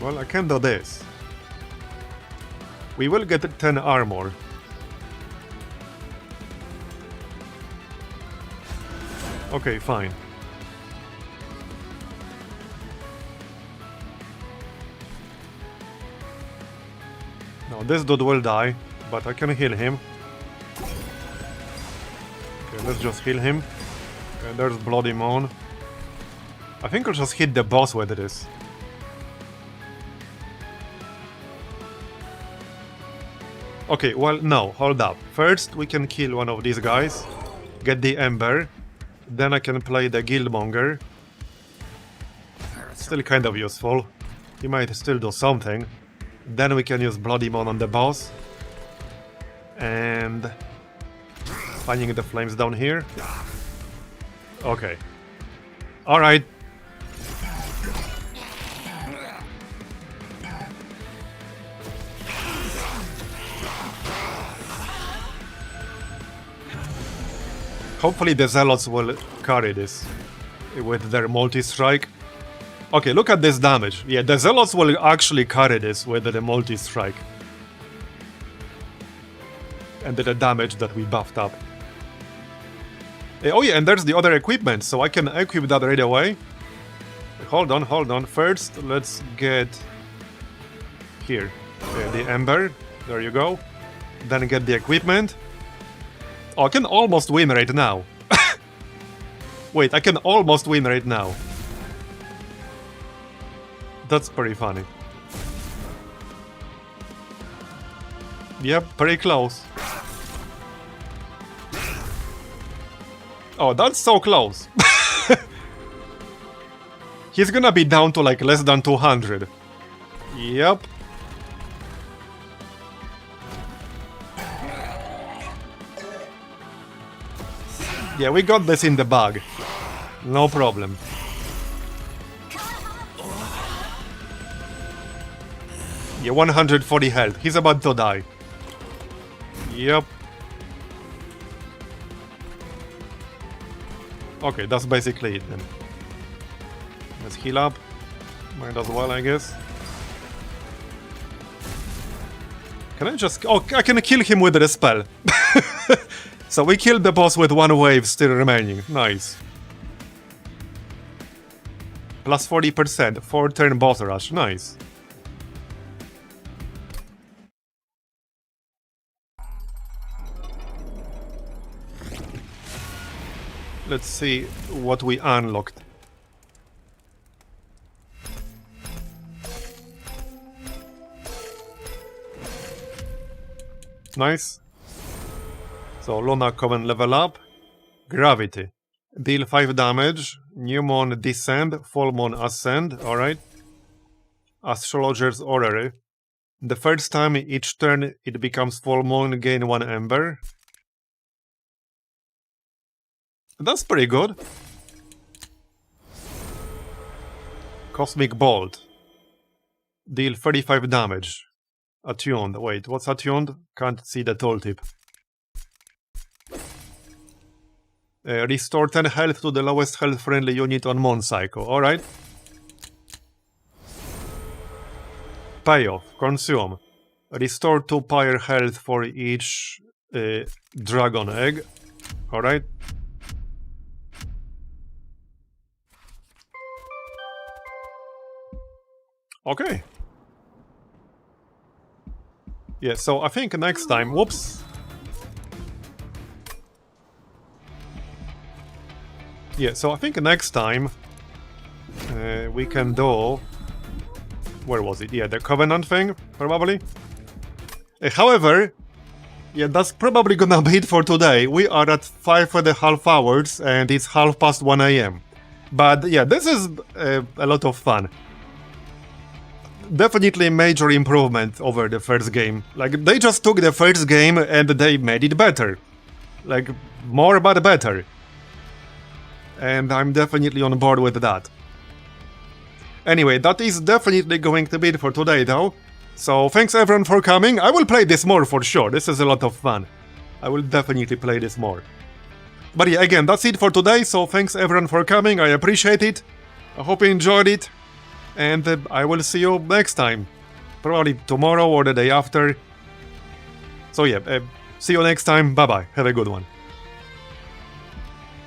Well, I can do this. We will get 10 armor. Okay, fine. Now this dude will die, but I can heal him. Okay, let's just heal him. Okay, there's Bloody Moon. I think I'll just hit the boss with this. Okay, well, no, hold up. First, we can kill one of these guys, get the Ember, then I can play the Guildmonger. Still kind of useful. He might still do something. Then we can use Bloody Moon on the boss. And... finding the flames down here. Okay. Alright. Hopefully the Zealots will carry this with their multi-strike. Okay, look at this damage. Yeah, the Zealots will actually carry this with the multi-strike. And the damage that we buffed up. Oh yeah, and there's the other equipment, so I can equip that right away. Hold on, hold on. First, let's get... here. The Ember. There you go. Then get the equipment. Oh, I can almost win right now. Wait, I can almost win right now. That's pretty funny. Yep, pretty close. Oh, that's so close. He's gonna be down to like less than 200. Yep. Yeah, we got this in the bag. No problem. Yeah, 140 health. He's about to die. Yep. Okay, that's basically it then. Let's heal up. Might as well, I guess. Can I just... oh, I can kill him with the spell. So we killed the boss with one wave still remaining. Nice. Plus 40%, 4-turn boss rush. Nice. Let's see what we unlocked. Nice. So Luna Coven level up. Gravity. Deal 5 damage. New Moon descend. Full Moon ascend. Alright. Astrologer's Orrery. The first time each turn it becomes full moon, gain 1 ember. That's pretty good. Cosmic Bolt. Deal 35 damage. Attuned. Wait, what's attuned? Can't see the tooltip. Restore 10 health to the lowest health friendly unit on Moon Cycle. Alright. Payoff. Consume. Restore 2 pyre health for each dragon egg. Alright. Okay. Yeah, so I think next time... whoops. Yeah, so I think next time we can do... where was it? Yeah, the Covenant thing, probably. However, yeah, that's probably gonna be it for today. We are at 5.5 hours and it's 1:30 AM. But yeah, this is a lot of fun. Definitely major improvement over the first game. Like, they just took the first game and they made it better. Like, more but better. And I'm definitely on board with that. Anyway, that is definitely going to be it for today, though. So, thanks everyone for coming. I will play this more for sure. This is a lot of fun. I will definitely play this more. But yeah, again, that's it for today. So, thanks everyone for coming. I appreciate it. I hope you enjoyed it. and I will see you next time. Probably tomorrow or the day after. So yeah, see you next time. Bye bye. Have a good one.